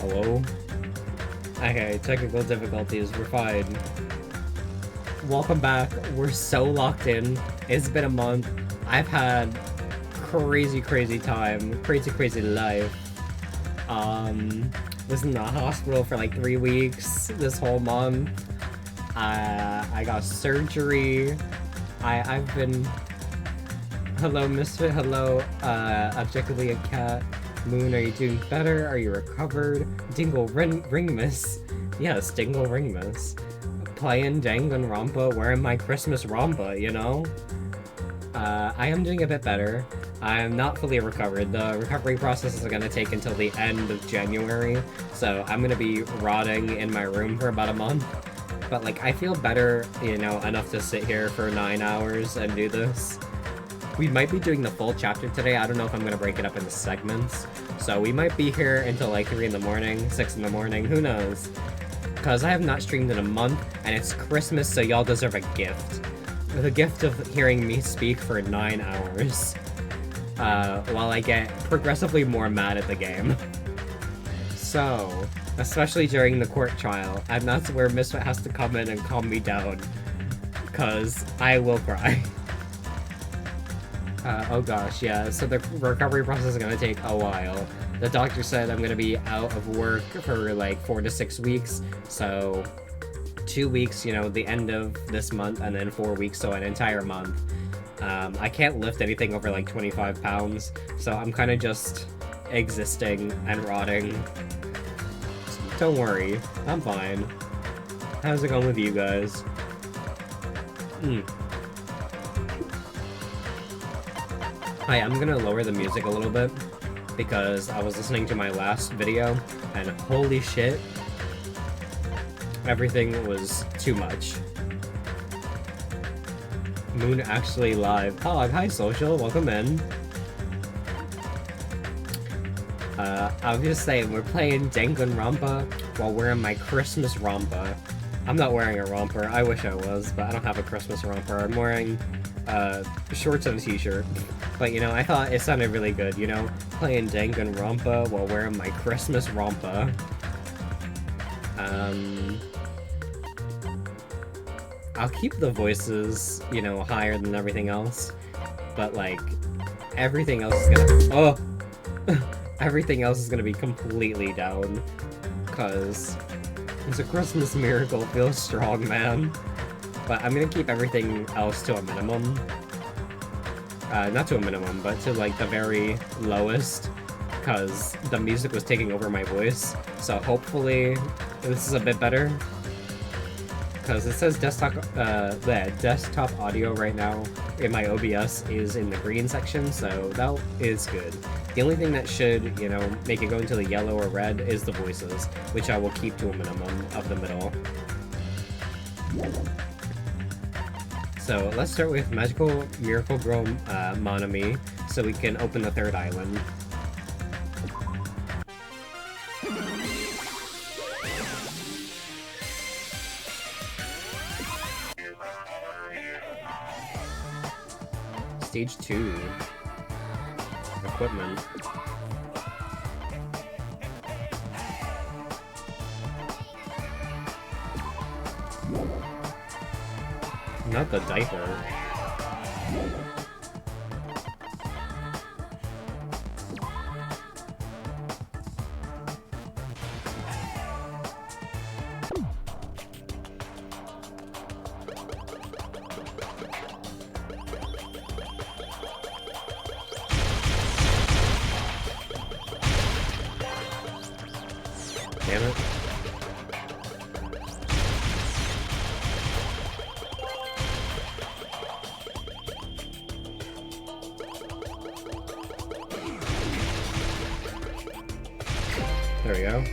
Hello? Okay, technical difficulties, we're fine. Welcome back. We're so locked in. It's been a month. I've had crazy time. Crazy life. Was in the hospital for like 3 weeks this whole month. I got surgery. I've been... Hello, Misfit. Hello, objectively a cat. Moon, are you doing better? Are you recovered? Dingle Ringmas. Yes, Dingle Ringmas. Playing Danganronpa, wearing my Christmas rompa, you know? I am doing a bit better. I am not fully recovered. The recovery process is gonna take until the end of January, so I'm gonna be rotting in my room for about a month. But, like, I feel better, you know, enough to sit here for 9 hours and do this. We might be doing the full chapter today. I don't know if I'm gonna break it up into segments. So we might be here until like 3 in the morning, 6 in the morning, who knows? Because I have not streamed in a month, and it's Christmas, so y'all deserve a gift. The gift of hearing me speak for 9 hours. While I get progressively more mad at the game. So, especially during the court trial, and that's where Misfit has to come in and calm me down. Because I will cry. Oh gosh, yeah, so the recovery process is gonna take a while. The doctor said I'm gonna be out of work for like 4 to 6 weeks, so 2 weeks, you know, the end of this month, and then 4 weeks, so an entire month. I can't lift anything over like 25 pounds, so I'm kind of just existing and rotting. So don't worry, I'm fine. How's it going with you guys? Hi, I'm gonna lower the music a little bit, because I was listening to my last video, and holy shit, everything was too much. Moon actually live. Hog, hi social, welcome in. I was just saying, we're playing Danganronpa while wearing my Christmas romper. I'm not wearing a romper, I wish I was, but I don't have a Christmas romper. I'm wearing shorts and a t-shirt. But, you know, I thought it sounded really good, you know? Playing Danganronpa while wearing my Christmas romper. I'll keep the voices, you know, higher than everything else. But, like, everything else is gonna... Oh! Everything else is gonna be completely down. Cause it's a Christmas miracle, feels strong, man. But I'm gonna keep everything else to a minimum. Not to a minimum, but to like the very lowest, because the music was taking over my voice. So hopefully this is a bit better. Because it says desktop audio right now in my OBS is in the green section, so that is good. The only thing that should, you know, make it go into the yellow or red is the voices, which I will keep to a minimum of the middle. So let's start with Magical Miracle Girl Monami, so we can open the third island. Stage 2. Equipment. Not the diaper. Damn it. There we go.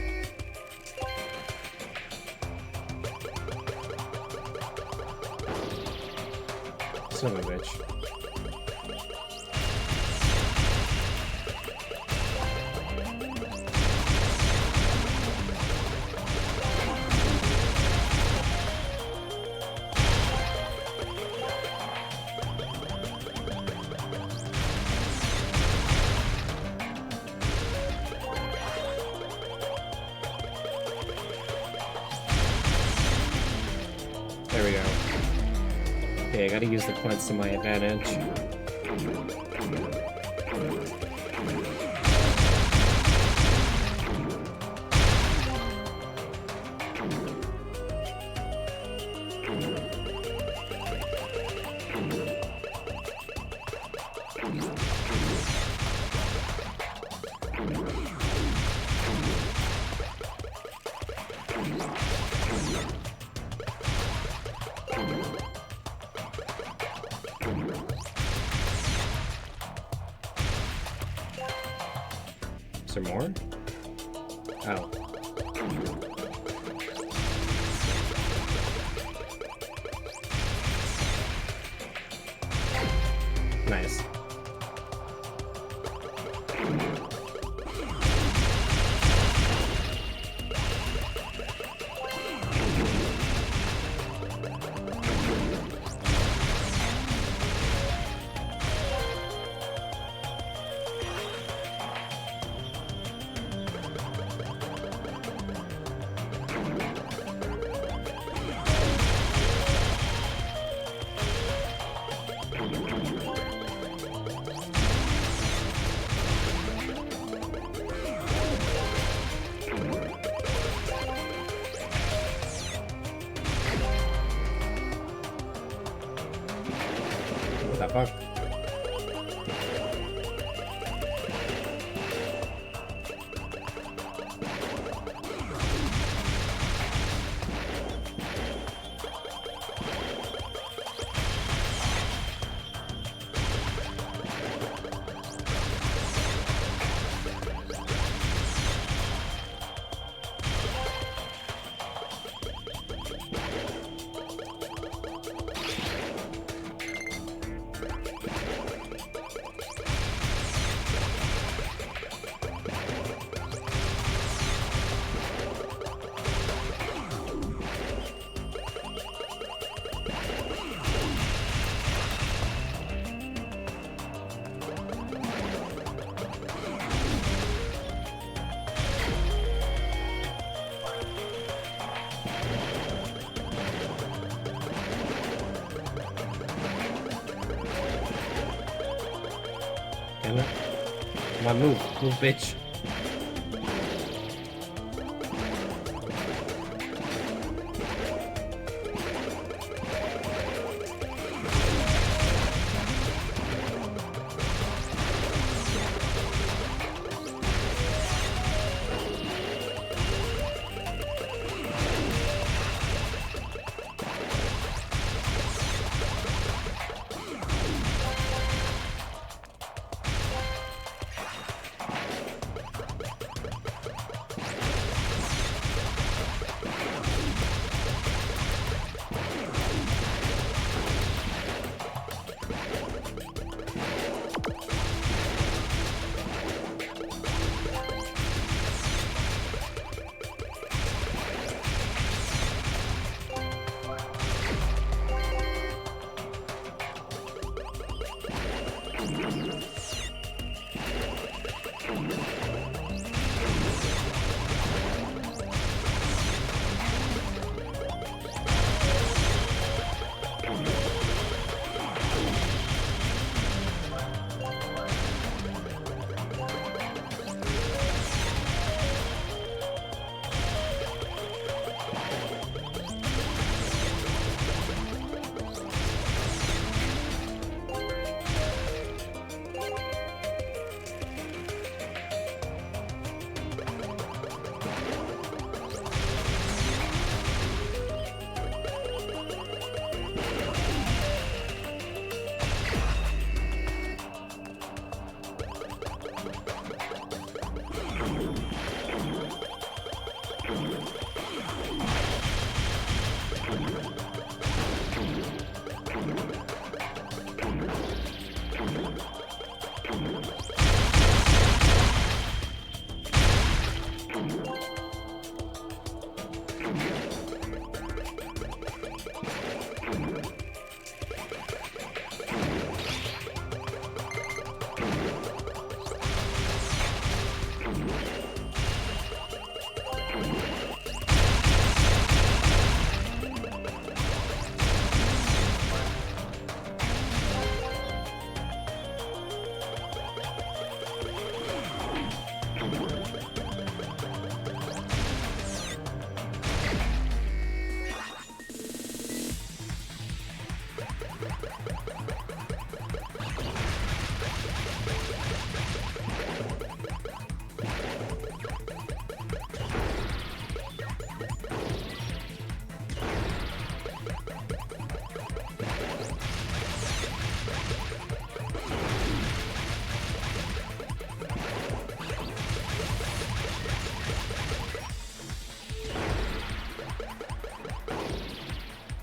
Son of a bitch. Okay, I gotta use the points to my advantage. Is there more? Oh. Nice. What the fuck? Damn it. Come on, move. Move, bitch.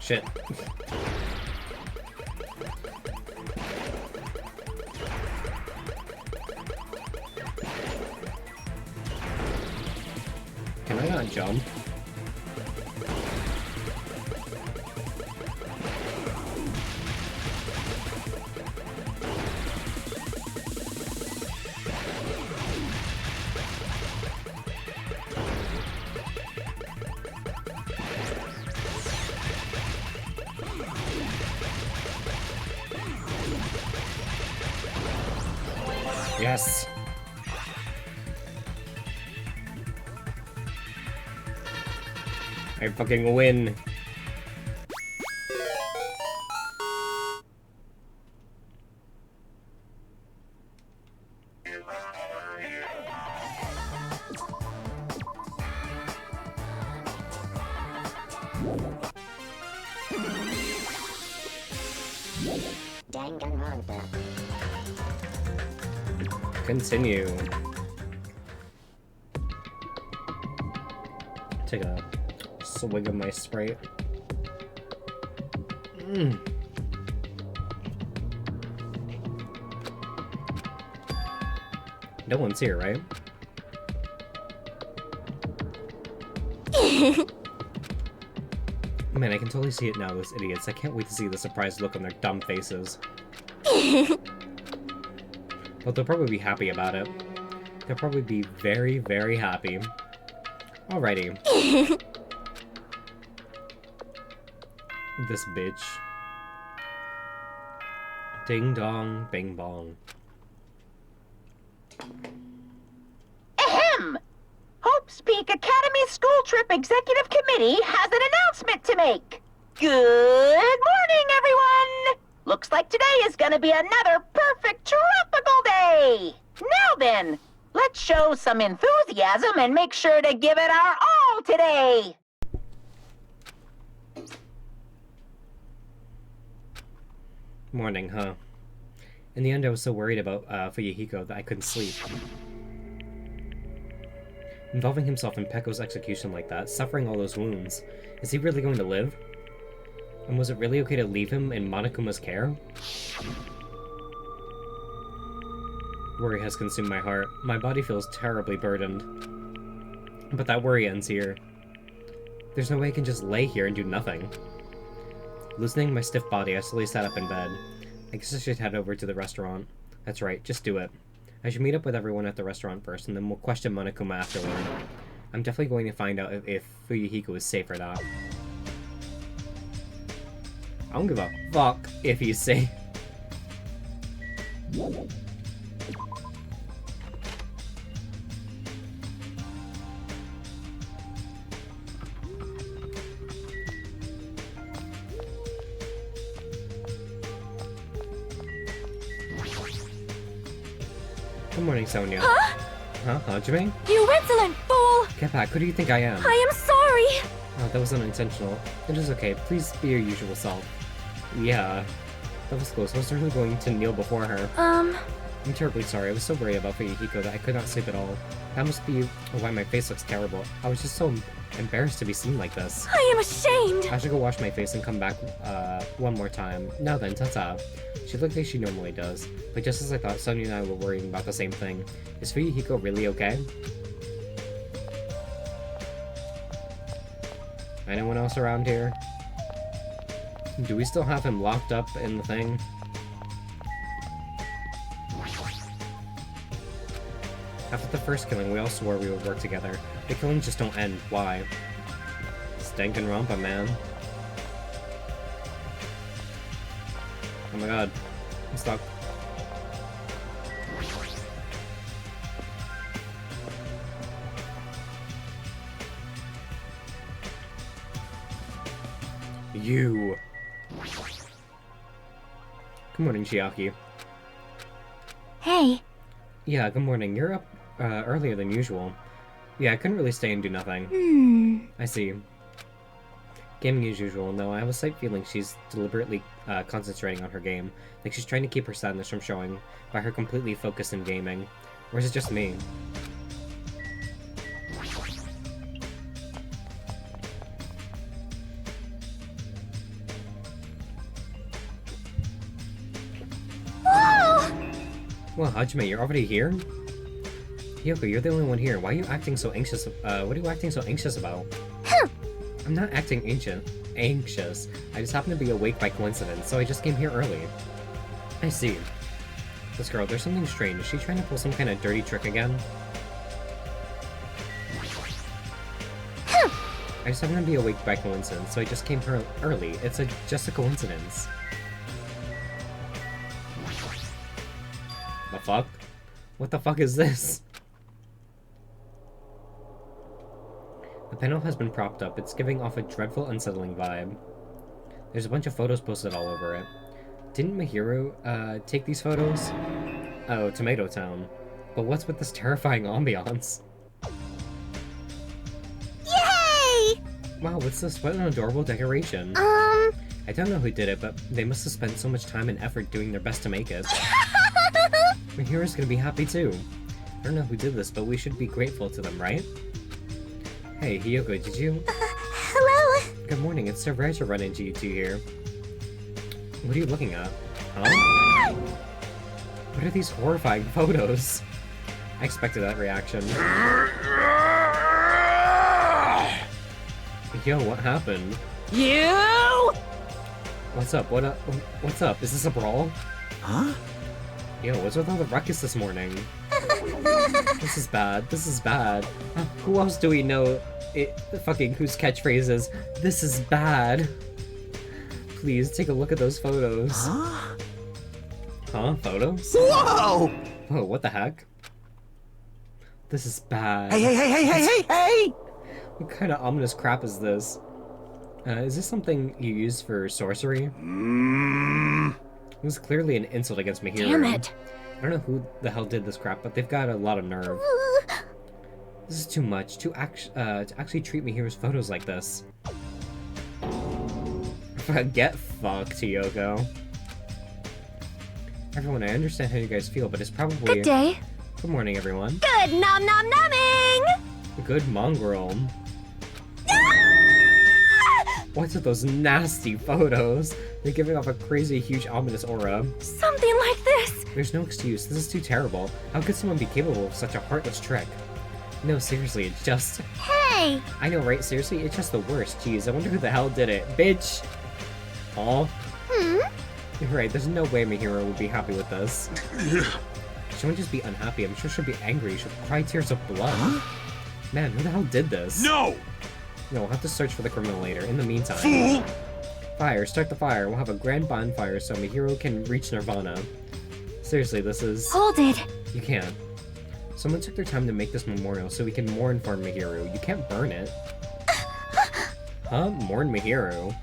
Shit. Can I not jump? Yes! I fucking win! Danganronpa. Continue. Take a swig of my Sprite. No one's here, right? Man, I can totally see it now, those idiots. I can't wait to see the surprised look on their dumb faces. But they'll probably be happy about it. They'll probably be very, very happy. Alrighty. This bitch. Ding dong, bing bong. Ahem! Hope's Peak Academy School Trip Executive Committee has an announcement to make. Good morning, everyone! Looks like today is gonna be another perfect tropical day! Now then, let's show some enthusiasm and make sure to give it our all today! Morning, huh? In the end, I was so worried about Fuyuhiko that I couldn't sleep. Involving himself in Pekko's execution like that, suffering all those wounds, is he really going to live? And was it really okay to leave him in Monokuma's care? Worry has consumed my heart. My body feels terribly burdened. But that worry ends here. There's no way I can just lay here and do nothing. Loosening my stiff body, I slowly sat up in bed. I guess I should head over to the restaurant. That's right, just do it. I should meet up with everyone at the restaurant first, and then we'll question Monokuma afterward. I'm definitely going to find out if Fuyuhiko is safe or not. I don't give a fuck if he's safe. Good morning, Sonia. Huh? Huh, Hajime? You insolent fool! Get back, who do you think I am? I am sorry! Oh, that was unintentional. It is okay, please be your usual self. Yeah, that was close. I was certainly going to kneel before her. I'm terribly sorry. I was so worried about Fuyuhiko that I could not sleep at all. That must be why my face looks terrible. I was just so embarrassed to be seen like this. I am ashamed! I should go wash my face and come back one more time. Now then, ta-ta. She looked like she normally does, but just as I thought, Sonia and I were worrying about the same thing. Is Fuyuhiko really okay? Anyone else around here? Do we still have him locked up in the thing? After the first killing, we all swore we would work together. The killings just don't end. Why? It's Danganronpa, man. Oh my god. I'm stuck. You. Good morning, Chiaki. Hey. Yeah, good morning. You're up earlier than usual. Yeah, I couldn't really stay and do nothing. I see. Gaming as usual, though I have a slight feeling she's deliberately concentrating on her game. Like she's trying to keep her sadness from showing by her completely focused in gaming. Or is it just me? Well, Hajime, you're already here? Hiyoko, you're the only one here. Why are you acting so anxious? What are you acting so anxious about? I'm not acting anxious. I just happen to be awake by coincidence, so I just came here early. I see. This girl, there's something strange. Is she trying to pull some kind of dirty trick again? I just happen to be awake by coincidence, so I just came here early. It's just a coincidence. The fuck? What the fuck is this? The panel has been propped up. It's giving off a dreadful, unsettling vibe. There's a bunch of photos posted all over it. Didn't Mihiru, take these photos? Oh, Tomato Town. But what's with this terrifying ambiance? Yay! Wow, what's this? What an adorable decoration. I don't know who did it, but they must have spent so much time and effort doing their best to make it. Mihiru's gonna be happy too. I don't know who did this, but we should be grateful to them, right? Hey, Hiyoko, did you? Hello? Good morning, it's so rare to run into you two here. What are you looking at? Huh? What are these horrifying photos? I expected that reaction. Yo, what happened? You! What's up? What's up? Is this a brawl? Huh? Yo, what's with all the ruckus this morning? This is bad. This is bad. Who else do we know whose catchphrase is, "This is bad"? Please, take a look at those photos. Huh? Huh? Photos? Whoa! Whoa, what the heck? This is bad. Hey! What kind of ominous crap is this? Is this something you use for sorcery? It was clearly an insult against Mihiru. Damn it. I don't know who the hell did this crap, but they've got a lot of nerve. This is too much, to actually treat Mihiru's photos like this. Get fucked, Hiyoko. Everyone, I understand how you guys feel, but it's probably... Good day. Good morning, everyone. Good nom nom nomming! Good mongrel. What's with those nasty photos? They're giving off a crazy, huge, ominous aura. Something like this! There's no excuse. This is too terrible. How could someone be capable of such a heartless trick? No, seriously, it's just... Hey! I know, right? Seriously, it's just the worst. Jeez, I wonder who the hell did it. Bitch! Aw. You're right, there's no way Mihiru would be happy with this. She won't just be unhappy. I'm sure she'll be angry. She'll cry tears of blood. Huh? Man, who the hell did this? No! No, we'll have to search for the criminal later. In the meantime... Fool! Fire, start the fire. We'll have a grand bonfire so Mihiru can reach Nirvana. Seriously, this is... Hold it! You can't. Someone took their time to make this memorial so we can mourn for Mihiru. You can't burn it. Huh? Mourn Mihiru?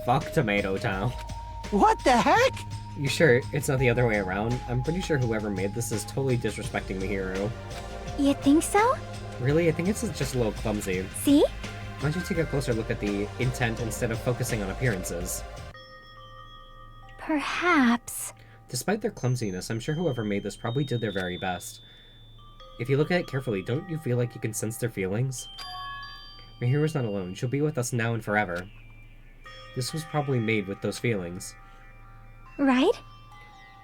Fuck Tomato Town. What the heck? You sure it's not the other way around? I'm pretty sure whoever made this is totally disrespecting Mihiru. You think so? Really? I think it's just a little clumsy. See? Why don't you take a closer look at the intent instead of focusing on appearances? Perhaps. Despite their clumsiness, I'm sure whoever made this probably did their very best. If you look at it carefully, don't you feel like you can sense their feelings? Mihiru's not alone. She'll be with us now and forever. This was probably made with those feelings. Right?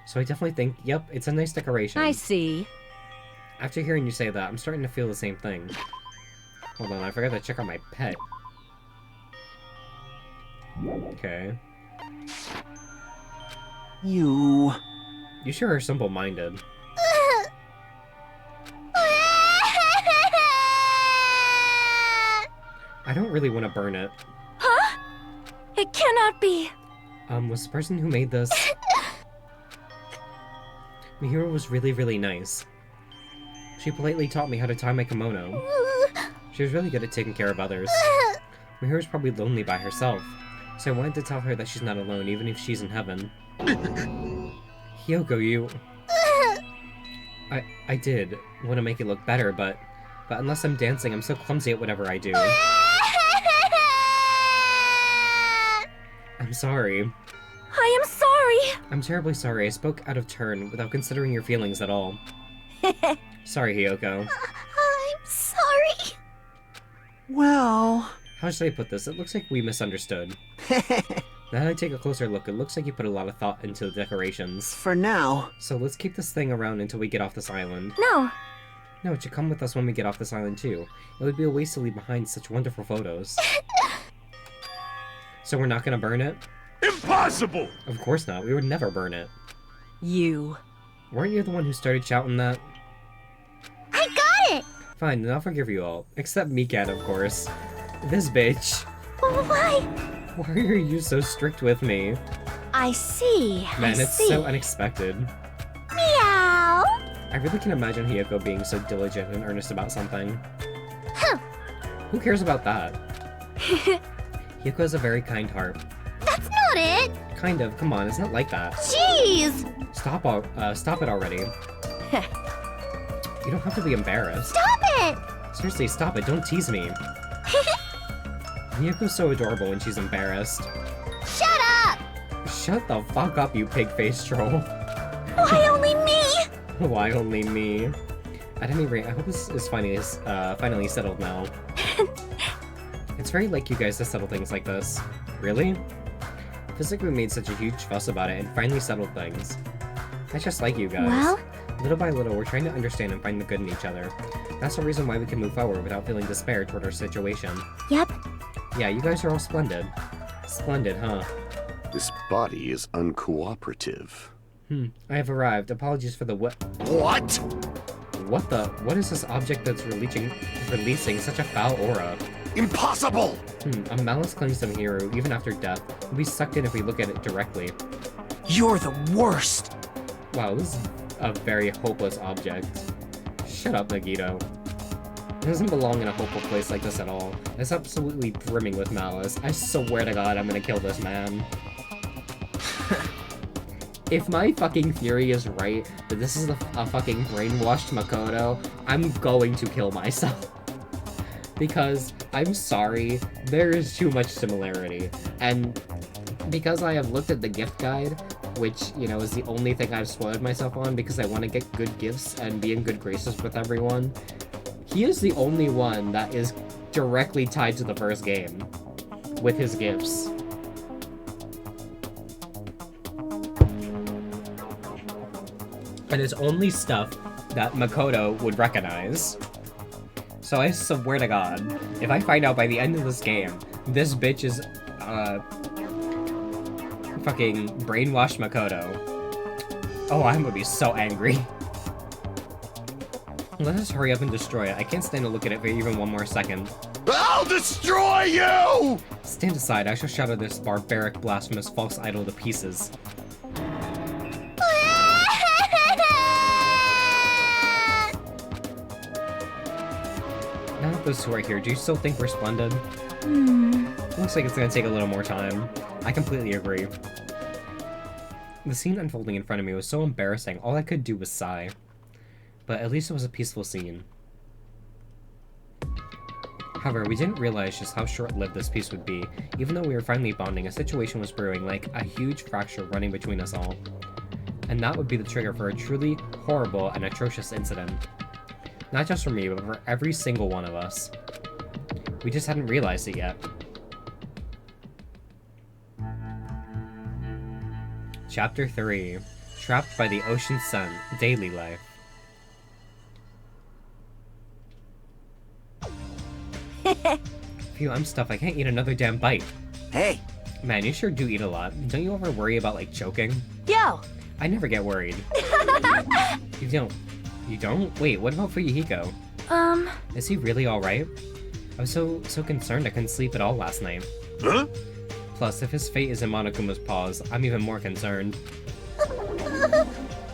So I definitely think, yep, it's a nice decoration. I see. After hearing you say that, I'm starting to feel the same thing. Hold on, I forgot to check on my pet. Okay. You sure are simple-minded. I don't really want to burn it. Huh? It cannot be. Was the person who made this... Mihiru was really, really nice. She politely taught me how to tie my kimono. She was really good at taking care of others. Mihiru's probably lonely by herself, so I wanted to tell her that she's not alone, even if she's in heaven. Hiyoko, you... I did want to make it look better, but unless I'm dancing, I'm so clumsy at whatever I do. I'm sorry. I am sorry. I'm terribly sorry. I spoke out of turn without considering your feelings at all. Sorry, Hiyoko. I'm sorry. Well... How should I put this? It looks like we misunderstood. Now that I take a closer look, it looks like you put a lot of thought into the decorations. For now. So let's keep this thing around until we get off this island. No. No, it should come with us when we get off this island too. It would be a waste to leave behind such wonderful photos. So we're not gonna burn it? Impossible! Of course not, we would never burn it. You. Weren't you the one who started shouting that? I got it! Fine, then I'll forgive you all. Except Mikat, of course. This bitch. Why? Why are you so strict with me? I see. Man, I it's see. so unexpected. Meow! I really can imagine Hiyoko being so diligent and earnest about something. Huh. Who cares about that? Hiyoko has a very kind heart. That's not it! Kind of, come on, it's not like that. Jeez! Stop it already. You don't have to be embarrassed. Stop it! Seriously, stop it, don't tease me. Hiyoko's so adorable when she's embarrassed. Shut up! Shut the fuck up, you pig-faced troll. Why only me? Why only me? At any rate, I hope this is finally settled now. It's very like you guys to settle things like this. Really? It feels like we made such a huge fuss about it and finally settled things. I just like you guys. Well? Little by little, we're trying to understand and find the good in each other. That's the reason why we can move forward without feeling despair toward our situation. Yep. Yeah, you guys are all splendid. Splendid, huh? This body is uncooperative. I have arrived. Apologies for the what? What? What is this object that's releasing such a foul aura? Impossible! A malice clings to Mihiru, even after death. We'll be sucked in if we look at it directly. You're the worst. Wow, this is a very hopeless object. Shut up, Nagito. It doesn't belong in a hopeful place like this at all. It's absolutely brimming with malice. I swear to God, I'm gonna kill this man. If my fucking theory is right, that this is a fucking brainwashed Makoto, I'm going to kill myself. Because, I'm sorry, there is too much similarity. And because I have looked at the gift guide, which, you know, is the only thing I've spoiled myself on because I want to get good gifts and be in good graces with everyone, he is the only one that is directly tied to the first game with his gifts. And it's only stuff that Makoto would recognize. So I swear to God, if I find out by the end of this game, this bitch is, fucking brainwashed Makoto. Oh, I'm gonna be so angry. Let us hurry up and destroy it. I can't stand to look at it for even one more second. I'll destroy you! Stand aside, I shall shatter this barbaric, blasphemous, false idol to pieces. Now that those two are here, do you still think we're splendid? Looks like it's gonna take a little more time. I completely agree. The scene unfolding in front of me was so embarrassing, all I could do was sigh. But at least it was a peaceful scene. However, we didn't realize just how short-lived this peace would be. Even though we were finally bonding, a situation was brewing, like a huge fracture running between us all. And that would be the trigger for a truly horrible and atrocious incident. Not just for me, but for every single one of us. We just hadn't realized it yet. Chapter 3. Trapped by the Ocean Sun. Daily Life. Phew, I'm stuffed. I can't eat another damn bite. Hey, Man, you sure do eat a lot. Don't you ever worry about, like, choking? Yo! I never get worried. You don't? You don't? Wait, what about Fuyuhiko? Is he really alright? I was so concerned I couldn't sleep at all last night. Huh? Plus, if his fate is in Monokuma's paws, I'm even more concerned.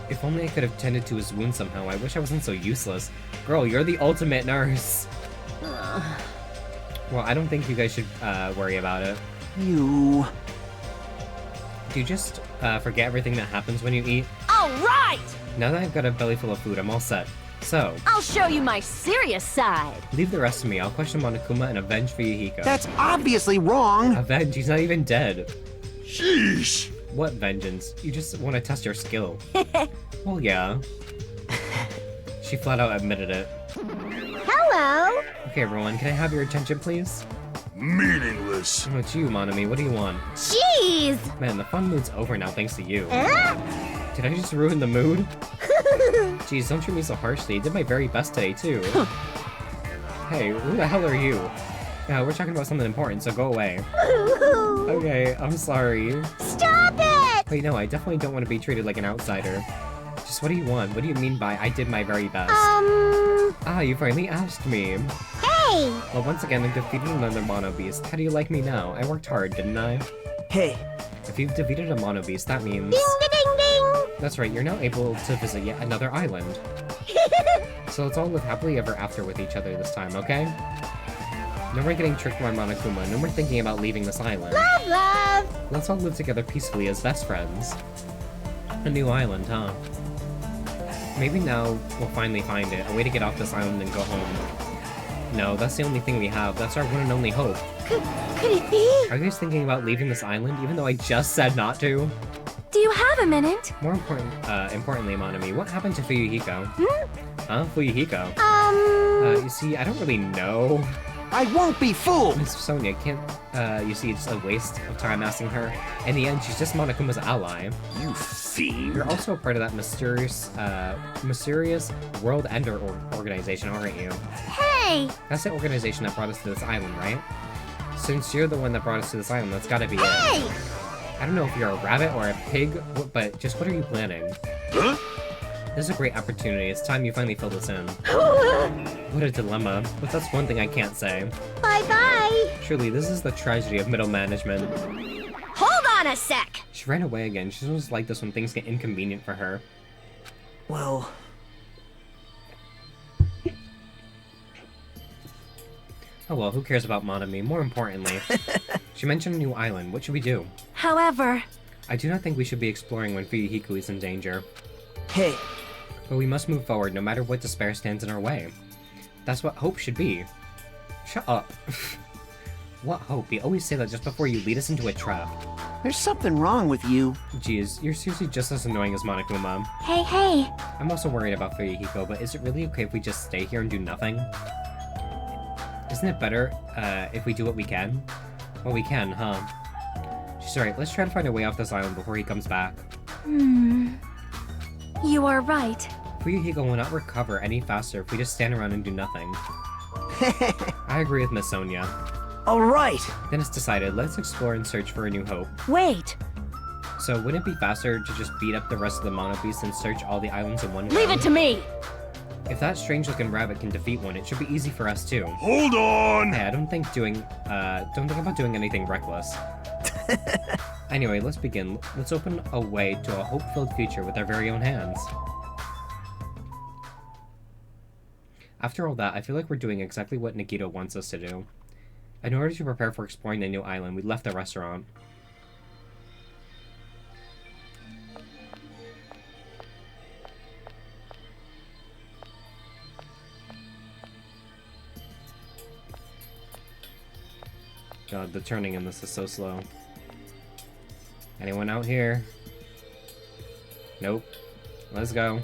If only I could have tended to his wound somehow. I wish I wasn't so useless. Girl, you're the ultimate nurse. Well, I don't think you guys should worry about it. you... Do you just forget everything that happens when you eat? All right! Now that I've got a belly full of food, I'm all set. So, I'll show you my serious side. leave the rest to me. I'll question Monokuma and avenge Fuyuhiko. That's obviously wrong. Avenge? He's not even dead. Sheesh! What vengeance? You just want to test your skill. Well, yeah. She flat out admitted it. Hello! Okay, everyone, can I have your attention, please? Meaningless. Oh, it's you, Monami. What do you want? Jeez! Man, the fun mood's over now thanks to you. Did I just ruin the mood? Jeez, don't treat me so harshly. I did my very best today, too. Hey, who the hell are you? Yeah, we're talking about something important, so go away. Okay, I'm sorry. Stop it! Wait, no, I definitely don't want to be treated like an outsider. Just what do you want? What do you mean by I did my very best? Ah, you finally asked me. Hey! Well, once again, I defeated another Mono Beast. How do you like me now? I worked hard, didn't I? Hey, If you've defeated a Mono Beast, that means... Ding-a-ding-ding! That's right, you're now able to visit yet another island. So let's all live happily ever after with each other this time, okay? No more getting tricked by Monokuma, no more thinking about leaving this island. Love, love! Let's all live together peacefully as best friends. A new island, huh? Maybe now we'll finally find it, a way to get off this island and go home. No, that's the only thing we have. That's our one and only hope. Could it be? Are you guys thinking about leaving this island, even though I just said not to? Do you have a minute? More importantly, Monami, what happened to Fuyuhiko? Huh? Fuyuhiko? You see, I don't really know. I won't be fooled! Miss Sonia can't, you see, it's a waste of time asking her. In the end, she's just Monokuma's ally. You fiend. You're also a part of that mysterious World Ender organization, aren't you? Hey! That's the organization that brought us to this island, right? Since you're the one that brought us to this island, that's gotta be it. Hey! I don't know if you're a rabbit or a pig, but just what are you planning? Huh? This is a great opportunity. It's time you finally fill this in. What a dilemma. But that's one thing I can't say. Bye-bye! Truly, this is the tragedy of middle management. Hold on a sec! She ran away again. She's always like this when things get inconvenient for her. Well, Oh well, who cares about Monami? More importantly, she mentioned a new island. What should we do? However, I do not think we should be exploring when Fuyuhiko is in danger. hey, But we must move forward no matter what despair stands in our way. That's what hope should be. Shut up. What hope? You always say that just before you lead us into a trap. there's something wrong with you. Jeez, you're seriously just as annoying as Monokuma. Hey, hey! I'm also worried about Fuyuhiko, but is it really okay if we just stay here and do nothing? Isn't it better, if we do what we can? Well, we can, huh? She's right, let's try to find a way off this island before he comes back. you are right. Fuyuhiko will not recover any faster if we just stand around and do nothing. I agree with Miss Sonia. Alright! Then it's decided, let's explore and search for a new hope. Wait! So wouldn't it be faster to just beat up the rest of the Mono Beasts and search all the islands in one go? Leave it to me! If that strange-looking rabbit can defeat one, it should be easy for us too. Hold on! Hey, I don't think about doing anything reckless. Anyway, let's begin. Let's open a way to a hope-filled future with our very own hands. After all that, I feel like we're doing exactly what Nikito wants us to do. In order to prepare for exploring the new island, we left the restaurant. God, the turning in this is so slow. Anyone out here? Nope. Let's go.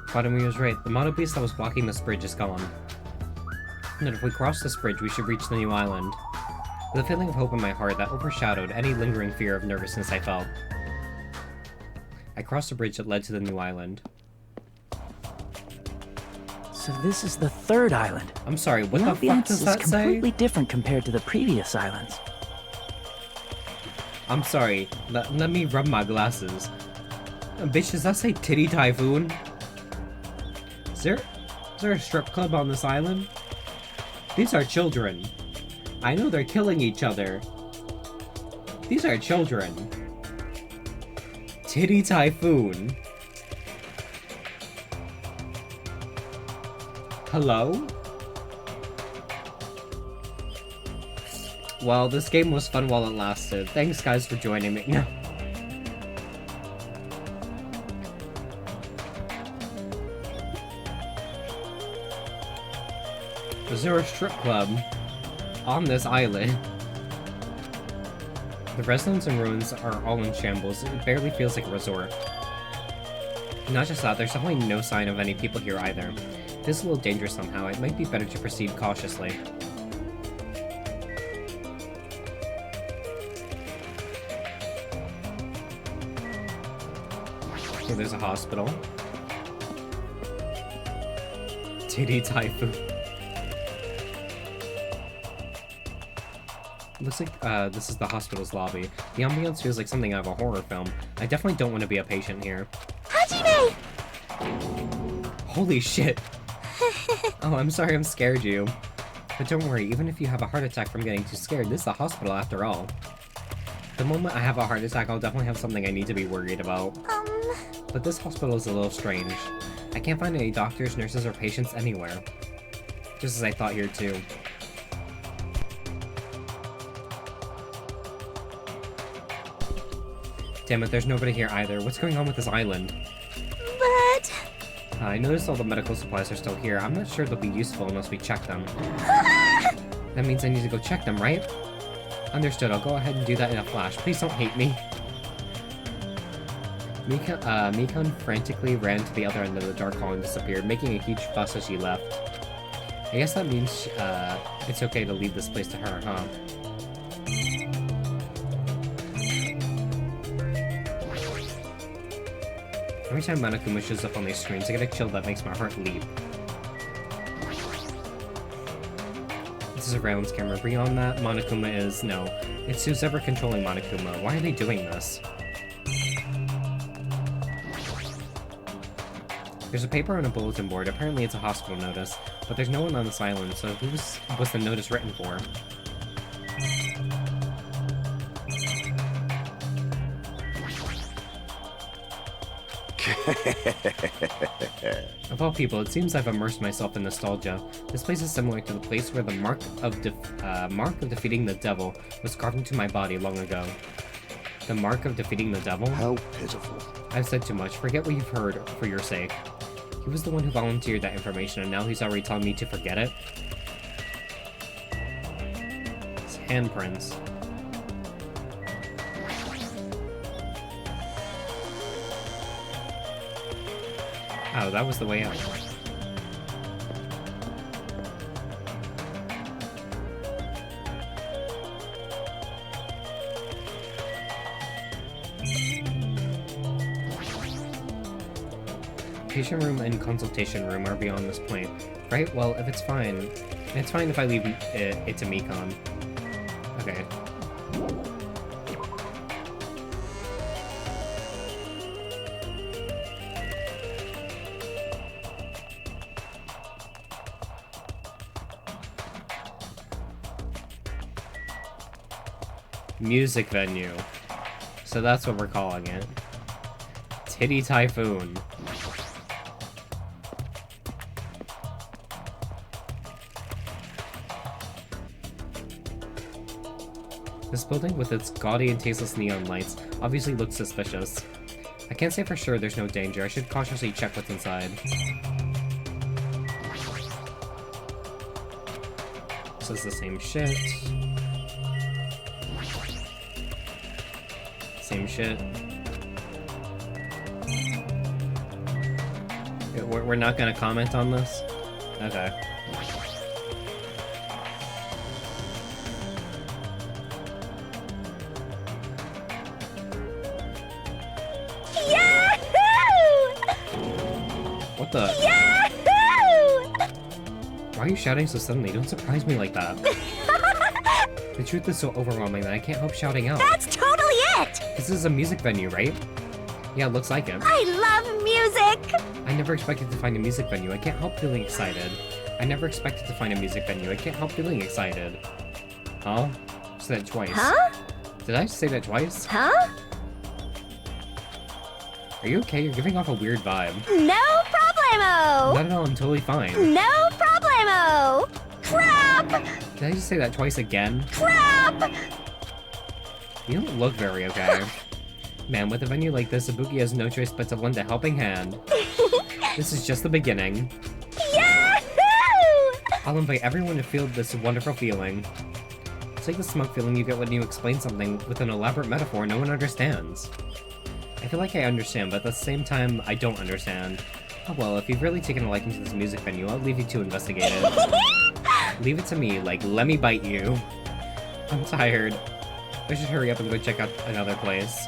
Bottomie was right. The Mono Beast that was blocking this bridge is gone. And if we cross this bridge, we should reach the new island. With a feeling of hope in my heart that overshadowed any lingering fear of nervousness I felt. I crossed the bridge that led to the new island. So this is the third island. I'm sorry, what The the fuck ambiance does is that say? completely different compared to the previous islands. I'm sorry, let me rub my glasses. Bitch, does that say Titty Typhoon? Is there a strip club on this island? These are children. I know they're killing each other. These are children. Titty Typhoon. Hello? Well, this game was fun while it lasted. Thanks guys for joining me. No. Is there a strip club on this island? The residents and ruins are all in shambles. It barely feels like a resort. Not just that, there's definitely no sign of any people here either. This is a little dangerous somehow. It might be better to proceed cautiously. Okay, there's a hospital. Titty Typhoon. Looks like this is the hospital's lobby. The ambiance feels like something out of a horror film. I definitely don't want to be a patient here. Hajime! Holy shit! Oh, I'm sorry I'm scared you. But don't worry, even if you have a heart attack from getting too scared, this is a hospital after all. The moment I have a heart attack, I'll definitely have something I need to be worried about. But this hospital is a little strange. I can't find any doctors, nurses, or patients anywhere. Just as I thought here too. Damn it, there's nobody here either. What's going on with this island? But... I noticed all the medical supplies are still here. I'm not sure they'll be useful unless we check them. That means I need to go check them, right? Understood, I'll go ahead and do that in a flash. Please don't hate me. Mikan frantically ran to the other end of the dark hall and disappeared, making a huge fuss as she left. I guess that means it's okay to leave this place to her, huh? Every time Monokuma shows up on these screens, I get a chill that makes my heart leap. This is a surveillance camera. Beyond that, Monokuma is... no. It's who's ever controlling Monokuma. Why are they doing this? There's a paper on a bulletin board. Apparently it's a hospital notice, but there's no one on this island, so who was the notice written for? Of all people, it seems I've immersed myself in nostalgia. This place is similar to the place where the mark of defeating the devil was carved into my body long ago. The mark of defeating the devil? How pitiful. I've said too much. Forget what you've heard for your sake. He was the one who volunteered that information, and now he's already telling me to forget it? His handprints. Oh, that was the way out. Patient room and consultation room are beyond this point. Right? Well, if it's fine if I leave it to Mikan. Okay. Music venue. So that's what we're calling it. Titty Typhoon. This building with its gaudy and tasteless neon lights obviously looks suspicious. I can't say for sure there's no danger. I should cautiously check what's inside. This is the same shit. Same shit. We're not gonna comment on this? Okay. Yahoo! What the? Yahoo! Why are you shouting so suddenly? Don't surprise me like that. The truth is so overwhelming that I can't help shouting out. That's totally it! This is a music venue, right? Yeah, it looks like it. I love music! I never expected to find a music venue. I can't help feeling excited. I never expected to find a music venue. I can't help feeling excited. Huh? I said that twice. Huh? Did I say that twice? Huh? Are you okay? You're giving off a weird vibe. No problemo! Not at all, I'm totally fine. No problemo! Crap! Did I just say that twice again? Crap! You don't look very okay. Man, with a venue like this, Ibuki has no choice but to lend a helping hand. This is just the beginning. Yahoo! I'll invite everyone to feel this wonderful feeling. It's like the smug feeling you get when you explain something with an elaborate metaphor no one understands. I feel like I understand, but at the same time, I don't understand. Oh well, if you've really taken a liking to this music venue, I'll leave you to investigate it. Leave it to me, like, let me bite you. I'm tired. I should hurry up and go check out another place.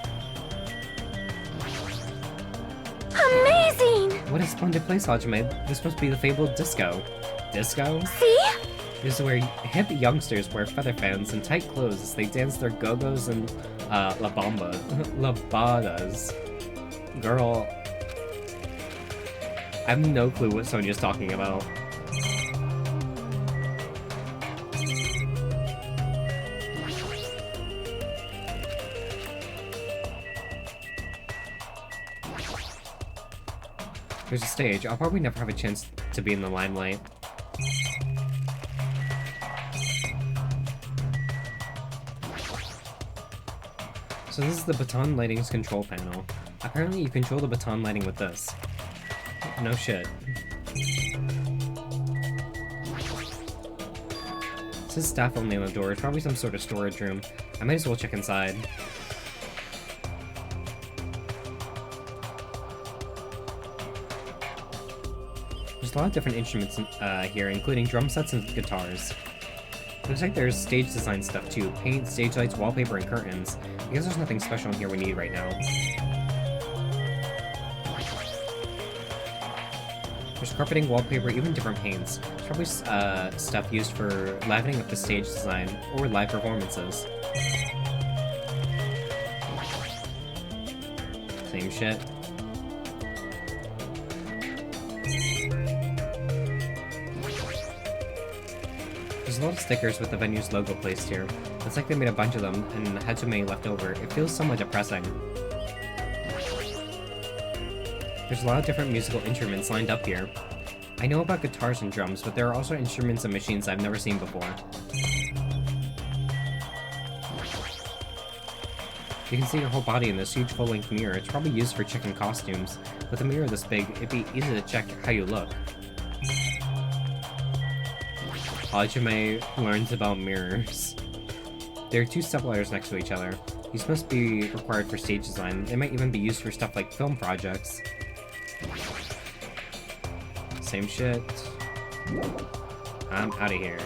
Amazing! What a splendid place, Hajime. This must be the fabled disco. Disco? See? This is where hip youngsters wear feather fans and tight clothes as they dance their go-go's and, labadas. Girl, I have no clue what Sonia's talking about. There's a stage. I'll probably never have a chance to be in the limelight. So this is the baton lighting's control panel. Apparently you control the baton lighting with this. No shit. It says staff only on the door. It's probably some sort of storage room. I might as well check inside. There's a lot of different instruments here, including drum sets and guitars. Looks like there's stage design stuff too. Paint, stage lights, wallpaper, and curtains. I guess there's nothing special in here we need right now. There's carpeting, wallpaper, even different paints. There's probably stuff used for livening up the stage design or live performances. Same shit. There's a lot of stickers with the venue's logo placed here. It's like they made a bunch of them and had too many left over. It feels somewhat depressing. There's a lot of different musical instruments lined up here. I know about guitars and drums, but there are also instruments and machines I've never seen before. You can see your whole body in this huge full-length mirror. It's probably used for checking costumes. With a mirror this big, it'd be easy to check how you look. Hajime learns about mirrors. There are two stepladders next to each other. These must be required for stage design. They might even be used for stuff like film projects. Same shit. I'm out of here.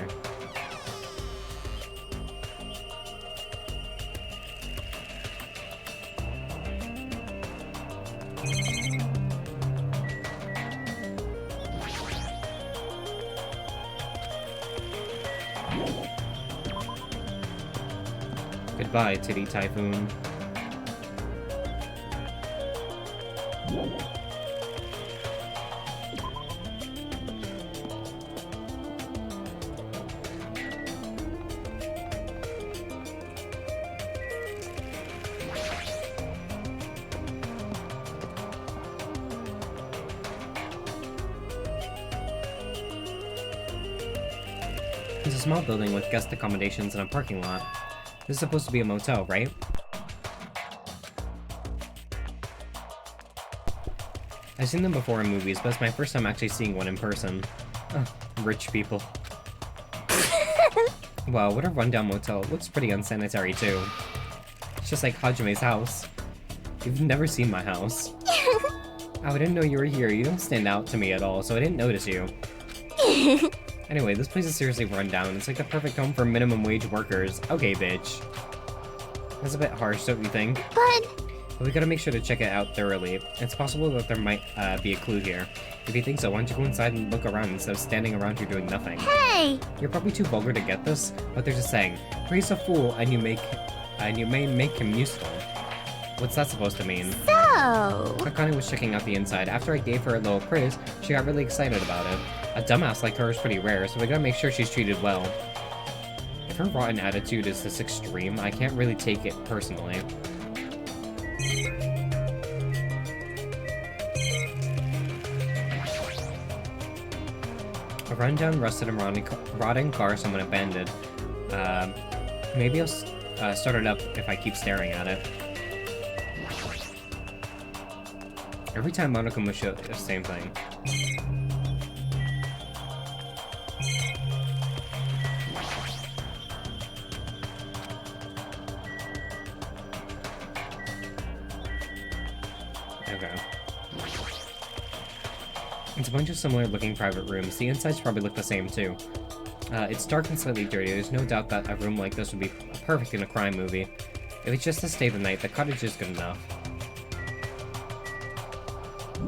Goodbye, Titty Typhoon. It's a small building with guest accommodations and a parking lot. This is supposed to be a motel, right? I've seen them before in movies, but it's my first time actually seeing one in person. Ugh, rich people. Wow, what a rundown motel. It looks pretty unsanitary too. It's just like Hajime's house. You've never seen my house. Oh, I didn't know you were here. You don't stand out to me at all, so I didn't notice you. Anyway, this place is seriously run down. It's like the perfect home for minimum wage workers. Okay, bitch. That's a bit harsh, don't you think? But But we gotta make sure to check it out thoroughly. It's possible that there might be a clue here. If you think so, why don't you go inside and look around instead of standing around here doing nothing? Hey! You're probably too vulgar to get this, but there's a saying, praise a fool and you may make him useful. What's that supposed to mean? So... Akane was checking out the inside. After I gave her a little praise, she got really excited about it. A dumbass like her is pretty rare, so we gotta make sure she's treated well. If her rotten attitude is this extreme, I can't really take it personally. A rundown, rusted, and rotting car someone abandoned. Maybe I'll start it up if I keep staring at it. Every time Monokuma shows the same thing. Okay. It's a bunch of similar looking private rooms. The insides probably look the same too. It's dark and slightly dirty. There's no doubt that a room like this would be perfect in a crime movie. If it's just to stay the night, the cottage is good enough.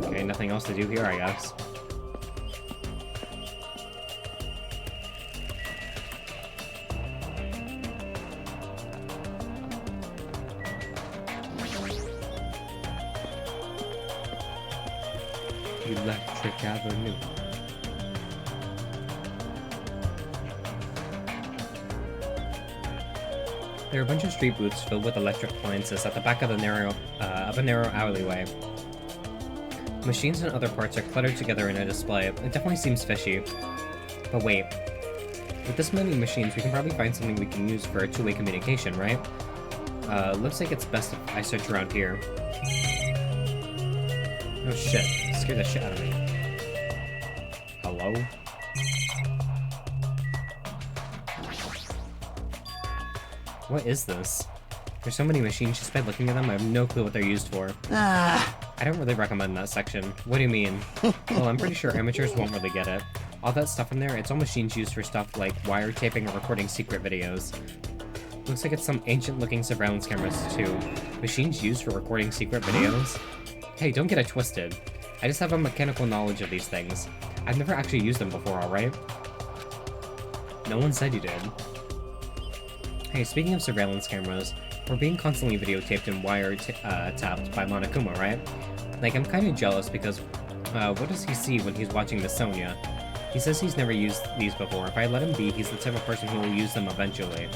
Okay, nothing else to do here, I guess. Electric Avenue. There are a bunch of street booths filled with electric appliances at the back of a narrow alleyway. Machines and other parts are cluttered together in a display. It definitely seems fishy. But wait. With this many machines, we can probably find something we can use for a two-way communication, right? Looks like it's best if I search around here. Oh shit. Scared the shit out of me. Hello? What is this? There's so many machines, just by looking at them, I have no clue what they're used for. I don't really recommend that section. What do you mean? Well, I'm pretty sure amateurs won't really get it. All that stuff in there, it's all machines used for stuff like wiretapping or recording secret videos. Looks like it's some ancient-looking surveillance cameras, too. Machines used for recording secret videos? Hey, don't get it twisted. I just have a mechanical knowledge of these things. I've never actually used them before, alright? No one said you did. Hey, speaking of surveillance cameras, we're being constantly videotaped and wiretapped by Monokuma, right? Like, I'm kind of jealous because, what does he see when he's watching the Sonya? He says he's never used these before. If I let him be, he's the type of person who will use them eventually.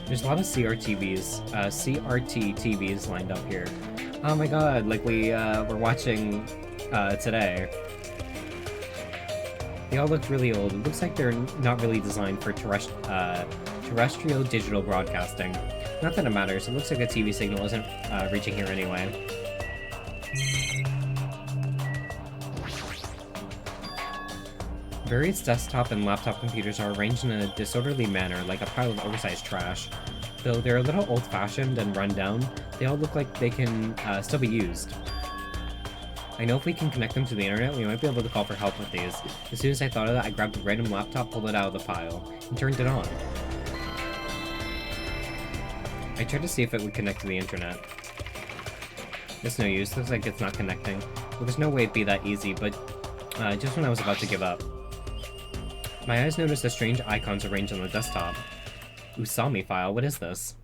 There's a lot of CRT TVs lined up here. Oh my god, like we're watching today. They all look really old. It looks like they're not really designed for terrestrial digital broadcasting. Not that it matters, it looks like the TV signal isn't reaching here anyway. Various desktop and laptop computers are arranged in a disorderly manner, like a pile of oversized trash. Though they're a little old-fashioned and run-down, they all look like they can still be used. I know if we can connect them to the internet, we might be able to call for help with these. As soon as I thought of that, I grabbed a random laptop, pulled it out of the pile, and turned it on. I tried to see if it would connect to the internet. It's no use, looks like it's not connecting. Well, there's no way it'd be that easy, but just when I was about to give up. My eyes noticed the strange icons arranged on the desktop. Usami file, what is this?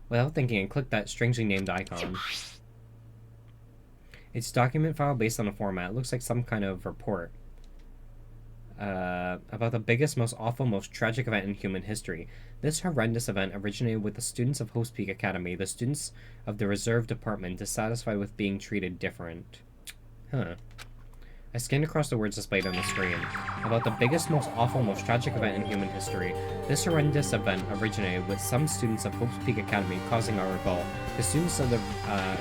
Without thinking, I clicked that strangely named icon. It's a document file based on a format. It looks like some kind of report. About the biggest, most awful, most tragic event in human history. This horrendous event originated with the students of Host Peak Academy, the students of the Reserve Department, dissatisfied with being treated different. Huh. I scanned across the words displayed on the screen. About the biggest, most awful, most tragic event in human history. This horrendous event originated with some students of Hope Peak Academy causing our revolt. The students of the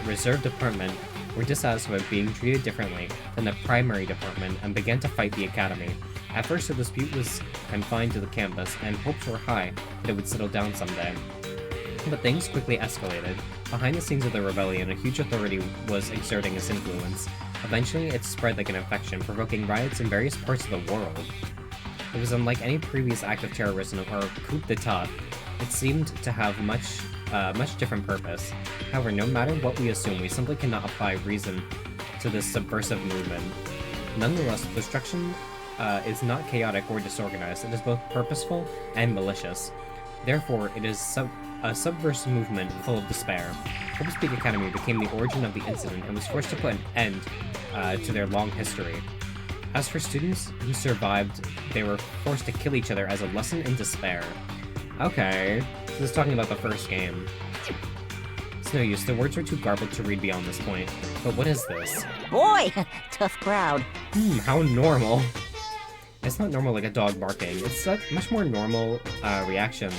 Reserve Department were dissatisfied with being treated differently than the primary department and began to fight the academy. At first, the dispute was confined to the campus, and hopes were high that it would settle down someday. But things quickly escalated. Behind the scenes of the rebellion, a huge authority was exerting its influence. Eventually, it spread like an infection, provoking riots in various parts of the world. It was unlike any previous act of terrorism or coup d'etat. It seemed to have much different purpose. However, no matter what we assume, we simply cannot apply reason to this subversive movement. Nonetheless, destruction is not chaotic or disorganized. It is both purposeful and malicious. Therefore, it is a subversive movement full of despair. Hope's Peak Academy became the origin of the incident and was forced to put an end to their long history. As for students who survived, they were forced to kill each other as a lesson in despair. Okay, this is talking about the first game. It's no use, the words are too garbled to read beyond this point. But what is this? Boy, tough crowd. How normal. It's not normal like a dog barking. It's a much more normal reaction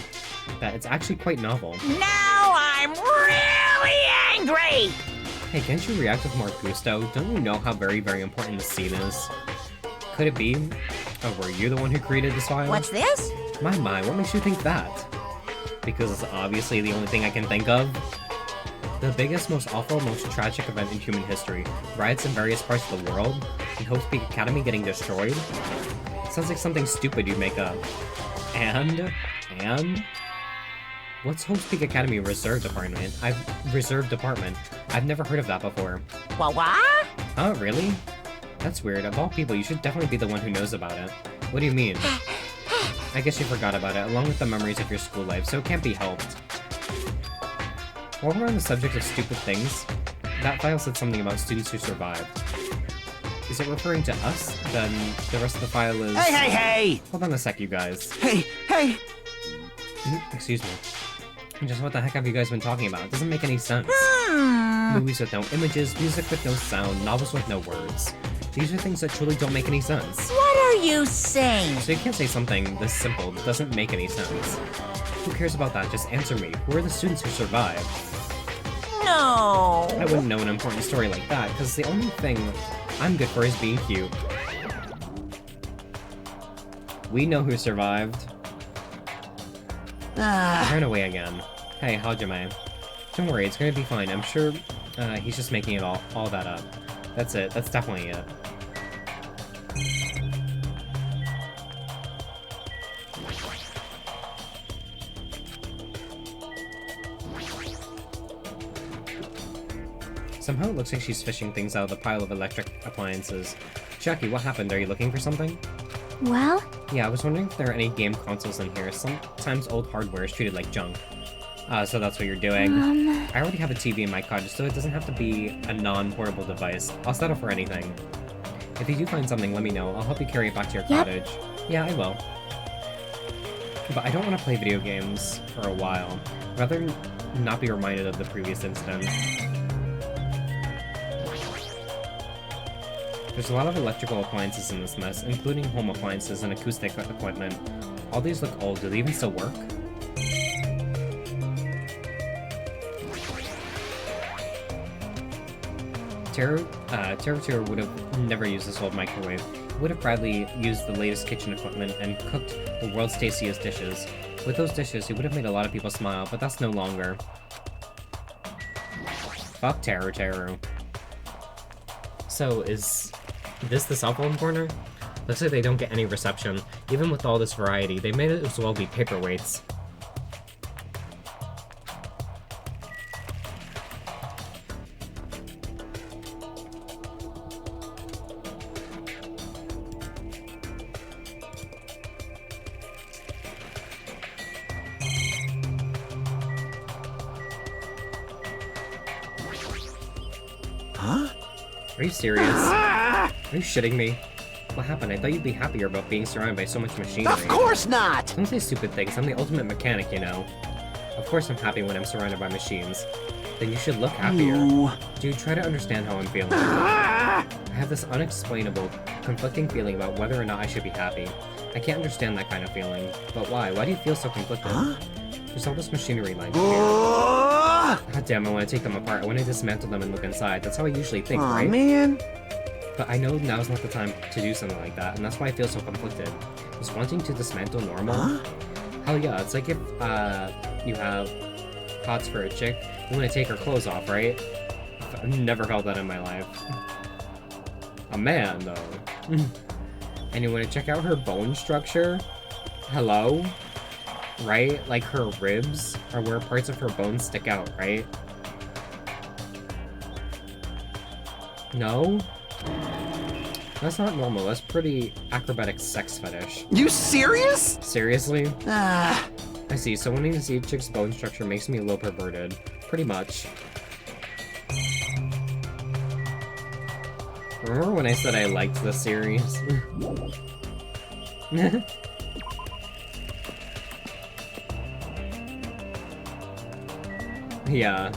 that it's actually quite novel. Now I'm really angry! Hey, can't you react with more gusto? Don't you know how very, very important this scene is? Could it be? Oh, were you the one who created this file? What's this? My, what makes you think that? Because it's obviously the only thing I can think of. The biggest, most awful, most tragic event in human history. Riots in various parts of the world. And Hope's Peak Academy getting destroyed. It sounds like something stupid you'd make up. And? What's Hope's Peak Academy Reserve Department? Reserve Department. I've never heard of that before. What? Oh, really? That's weird. Of all people, you should definitely be the one who knows about it. What do you mean? I guess you forgot about it, along with the memories of your school life, so it can't be helped. While we're on the subject of stupid things, that file said something about students who survived. Is it referring to us? Then the rest of the file is... Hey! Hold on a sec, you guys. Hey! Excuse me. Just what the heck have you guys been talking about? It doesn't make any sense. Movies with no images, music with no sound, novels with no words. These are things that truly don't make any sense. What are you saying? So you can't say something this simple that doesn't make any sense. Who cares about that? Just answer me. Who are the students who survived? No. I wouldn't know an important story like that, because the only thing I'm good for is being cute. We know who survived. Turn away again. Hey, Hajime. Don't worry, it's gonna be fine. I'm sure he's just making it all that up. That's it. That's definitely it. Somehow it looks like she's fishing things out of the pile of electric appliances. Jackie, what happened? Are you looking for something? Well, Yeah, I was wondering if there are any game consoles in here. Sometimes old hardware is treated like junk. So that's what you're doing. I already have a TV in my cottage, so it doesn't have to be a non-portable device. I'll settle for anything. If you do find something, let me know. I'll help you carry it back to your cottage. Yeah, I will. But I don't want to play video games for a while. Rather not be reminded of the previous incident. There's a lot of electrical appliances in this mess, including home appliances and acoustic equipment. All these look old. Do they even still work? Terutour would have never used this old microwave. Would have proudly used the latest kitchen equipment and cooked the world's tastiest dishes. With those dishes, he would have made a lot of people smile, but that's no longer. Fuck Terutour. So, is this the cell phone corner? Looks like they don't get any reception. Even with all this variety, they may as well be paperweights. Huh? Are you serious? Are you shitting me? What happened? I thought you'd be happier about being surrounded by so much machinery. Of course not! Don't say stupid things. I'm the ultimate mechanic, you know. Of course I'm happy when I'm surrounded by machines. Then you should look happier. No. Dude, try to understand how I'm feeling. I have this unexplainable, conflicting feeling about whether or not I should be happy. I can't understand that kind of feeling. But why? Why do you feel so conflicted? Huh? There's all this machinery lying here. God damn, I want to take them apart. I want to dismantle them and look inside. That's how I usually think, Aw, right? man. But I know now's not the time to do something like that, and that's why I feel so conflicted. Is wanting to dismantle normal? Huh? Hell yeah, it's like if, you have hots for a chick, you want to take her clothes off, right? I've never felt that in my life. a man, though. And you want to check out her bone structure? Hello? Right? Like, her ribs are where parts of her bones stick out, right? No? That's not normal. That's pretty acrobatic sex fetish. You serious? Seriously? Ah. I see. So wanting to see a chick's bone structure makes me a little perverted. Pretty much. Remember when I said I liked this series? Yeah.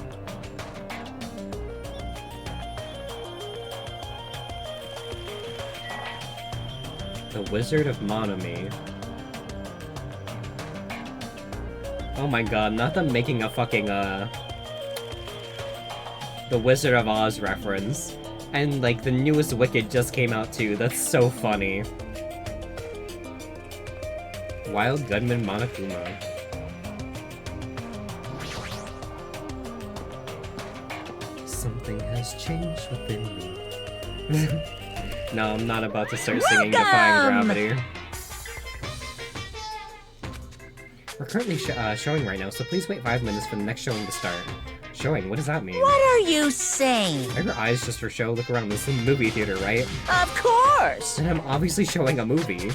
The Wizard of Monami. Oh my god, not them making a fucking, The Wizard of Oz reference. And, like, the newest Wicked just came out, too. That's so funny. Wild Gunman Monokuma. Something has changed within me. No, I'm not about to start singing Defying Gravity. We're currently showing right now, so please wait 5 minutes for the next showing to start. Showing? What does that mean? What are you saying? Are your eyes just for show? Look around, this is a movie theater, right? Of course! And I'm obviously showing a movie.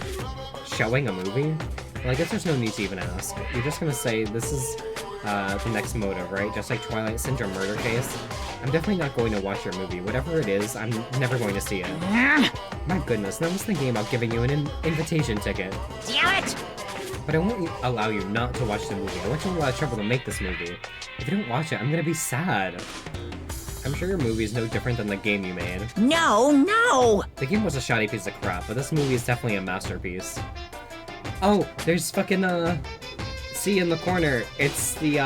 Showing a movie? Well, I guess there's no need to even ask. You're just gonna say, this is the next motive, right? Just like Twilight Syndrome murder case. I'm definitely not going to watch your movie. Whatever it is, I'm never going to see it. My goodness, now I was thinking about giving you an invitation ticket. Damn it! But I won't allow you not to watch the movie. I went to a lot of trouble to make this movie. If you don't watch it, I'm gonna be sad. I'm sure your movie is no different than the game you made. No! The game was a shoddy piece of crap, but this movie is definitely a masterpiece. Oh, there's fucking, see in the corner. It's the,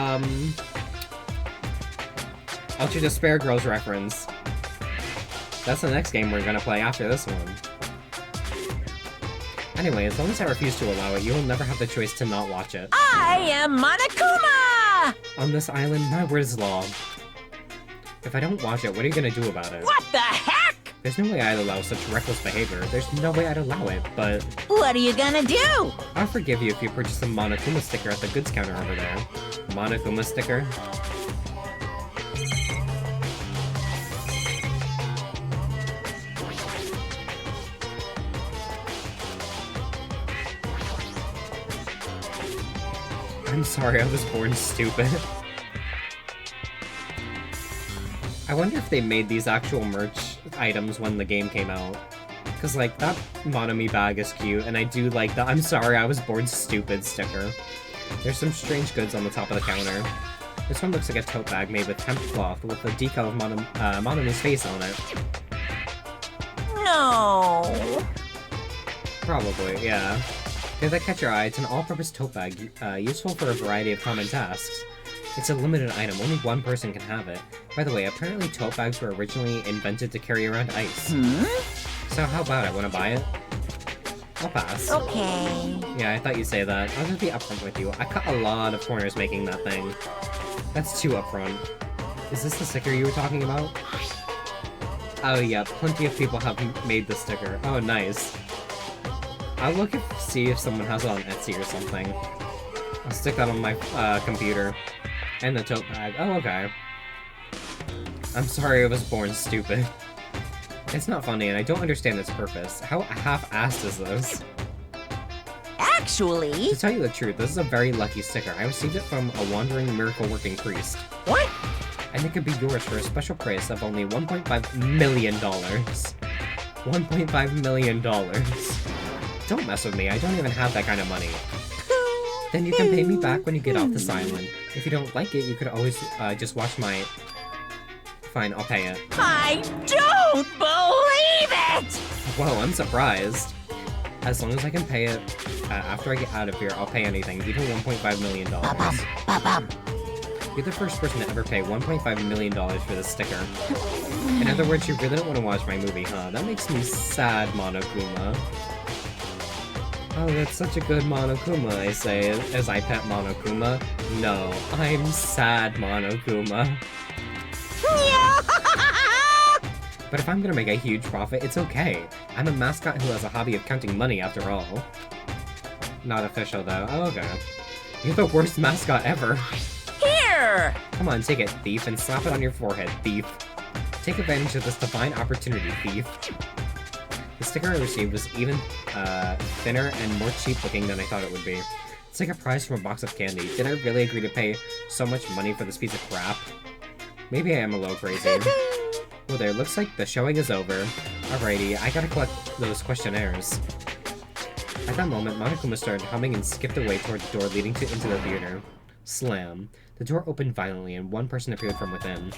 Ultra Despair Girls reference. That's the next game we're gonna play after this one. Anyway, as long as I refuse to allow it, you will never have the choice to not watch it. I am Monokuma! On this island, my word is law. If I don't watch it, what are you gonna do about it? What the heck? There's no way I'd allow such reckless behavior. There's no way I'd allow it, but... What are you gonna do? I'll forgive you if you purchase a Monokuma sticker at the goods counter over there. Monokuma sticker? I'm sorry, I was born stupid. I wonder if they made these actual merch items when the game came out. Cause like, that Monami bag is cute, and I do like the I'm sorry I was born stupid sticker. There's some strange goods on the top of the counter. This one looks like a tote bag made with hemp cloth with a decal of Monami's face on it. No. Probably, yeah. Did that catch your eye? It's an all-purpose tote bag, useful for a variety of common tasks. It's a limited item, only one person can have it. By the way, apparently tote bags were originally invented to carry around ice. So how about it? Wanna buy it? I'll pass. Okay. Yeah, I thought you'd say that. I'll just be upfront with you. I cut a lot of corners making that thing. That's too upfront. Is this the sticker you were talking about? Oh yeah, plenty of people have made the sticker. Oh, nice. I'll look see if someone has it on Etsy or something. I'll stick that on my computer. And the tote bag. Oh, okay. I'm sorry I was born stupid. It's not funny, and I don't understand its purpose. How half-assed is this? Actually... To tell you the truth, this is a very lucky sticker. I received it from a wandering miracle-working priest. What? And it could be yours for a special price of only $1.5 million. $1.5 million. Don't mess with me, I don't even have that kind of money. Then you can pay me back when you get off this island. If you don't like it, you could always just watch my... Fine, I'll pay it. I don't believe it! Whoa, I'm surprised. As long as I can pay it after I get out of here, I'll pay anything, even $1.5 million. You're the first person to ever pay $1.5 million for this sticker. In other words, you really don't want to watch my movie, huh? That makes me sad, Monokuma. Oh, that's such a good Monokuma, I say, as I pet Monokuma. No, I'm sad, Monokuma. But if I'm gonna make a huge profit, it's okay. I'm a mascot who has a hobby of counting money after all. Not official though. Oh, okay. You're the worst mascot ever. Here! Come on, take it, thief, and slap it on your forehead, thief. Take advantage of this divine opportunity, thief. The sticker I received was even thinner and more cheap looking than I thought it would be. It's like a prize from a box of candy. Did I really agree to pay so much money for this piece of crap? Maybe I am a little crazy. Well there, looks like the showing is over. Alrighty, I gotta collect those questionnaires. At that moment, Monokuma started humming and skipped away toward the door leading into the theater. Slam. The door opened violently and one person appeared from within.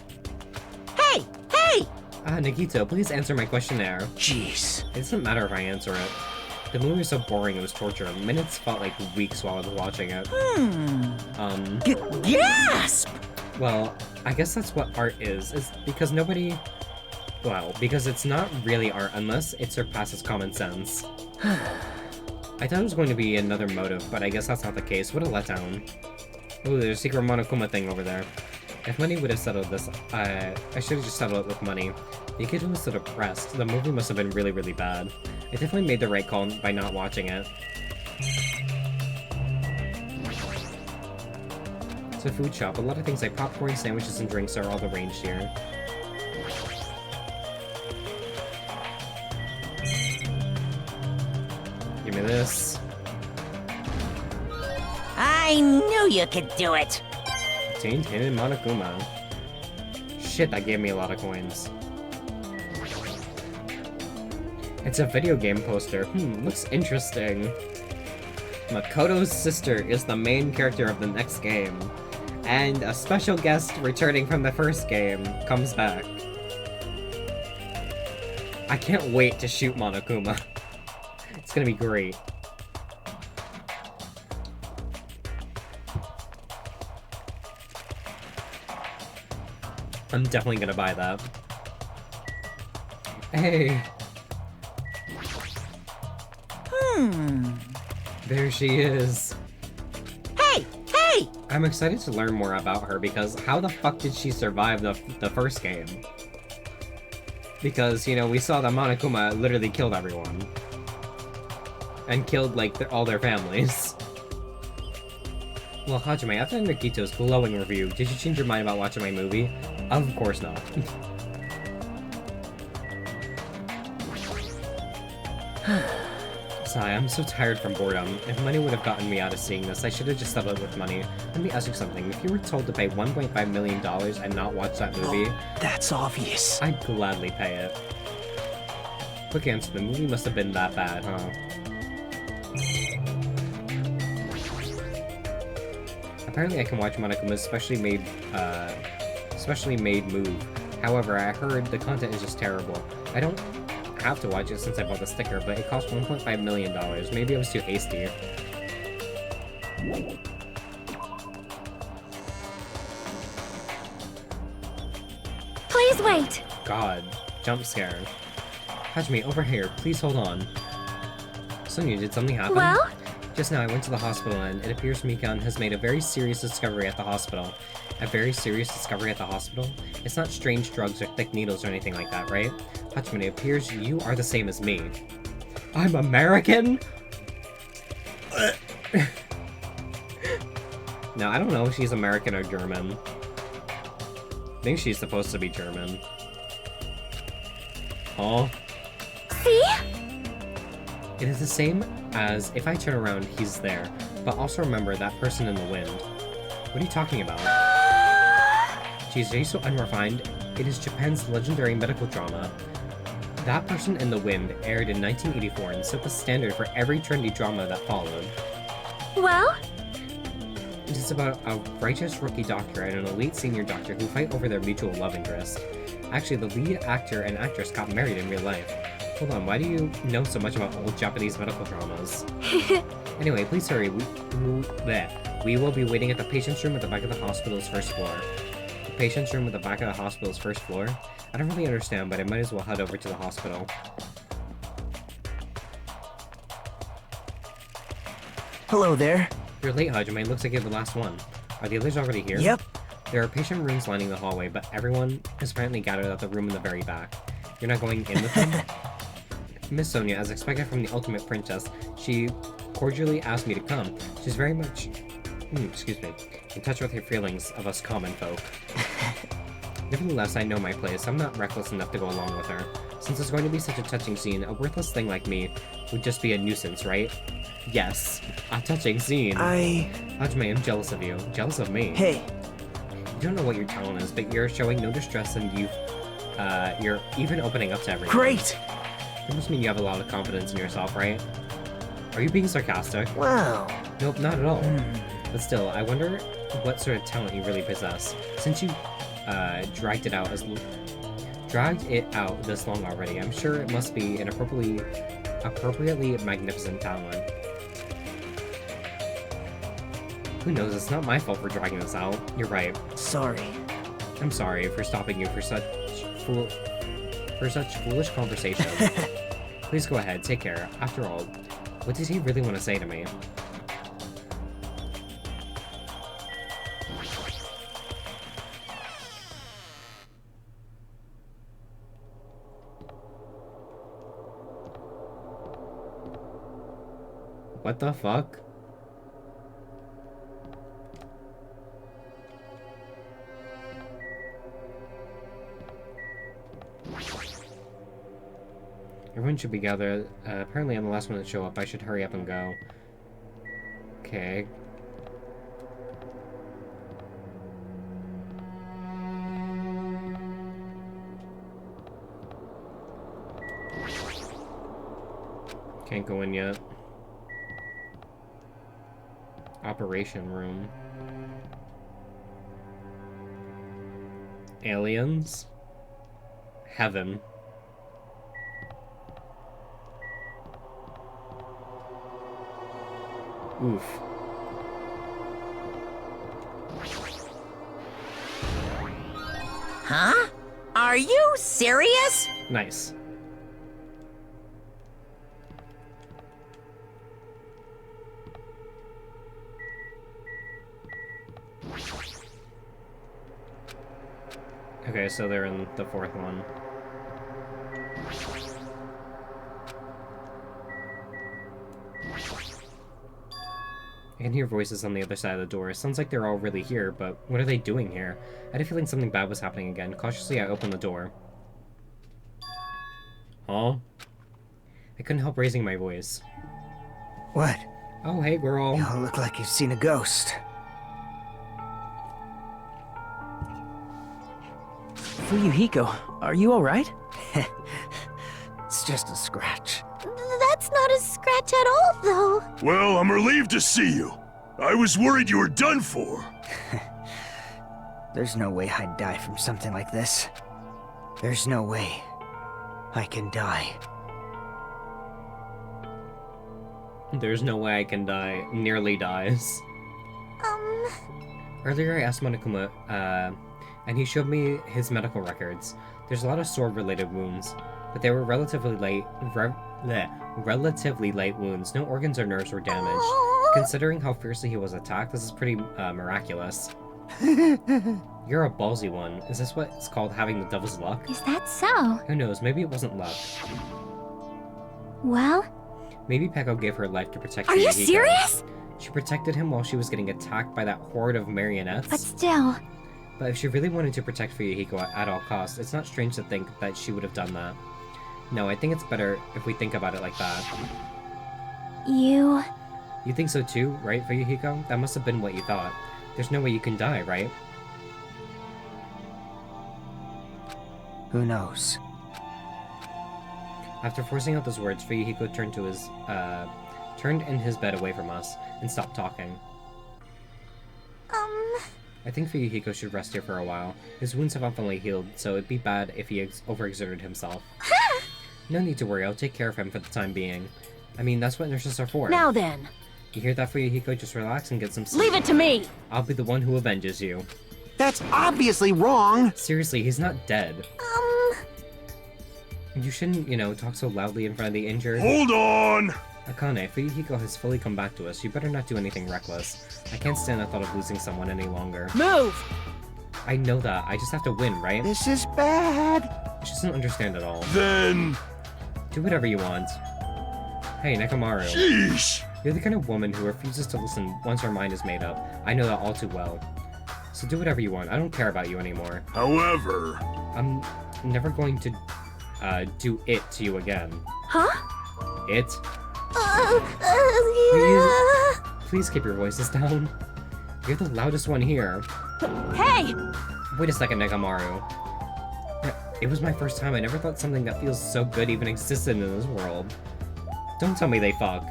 Hey! Hey! Nagito, please answer my questionnaire. Jeez. It doesn't matter if I answer it. The movie was so boring it was torture. Minutes felt like weeks while I was watching it. Gasp! Well, I guess that's what art is because nobody... Well, because it's not really art unless it surpasses common sense. I thought it was going to be another motive, but I guess that's not the case. What a letdown. Oh, there's a secret Monokuma thing over there. If money would have settled this, I should have just settled it with money. The kid was so depressed. The movie must have been really, really bad. I definitely made the right call by not watching it. It's a food shop. A lot of things like popcorn, sandwiches, and drinks are all arranged here. Give me this. I knew you could do it! Obtained hidden Monokuma. Shit, that gave me a lot of coins. It's a video game poster. Looks interesting. Makoto's sister is the main character of the next game. And a special guest returning from the first game comes back. I can't wait to shoot Monokuma. It's gonna be great. I'm definitely gonna buy that. Hey! There she is. Hey! Hey! I'm excited to learn more about her because how the fuck did she survive the first game? Because, you know, we saw that Monokuma literally killed everyone. And killed, like, all their families. Well, Hajime, after Nagito's glowing review, did you change your mind about watching my movie? Of course not. Sigh, I'm so tired from boredom. If money would have gotten me out of seeing this, I should have just settled with money. Let me ask you something. If you were told to pay $1.5 million and not watch that movie, That's obvious. I'd gladly pay it. Quick answer, the movie must have been that bad, huh? Apparently I can watch Monokuma's specially made move. However, I heard the content is just terrible. I don't have to watch it since I bought the sticker, but it cost $1.5 million. Maybe I was too hasty. Please wait. God. Jump scare. Hajime, over here. Please hold on. Sonia, did something happen? Well? Just now I went to the hospital and it appears Mikan has made a very serious discovery at the hospital. A very serious discovery at the hospital? It's not strange drugs or thick needles or anything like that, right? Hajime, it appears you are the same as me. I'm American? No, I don't know if she's American or German. I think she's supposed to be German. Huh? See? It is the same as if I turn around, he's there. But also remember that person in the wind. What are you talking about? Geez, are you so unrefined? It is Japan's legendary medical drama. That Person in the Wind aired in 1984 and set the standard for every trendy drama that followed. Well? It is about a righteous rookie doctor and an elite senior doctor who fight over their mutual love interest. Actually, the lead actor and actress got married in real life. Hold on, why do you know so much about old Japanese medical dramas? Anyway, please hurry. We will be waiting at the patient's room at the back of the hospital's first floor. The patient's room at the back of the hospital's first floor? I don't really understand, but I might as well head over to the hospital. Hello there. You're late, Hajime. Looks like you're the last one. Are the others already here? Yep. There are patient rooms lining the hallway, but everyone is apparently gathered at the room in the very back. You're not going in with him? Miss Sonia, as expected from the ultimate princess, she cordially asked me to come. She's very much, excuse me, in touch with her feelings of us common folk. Nevertheless, I know my place. I'm not reckless enough to go along with her. Since it's going to be such a touching scene, a worthless thing like me would just be a nuisance, right? Yes, a touching scene. Hajime, I'm jealous of you. Jealous of me? Hey. You don't know what your talent is, but you're showing no distress and you're even opening up to everyone. Great! That must mean you have a lot of confidence in yourself, right? Are you being sarcastic? Wow. Nope, not at all. But still, I wonder what sort of talent you really possess. Since you dragged it out this long already, I'm sure it must be an appropriately magnificent talent. Who knows? It's not my fault for dragging this out. You're right. Sorry. I'm sorry for stopping you for such foolish conversation. Please go ahead. Take care. After all, what does he really want to say to me? What the fuck? Everyone should be gathered. Apparently I'm the last one to show up. I should hurry up and go. Okay. Can't go in yet. Operation room. Aliens? Heaven. Oof. Huh? Are you serious? Nice. Okay, so they're in the fourth one. I can hear voices on the other side of the door. It sounds like they're all really here, but what are they doing here? I had a feeling something bad was happening again. Cautiously, I opened the door. Huh? I couldn't help raising my voice. What? Oh, hey, girl. You all look like you've seen a ghost. Fuyuhiko, are you alright? It's just a scratch. That's not a scratch at all, though. Well, I'm relieved to see you. I was worried you were done for. There's no way I'd die from something like this. There's no way I can die. There's no way I can die. Nearly dies. Earlier I asked Monokuma, and he showed me his medical records. There's a lot of sword-related wounds, but they were relatively light wounds. No organs or nerves were damaged. Considering how fiercely he was attacked, this is pretty miraculous. You're a ballsy one. Is this what it's called having the devil's luck? Is that so? Who knows, maybe it wasn't luck. Well? Maybe Peko gave her life to protect Are you Fuyuhiko. serious? She protected him while she was getting attacked by that horde of marionettes. But still... But if she really wanted to protect Fuyuhiko at all costs, it's not strange to think that she would have done that. No, I think it's better if we think about it like that. You think so too, right, Fuyuhiko? That must have been what you thought. There's no way you can die, right? Who knows? After forcing out those words, Fuyuhiko turned in his bed away from us and stopped talking. I think Fuyuhiko should rest here for a while. His wounds have unfortunately healed, so it'd be bad if he overexerted himself. No need to worry, I'll take care of him for the time being. I mean, that's what nurses are for. Now then, You hear that, Fuyuhiko? Just relax and get some sleep. leave it to me! I'll be the one who avenges you. That's obviously wrong. Seriously, he's not dead. You shouldn't, talk so loudly in front of the injured. Hold on! Akane, Fuyuhiko has fully come back to us. You better not do anything reckless. I can't stand the thought of losing someone any longer. Move! I know that. I just have to win, right? This is bad. She doesn't understand at all. Then... Do whatever you want. Hey, Nekomaru. Sheesh! You're the kind of woman who refuses to listen once her mind is made up. I know that all too well. So do whatever you want. I don't care about you anymore. However... I'm never going to, do it to you again. Huh? It? Yeah. Please keep your voices down. You're the loudest one here. Hey! Wait a second, Nekomaru. It was my first time. I never thought something that feels so good even existed in this world. Don't tell me they fucked.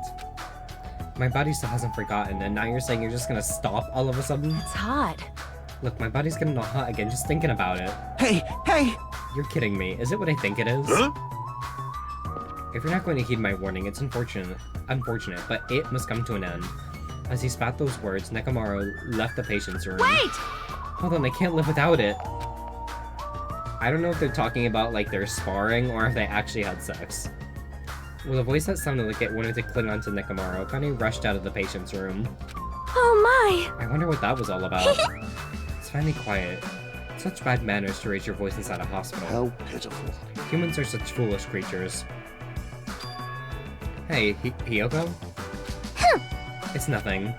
My body still hasn't forgotten, and now you're saying you're just gonna stop all of a sudden? It's hot. Look, my body's getting all hot again just thinking about it. Hey, hey! You're kidding me. Is it what I think it is? Huh? If you're not going to heed my warning, it's unfortunate, but it must come to an end. As he spat those words, Nekomaru left the patient's room. Wait! Hold on, I can't live without it. I don't know if they're talking about, like, they're sparring, or if they actually had sex. With a voice that sounded like it wanted to cling onto Nekomaru, Kane rushed out of the patient's room. Oh my! I wonder what that was all about. It's finally quiet. Such bad manners to raise your voice inside a hospital. How pitiful. Humans are such foolish creatures. Hey, Hiyoko? It's nothing.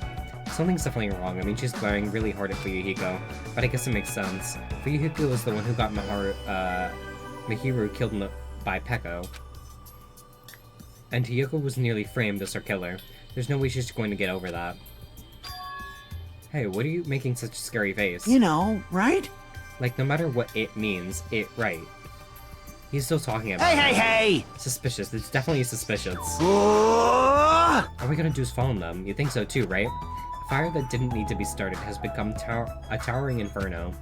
Something's definitely wrong. I mean, she's glaring really hard at Fuyuhiko, but I guess it makes sense. Fuyuhiko was the one who got Mihiru killed by Peko. And Hiyoko was nearly framed as her killer. There's no way she's going to get over that. Hey, what are you making such a scary face? You know, right? Like, no matter what it means, right. He's still talking about Hey, it. hey, hey! Suspicious. It's definitely suspicious. Oh! All we gotta do is follow them. You think so too, right? A fire that didn't need to be started has become a towering inferno.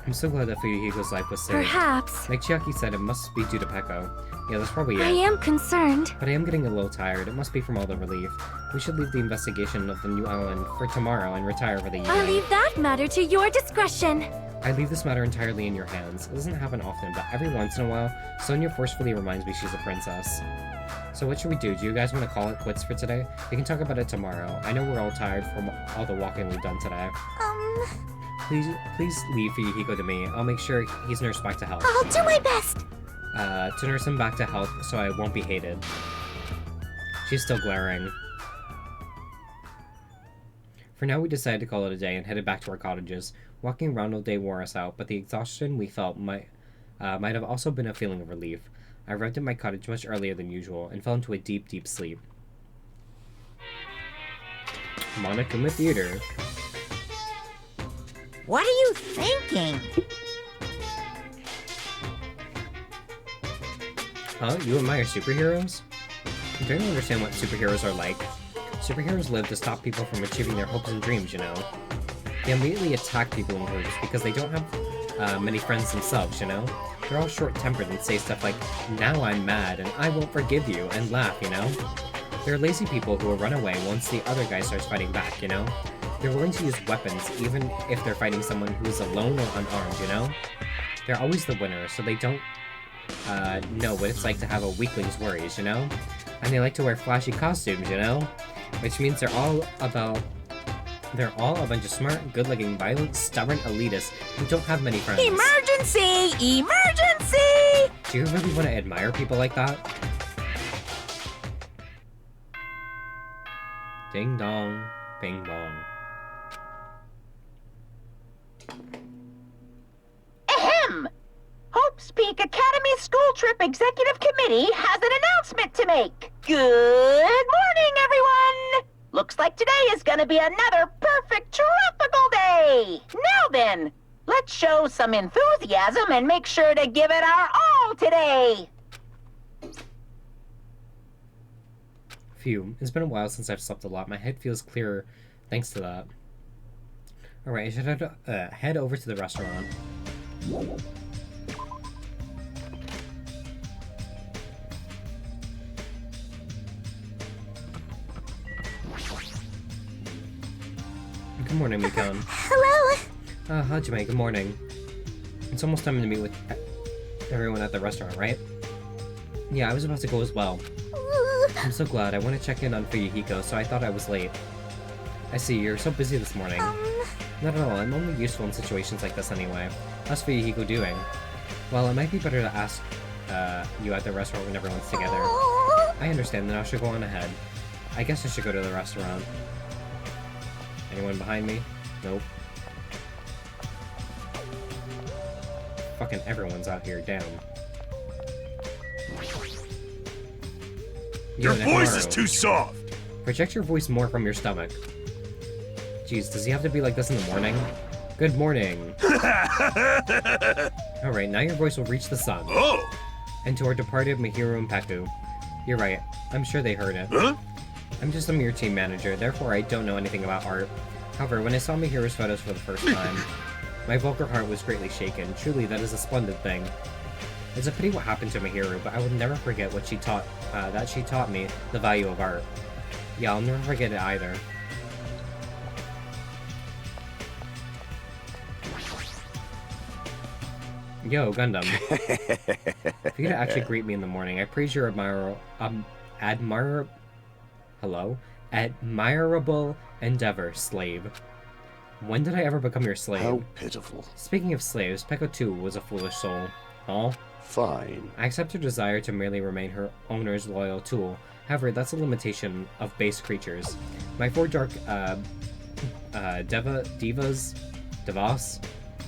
I'm so glad that Fuyuhiko's life was saved. Perhaps. Like Chiaki said, it must be due to Peko. Yeah, that's probably it. I am concerned. But I am getting a little tired. It must be from all the relief. We should leave the investigation of the new island for tomorrow and retire for the evening. I'll leave that matter to your discretion. I leave this matter entirely in your hands. It doesn't happen often, but every once in a while, Sonia forcefully reminds me she's a princess. So what should we do? Do you guys want to call it quits for today? We can talk about it tomorrow. I know we're all tired from all the walking we've done today. Please leave Fuyuhiko to me. I'll make sure he's nursed back to health. I'll do my best. To nurse him back to health so I won't be hated. She's still glaring. For now, we decided to call it a day and headed back to our cottages. Walking around all day wore us out, but the exhaustion we felt might have also been a feeling of relief. I arrived at my cottage much earlier than usual and fell into a deep, deep sleep. Monokuma Theater. What are you thinking? Huh? You admire superheroes? I don't understand what superheroes are like. Superheroes live to stop people from achieving their hopes and dreams, you know? They immediately attack people in groups because they don't have many friends themselves, you know? They're all short-tempered and say stuff like, now I'm mad and I won't forgive you, and laugh, you know? They're lazy people who will run away once the other guy starts fighting back, you know? They're willing to use weapons even if they're fighting someone who's alone or unarmed, you know? They're always the winner, so they don't know what it's like to have a weakling's worries, you know? And they like to wear flashy costumes, you know? Which means they're all a bunch of smart, good-looking, violent, stubborn elitists who don't have many friends. Emergency! Emergency! Do you really want to admire people like that? Ding dong, bing bong. Ahem! Hope's Peak Academy School Trip Executive Committee has an announcement to make. Good morning, everyone! Looks like today is gonna be another perfect tropical day! Now then, let's show some enthusiasm and make sure to give it our all today! Phew, it's been a while since I've slept a lot. My head feels clearer thanks to that. Alright, I should head over to the restaurant. Good morning, Mikon. Hello. Hajime, good morning. It's almost time to meet with Everyone at the restaurant, right? Yeah, I was about to go as well. I'm so glad. I want to check in on Fuyuhiko, so I thought I was late. I see, you're so busy this morning. Not at all, I'm only useful in situations like this anyway. How's Fuyuhiko doing? Well, it might be better to ask you at the restaurant when everyone's together. I understand, then I should go on ahead. I guess I should go to the restaurant. Anyone behind me? Nope. Fucking everyone's out here, damn. Your Yo, voice is Nekamaru. too soft. Project your voice more from your stomach. Jeez, does he have to be like this in the morning? Good morning. Alright, now your voice will reach the sun. Oh! And to our departed Mihiru and Peku. You're right, I'm sure they heard it. Huh? I'm just a mere team manager, therefore I don't know anything about art. However, when I saw Mihiru's photos for the first time, my vulgar heart was greatly shaken. Truly, that is a splendid thing. It's a pity what happened to Mihiru, but I will never forget what she taught, that she taught me the value of art. Yeah, I'll never forget it either. Yo, Gundam. If you could actually greet me in the morning, I praise your admirable endeavor, slave. When did I ever become your slave? How pitiful. Speaking of slaves, Peko too was a foolish soul. Huh? Fine. I accept her desire to merely remain her owner's loyal tool. However, that's a limitation of base creatures. My four dark, devas,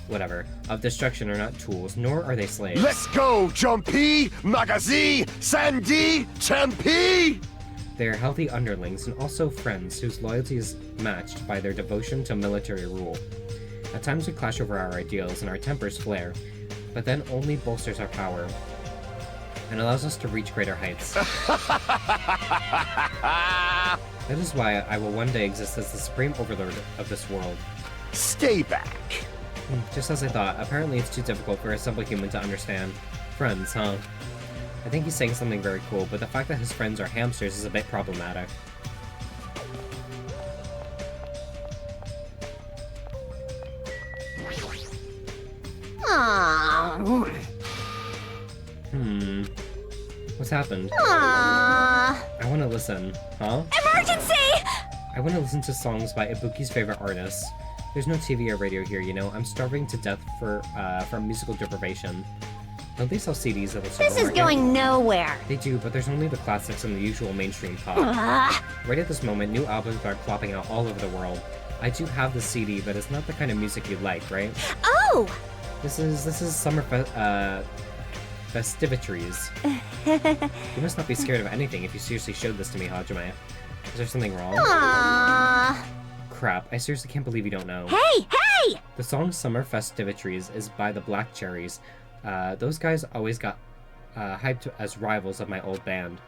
whatever, of destruction are not tools, nor are they slaves. Let's go, Jumpy, Magazi, Sandy, Champi! They are healthy underlings and also friends whose loyalty is matched by their devotion to military rule. At times we clash over our ideals and our tempers flare, but then only bolsters our power and allows us to reach greater heights. That is why I will one day exist as the supreme overlord of this world. Stay back. Just as I thought, apparently it's too difficult for a simple human to understand. Friends, huh? I think he's saying something very cool, but the fact that his friends are hamsters is a bit problematic. Aww. What's happened? Aww. I want to listen. Huh? Emergency! I want to listen to songs by Ibuki's favorite artists. There's no TV or radio here, you know. I'm starving to death from musical deprivation. Don't they sell CDs at the supermarket? This is going nowhere. They do, but there's only the classics and the usual mainstream pop. Right at this moment, new albums are plopping out all over the world. I do have the CD, but it's not the kind of music you like, right? Oh! This is summer festivities. You must not be scared of anything if you seriously showed this to me, Hajime. Is there something wrong? Aww. Crap, I seriously can't believe you don't know. Hey, hey! The song Summer Festivities is by the Black Cherries. Those guys always got hyped as rivals of my old band.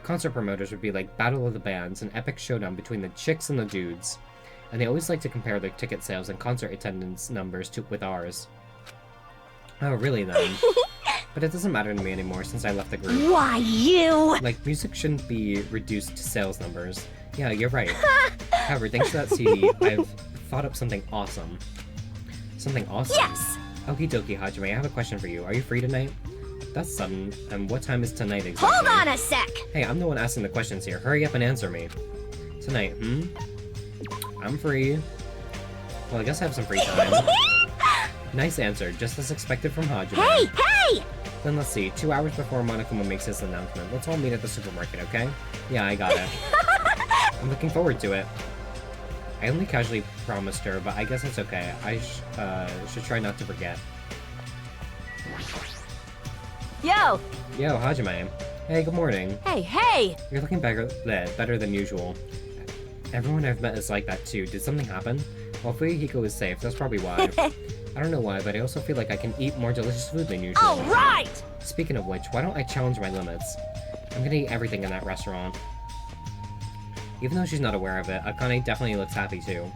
Concert promoters would be like Battle of the Bands, an epic showdown between the chicks and the dudes. And they always like to compare their ticket sales and concert attendance numbers with ours. Oh, really then? But it doesn't matter to me anymore since I left the group. Why, you? Like, music shouldn't be reduced to sales numbers. Yeah, you're right. However, thanks to that CD, I've thought up something awesome. Something awesome? Yes! Okie dokie, Hajime, I have a question for you. Are you free tonight? That's sudden. And what time is tonight exactly? Hold on a sec! Hey, I'm the one asking the questions here. Hurry up and answer me. Tonight, I'm free. Well, I guess I have some free time. Nice answer, just as expected from Hajime. Hey, hey! Then let's see, 2 hours before Monokuma makes his announcement, let's all meet at the supermarket, okay? Yeah, I got it. I'm looking forward to it. I only casually promised her, but I guess it's okay. I should try not to forget. Yo! Yo, Hajime. Hey, good morning. Hey, hey! You're looking better than usual. Everyone I've met is like that too. Did something happen? Well, Fuyuhiko is safe, that's probably why. I don't know why, but I also feel like I can eat more delicious food than usual. Alright! Speaking of which, why don't I challenge my limits? I'm gonna eat everything in that restaurant. Even though she's not aware of it, Akane definitely looks happy too.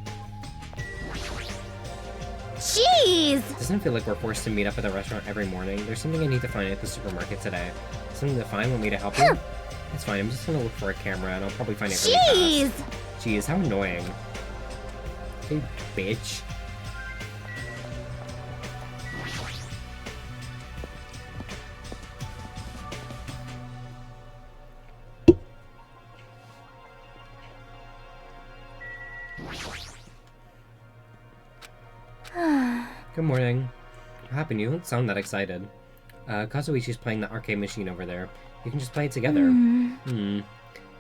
Jeez! Doesn't it feel like we're forced to meet up at the restaurant every morning? There's something I need to find at the supermarket today. Something to find? Want me to help you? It's fine, I'm just gonna look for a camera and I'll probably find it really Jeez! fast. Jeez, how annoying. Hey, bitch. Good morning. What happened? You don't sound that excited. Kazuichi's playing the arcade machine over there. You can just play it together.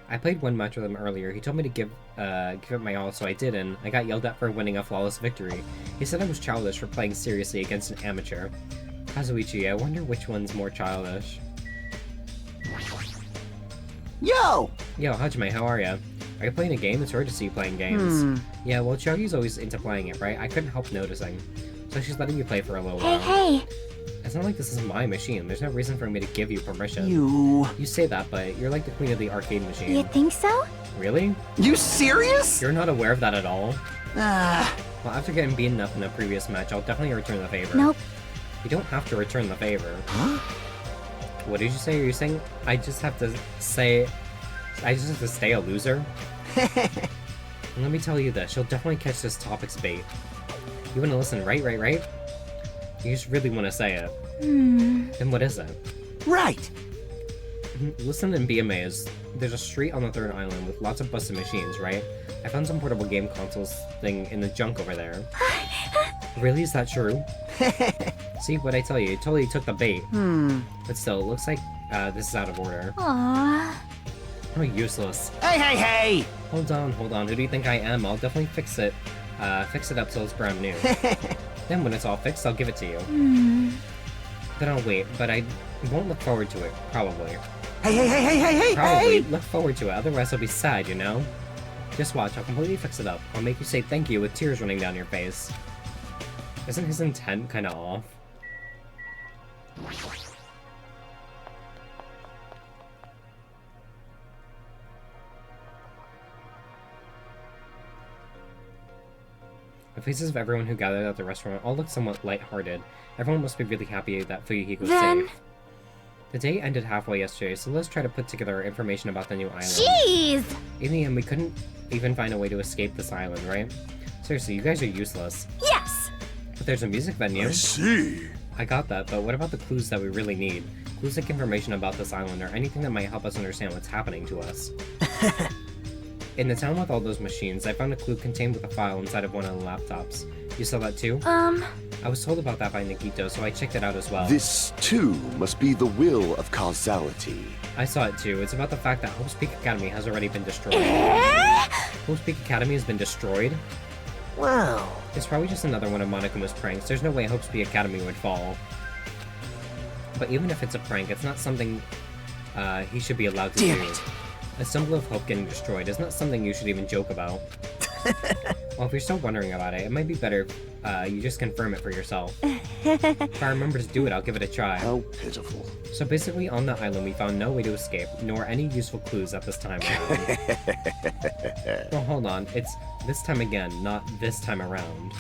I played one match with him earlier. He told me to give it my all, so I did, and I got yelled at for winning a flawless victory. He said I was childish for playing seriously against an amateur. Kazuichi, I wonder which one's more childish. Yo! Yo, Hajime, how are ya? Are you playing a game? It's rare to see you playing games. Yeah, well, Chogi's always into playing it, right? I couldn't help noticing. So she's letting you play for a little while. Hey! It's not like this is my machine. There's no reason for me to give you permission. You say that, but you're like the queen of the arcade machine. You think so? Really? serious? You're not aware of that at all? Ah, Well, after getting beaten up in the previous match, I'll definitely return the favor. Nope. You don't have to return the favor. huh? What did you say? Are you saying I just have to stay a loser? And let me tell you this, you'll definitely catch this topic's bait. You wanna listen, right? You just really wanna say it. Then what is it? Right. Listen and be amazed. There's a street on the 3rd island with lots of busted machines, right? I found some portable game consoles thing in the junk over there. Really? Is that true? See, what I tell you, it totally took the bait. But still, it looks like this is out of order. Aww. Oh, useless. Hey! Hold on. Who do you think I am? I'll definitely fix it up till it's brand new. Then when it's all fixed, I'll give it to you. Then I'll wait, but I won't look forward to it, probably. Hey! Probably look forward to it, otherwise I'll be sad, you know? Just watch, I'll completely fix it up. I'll make you say thank you with tears running down your face. Isn't his intent kinda off? The faces of everyone who gathered at the restaurant all looked somewhat lighthearted. Everyone must be really happy that Fuyuhiko's safe. The day ended halfway yesterday, so let's try to put together information about the new island. Jeez! In the end, we couldn't even find a way to escape this island, right? Seriously, you guys are useless. Yes! But there's a music venue. I see. I got that, but what about the clues that we really need? Clues like information about this island or anything that might help us understand what's happening to us. In the town with all those machines, I found a clue contained with a file inside of one of the laptops. You saw that too? I was told about that by Nikito, so I checked it out as well. This, too, must be the will of causality. I saw it too. It's about the fact that Hope's Peak Academy has already been destroyed. Hope's Peak Academy has been destroyed? Wow. It's probably just another one of Monokuma's pranks. There's no way Hope's Peak Academy would fall. But even if it's a prank, it's not something he should be allowed to do. A symbol of hope getting destroyed is not something you should even joke about. Well, if you're still wondering about it, it might be better you just confirm it for yourself. If I remember to do it, I'll give it a try. How pitiful. So basically, on the island, we found no way to escape, nor any useful clues at this time around. Well, hold on. It's this time again, not this time around.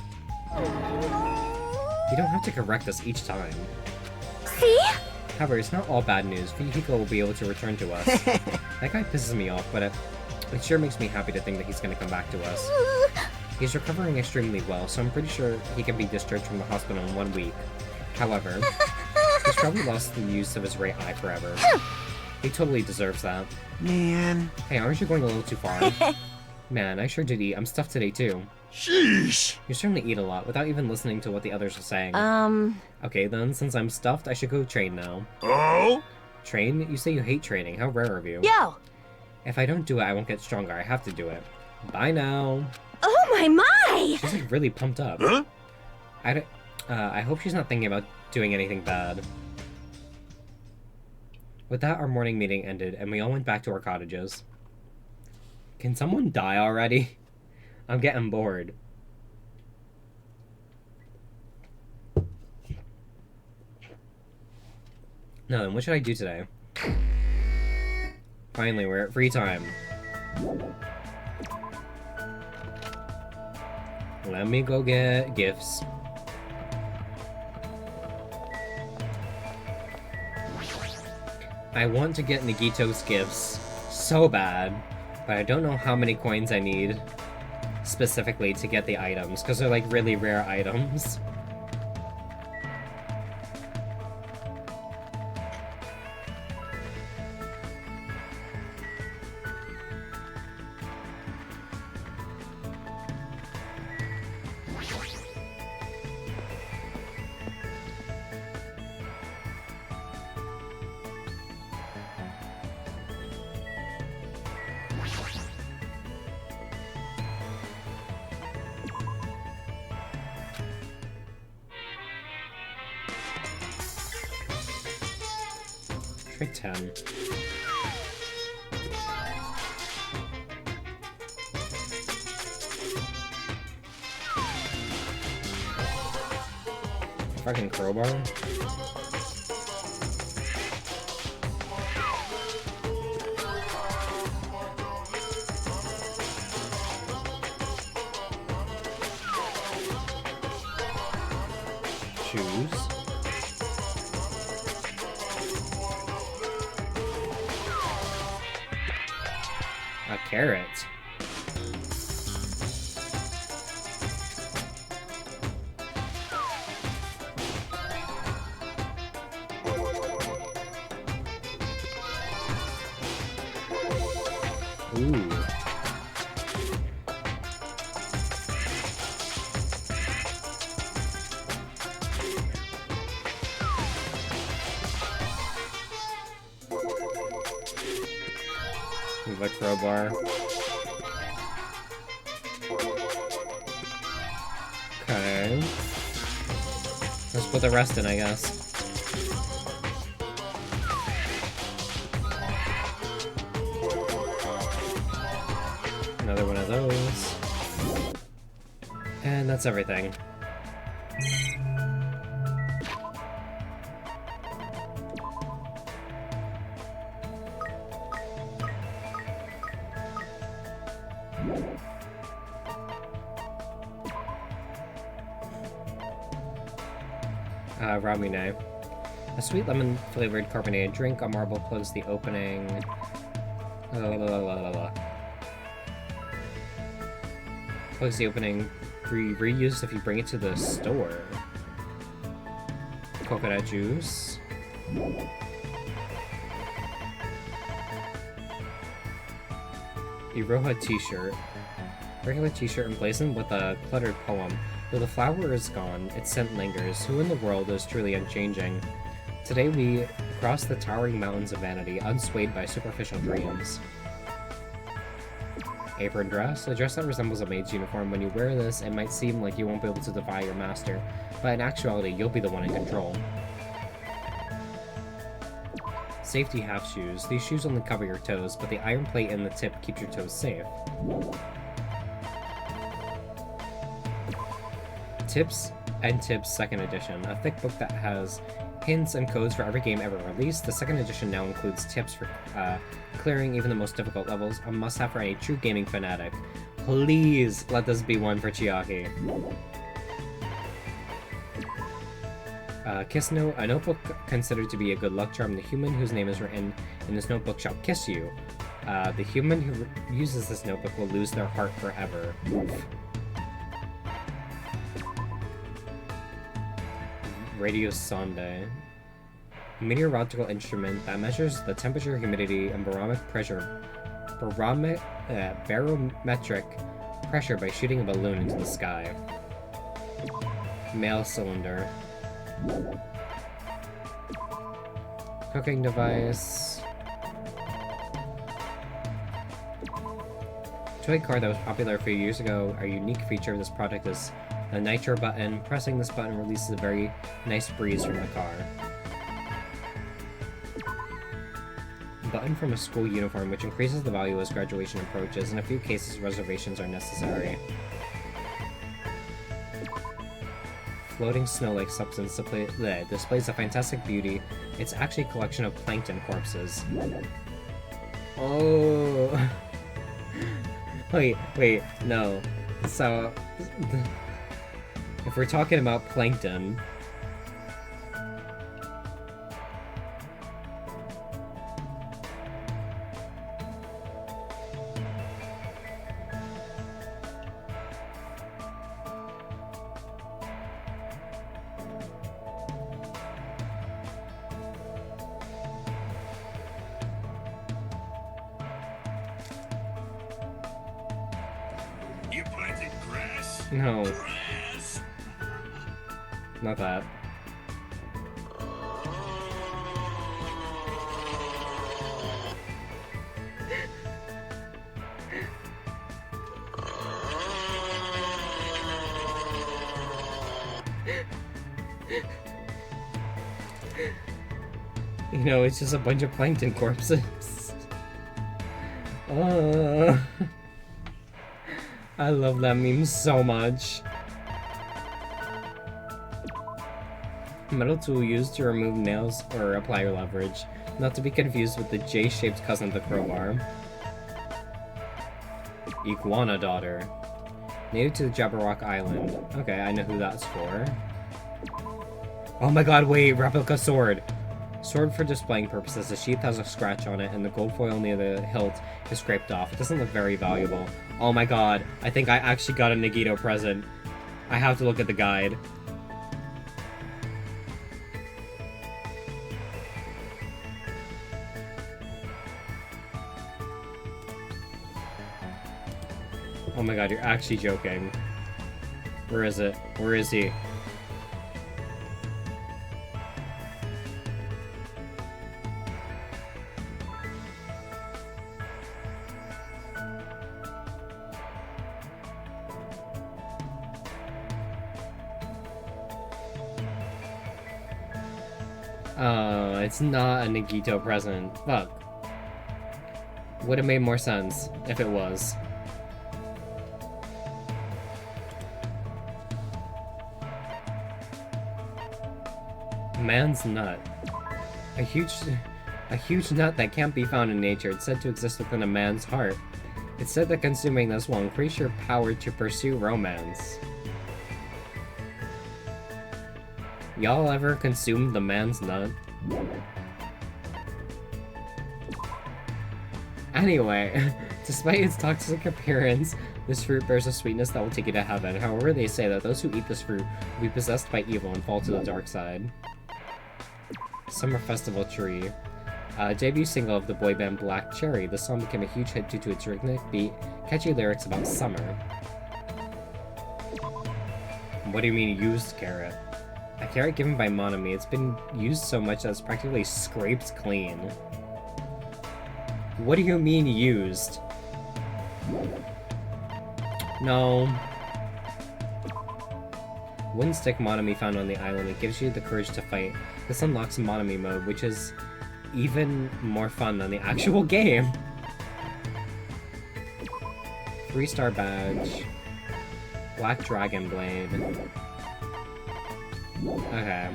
You don't have to correct us each time. See? However, it's not all bad news. Fuyuhiko will be able to return to us. That guy pisses me off, but it sure makes me happy to think that he's going to come back to us. He's recovering extremely well, so I'm pretty sure he can be discharged from the hospital in 1 week. However, he's probably lost the use of his right eye forever. He totally deserves that. Man. Hey, aren't you going a little too far? Man, I sure did eat. I'm stuffed today, too. Sheesh. You certainly eat a lot without even listening to what the others are saying. Okay, then, since I'm stuffed, I should go train now. Oh? Train? You say you hate training. How rare of you. Yo! If I don't do it, I won't get stronger. I have to do it. Bye now. Oh my! She's like really pumped up. Huh? I hope she's not thinking about doing anything bad. With that, our morning meeting ended, and we all went back to our cottages. Can someone die already? I'm getting bored. Now then, what should I do today? Finally, we're at free time. Let me go get gifts. I want to get Nagito's gifts so bad, but I don't know how many coins I need specifically to get the items, because they're like really rare items. Try 10. Fucking crowbar. Choose. A carrot. Ooh. The crowbar. Okay. Let's put the rest in, I guess. Another one of those. And that's everything. Ramune. A sweet lemon-flavored carbonated drink. A marble closes the opening. Close the opening. Reused if you bring it to the store. Coconut juice. Iroha t-shirt. Regular t-shirt emblazoned with a cluttered poem. Though the flower is gone, its scent lingers. Who in the world is truly unchanging? Today we cross the towering mountains of vanity, unswayed by superficial dreams. Apron dress. A dress that resembles a maid's uniform. When you wear this, it might seem like you won't be able to defy your master, but in actuality, you'll be the one in control. Safety half shoes. These shoes only cover your toes, but the iron plate in the tip keeps your toes safe. Tips and Tips 2nd Edition, a thick book that has hints and codes for every game ever released. The 2nd edition now includes tips for clearing even the most difficult levels, a must-have for any true gaming fanatic. Please let this be one for Chiaki. Kiss Note, a notebook considered to be a good luck charm. The human whose name is written in this notebook shall kiss you. The human who uses this notebook will lose their heart forever. Radio Sonde. A meteorological instrument that measures the temperature, humidity, and barometric pressure by shooting a balloon into the sky. Mail cylinder. Cooking device. Toy car that was popular a few years ago. A unique feature of this product is the nitro button. Pressing this button releases a very nice breeze from the car. Button from a school uniform, which increases the value as graduation approaches. In a few cases, reservations are necessary. Floating snow-like substance displays a fantastic beauty. It's actually a collection of plankton corpses. Oh. Wait, no. So, if we're talking about plankton, You planted grass? no, Grass? not that. You know, it's just a bunch of plankton corpses. I love that meme so much. Metal tool used to remove nails or apply leverage. Not to be confused with the J-shaped cousin of the crowbar. Iguana daughter. Native to the Jabberwock Island. Okay, I know who that's for. Oh my god, wait, replica sword. Sword for displaying purposes. The sheath has a scratch on it, and the gold foil near the hilt is scraped off. It doesn't look very valuable. Oh my god, I think I actually got a Nagito present. I have to look at the guide. Oh my god, you're actually joking. Where is it? Where is he? Oh, it's not a Nagito present. Fuck. Would have made more sense if it was. Man's nut. A huge nut that can't be found in nature. It's said to exist within a man's heart. It's said that consuming this will increase your power to pursue romance. Y'all ever consumed the man's nut? Anyway, despite its toxic appearance, this fruit bears a sweetness that will take you to heaven. However, they say that those who eat this fruit will be possessed by evil and fall to the dark side. Summer Festival Tree. Debut single of the boy band Black Cherry, the song became a huge hit due to its rhythmic beat, catchy lyrics about summer. What do you mean used carrot? A carrot given by Monami. It's been used so much that it's practically scraped clean. What do you mean used? No. Wooden stick Monami found on the island. It gives you the courage to fight. This unlocks Monami mode, which is even more fun than the actual game. 3-star badge. Black Dragon Blade. Okay.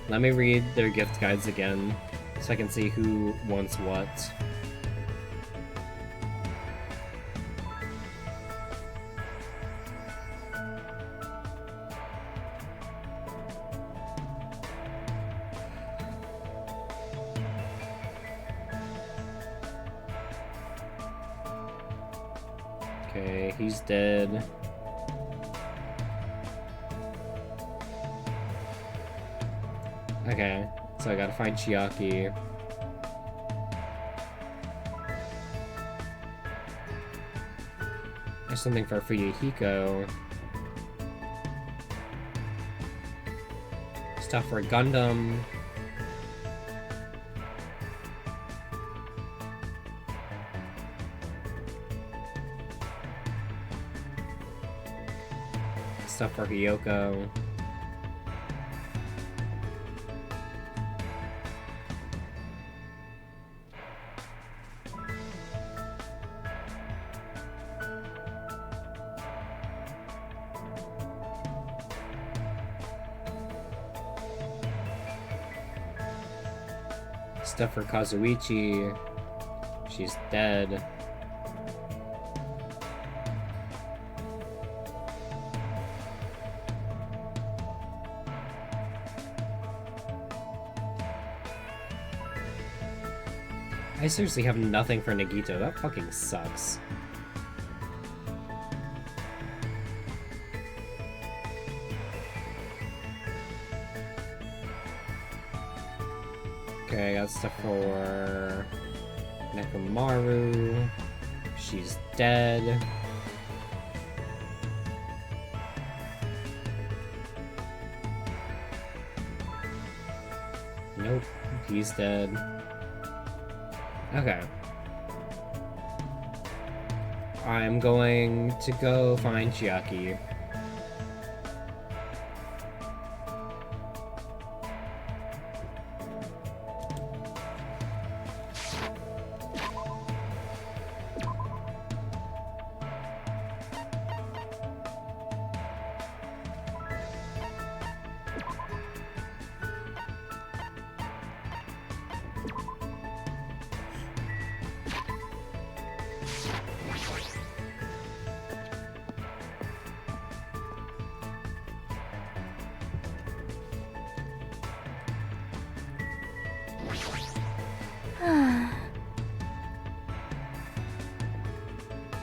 Let me read their gift guides again, so I can see who wants what. Okay, he's dead. Okay, so I gotta find Chiaki. There's something for Fuyuhiko. Stuff for Gundam. Stuff for Hiyoko. Stuff for Kazuichi. She's dead. I seriously have nothing for Nagito. That fucking sucks. Okay, I got stuff for Nekomaru. She's dead. Nope, he's dead. Okay. I'm going to go find Chiaki.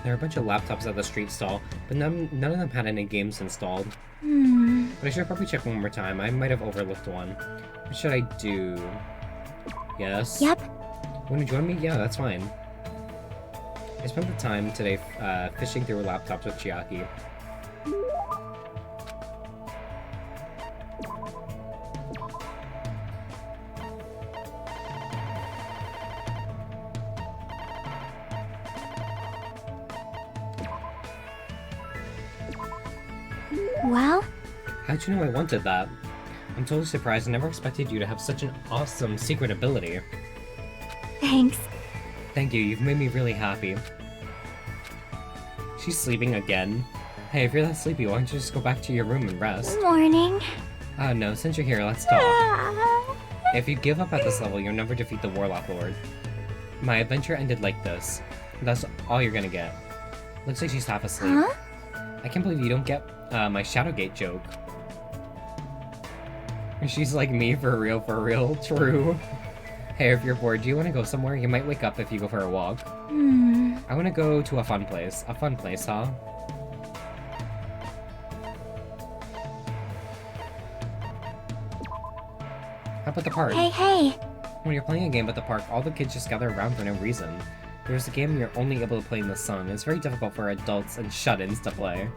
There are a bunch of laptops at the street stall, but none of them had any games installed. But I should probably check one more time. I might have overlooked one. What should I do? Yes? Yep. Want to join me? Yeah, that's fine. I spent the time today fishing through laptops with Chiaki. Well, How'd you know I wanted that? I'm totally surprised. I never expected you to have such an awesome secret ability. thanks. Thank you, you've made me really happy. She's sleeping again. Hey, if you're that sleepy, why don't you just go back to your room and rest? Morning. Oh no, since you're here, let's talk. If you give up at this level, you'll never defeat the Warlock Lord. My adventure ended like this. That's all you're gonna get. Looks like she's half asleep. Huh? I can't believe you don't get my Shadowgate joke. She's like me, for real, true. Hey, if you're bored, do you want to go somewhere? You might wake up if you go for a walk. I want to go to a fun place. A fun place, huh? How about the park? Hey. When you're playing a game at the park, all the kids just gather around for no reason. There's a game you're only able to play in the sun. It's very difficult for adults and shut-ins to play.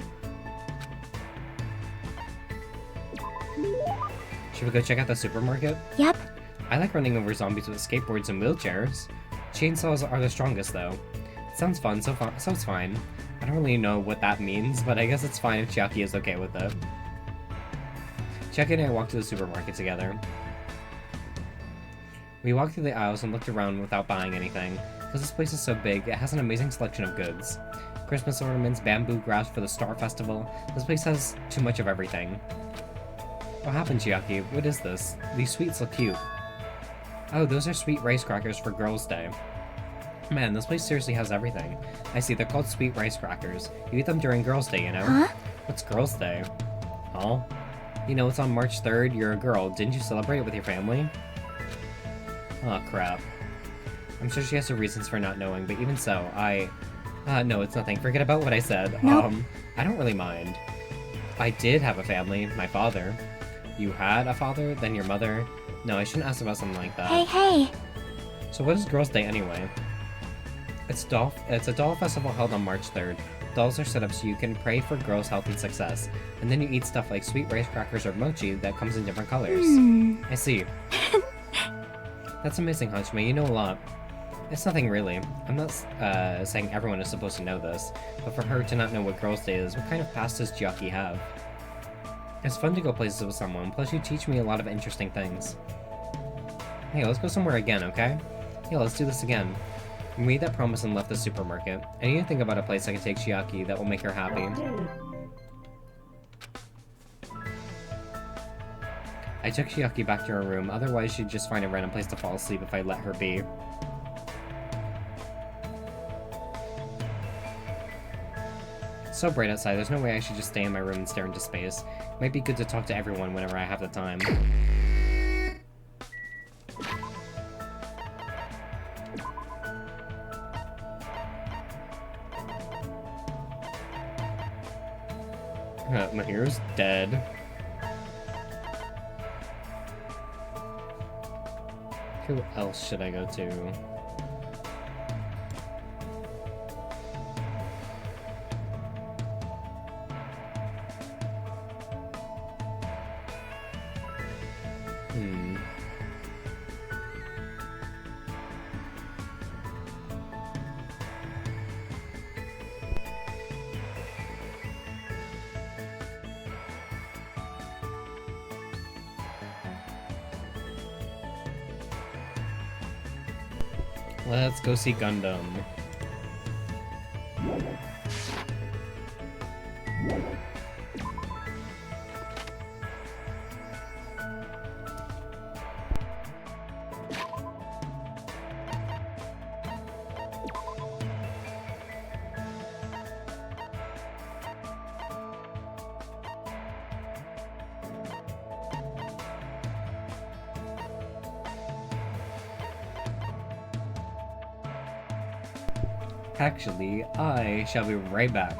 Should we go check out the supermarket? Yep. I like running over zombies with skateboards and wheelchairs. Chainsaws are the strongest, though. It sounds fun, so it's fine. I don't really know what that means, but I guess it's fine if Chiaki is okay with it. Chiaki and I walked to the supermarket together. We walked through the aisles and looked around without buying anything. Because this place is so big, it has an amazing selection of goods. Christmas ornaments, bamboo grass for the Star Festival. This place has too much of everything. What happened, Chiaki? What is this? These sweets look cute. Oh, those are sweet rice crackers for Girls' Day. Man, this place seriously has everything. I see, they're called sweet rice crackers. You eat them during Girls' Day, you know? Huh? What's Girls' Day? Huh? You know, it's on March 3rd, you're a girl. Didn't you celebrate it with your family? Oh, crap. I'm sure she has her reasons for not knowing, but even so, no, it's nothing. Forget about what I said. Nope. I don't really mind. I did have a family, my father. You had a father, then your mother? No, I shouldn't ask about something like that. Hey. So what is Girls' Day anyway? It's a doll festival held on March 3rd. Dolls are set up so you can pray for girls' health and success. And then you eat stuff like sweet rice crackers or mochi that comes in different colors. I see. That's amazing, Hanshime. You know a lot. It's nothing really. I'm not saying everyone is supposed to know this, but for her to not know what Girls' Day is, what kind of past does Chiaki have? It's fun to go places with someone, plus you teach me a lot of interesting things. Hey, let's go somewhere again, okay? Yeah, let's do this again. We made that promise and left the supermarket. I need to think about a place I can take Chiaki that will make her happy. I took Chiaki back to her room, otherwise she'd just find a random place to fall asleep if I let her be. It's so bright outside, there's no way I should just stay in my room and stare into space. It might be good to talk to everyone whenever I have the time. Mahir's dead. Who else should I go to? Let's go see Gundam. Actually, I shall be right back.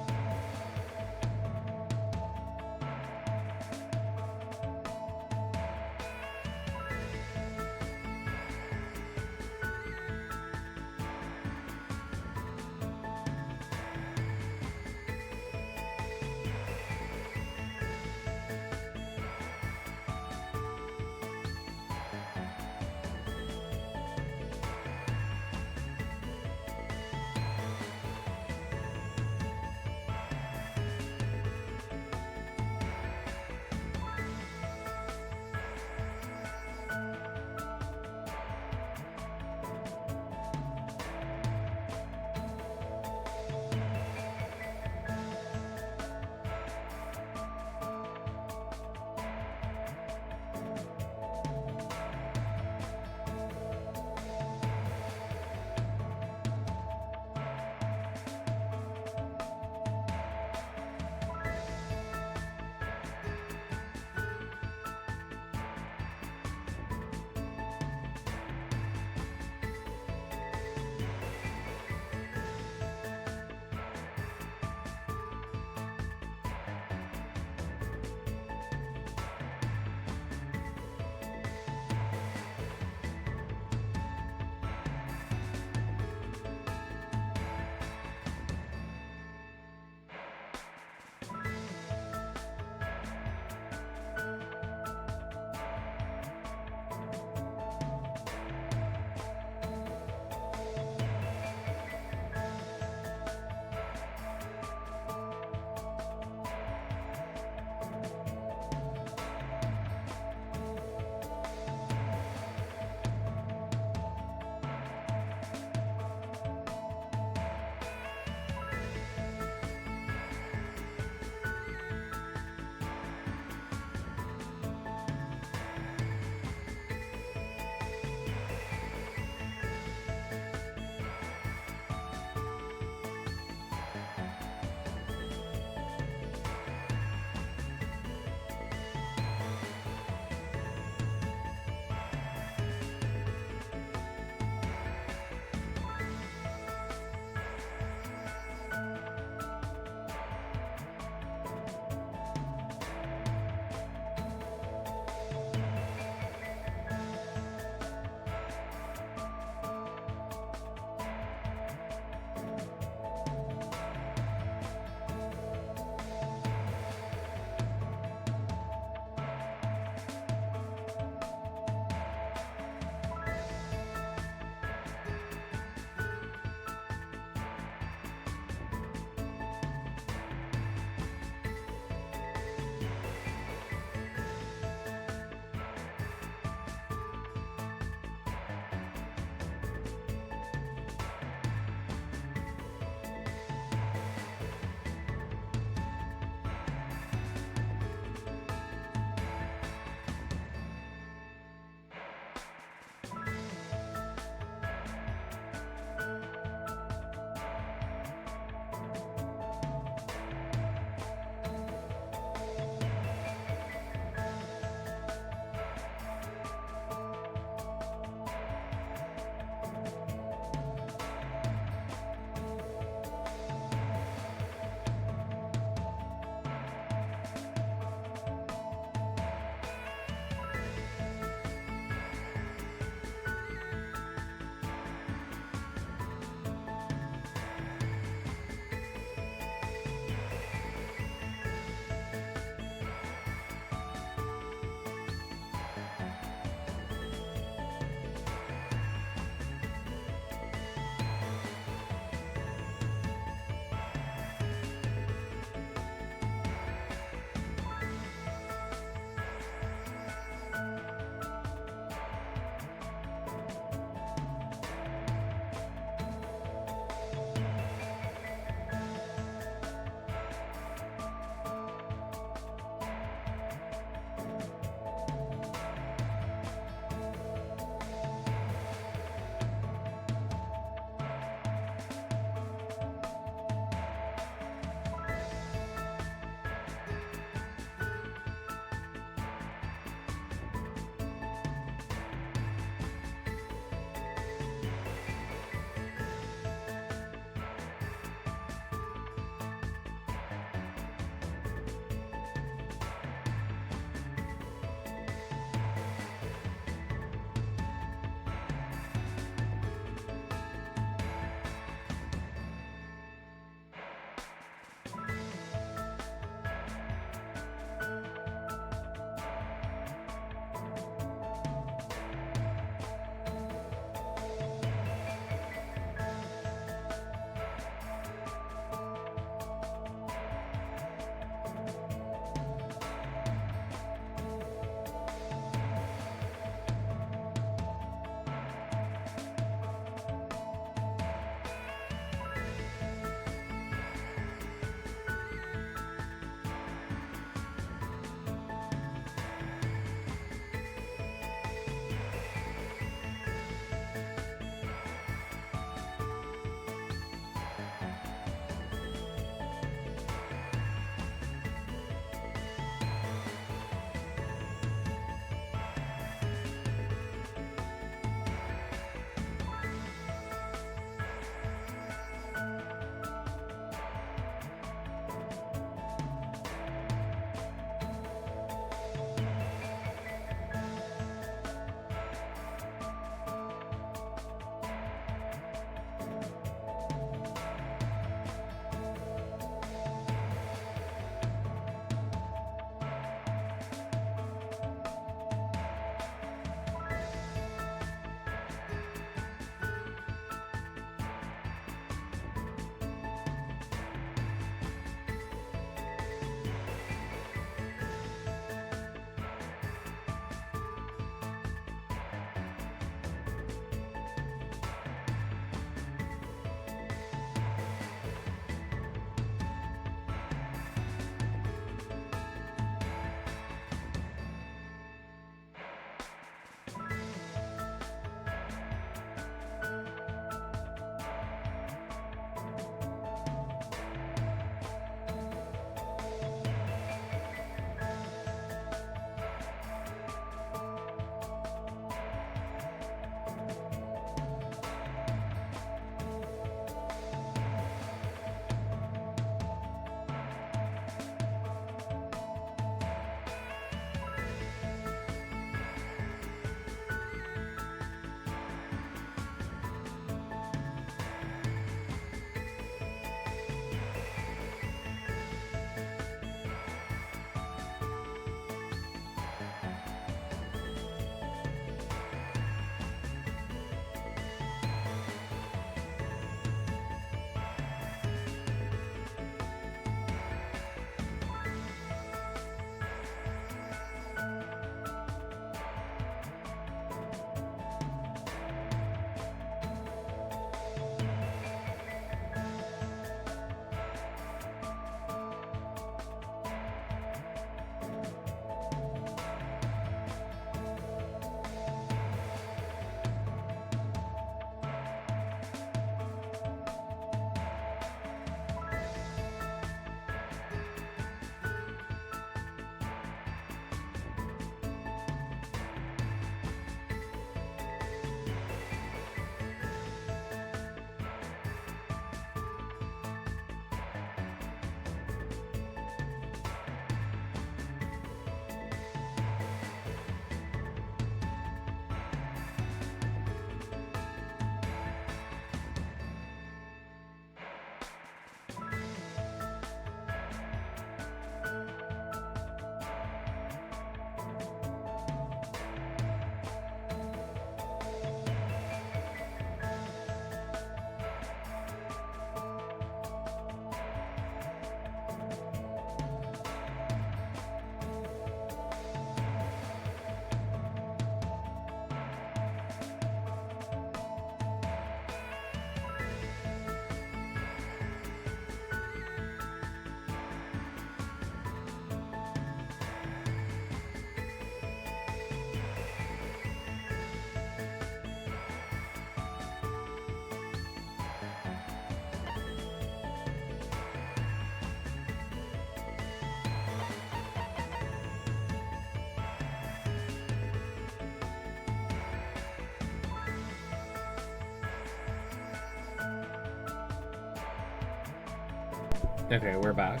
Okay, we're back.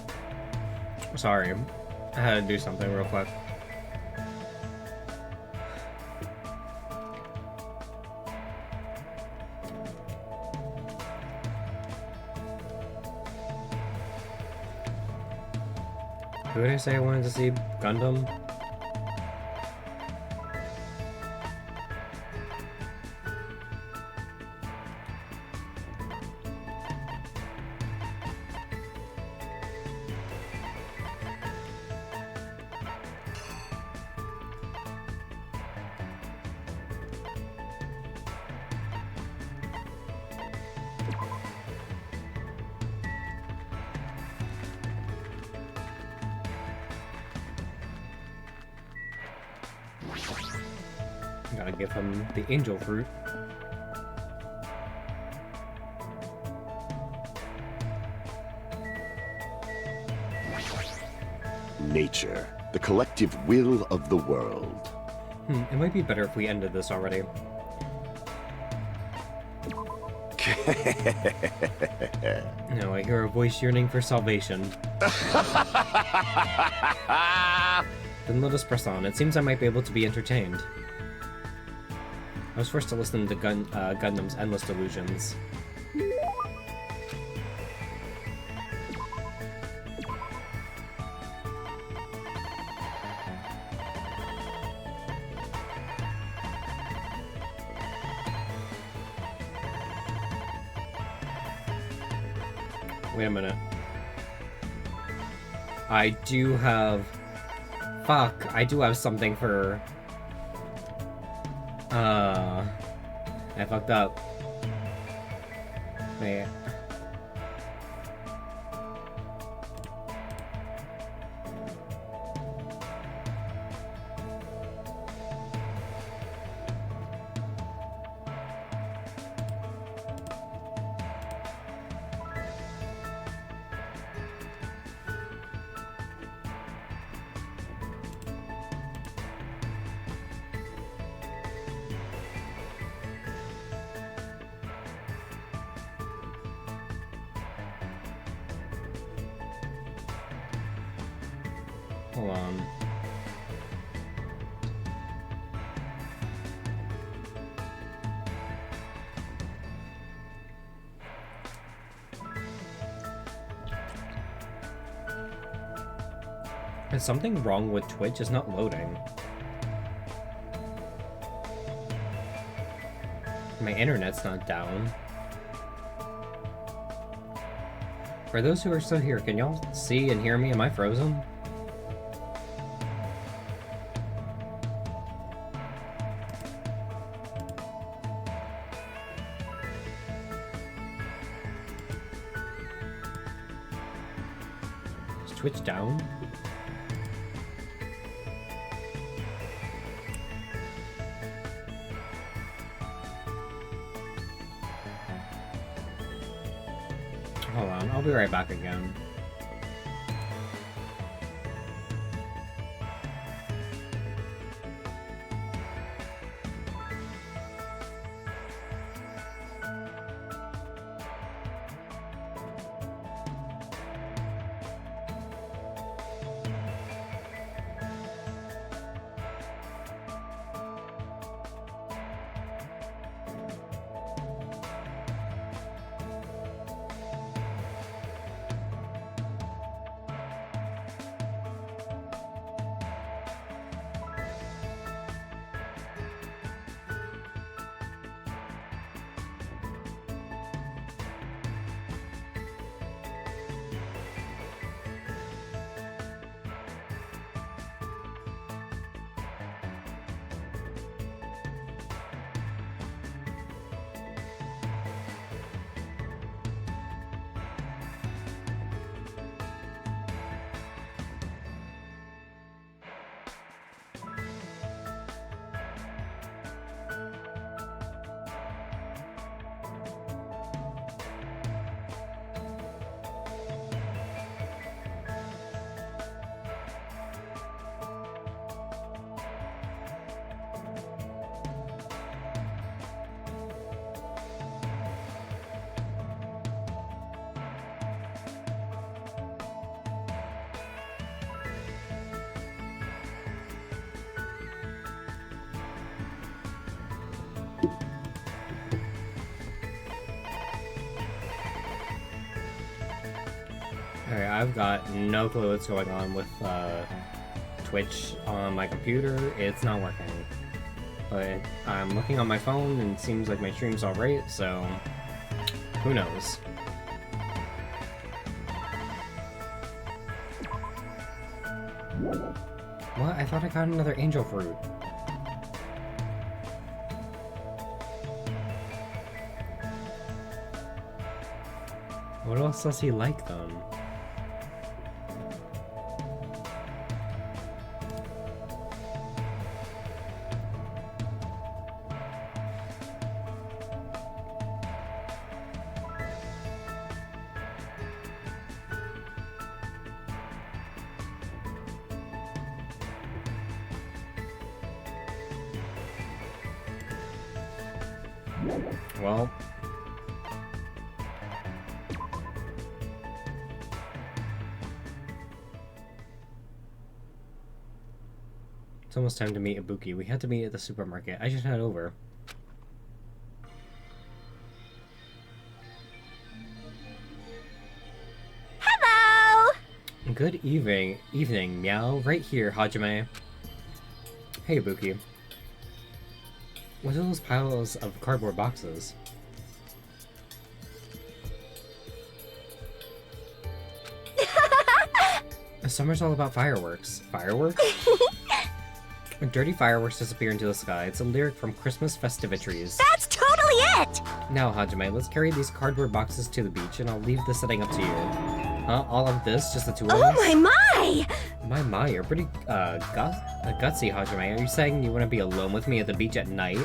Sorry. I had to do something real quick. Who did I say I wanted to see Gundam? Gotta give him the angel fruit. Nature, the collective will of the world. It might be better if we ended this already. No, I hear a voice yearning for salvation. Then let us press on. It seems I might be able to be entertained. I was forced to listen to Gundam's endless delusions. Wait a minute. I do have... Fuck, I do have something for... I fucked up. Wait. Hold on. Is something wrong with Twitch? It's not loading. My internet's not down. For those who are still here, can y'all see and hear me? Am I frozen? Is Twitch down? Hold on, I'll be right back again. Okay, I've got no clue what's going on with Twitch on my computer. It's not working. But I'm looking on my phone and it seems like my stream's alright, so who knows? What? I thought I got another angel fruit. What else does he like, then? Well... It's almost time to meet Ibuki. We had to meet at the supermarket. I should head over. Hello! Good evening, Meow. Right here, Hajime. Hey, Ibuki. What are those piles of cardboard boxes? Summer's all about fireworks. Fireworks? When dirty fireworks disappear into the sky, it's a lyric from Christmas festivities. That's totally it! Now, Hajime, let's carry these cardboard boxes to the beach, and I'll leave the setting up to you. Huh? All of this? Just the two of us? Oh my! My, you're pretty, gutsy, Hajime. Are you saying you want to be alone with me at the beach at night?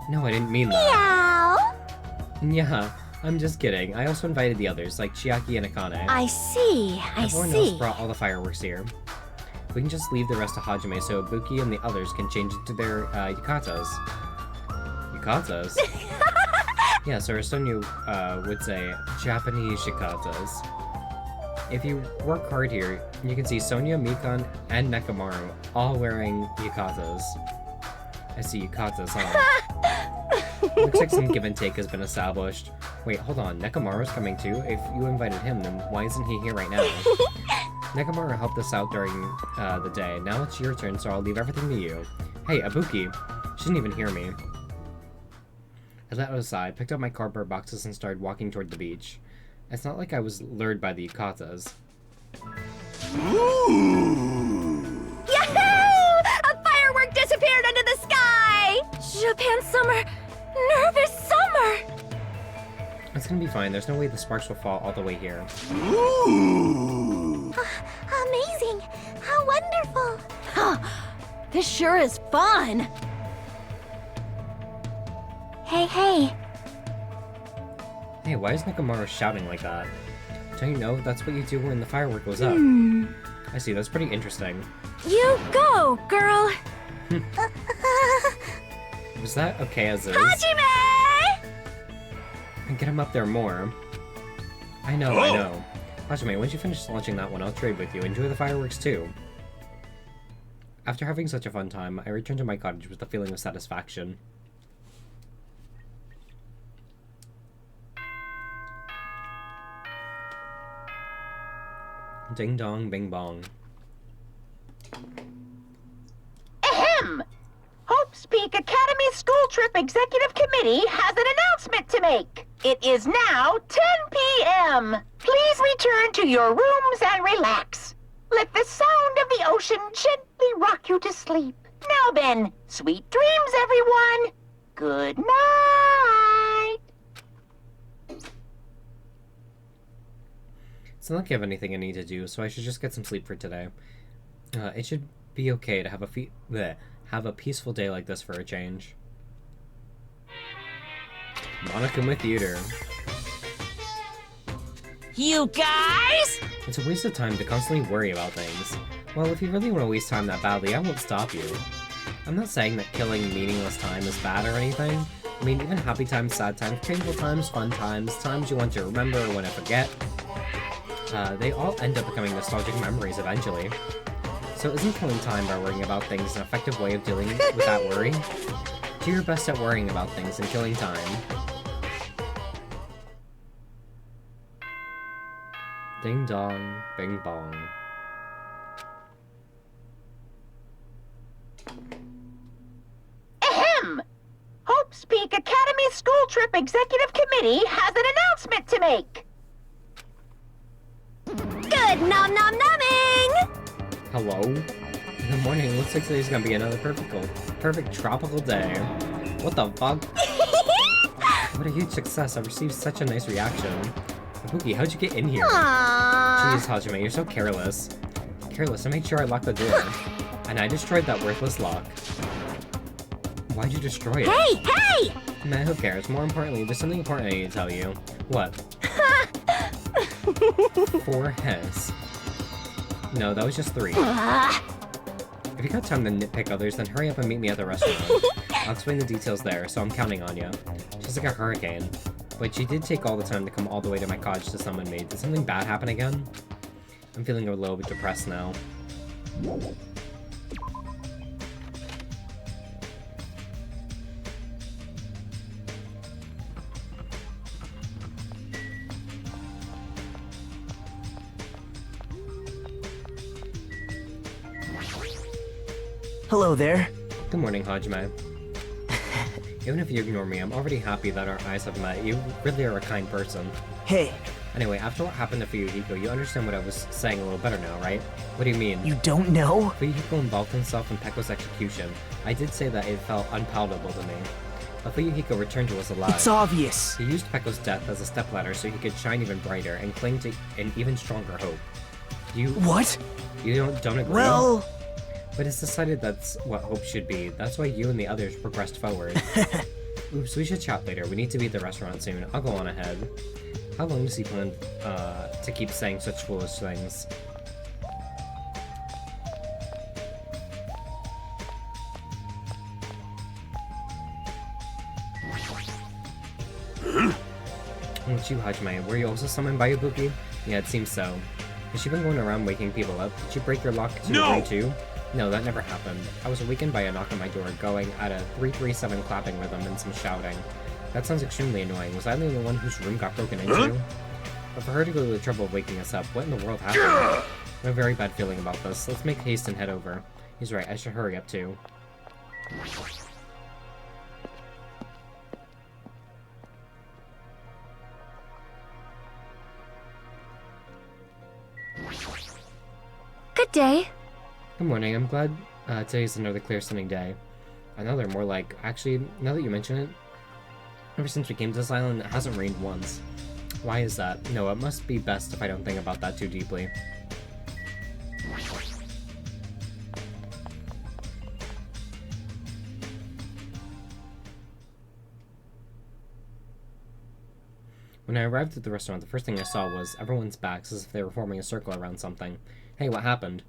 No, I didn't mean that. Meow! Yeah, I'm just kidding. I also invited the others, like Chiaki and Akane. I see, Everyone else brought all the fireworks here. We can just leave the rest to Hajime so Ibuki and the others can change into their, yukatas. Yukatas? Yeah, so Sonya, would say Japanese yukatas. If you work hard here, you can see Sonya, Mikan, and Nekomaru all wearing yukatas. I see yukatas, huh? Looks like some give and take has been established. Wait, hold on, Nekomaru's coming too? If you invited him, then why isn't he here right now? Nekomaru helped us out during the day. Now it's your turn, so I'll leave everything to you. Hey, Ibuki! She didn't even hear me. I let out a sigh, picked up my cardboard boxes, and started walking toward the beach. It's not like I was lured by the yukatas. Ooh! Yahoo! A firework disappeared into the sky! Japan summer! Nervous summer! It's gonna be fine. There's no way the sparks will fall all the way here. Ooh! Amazing! How wonderful! Huh. This sure is fun! Hey. Hey, why is Nekomaru shouting like that? Don't you know that's what you do when the firework goes up? I see, that's pretty interesting. You go, girl! Was that okay as is? Hajime! And get him up there more. I know. Hajime, once you finish launching that one, I'll trade with you. Enjoy the fireworks too. After having such a fun time, I returned to my cottage with a feeling of satisfaction. Ding dong, bing bong. Ahem! Hope's Peak Academy School Trip Executive Committee has an announcement to make. It is now 10 p.m. Please return to your rooms and relax. Let the sound of the ocean gently rock you to sleep. Now then, sweet dreams, everyone. Good night. It's not like I have anything I need to do, so I should just get some sleep for today. It should be okay to have a peaceful day like this for a change. Monokuma Theater. You guys? It's a waste of time to constantly worry about things. Well, if you really want to waste time that badly, I won't stop you. I'm not saying that killing meaningless time is bad or anything. I mean, even happy times, sad times, painful times, fun times, times you want to remember or want to forget, they all end up becoming nostalgic memories eventually. So isn't killing time by worrying about things an effective way of dealing with that worry? Do your best at worrying about things and killing time. Ding dong, bing bong. Ahem! Hope's Peak Academy School Trip Executive Committee has an announcement to make. Good nom nom numbing! Hello? Good morning. Looks like today's gonna be another perfect tropical day. What the fuck? What a huge success. I've received such a nice reaction. Ibuki, how'd you get in here? Aww. Jeez, Hajime, you're so careless. Careless, I made sure I locked the door. And I destroyed that worthless lock. Why'd you destroy it? Hey, hey! Man, who cares? More importantly, there's something important I need to tell you. What? 4 heads. No, that was just 3. If you got time to nitpick others, then hurry up and meet me at the restaurant. I'll explain the details there, so I'm counting on you. She's like a hurricane. But she did take all the time to come all the way to my cottage to summon me. Did something bad happen again? I'm feeling a little bit depressed now. Hello there. Good morning, Hajime. Even if you ignore me, I'm already happy that our eyes have met. You really are a kind person. Hey, Anyway, after what happened to Fuyuhiko, you understand what I was saying a little better now, right? What do you mean? you don't know? Fuyuhiko involved himself in Pekko's execution. I did say that it felt unpalatable to me. But Fuyuhiko returned to us alive. It's obvious. He used Pekko's death as a stepladder so he could shine even brighter and cling to an even stronger hope. What? You don't agree? Well... But it's decided that's what hope should be. That's why you and the others progressed forward. Oops, we should chat later. We need to be at the restaurant soon. I'll go on ahead. How long does he plan to keep saying such foolish things? What you, Hajime? Were you also summoned by Ibuki? Yeah, it seems so. Has she been going around waking people up? Did you break your lock to your room too? No, that never happened. I was awakened by a knock on my door, going at a 3-3-7 clapping rhythm and some shouting. That sounds extremely annoying. Was I the only one whose room got broken into? But for her to go to the trouble of waking us up, what in the world happened? I have a very bad feeling about this. Let's make haste and head over. He's right, I should hurry up too. Good day. Good morning, I'm glad today's another clear sunny day. Another, more like, actually, now that you mention it, ever since we came to this island, it hasn't rained once. Why is that? No, it must be best if I don't think about that too deeply. When I arrived at the restaurant, the first thing I saw was everyone's backs as if they were forming a circle around something. Hey, what happened?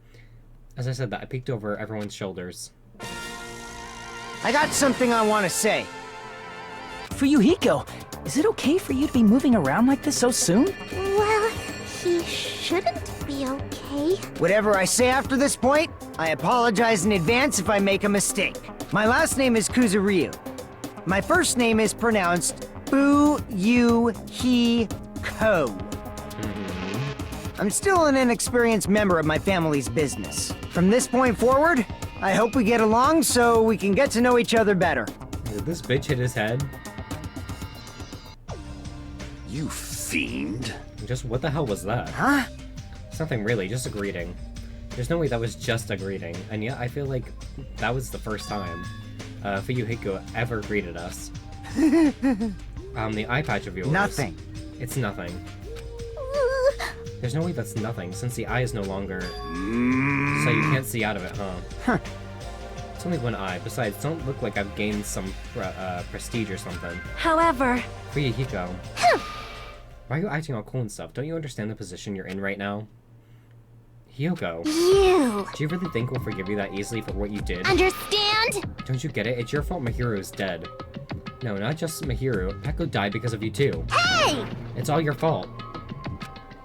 As I said that, I peeked over everyone's shoulders. I got something I want to say. Fuyuhiko, is it okay for you to be moving around like this so soon? Well, he shouldn't be okay. Whatever I say after this point, I apologize in advance if I make a mistake. My last name is Kuzuryu. My first name is pronounced Fuyuhiko. I'm still an inexperienced member of my family's business. From this point forward, I hope we get along so we can get to know each other better. Did this bitch hit his head? You fiend. Just what the hell was that? Huh? It's nothing really, just a greeting. There's no way that was just a greeting, and yet I feel like that was the first time Fuyuhiko ever greeted us. The eye patch of yours. Nothing. It's nothing. There's no way that's nothing, since the eye is no longer... So you can't see out of it, huh? It's only one eye. Besides, don't look like I've gained some prestige or something. However... Fuyuhiko. Why are you acting all cool and stuff? Don't you understand the position you're in right now? Hiyoko. You Do you really think we'll forgive you that easily for what you did? understand? Don't you get it? It's your fault Mahiru is dead. No, not just Mahiru. Pekko died because of you too. Hey! It's all your fault.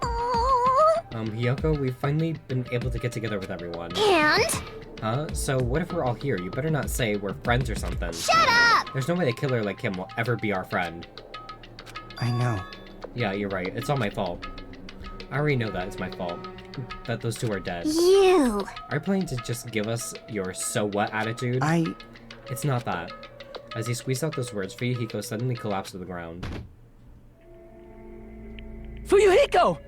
Oh. Hiyoko, we've finally been able to get together with everyone. And? Huh? So what if we're all here? You better not say we're friends or something. Shut up! There's no way a killer like him will ever be our friend. I know. Yeah, you're right. It's all my fault. I already know that it's my fault. That those two are dead. You! Are you planning to just give us your so what attitude? It's not that. As he squeezed out those words, Fuyuhiko suddenly collapsed to the ground. Fuyuhiko!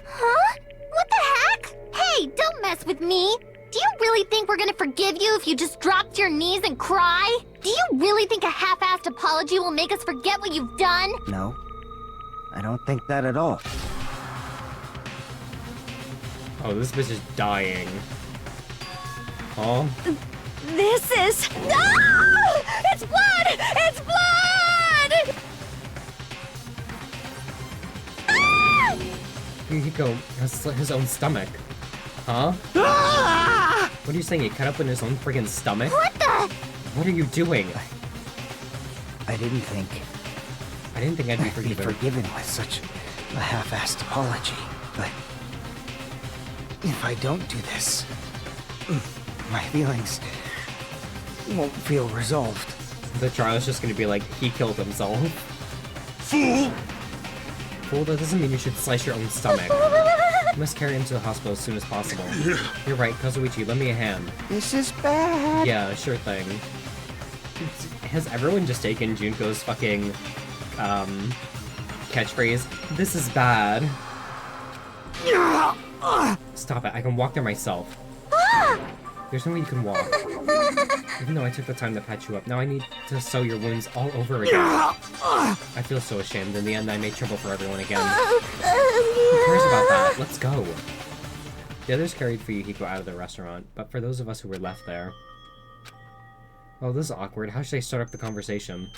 Huh? What the heck? Hey, don't mess with me! Do you really think we're gonna forgive you if you just drop to your knees and cry? Do you really think a half-assed apology will make us forget what you've done? No, I don't think that at all. Oh, this bitch is dying. Oh? This is... No! It's blood! It's blood! Ah! Fuyuhiko has slit his own stomach. Huh? What are you saying? He cut up in his own friggin' stomach? What the? What are you doing? I didn't think I didn't think I'd be I'd be forgiven. forgiven with such a half-assed apology, but if I don't do this, my feelings won't feel resolved. The trial's just gonna be like, he killed himself. Fool! Fool, that doesn't mean you should slice your own stomach. You must carry him to the hospital as soon as possible. You're right, Kazuichi, lend me a hand. This is bad. Yeah, sure thing. Has everyone just taken Junko's fucking, catchphrase? This is bad. Stop it, I can walk there myself. There's no way you can walk. Even though I took the time to patch you up, now I need to sew your wounds all over again. I feel so ashamed. In the end, I made trouble for everyone again. Who cares about that? Let's go. The others carried Fuyuhiko out of the restaurant, but for those of us who were left there... Well, this is awkward. How should I start up the conversation?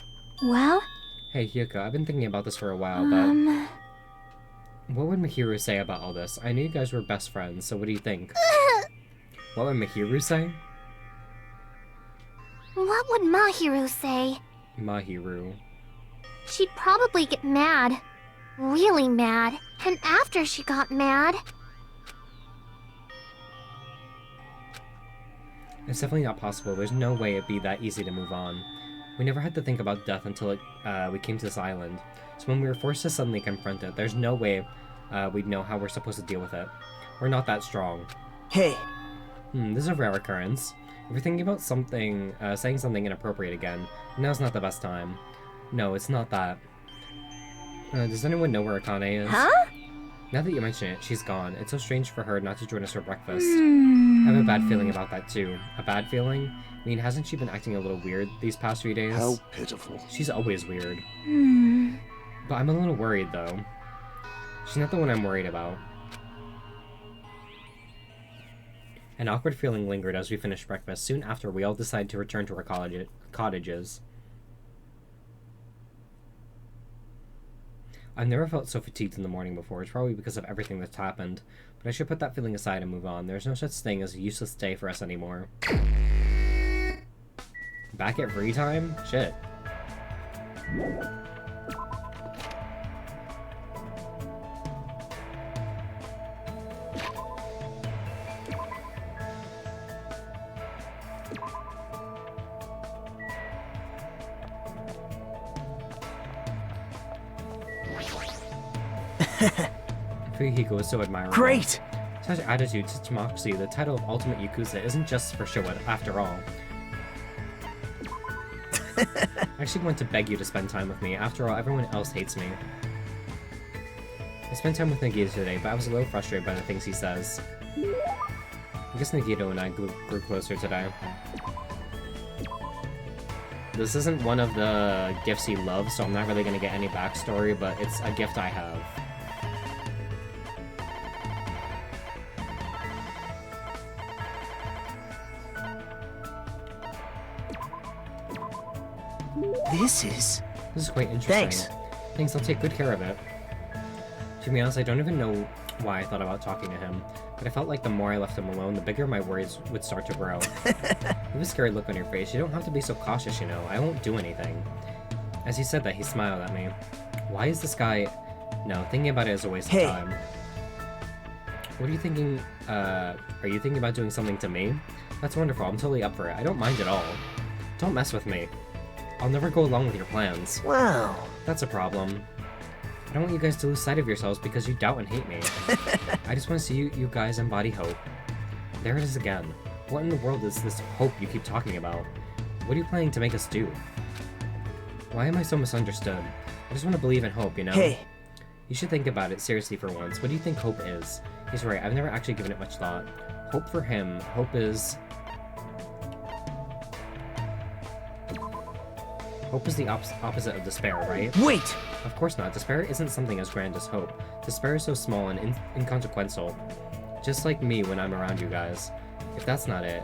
Well? Hey, Hyuko, I've been thinking about this for a while, but... What would Mihiru say about all this? I knew you guys were best friends, so what do you think? What would Mihiru say? What would Mahiru say? Mahiru. She'd probably get mad. Really mad. And after she got mad... It's definitely not possible. There's no way it'd be that easy to move on. We never had to think about death until we came to this island. So when we were forced to suddenly confront it, there's no way we'd know how we're supposed to deal with it. We're not that strong. Hey. This is a rare occurrence. If you're thinking about something, saying something inappropriate again, now's not the best time. No, it's not that. Does anyone know where Akane is? Huh? Now that you mention it, she's gone. It's so strange for her not to join us for breakfast. I have a bad feeling about that too. A bad feeling? I mean, hasn't she been acting a little weird these past few days? How pitiful. She's always weird. But I'm a little worried though. She's not the one I'm worried about. An awkward feeling lingered as we finished breakfast. Soon after, we all decided to return to our cottages. I've never felt so fatigued in the morning before. It's probably because of everything that's happened. But I should put that feeling aside and move on. There's no such thing as a useless day for us anymore. Back at free time? Shit. Fuyuhiko is so admirable. Great! Such attitude, such moxie. The title of Ultimate Yakuza isn't just for show after all. I actually want to beg you to spend time with me. After all, everyone else hates me. I spent time with Nagito today, but I was a little frustrated by the things he says. I guess Nagito and I grew closer today. This isn't one of the gifts he loves, so I'm not really going to get any backstory, but it's a gift I have. This is quite interesting. Thanks. Thanks, I'll take good care of it. To be honest, I don't even know why I thought about talking to him, but I felt like the more I left him alone, the bigger my worries would start to grow. You have a scary look on your face. You don't have to be so cautious, you know. I won't do anything. As he said that, he smiled at me. Why is this guy... No, thinking about it is a waste of time. What are you thinking? Are you thinking about doing something to me? That's wonderful. I'm totally up for it. I don't mind at all. Don't mess with me. I'll never go along with your plans. Wow. That's a problem. I don't want you guys to lose sight of yourselves because you doubt and hate me. I just want to see you guys embody hope. There it is again. What in the world is this hope you keep talking about? What are you planning to make us do? Why am I so misunderstood? I just want to believe in hope, you know? Hey. You should think about it seriously for once. What do you think hope is? He's right, I've never actually given it much thought. Hope for him, hope is... Hope is the opposite of despair, right? Wait! Of course not. Despair isn't something as grand as hope. Despair is so small and inconsequential. Just like me when I'm around you guys. If that's not it,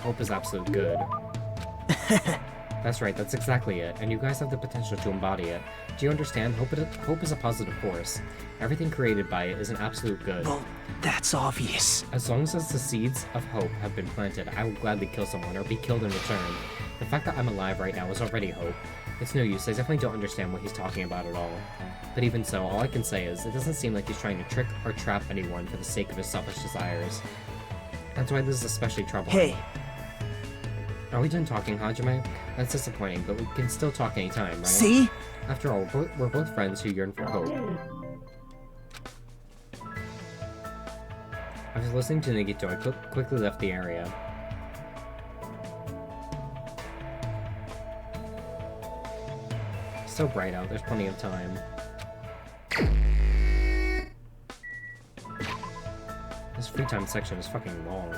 hope is absolute good. That's right, that's exactly it, and you guys have the potential to embody it. Do you understand? Hope is a positive force. Everything created by it is an absolute good. Well, that's obvious. As long as the seeds of hope have been planted, I will gladly kill someone or be killed in return. The fact that I'm alive right now is already hope. It's no use, I definitely don't understand what he's talking about at all. But even so, all I can say is, it doesn't seem like he's trying to trick or trap anyone for the sake of his selfish desires. That's why this is especially troubling. Hey. Are we done talking, Hajime? That's disappointing, but we can still talk anytime, right? See? After all, we're both friends who yearn for hope. After listening to Nagito, I quickly left the area. It's so bright out, there's plenty of time. This free time section is fucking long.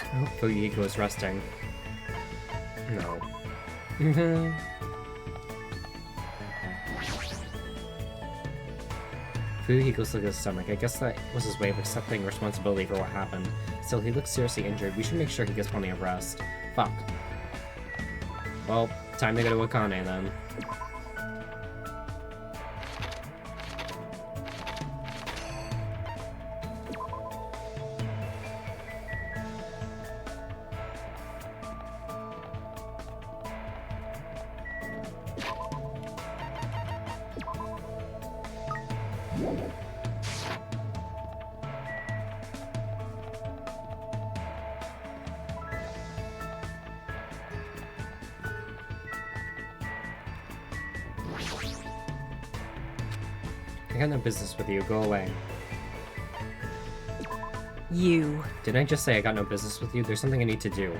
I hope Fuyiko is resting. No. Fuyiko's look at his stomach. I guess that was his way of accepting responsibility for what happened. Still, he looks seriously injured. We should make sure he gets plenty of rest. Fuck. Well, time to go to Akane then. I got no business with you. Go away. You. Didn't I just say I got no business with you? There's something I need to do.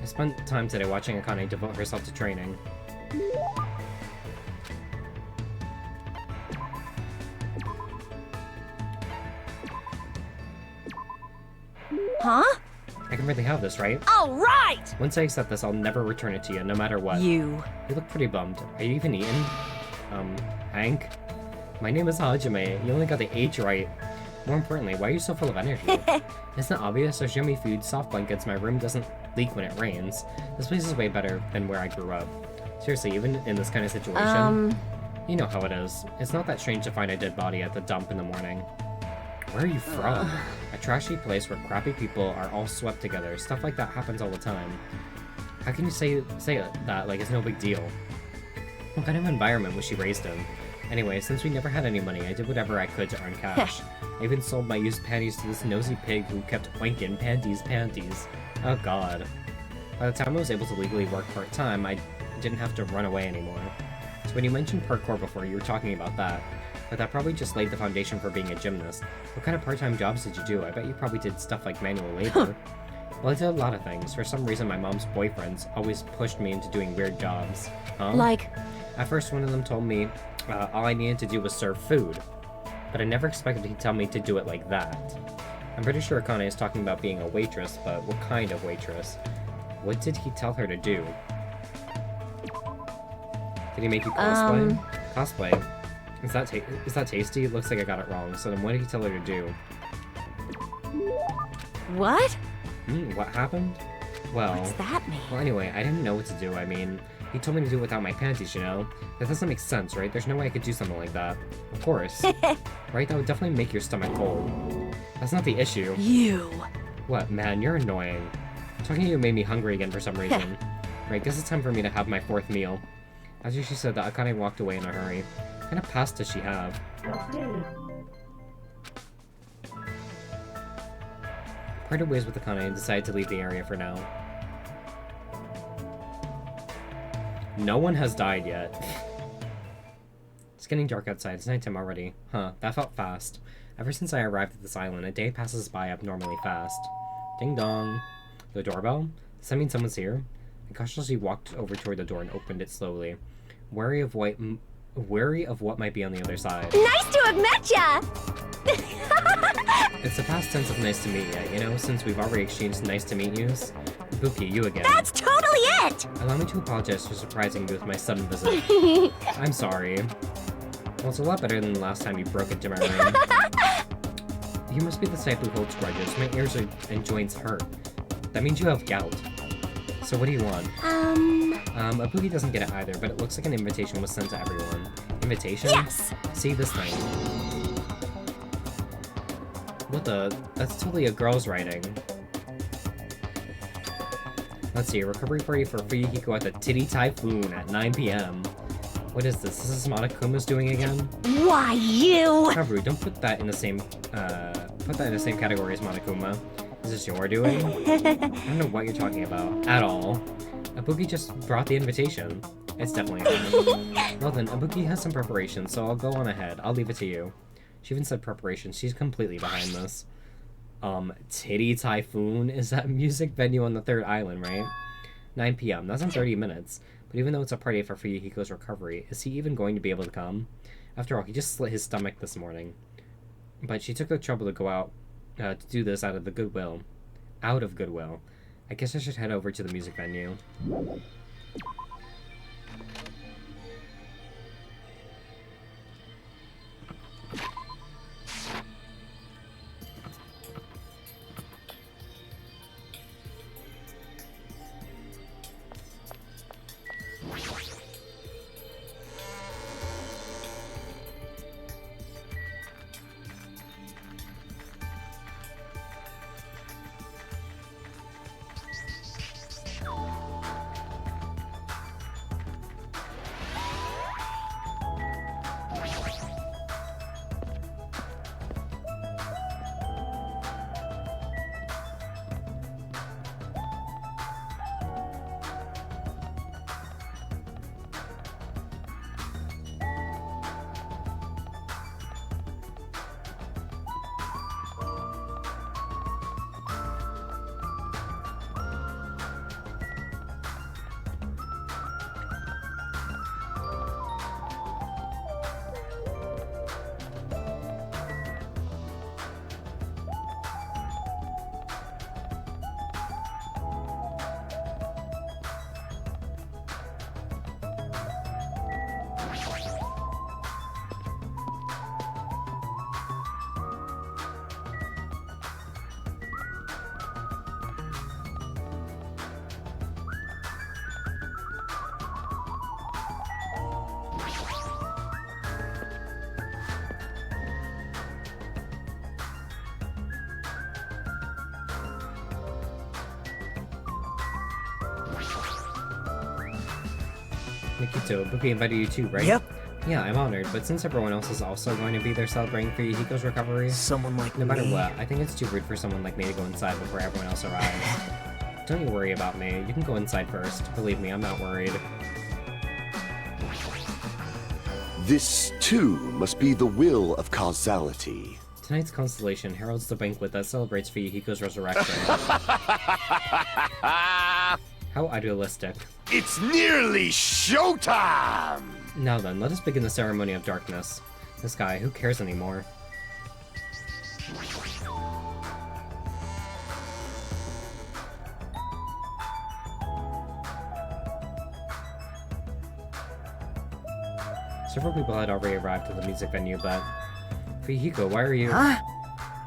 I spent time today watching Akane devote herself to training. Huh? I can really have this, right? All right! Once I accept this, I'll never return it to you, no matter what. You. You look pretty bummed. Are you even eating? Hank? My name is Hajime. You only got the H right. More importantly, why are you so full of energy? Isn't it obvious? There's yummy food, soft blankets, my room doesn't leak when it rains. This place is way better than where I grew up. Seriously, even in this kind of situation, you know how it is. It's not that strange to find a dead body at the dump in the morning. Where are you from? A trashy place where crappy people are all swept together. Stuff like that happens all the time. How can you say that like it's no big deal? What kind of environment was she raised in? Anyway, since we never had any money, I did whatever I could to earn cash. I even sold my used panties to this nosy pig who kept oinking panties. Oh god. By the time I was able to legally work part-time, I didn't have to run away anymore. So when you mentioned parkour before, you were talking about that. But that probably just laid the foundation for being a gymnast. What kind of part-time jobs did you do? I bet you probably did stuff like manual labor. Well, I did a lot of things. For some reason, my mom's boyfriends always pushed me into doing weird jobs. Huh? Like? At first, one of them told me all I needed to do was serve food. But I never expected he'd tell me to do it like that. I'm pretty sure Akane is talking about being a waitress, but what kind of waitress? What did he tell her to do? Did he make you cosplay? Cosplay? Is that tasty? It looks like I got it wrong. So then what did he tell her to do? What? What happened? Well... What's that mean? Well, anyway, I didn't know what to do. I mean, He told me to do it without my panties, you know? That doesn't make sense, right? There's no way I could do something like that. Of course. Right? That would definitely make your stomach cold. That's not the issue. You. What? Man, you're annoying. Talking to you made me hungry again for some reason. Right, guess it's time for me to have my 4th meal. After she said that, Akane walked away in a hurry. What kind of past does she have? Parted ways with Akane and decided to leave the area for now. No one has died yet. It's getting dark outside. It's nighttime already. Huh, that felt fast. Ever since I arrived at this island, a day passes by abnormally fast. Ding dong. The doorbell? Does that mean someone's here? I cautiously walked over toward the door and opened it slowly, wary of what might be on the other side. Nice to have met ya! It's the past tense of nice to meet ya, you know, since we've already exchanged nice to meet yous. Buki, you again. That's totally it! Allow me to apologize for surprising you with my sudden visit. I'm sorry. Well, it's a lot better than the last time you broke into my room. You must be the type who holds grudges. My ears and joints hurt. That means you have gout. So what do you want? Abuki doesn't get it either, but it looks like an invitation was sent to everyone. Invitation? Yes! See this thing. What the? That's totally a girl's writing. Let's see, a recovery party for Fuyuhiko at the Titty Typhoon at 9 p.m. What is this? Is this Monokuma's doing again? Why, you! Kaworu, don't put that in the same category as Monokuma. Is this your doing? I don't know what you're talking about at all. Abuki just brought the invitation. It's definitely her. Well then, Abuki has some preparation, so I'll go on ahead. I'll leave it to you. She even said preparation. She's completely behind this. Titty Typhoon is that music venue on the 3rd island, right? 9 p.m. That's in 30 minutes. But even though it's a party for Fuyuhiko's recovery, is he even going to be able to come? After all, he just slit his stomach this morning. But she took the trouble to go out to do this out of goodwill. I guess I should head over to the music venue. Nikito, Buki invited you too, right? Yep. Yeah, I'm honored, but since everyone else is also going to be there celebrating Fuyuhiko's recovery, Someone like no matter me. what, I think it's too rude for someone like me to go inside before everyone else arrives. Don't you worry about me. You can go inside first. Believe me, I'm not worried. This, too, must be the will of causality. Tonight's constellation heralds the banquet that celebrates Fuyuhiko's resurrection. How idealistic. It's nearly showtime! Now then, let us begin the ceremony of darkness. This guy, who cares anymore? Several people had already arrived at the music venue, but... Fuyuhiko, why are you... Huh?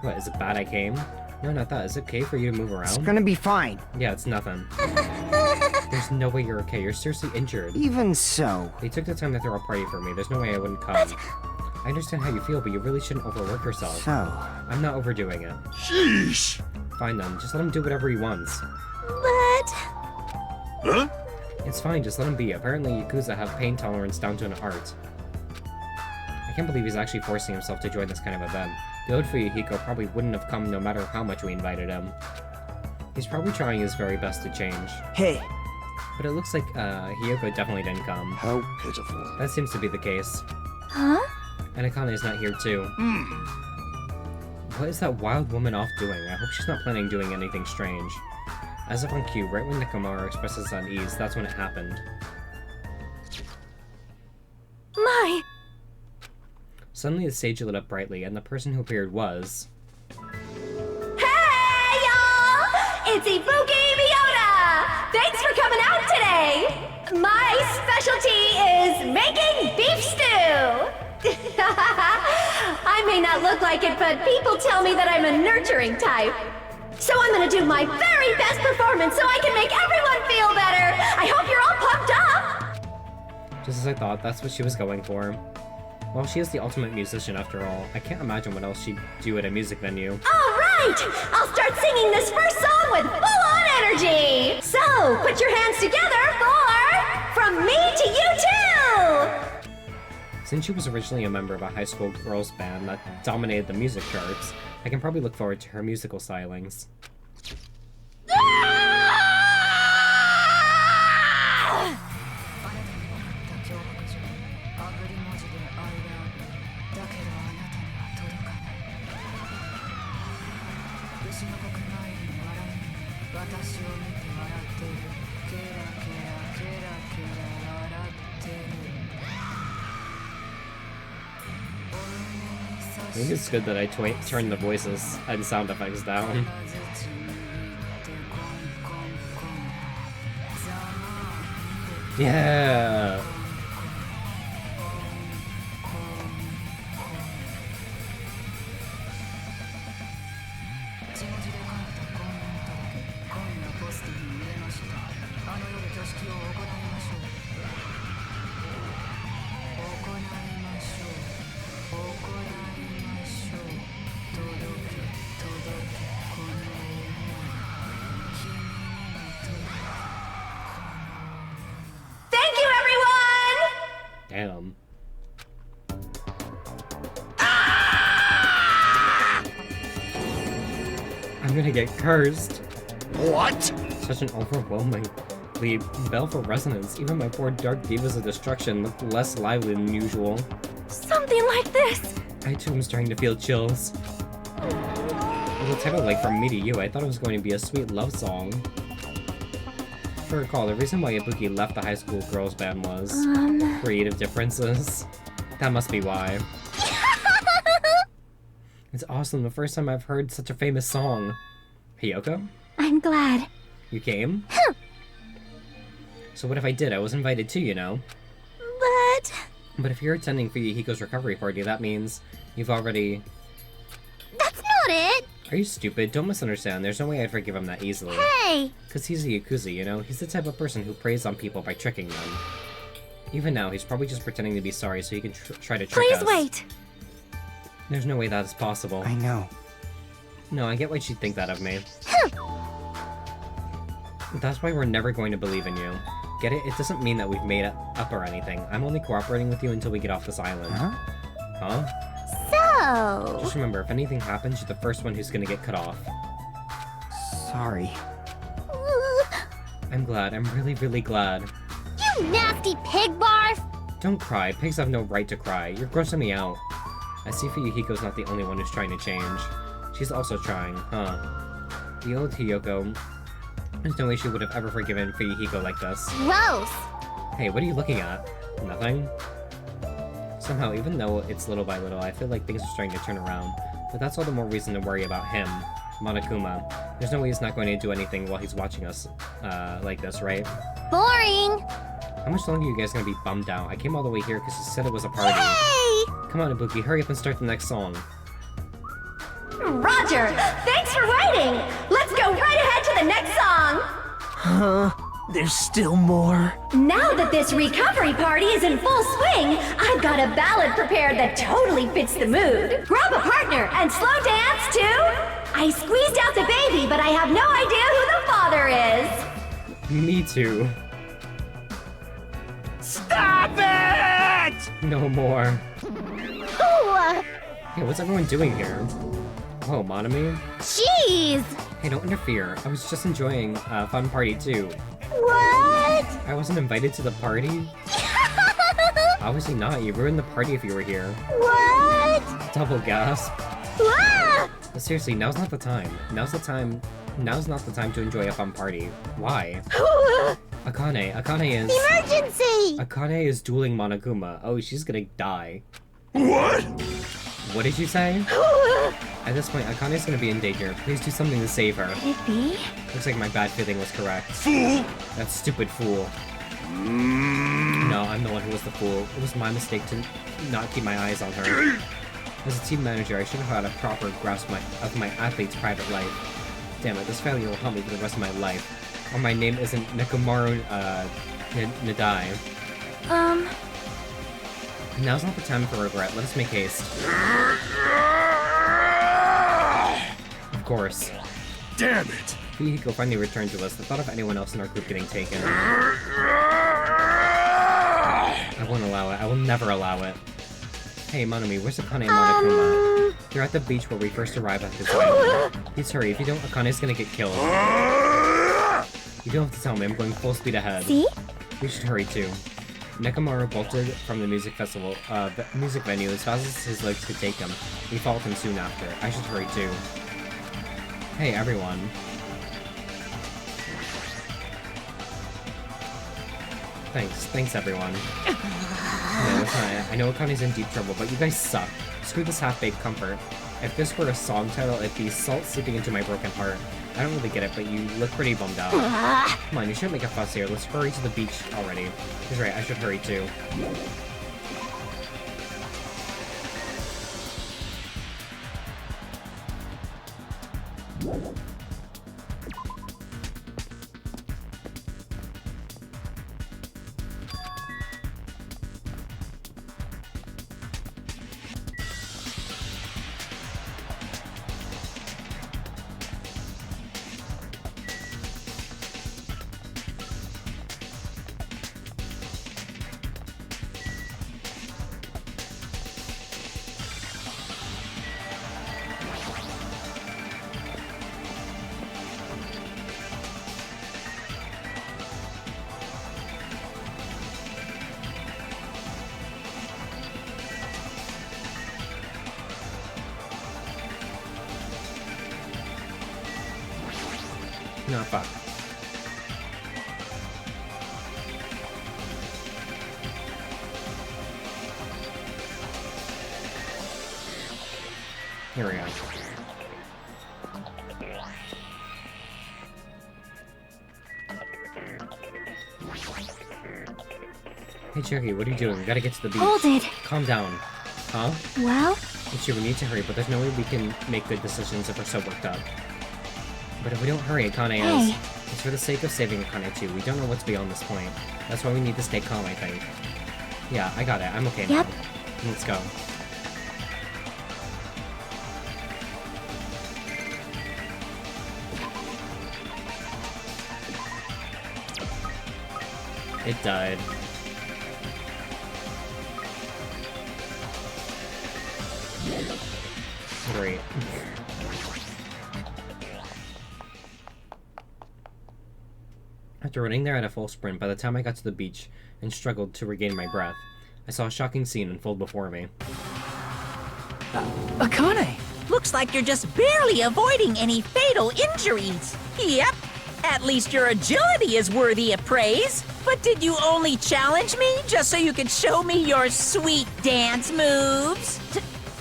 What, is it bad I came? No, not that. Is it okay for you to move around? It's gonna be fine. Yeah, it's nothing. There's There's no way you're okay. You're seriously injured. Even so. They took the time to throw a party for me. There's no way I wouldn't come. I understand how you feel, but you really shouldn't overwork yourself. So. I'm not overdoing it. Sheesh! Fine then, just let him do whatever he wants. But... Huh? It's fine, just let him be. Apparently Yakuza have pain tolerance down to an art. I can't believe he's actually forcing himself to join this kind of event. The old Fuyuhiko probably wouldn't have come no matter how much we invited him. He's probably trying his very best to change. Hey. But it looks like, Hiyoko definitely didn't come. How pitiful. That seems to be the case. Huh? And Akane's not here too. What is that wild woman off doing? I hope she's not planning on doing anything strange. As if on cue, right when Nekomaru expresses unease, that's when it happened. My! Suddenly the stage lit up brightly, and the person who appeared was... Hey, y'all! It's Ibuki Miyota! Thanks for coming out today! My specialty is making beef stew! I may not look like it, but people tell me that I'm a nurturing type. So I'm gonna do my very best performance so I can make everyone feel better! I hope you're all pumped up! Just as I thought, that's what she was going for. Well, she is the ultimate musician after all. I can't imagine what else she'd do at a music venue. Alright! I'll start singing this first song with full-on energy! So, put your hands together for... From Me to You Too! Since she was originally a member of a high school girls band that dominated the music charts, I can probably look forward to her musical stylings. I think it's good that I turned the voices and sound effects down. Yeah! Damn. I'm gonna get cursed. What? Such an overwhelmingly baleful resonance. Even my poor dark divas of destruction look less lively than usual. Something like this! I too am starting to feel chills. With the title like From Me to You, I thought it was going to be a sweet love song. If I recall, the reason why Ibuki left the high school girls band was creative differences. That must be why. It's awesome, the first time I've heard such a famous song. Hiyoko? I'm glad. You came? So what if I did? I was invited too, you know. But if you're attending Fuyuhiko's recovery party, that means you've already... That's not it! Are you stupid? Don't misunderstand. There's no way I'd forgive him that easily. Hey! Because he's a Yakuza, you know? He's the type of person who preys on people by tricking them. Even now, he's probably just pretending to be sorry so he can try to trick us. Please wait! There's no way that is possible. I know. No, I get why she'd think that of me. That's why we're never going to believe in you. Get it? It doesn't mean that we've made it up or anything. I'm only cooperating with you until we get off this island. Huh? So... Just remember, if anything happens, you're the first one who's gonna get cut off. Sorry. I'm glad. I'm really, really glad. You nasty pig barf! Don't cry. Pigs have no right to cry. You're grossing me out. I see Fuyuhiko's not the only one who's trying to change. She's also trying, huh? The old Hiyoko... There's no way she would have ever forgiven Fuyuhiko like this. Gross! Hey, what are you looking at? Nothing? Somehow, even though it's little by little, I feel like things are starting to turn around. But that's all the more reason to worry about him, Monokuma. There's no way he's not going to do anything while he's watching us, like this, right? Boring! How much longer are you guys gonna be bummed out? I came all the way here because you said it was a party. Yay! Come on, Ibuki, hurry up and start the next song. Roger! Thanks for waiting! Let's go right ahead to the next song! Huh? There's still more. Now that this recovery party is in full swing, I've got a ballad prepared that totally fits the mood. Grab a partner and slow dance to I Squeezed Out the Baby, but I have no idea who the father is. Me too. Stop it! No more. Ooh, Hey, what's everyone doing here? Oh, Monami? jeez! Hey, don't interfere. I was just enjoying a fun party too. What? I wasn't invited to the party? Obviously not. You ruined the party if you were here. What? Double gasp. Ah! But seriously, now's not the time. Now's not the time to enjoy a fun party. Why? Akane Emergency! is dueling Monokuma. Oh, she's gonna die. What? What did you say? At this point, Akane's gonna be in danger. Please do something to save her. Could it be? Looks like my bad feeling was correct. Fool! That stupid fool. No, I'm the one who was the fool. It was my mistake to not keep my eyes on her. As a team manager, I should have had a proper grasp of my athlete's private life. Damn it, this failure will haunt me for the rest of my life. Or my name isn't Nekomaru, Nadai. Now's not the time for regret. Let us make haste. Of course. Damn it! Fihiko finally returned to us. The thought of anyone else in our group getting taken. I won't allow it. I will never allow it. Hey, Monami, where's Akane and Monokuma? They're at the beach where we first arrived at this island. Please hurry. If you don't, Akane's gonna get killed. You don't have to tell me. I'm going full speed ahead. See? We should hurry too. Nekomaru bolted from the music venue as fast as his legs could take him. We followed him soon after. I should hurry too. Hey, everyone. Thanks everyone. No, it's not. I know Akane's in deep trouble, but you guys suck. Screw this half-baked comfort. If this were a song title, it'd be Salt Seeping Into My Broken Heart. I don't really get it, but you look pretty bummed out. Come on, you shouldn't make a fuss here. Let's hurry to the beach already. He's right, I should hurry too. No, fuck. Here we go. Hey, Cherry, what are you doing? We gotta get to the beach. Hold it. Calm down. Huh? Well? It's true, we need to hurry, but there's no way we can make good decisions if we're so worked up. But if we don't hurry, Akane is. It's for the sake of saving Akane too. We don't know what's beyond this point. That's why we need to stay calm, I think. Yeah, I got it. I'm okay now. Let's go. It died. Great. After running there at a full sprint, by the time I got to the beach and struggled to regain my breath, I saw a shocking scene unfold before me. Akane! Looks like you're just barely avoiding any fatal injuries. Yep. At least your agility is worthy of praise. But did you only challenge me just so you could show me your sweet dance moves?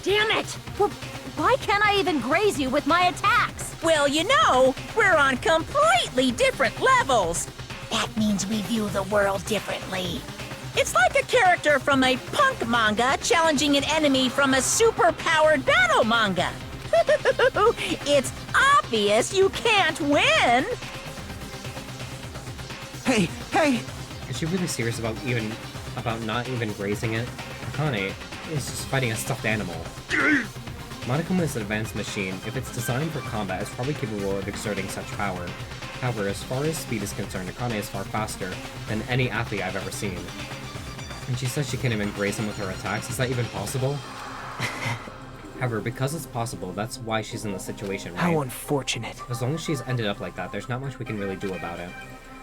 Damn it! Well, why can't I even graze you with my attacks? Well, you know, we're on completely different levels. That means we view the world differently. It's like a character from a punk manga challenging an enemy from a super-powered battle manga. It's obvious you can't win. Hey, Hey! Is she really serious about not even grazing it? Akane is just fighting a stuffed animal. Monokuma is an advanced machine. If it's designed for combat, it's probably capable of exerting such power. However, as far as speed is concerned, Akane is far faster than any athlete I've ever seen. And she says she can't even graze him with her attacks. Is that even possible? However, because it's possible, that's why she's in this situation, right? How unfortunate. As long as she's ended up like that, there's not much we can really do about it.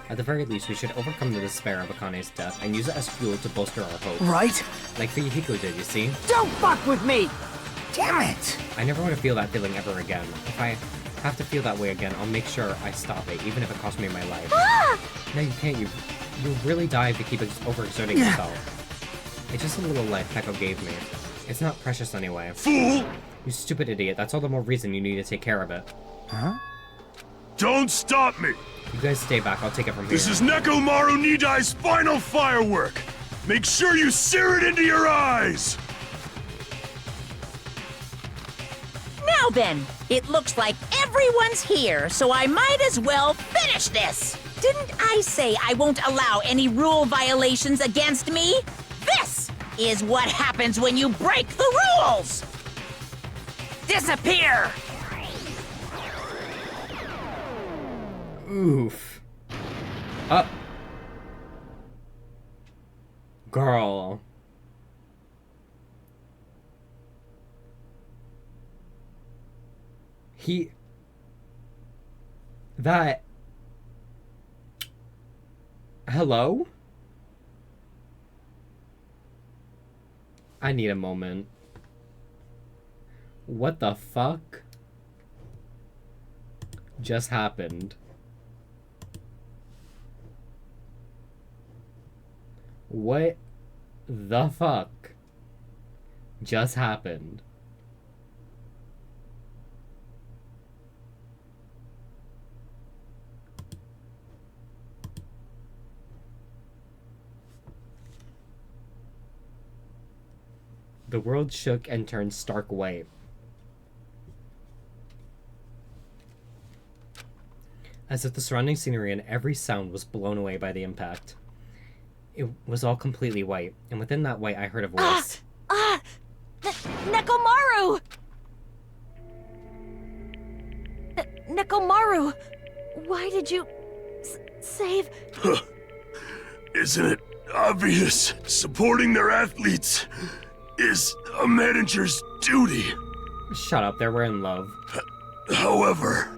At the very least, we should overcome the despair of Akane's death and use it as fuel to bolster our hope. Right? Like Fuyuhiko did, you see? Don't fuck with me! Damn it! I never want to feel that feeling ever again. If I have to feel that way again, I'll make sure I stop it, even if it costs me my life. Ah! No, you can't. You'll really die if you keep overexerting yourself. It's just a little life Peko gave me. It's not precious anyway. Fool! You stupid idiot. That's all the more reason you need to take care of it. Huh? Don't stop me! You guys stay back. I'll take it from here. This is Nekomaru Nidai's final firework! Make sure you sear it into your eyes! Now then, it looks like everyone's here, so I might as well finish this! Didn't I say I won't allow any rule violations against me? This is what happens when you break the rules! Disappear! Oof. Girl. Hello? I need a moment. What the fuck just happened? What the fuck just happened? The world shook and turned stark white. As if the surrounding scenery and every sound was blown away by the impact. It was all completely white, and within that white I heard a voice. Nekomaru! Nekomaru! Why did you... save... Isn't it obvious? Supporting their athletes is a manager's duty. Shut up, we're in love. However,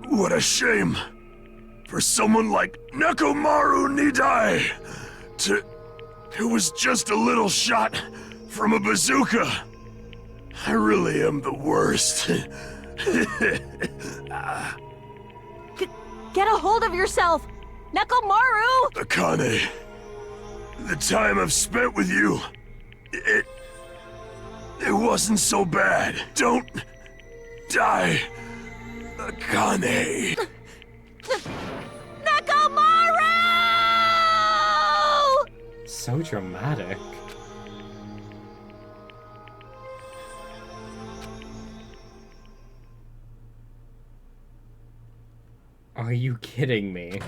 what a shame for someone like Nekomaru Nidai it was just a little shot from a bazooka. I really am the worst. Get a hold of yourself! Nekomaru! Akane, the time I've spent with you, it wasn't so bad. Don't die, Akane. Nekomaru! So dramatic. Are you kidding me?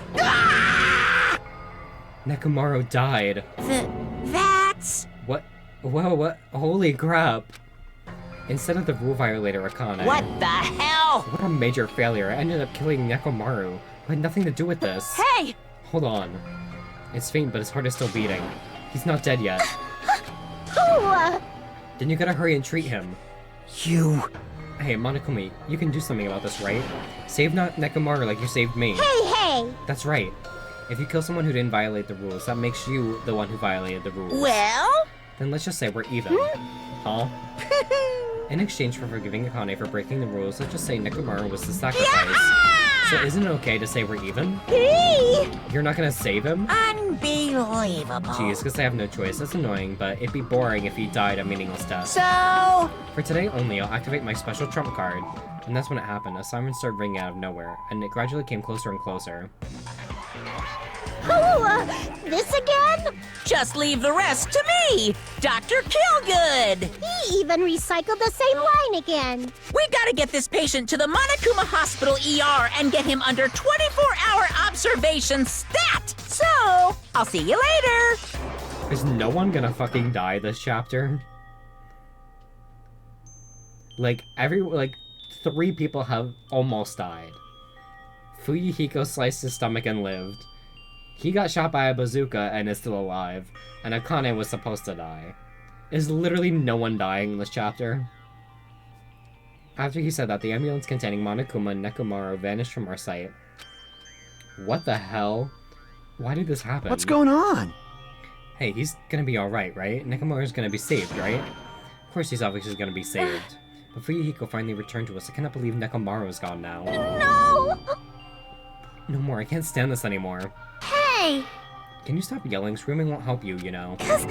Nekomaru died. That's... What? Whoa, what? Holy crap. Instead of the rule violator Akane. What the hell? What a major failure. I ended up killing Nekomaru, who had nothing to do with this. Hey! Hold on. It's faint, but his heart is still beating. He's not dead yet. Then you gotta hurry and treat him. You... Hey, Monokuma, you can do something about this, right? Save not Nekomaru like you saved me. Hey! That's right. If you kill someone who didn't violate the rules, that makes you the one who violated the rules. Well? Then let's just say we're even. Huh? In exchange for forgiving Akane for breaking the rules, let's just say Nekomaru was the sacrifice. So isn't it okay to say we're even? You're not gonna save him? Unbelievable. Jeez, guess I have no choice. That's annoying, but it'd be boring if he died a meaningless death. So... For today only, I'll activate my special trump card. And that's when it happened. A siren started ringing out of nowhere, and it gradually came closer and closer. This again? Just leave the rest to me, Dr. Killgood. He even recycled the same line again. We gotta get this patient to the Monokuma Hospital ER and get him under 24-hour observation stat. So, go! I'll see you later! Is no one gonna fucking die this chapter? Like, 3 people have almost died. Fuyuhiko sliced his stomach and lived. He got shot by a bazooka and is still alive. And Akane was supposed to die. Is literally no one dying in this chapter. After he said that, the ambulance containing Monokuma and Nekomaru vanished from our sight. What the hell? Why did this happen? What's going on? Hey, he's gonna be alright, right? Nekomaru's gonna be saved, right? Of course he's obviously gonna be saved. But Fuyuhiko finally returned to us. I cannot believe Nekomaru's gone now. No! No more, I can't stand this anymore. Hey! Can you stop yelling? Screaming won't help you, you know. Cuz...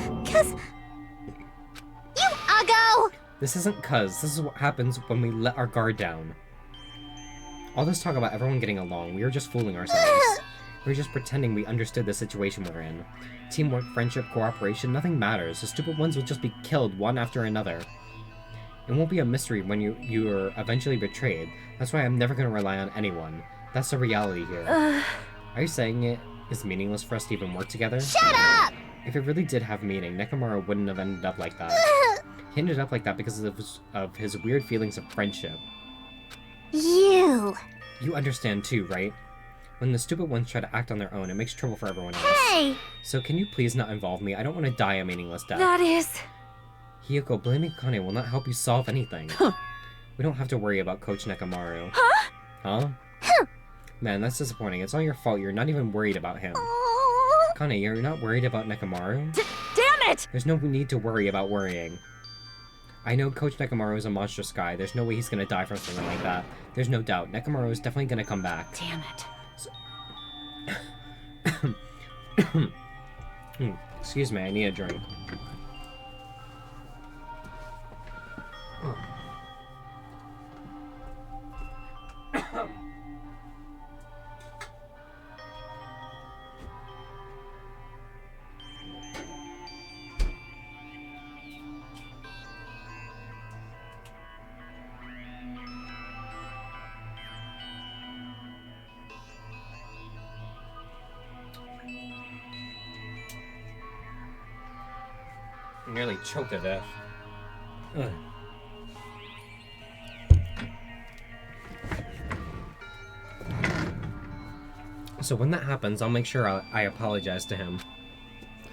You uggo! This isn't cuz. This is what happens when we let our guard down. All this talk about everyone getting along, we are just fooling ourselves. We're just pretending we understood the situation we're in. Teamwork, friendship, cooperation, nothing matters. The stupid ones will just be killed one after another. It won't be a mystery when you're eventually betrayed. That's why I'm never gonna rely on anyone. That's the reality here. Are you saying it is meaningless for us to even work together? Shut up! If it really did have meaning, Nekomaru wouldn't have ended up like that. He ended up like that because of his weird feelings of friendship. You understand too, right? When the stupid ones try to act on their own, it makes trouble for everyone else. Hey! So can you please not involve me? I don't want to die a meaningless death. That is... Hiyoko, blaming Kane will not help you solve anything. We don't have to worry about Coach Nekomaru. Huh? Man, that's disappointing. It's all your fault. You're not even worried about him. Kane, you're not worried about Nekomaru? Damn it! There's no need to worry about worrying. I know Coach Nekomaru is a monstrous guy. There's no way he's gonna die from something like that. There's no doubt. Nekomaru is definitely gonna come back. Damn it. Excuse me, I need a drink. Nearly choked to death. Ugh. So when that happens, I'll make sure I apologize to him.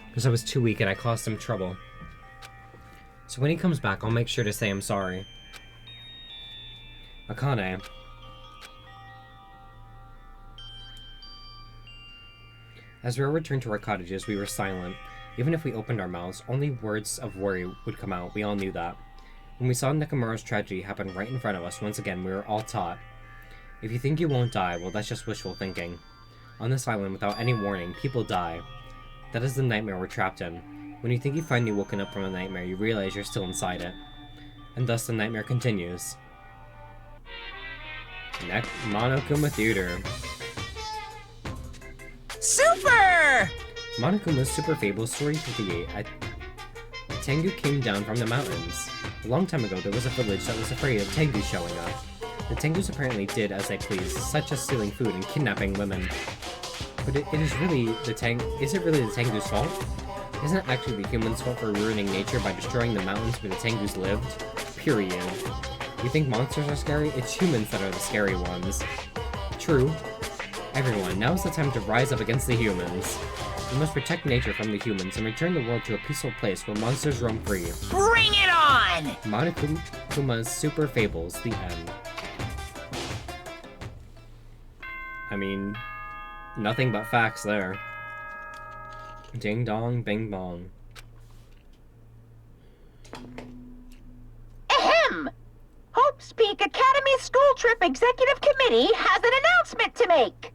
Because I was too weak and I caused him trouble. So when he comes back, I'll make sure to say I'm sorry. Akane. As we all returned to our cottages, we were silent. Even if we opened our mouths, only words of worry would come out. We all knew that. When we saw Nekomaru's tragedy happen right in front of us, once again, we were all taught. If you think you won't die, well, that's just wishful thinking. On this island, without any warning, people die. That is the nightmare we're trapped in. When you think you've finally woken up from a nightmare, you realize you're still inside it. And thus the nightmare continues. Monokuma Theater. Super! Monokuma's Super Fable Story 58. A Tengu came down from the mountains. A long time ago, there was a village that was afraid of Tengu showing up. The Tengus apparently did as they pleased, such as stealing food and kidnapping women. But is it really the Tengu's fault? Isn't it actually the humans' fault for ruining nature by destroying the mountains where the Tengus lived? Period. You think monsters are scary? It's humans that are the scary ones. True. Everyone, now is the time to rise up against the humans. We must protect nature from the humans and return the world to a peaceful place where monsters roam free. Bring it on! Monokuma's Super Fables, the end. I mean, nothing but facts there. Ding dong, bing bong. Ahem! Hope's Peak Academy School Trip Executive Committee has an announcement to make.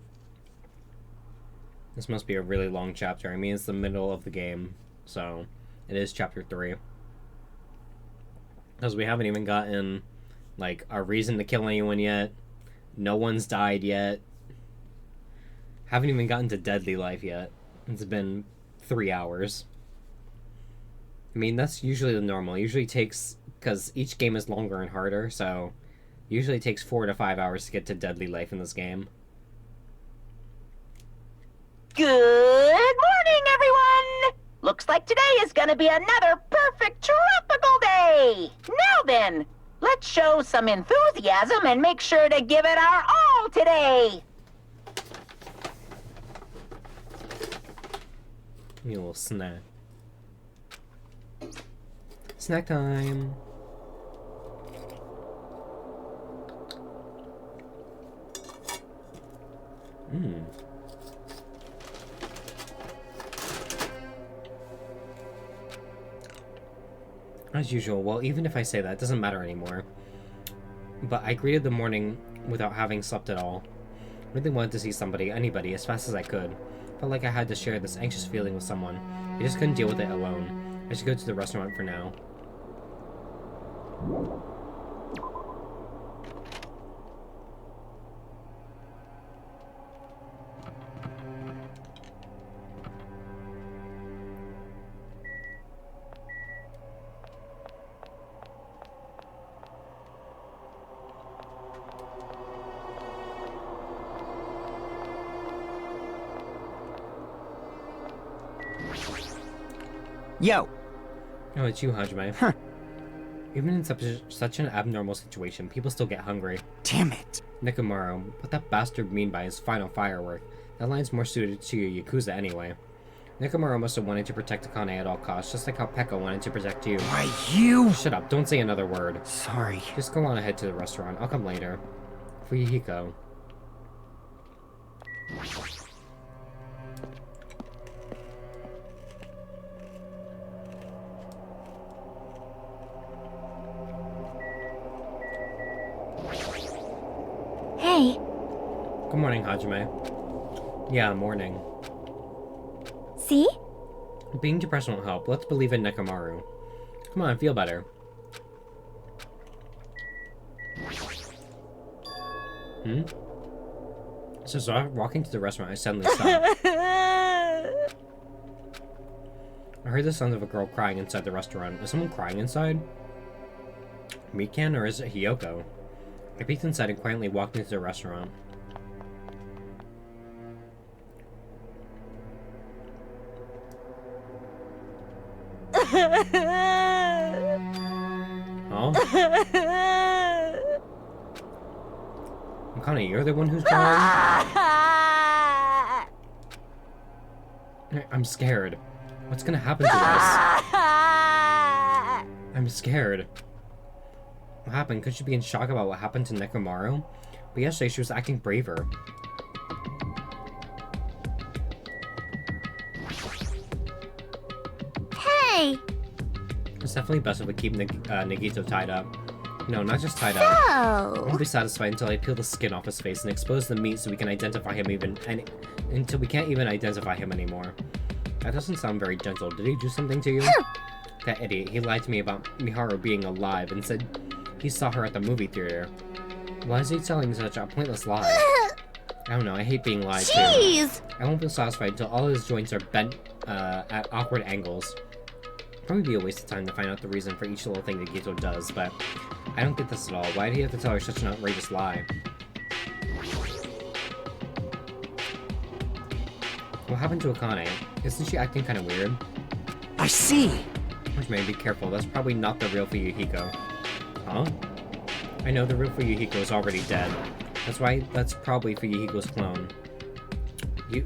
This must be a really long chapter. I mean, it's the middle of the game, so it is chapter 3. Because we haven't even gotten, like, a reason to kill anyone yet. No one's died yet. Haven't even gotten to deadly life yet. It's been 3 hours. I mean, that's usually the normal. It usually takes, because each game is longer and harder, so usually it takes 4 to 5 hours to get to deadly life in this game. Good Looks like today is gonna be another perfect tropical day! Now then, let's show some enthusiasm and make sure to give it our all today! You little snack. Snack time. Mmm. As usual, well, even if I say that, it doesn't matter anymore. But I greeted the morning without having slept at all. I really wanted to see somebody, anybody, as fast as I could. Felt like I had to share this anxious feeling with someone. I just couldn't deal with it alone. I should go to the restaurant for now. Yo! Oh, it's you, Hajime. Huh. Even in such an abnormal situation, people still get hungry. Damn it! Nekomaru, what that bastard mean by his final firework? That line's more suited to your Yakuza anyway. Nekomaru must have wanted to protect Akane at all costs, just like how Pekka wanted to protect you. Why, you... Shut up, don't say another word. Sorry. Just go on ahead to the restaurant, I'll come later. Fuyuhiko. Hey. Good morning, Hajime. Yeah, morning. See? Being depressed won't help. Let's believe in Nekomaru. Come on, feel better. So walking to the restaurant, I suddenly stopped. I heard the sound of a girl crying inside the restaurant. Is someone crying inside? Mikan, or is it Hiyoko? I peeked inside and quietly walked into the restaurant. Huh? Akane, you're the one who's crying? I'm scared. What's gonna happen to us? I'm scared. What happened? Could she be in shock about what happened to Nekomaru? But yesterday she was acting braver. Hey! It's definitely best if we keep Nagito tied up. No, not just tied up. I won't be satisfied until I peel the skin off his face and expose the meat so we can identify him until we can't even identify him anymore. That doesn't sound very gentle. Did he do something to you? That idiot. He lied to me about Miharu being alive and said he saw her at the movie theater. Why is he telling such a pointless lie? I don't know, I hate being lied to. I won't feel satisfied until all his joints are bent at awkward angles. Probably be a waste of time to find out the reason for each little thing that Gito does, but I don't get this at all. Why did he have to tell her such an outrageous lie? What happened to Akane? Isn't she acting kind of weird? I see! Which may be careful, that's probably not the real Fuyuhiko. Huh? I know the real Fuyuhiko is already dead. That's probably Fuyuhiko's clone.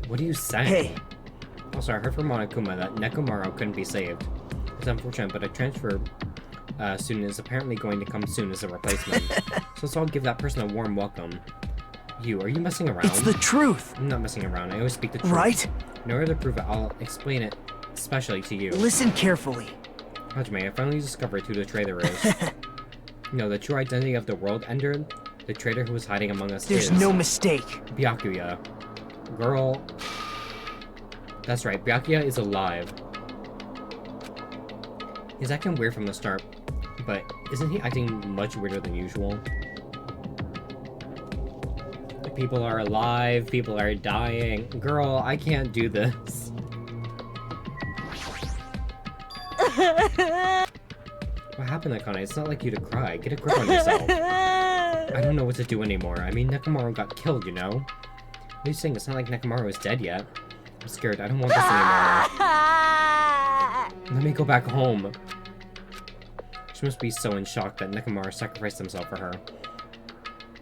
What are you saying? Hey! Also, I heard from Monokuma that Nekomaru couldn't be saved. It's unfortunate, but a transfer student is apparently going to come soon as a replacement. So let's all give that person a warm welcome. Are you messing around? It's the truth! I'm not messing around, I always speak the truth. Right? In order to prove it, I'll explain it especially to you. Listen carefully. Hajime, I finally discovered who the traitor is. No, the true identity of the world ender, the traitor who was hiding among us There's is... no mistake. Byakuya. Girl... That's right, Byakuya is alive. He's acting weird from the start, but isn't he acting much weirder than usual? People are alive, people are dying. Girl, I can't do this. What happened, Akane? It's not like you to cry. Get a grip on yourself. I don't know what to do anymore. I mean, Nekomaru got killed, you know? What are you saying? It's not like Nekomaru is dead yet. I'm scared. I don't want this anymore. Let me go back home. She must be so in shock that Nekomaru sacrificed himself for her.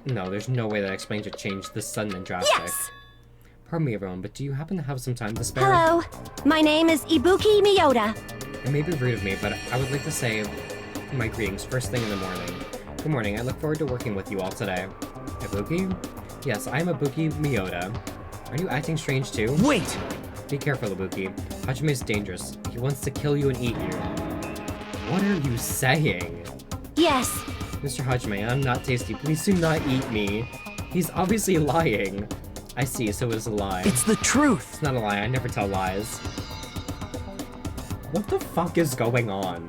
No, there's no way that explains a change this sudden and drastic. Yes! Pardon me, everyone, but do you happen to have some time to spare? Hello, my name is Ibuki Miyota. It may be rude of me, but I would like to say my greetings first thing in the morning. Good morning, I look forward to working with you all today. Ibuki? Yes, I am Ibuki Miyota. Are you acting strange too? Wait! Be careful, Ibuki. Hajime is dangerous. He wants to kill you and eat you. What are you saying? Yes, Mr. Hajime, I'm not tasty. Please do not eat me. He's obviously lying. I see, so it was a lie. It's the truth! It's not a lie, I never tell lies. What the fuck is going on?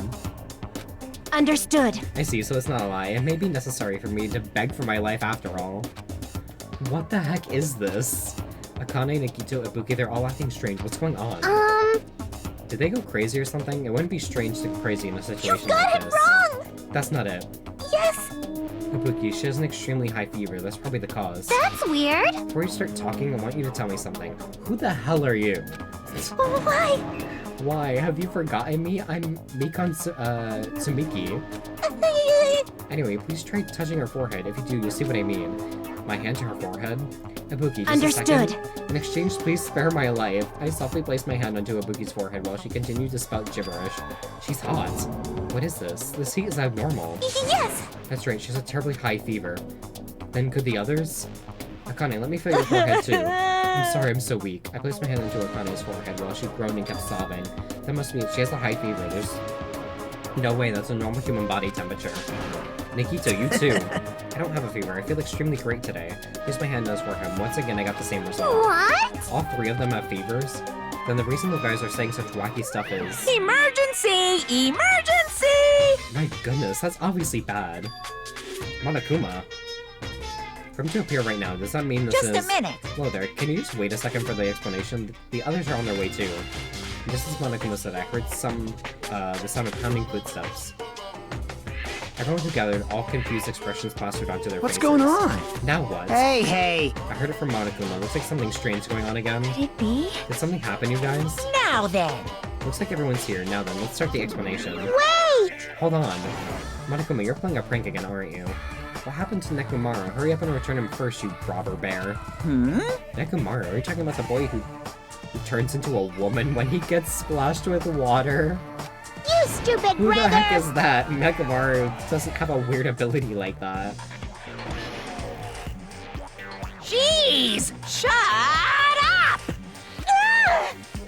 understood. I see, so it's not a lie. It may be necessary for me to beg for my life after all. What the heck is this? Akane, Nikito, Ibuki, they're all acting strange. What's going on? Did they go crazy or something? It wouldn't be strange to go crazy in a situation like this. Wrong! That's not it. Yes! Ibuki, she has an extremely high fever. That's probably the cause. That's weird. Before you start talking, I want you to tell me something. Who the hell are you? Why? Why? Have you forgotten me? I'm Mikon Tsumiki. Anyway, please try touching her forehead. If you do, you'll see what I mean. My hand to her forehead. Ibuki, just Understood. a second. In exchange, please spare my life. I softly placed my hand onto Ibuki's forehead while she continued to spout gibberish. She's hot. What is this? This heat is abnormal. Yes! That's right, she has a terribly high fever. Then could the others? Akane, let me feel your forehead too. I'm sorry, I'm so weak. I placed my hand into Akane's forehead while she groaned and kept sobbing. That must mean she has a high fever. There's no way, that's a normal human body temperature. Nikito, you too. I don't have a fever. I feel extremely great today. Here's my hand does for him. Once again, I got the same result. What? All three of them have fevers? Then the reason the guys are saying such wacky stuff is... Emergency! Emergency! My goodness, that's obviously bad. Monokuma. For him to appear right now, does that mean this is... Just a minute. Hello there, can you just wait a second for the explanation? The others are on their way too. Just as Monokuma said, I heard the sound of pounding footsteps. Everyone who gathered, all confused expressions plastered onto their What's faces. going on? Now what? Hey! I heard it from Monokuma. Looks like something strange going on again. Could it be? Did something happen, you guys? Now then. Looks like everyone's here. Now then, let's start the explanation. Wait! Hold on. Monokuma, you're playing a prank again, aren't you? What happened to Nekomaru? Hurry up and return him first, you robber bear. Nekomaru? Are you talking about the boy who turns into a woman when he gets splashed with water? You stupid Who brother! the heck is that? Nekomaru doesn't have a weird ability like that. Jeez! Shut up!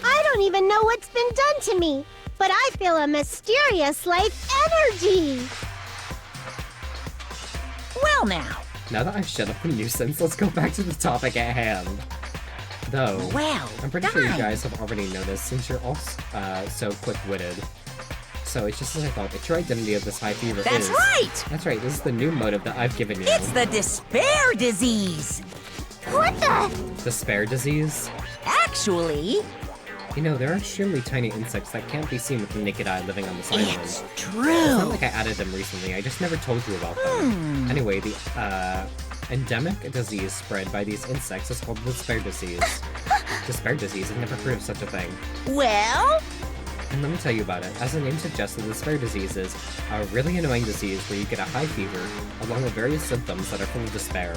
I don't even know what's been done to me, but I feel a mysterious life energy. Well now. Now that I've shut up the nuisance, let's go back to the topic at hand. Though, Well I'm pretty sure you done. guys have already noticed since you're all so quick-witted. So it's just as I thought, the true identity of this high fever That's is... right! That's right, this is the new motive that I've given you. It's the despair disease. What the? Despair disease? Actually, You know, there are extremely tiny insects that can't be seen with the naked eye living on this island. it's It's true. not like I added them recently, I just never told you about them. Anyway, the endemic disease spread by these insects is called the despair disease. Despair disease? I've never heard of such a thing. Well, And let me tell you about it. As the name suggests, the despair disease is a really annoying disease where you get a high fever, along with various symptoms that are full of despair.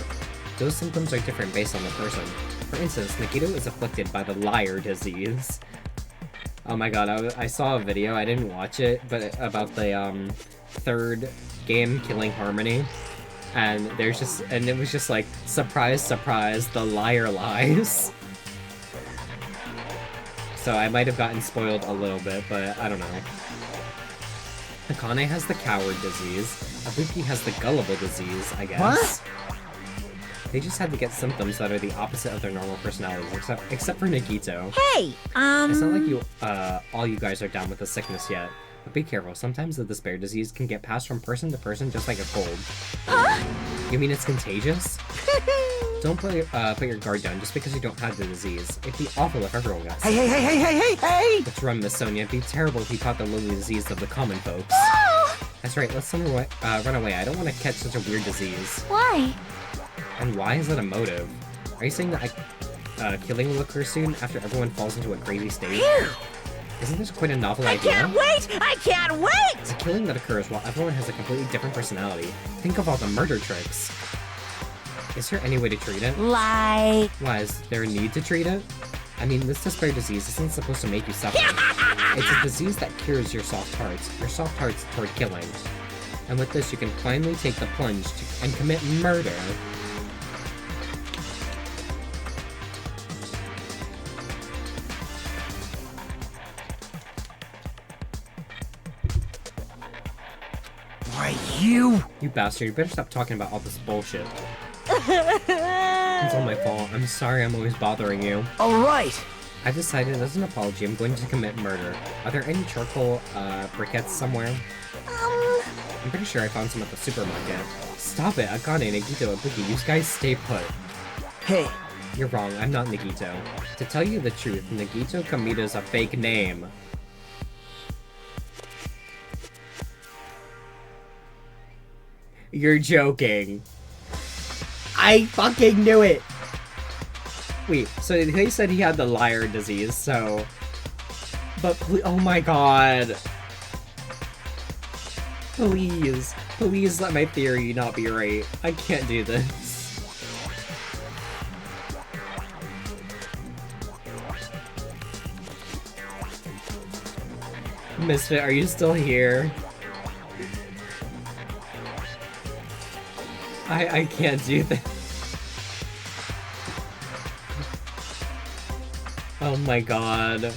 Those symptoms are different based on the person. For instance, Nikito is afflicted by the liar disease. Oh my god, I saw a video, I didn't watch it, but about the third game, Killing Harmony. And it was just like, surprise, surprise, the liar lies. So I might have gotten spoiled a little bit, but I don't know. Akane has the coward disease. Ibuki has the gullible disease, I guess. What? They just had to get symptoms that are the opposite of their normal personalities, except for Nikito. hey, It's not like you, all you guys are down with the sickness yet. But be careful, sometimes the despair disease can get passed from person to person just like a cold. Huh? You mean it's contagious? Don't put your guard down just because you don't have the disease. It'd be awful if everyone got sick. Hey! Let's run, Miss Sonia. It'd be terrible if you caught the lowly disease of the common folks. That's right, let's run away. I don't want to catch such a weird disease. Why? And why is that a motive? Are you saying that killing will occur soon after everyone falls into a crazy state? Isn't this quite a novel I idea? can't wait! I can't wait! A killing that occurs while everyone has a completely different personality. Think of all the murder tricks. Is there any way to treat it? Like... Why, is there a need to treat it? I mean, this despair disease isn't supposed to make you suffer. It's a disease that cures your soft hearts toward killing. And with this, you can finally take the plunge and commit murder. Why, you? You bastard, you better stop talking about all this bullshit. It's all my fault. I'm sorry I'm always bothering you. Alright. I've decided as an apology I'm going to commit murder. Are there any charcoal briquettes somewhere? I'm pretty sure I found some at the supermarket. Stop it, Akane, Nagito, and Buki, you guys stay put. Hey. You're wrong, I'm not Nagito. To tell you the truth, Nagito Kamita is a fake name. You're joking. I fucking knew it! Wait, so they said he had the liar disease, so... But oh my god. Please, please let my theory not be right. I can't do this. Misfit, are you still here? I can't do this. Oh my god.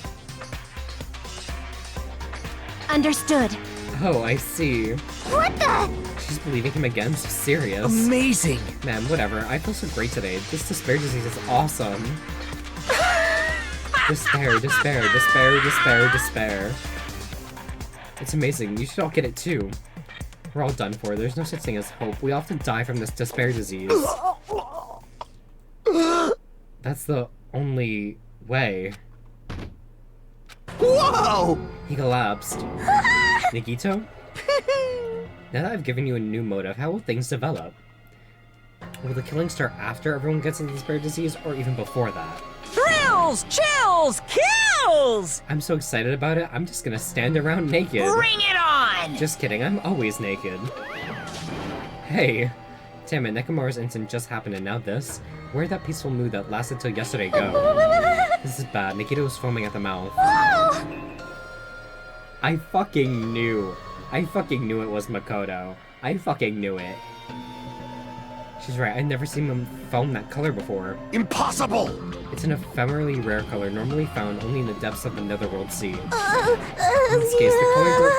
Understood. Oh, I see. What the? She's believing him again? So serious. Amazing. Man, whatever. I feel so great today. This despair disease is awesome. Despair, despair, despair, despair, despair. It's amazing. You should all get it too. We're all done for. There's no such thing as hope. We all have to die from this despair disease. That's the only way. Whoa! He collapsed. Nagito? Now that I've given you a new motive, how will things develop? Will the killing start after everyone gets the despair disease, or even before that? Thrills, chills, kills! I'm so excited about it, I'm just gonna stand around naked. Bring it on! Just kidding, I'm always naked. Hey. Damn it, Nekomaru's incident just happened and now this? Where'd that peaceful mood that lasted till yesterday go? This is bad, Nikita was foaming at the mouth. I fucking knew. I fucking knew it was Makoto. I fucking knew it. She's right, I've never seen him foam that color before. Impossible! It's an ephemerally rare color, normally found only in the depths of the Netherworld Sea. In this case, the color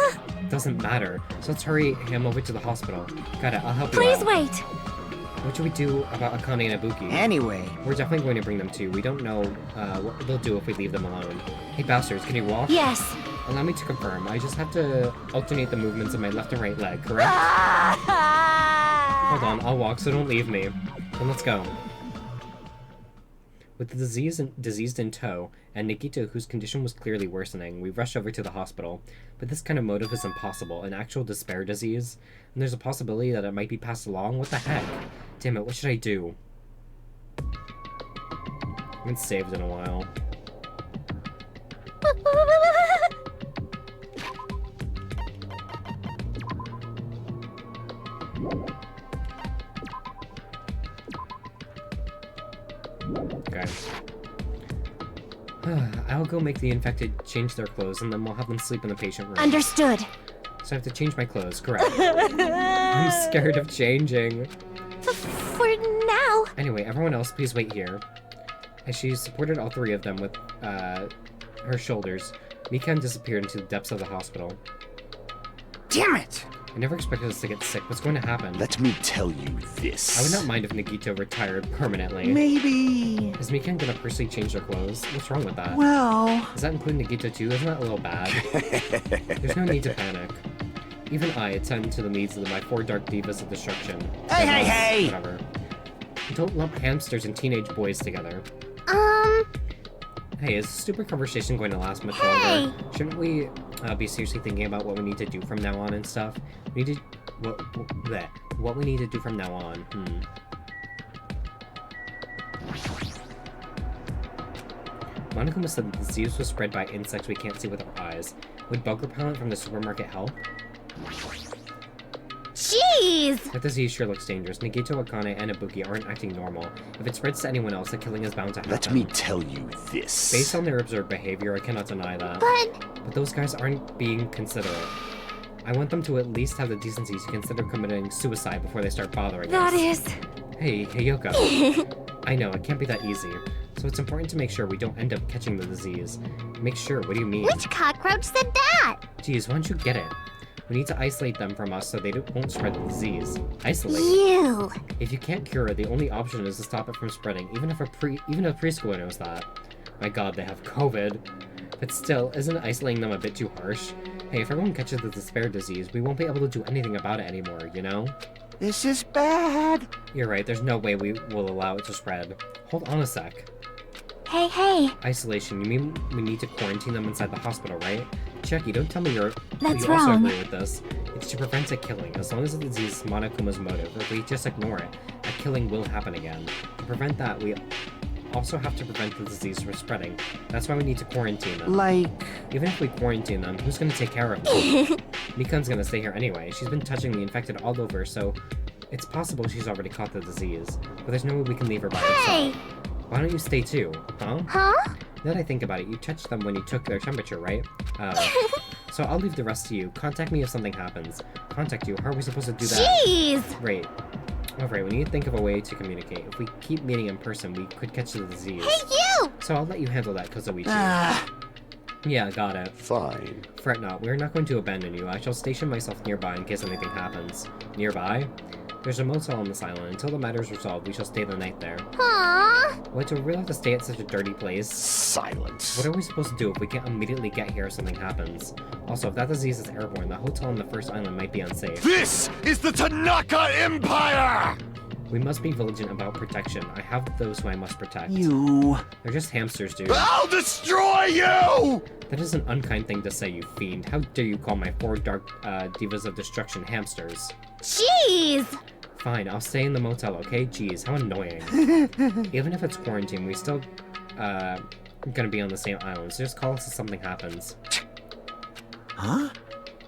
doesn't matter, so let's hurry him over to the hospital. Got it, I'll help you out. Please wait. What should we do about Akane and Ibuki? Anyway. We're definitely going to bring them too. We don't know what they'll do if we leave them alone. Hey bastards, can you walk? Yes. Allow me to confirm. I just have to alternate the movements of my left and right leg, correct? Hold on, I'll walk, so don't leave me. Then let's go. With the diseased in tow, and Nikito, whose condition was clearly worsening, we rushed over to the hospital. But this kind of motive is impossible, an actual despair disease. And there's a possibility that it might be passed along. What the heck? Damn it, what should I do? I haven't saved in a while. Okay. I'll go make the infected change their clothes, and then we'll have them sleep in the patient room. Understood. So I have to change my clothes, correct. I'm scared of changing. For now. Anyway, everyone else, please wait here. As she supported all three of them with her shoulders, Mikan disappeared into the depths of the hospital. Damn it! I never expected us to get sick. What's going to happen? Let me tell you this. I would not mind if Nagito retired permanently. Maybe... Is Mikan gonna personally change their clothes? What's wrong with that? Well... Does that include Nagito too? Isn't that a little bad? There's no need to panic. Even I attend to the needs of my 4 dark divas of destruction. Hey! Whatever. Don't lump hamsters and teenage boys together. Hey, is this stupid conversation going to last much longer? Shouldn't we be seriously thinking about what we need to do from now on and stuff? We need to... What we need to do from now on. Monokuma said the disease was spread by insects we can't see with our eyes. Would bug repellent from the supermarket help? Jeez! That disease sure looks dangerous. Nagito, Akane, and Ibuki aren't acting normal. If it spreads to anyone else, the killing is bound to happen. Let me tell you this. Based on their observed behavior, I cannot deny that. But those guys aren't being considerate. I want them to at least have the decency to consider committing suicide before they start bothering us. That is... Hey, Hiyoko. I know, it can't be that easy. So it's important to make sure we don't end up catching the disease. Make sure, what do you mean? Which cockroach said that? Geez, why don't you get it? We need to isolate them from us so they won't spread the disease. Isolate. You. If you can't cure it, the only option is to stop it from spreading, even if a preschooler knows that. My god, they have COVID. But still, isn't isolating them a bit too harsh? Hey, if everyone catches the despair disease, we won't be able to do anything about it anymore, you know? This is bad. You're right, there's no way we will allow it to spread. Hold on a sec. Hey. Isolation, you mean we need to quarantine them inside the hospital, right? Chucky, don't tell me you That's also wrong. agree with this. It's to prevent a killing. As long as the disease is Monokuma's motive, if we just ignore it, a killing will happen again. To prevent that, we also have to prevent the disease from spreading. That's why we need to quarantine them. Like... Even if we quarantine them, who's gonna take care of them? Mikan's gonna stay here anyway. She's been touching the infected all over, so it's possible she's already caught the disease. But there's no way we can leave her by herself. Why don't you stay too? Huh? Huh? Now that I think about it, you touched them when you took their temperature, right? So I'll leave the rest to you. Contact me if something happens. Contact you? How are we supposed to do that? Jeez! Right. Alright, we need to think of a way to communicate. If we keep meeting in person, we could catch the disease. Hey, you! So I'll let you handle that, Kozoichi. Yeah, got it. Fine. Fret not, we're not going to abandon you. I shall station myself nearby in case anything happens. Nearby? There's a motel on this island. Until the matter's resolved, we shall stay the night there. Aww. What, do we really have to stay at such a dirty place? Silence. What are we supposed to do if we can't immediately get here if something happens? Also, if that disease is airborne, the hotel on the first island might be unsafe. This is the Tanaka Empire! We must be vigilant about protection. I have those who I must protect. You... They're just hamsters, dude. I'll destroy you! That is an unkind thing to say, you fiend. How dare you call my four dark divas of destruction hamsters? Jeez! Fine, I'll stay in the motel, okay? Jeez, how annoying. Even if it's quarantine, we still gonna be on the same island, so just call us if something happens. Huh?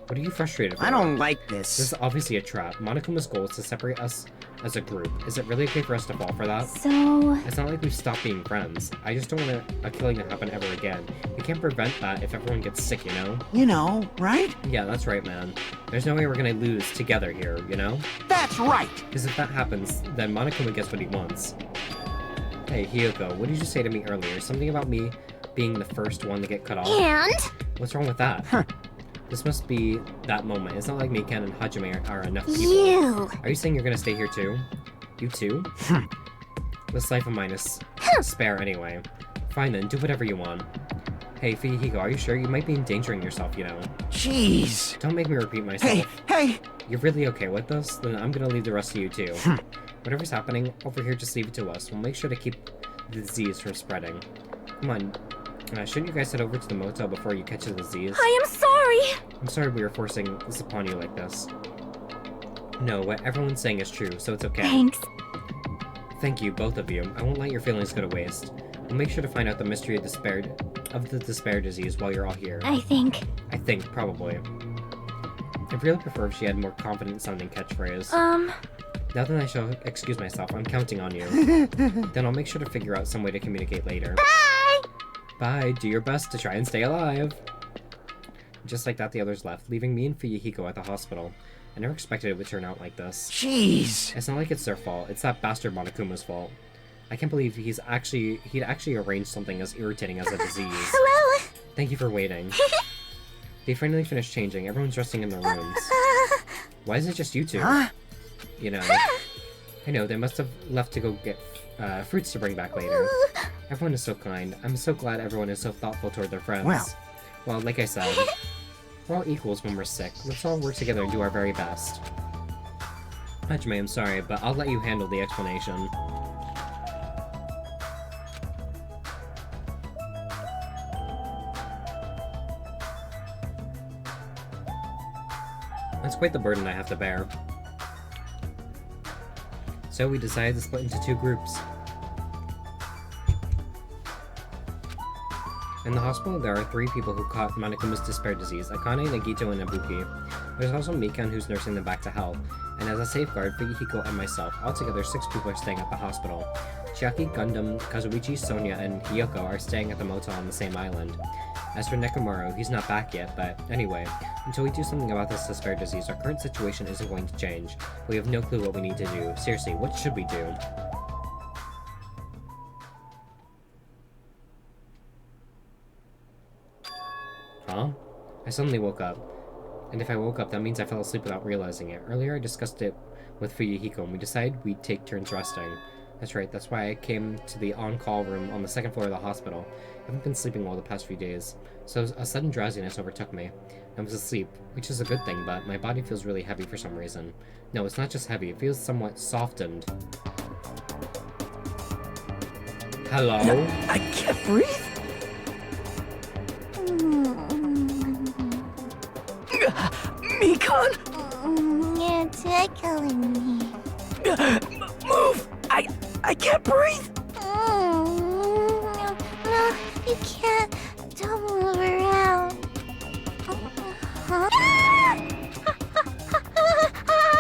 What are you frustrated for? I don't like This this. is obviously a trap. Monokuma's goal is to separate us as a group. Is it really okay for us to fall for that? So... It's not like we've stopped being friends. I just don't want a killing to happen ever again. We can't prevent that if everyone gets sick, you know? You know, right? Yeah, that's right, man. There's no way we're gonna lose together here, you know? That's right! Because if that happens, then Monokuma gets what he wants. Hey, Hiyoko, what did you say to me earlier? Something about me being the first one to get cut off? And? What's wrong with that? This must be that moment. It's not like Mikan and Hajime are enough people. You! Are you saying you're gonna stay here too? You too? This life of mine is spare anyway. Fine then, do whatever you want. Hey, Fuyuhiko, are you sure? You might be endangering yourself, you know. Jeez. Don't make me repeat myself. Hey! You're really okay with this? Then I'm gonna leave the rest of you too. Whatever's happening over here, just leave it to us. We'll make sure to keep the disease from spreading. Come on. Shouldn't you guys head over to the motel before you catch the disease? I am sorry! I'm sorry we were forcing this upon you like this. No, what everyone's saying is true, so it's okay. Thanks. Thank you, both of you. I won't let your feelings go to waste. We'll make sure to find out the mystery of the despair disease while you're all here. I think, probably. I'd really prefer if she had more confident-sounding catchphrase. Now that I shall excuse myself, I'm counting on you. Then I'll make sure to figure out some way to communicate later. Bye! Bye, do your best to try and stay alive. Just like that, the others left, leaving me and Fuyuhiko at the hospital. I never expected it would turn out like this. Jeez. It's not like it's their fault, it's that bastard Monokuma's fault. I can't believe he'd actually arranged something as irritating as a disease. Hello? Thank you for waiting. They finally finished changing, everyone's resting in their rooms. Why is it just you two? Huh? You know, I know, they must have left to go get fruits to bring back later. Everyone is so kind. I'm so glad everyone is so thoughtful toward their friends. Well, like I said, we're all equals when we're sick. Let's all work together and do our very best. Hajime, I'm sorry, but I'll let you handle the explanation. That's quite the burden I have to bear. So we decided to split into two groups. In the hospital, there are 3 people who caught Monokuma's despair disease, Akane, Nagito, and Ibuki. There's also Mikan who's nursing them back to health, and as a safeguard, Fuyuhiko and myself. Altogether, 6 people are staying at the hospital. Chiaki, Gundam, Kazuichi, Sonia, and Hiyoko are staying at the motel on the same island. As for Nekomaru, he's not back yet, but anyway, until we do something about this despair disease, our current situation isn't going to change. We have no clue what we need to do. Seriously, what should we do? Huh? I suddenly woke up. And if I woke up, that means I fell asleep without realizing it. Earlier, I discussed it with Fuyuhiko, and we decided we'd take turns resting. That's right, that's why I came to the on-call room on the 2nd floor of the hospital. I haven't been sleeping well the past few days, so a sudden drowsiness overtook me. I was asleep, which is a good thing, but my body feels really heavy for some reason. No, it's not just heavy, it feels somewhat softened. Hello? I can't breathe. Mikan! You're tickling me. Move! I can't breathe! No, you can't. Don't move around.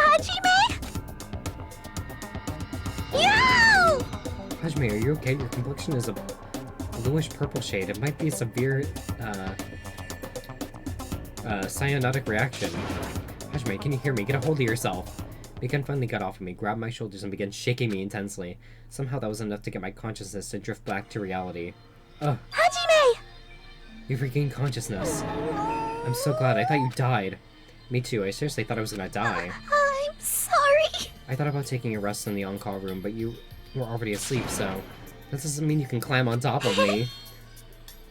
Hajime? Yo! Hajime, are you okay? Your complexion is a bluish purple shade. It might be a severe, cyanotic reaction. Hajime, can you hear me? Get a hold of yourself. Mikan finally got off of me, grabbed my shoulders, and began shaking me intensely. Somehow that was enough to get my consciousness to drift back to reality. Ugh. Hajime! You've regained consciousness. I'm so glad. I thought you died. Me too. I seriously thought I was gonna die. I'm sorry. I thought about taking a rest in the on-call room, but you were already asleep, so that doesn't mean you can climb on top of me.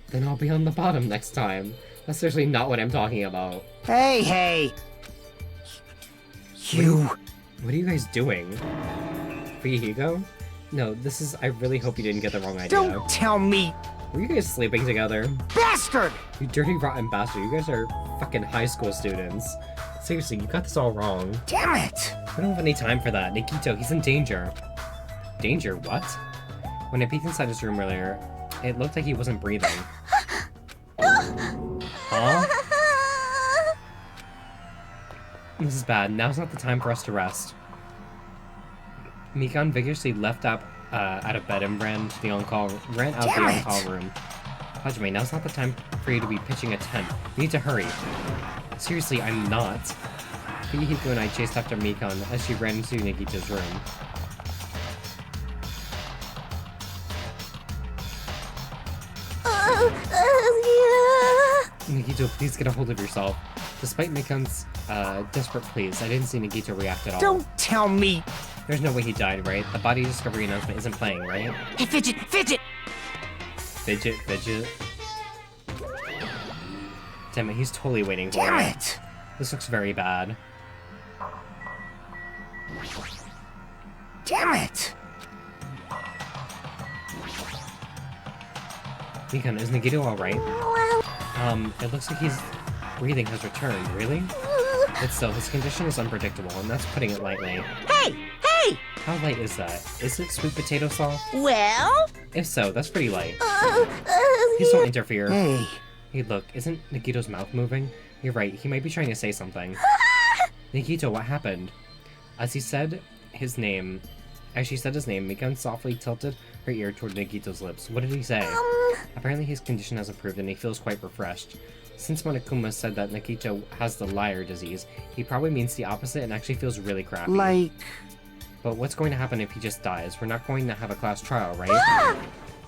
Then I'll be on the bottom next time. That's seriously not what I'm talking about. Hey! You... What are you guys doing? Fuyuhiko? No, this is... I really hope you didn't get the wrong idea. Don't tell me! Were you guys sleeping together? Bastard! You dirty, rotten bastard. You guys are fucking high school students. Seriously, you got this all wrong. Damn it! I don't have any time for that. Nikito, he's in danger. Danger? What? When I peeked inside his room earlier, it looked like he wasn't breathing. Huh? This is bad. Now's not the time for us to rest. Mikan vigorously left up out of bed and ran out of the on-call room. Hajime, now's not the time for you to be pitching a tent. You need to hurry. Seriously, I'm not. Fuyuhiko and I chased after Mikan as she ran into Nagito's room. Nagito, please get a hold of yourself. Despite Mikan's desperate pleas, I didn't see Nagito react at all. Don't tell me! There's no way he died, right? The body discovery announcement isn't playing, right? Hey, Fidget! Fidget. Damn it, he's totally waiting for Damn it. it! This looks very bad. Damn it! Mikan, is Nagito alright? Well, It looks like his breathing has returned, really? But still, his condition is unpredictable, and that's putting it lightly. Hey! How light is that? Is it sweet potato sauce? Well? If so, that's pretty light. Please don't interfere. Hey. Hey, look, isn't Nagito's mouth moving? You're right, he might be trying to say something. Nagito, what happened? As she said his name, Mikan softly tilted her ear toward Nagito's lips. What did he say? Apparently his condition has improved and he feels quite refreshed. Since Monokuma said that Nagito has the liar disease, he probably means the opposite and actually feels really crappy. Like... But what's going to happen if he just dies? We're not going to have a class trial, right?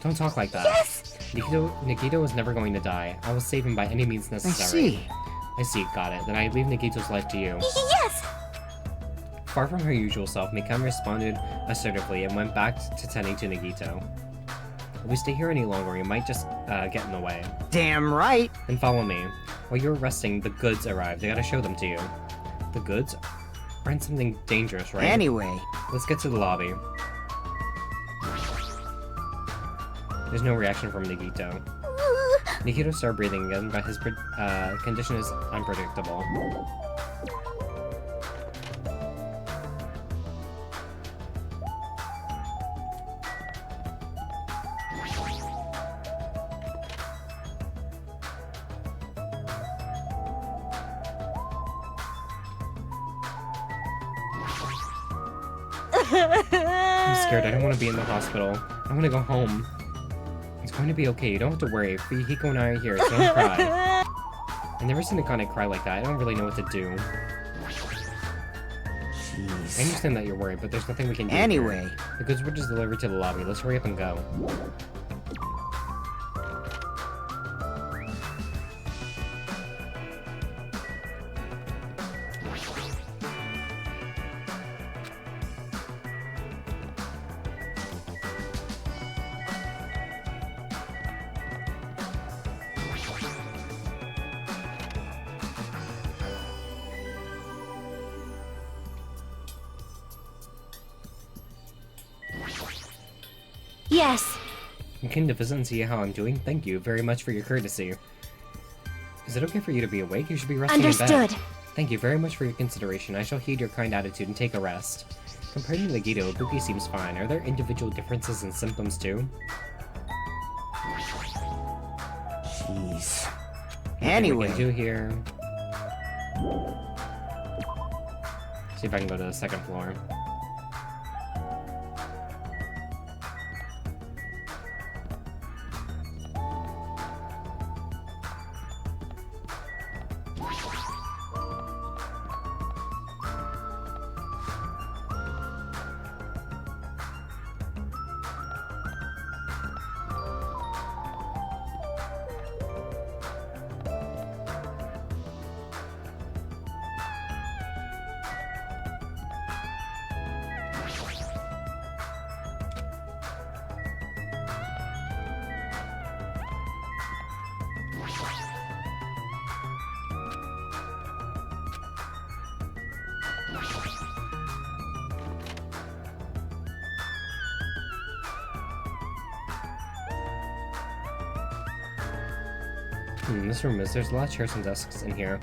Don't talk like that. yes! Nagito is never going to die. I will save him by any means necessary. I see, got it. Then I leave Nagito's life to you. Yes! Far from her usual self, Mikan responded assertively and went back to tending to Nagito. If we stay here any longer, we might just get in the way. Damn right! Then follow me. While you're resting, the goods arrived. I gotta show them to you. The goods? Aren't something dangerous, right? Anyway. Let's get to the lobby. There's no reaction from Nagito. Nagito started breathing again, but his condition is unpredictable. I'm scared. I don't want to be in the hospital. I want to go home. It's going to be okay. You don't have to worry. If Hiko and I are here, so don't cry. I've never seen a Akane cry like that. I don't really know what to do. Jeez. I understand that you're worried, but there's nothing we can do. Anyway. Here. The goods were just delivered to the lobby. Let's hurry up and go. Yes. You came to visit and see how I'm doing? Thank you very much for your courtesy. Is it okay for you to be awake? You should be resting in bed. Understood. Thank you very much for your consideration. I shall heed your kind attitude and take a rest. Compared to Nagito, Ibuki seems fine. Are there individual differences in symptoms too? Jeez. Anything we Anyway. can do here. See if I can go to the second floor. This room there's a lot of chairs and desks in here.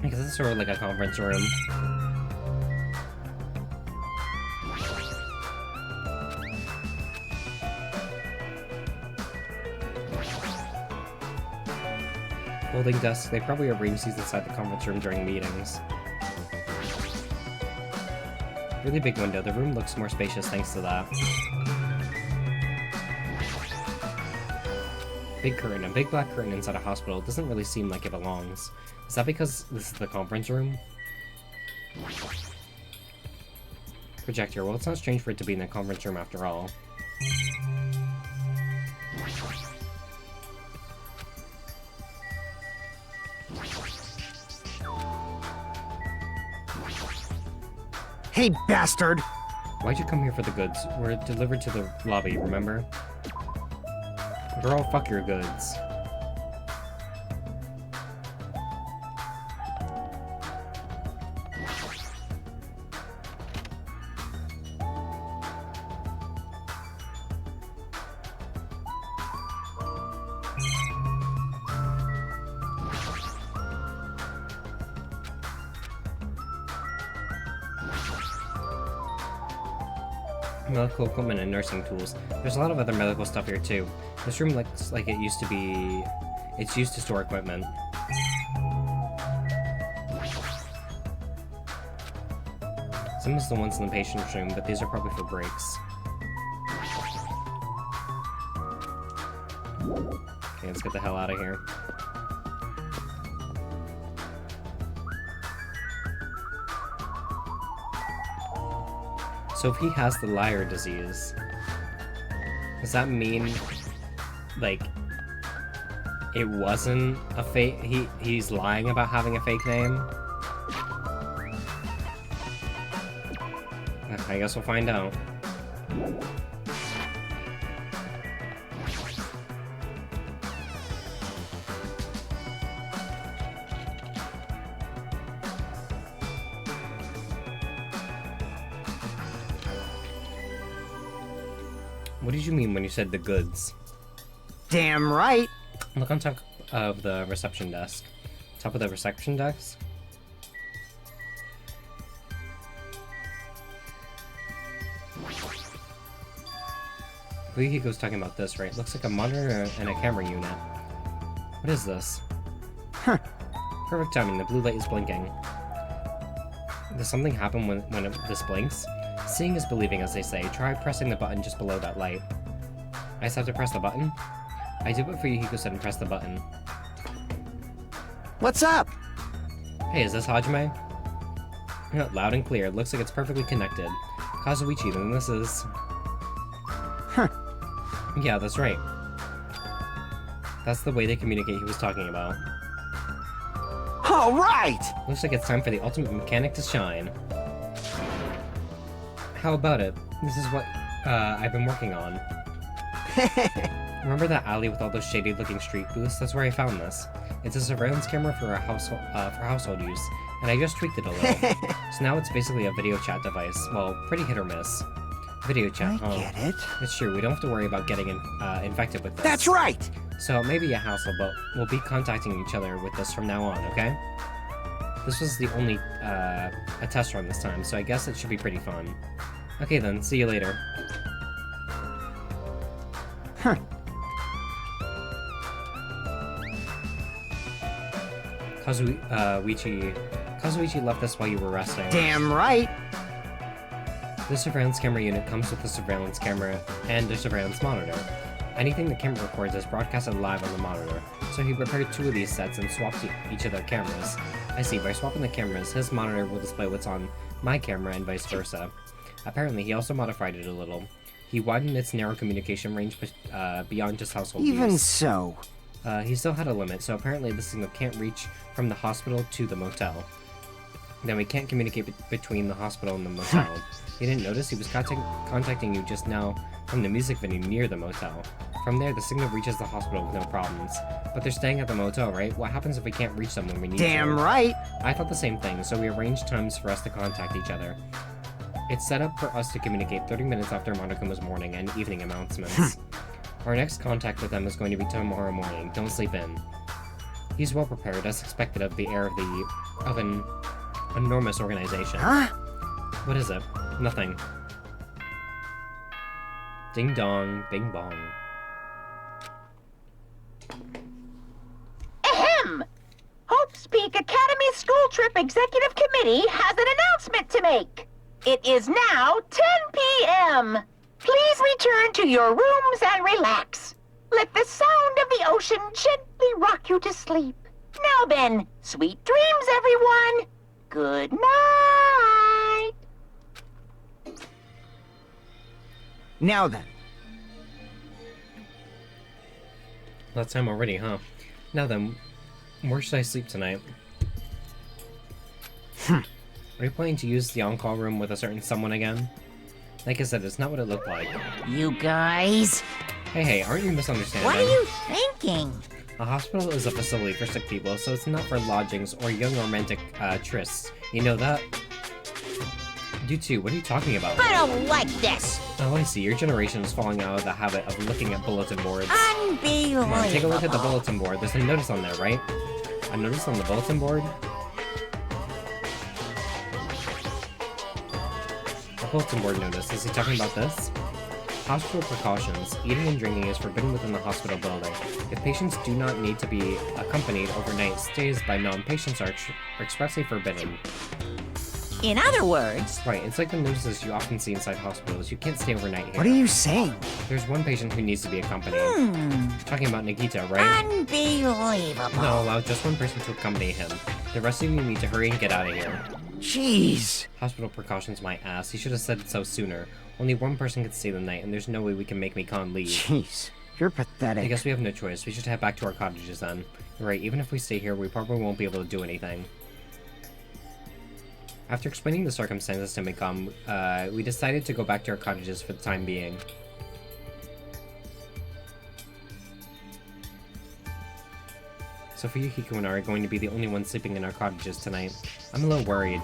I guess it's sort of like a conference room. Folding desks, they probably arrange these inside the conference room during meetings. Really big window, the room looks more spacious thanks to that. Big curtain, a big black curtain inside a hospital doesn't really seem like it belongs. Is that because this is the conference room? Projector, well it's not strange for it to be in the conference room after all. Hey, bastard! Why'd you come here for the goods? We're delivered to the lobby, remember? Girl, fuck your goods. Medical equipment and nursing tools. There's a lot of other medical stuff here too. This room looks like it used to be... It's used to store equipment. Some of the ones in the patient's room, but these are probably for breaks. Okay, let's get the hell out of here. So if he has the liar disease, does that mean, like, it wasn't a fake, he's lying about having a fake name? I guess we'll find out. What did you mean when you said the goods? Damn right! Look on top of the reception desk. Top of the reception desk? I believe Hiko's talking about this, right? Looks like a monitor and a camera unit. What is this? Huh. Perfect timing, the blue light is blinking. Does something happen when this blinks? Seeing is believing, as they say. Try pressing the button just below that light. I just have to press the button? I did what Fuyuhiko said and press the button. What's up? Hey, is this Hajime? Yeah, loud and clear. It looks like it's perfectly connected. Kazuichi, then this is... Huh. Yeah, that's right. That's the way they communicate he was talking about. All right! Looks like it's time for the ultimate mechanic to shine. How about it? This is what I've been working on. Remember that alley with all those shady-looking street booths? That's where I found this. It's a surveillance camera for household use, and I just tweaked it a little. So now it's basically a video chat device. Well, pretty hit or miss. Video chat, huh? I get it. It's true, we don't have to worry about getting infected with this. That's right! So it may be a hassle, but we'll be contacting each other with this from now on, okay? This was the only a test run this time, so I guess it should be pretty fun. Okay then, see you later. Huh. Kazuichi left this while you were resting. Damn right! The surveillance camera unit comes with the surveillance camera and the surveillance monitor. Anything the camera records is broadcasted live on the monitor, so he prepared 2 of these sets and swapped each of their cameras. I see, by swapping the cameras, his monitor will display what's on my camera and vice versa. Apparently, he also modified it a little. He widened its narrow communication range beyond just household use. Even so. He still had a limit, so apparently the signal can't reach from the hospital to the motel. Then we can't communicate between the hospital and the motel. You didn't notice? He was contacting you just now from the music venue near the motel. From there, the signal reaches the hospital with no problems. But they're staying at the motel, right? What happens if we can't reach them when we need to? Damn right! I thought the same thing, so we arranged times for us to contact each other. It's set up for us to communicate 30 minutes after Monokuma's morning and evening announcements. Our next contact with them is going to be tomorrow morning. Don't sleep in. He's well prepared, as expected of the heir of an enormous organization. Huh? What is it? Nothing. Ding dong, bing bong. Ahem! Hope's Peak Academy School Trip Executive Committee has an announcement to make. It is now 10 p.m. Please return to your rooms and relax. Let the sound of the ocean gently rock you to sleep. Now then, sweet dreams, everyone. Good night. Now then. That's time already, huh? Now then, where should I sleep tonight? Are you planning to use the on-call room with a certain someone again? Like I said, it's not what it looked like. You guys? Hey, aren't you misunderstanding? What are you thinking? A hospital is a facility for sick people, so it's not for lodgings or young romantic trysts. You know that? You too, what are you talking about? I don't like this! Oh, I see. Your generation is falling out of the habit of looking at bulletin boards. Unbelievable! Come on, take a look at the bulletin board. There's a notice on there, right? A notice on the bulletin board? A bulletin board notice. Is he talking about this? Hospital precautions. Eating and drinking is forbidden within the hospital building. If patients do not need to be accompanied overnight, stays by non-patients are expressly forbidden. In other words... Right, it's like the notices you often see inside hospitals. You can't stay overnight here. What are you saying? There's one patient who needs to be accompanied. Talking about Nikita, right? Unbelievable! No, allow just one person to accompany him. The rest of you need to hurry and get out of here. Jeez. Hospital precautions, my ass. He should have said so sooner. Only one person can stay the night, and there's no way we can make Mikan leave. Jeez. You're pathetic. I guess we have no choice. We should head back to our cottages then. Right, even if we stay here, we probably won't be able to do anything. After explaining the circumstances to Mikan, we decided to go back to our cottages for the time being. So Fuyuhiko and I are going to be the only ones sleeping in our cottages tonight. I'm a little worried.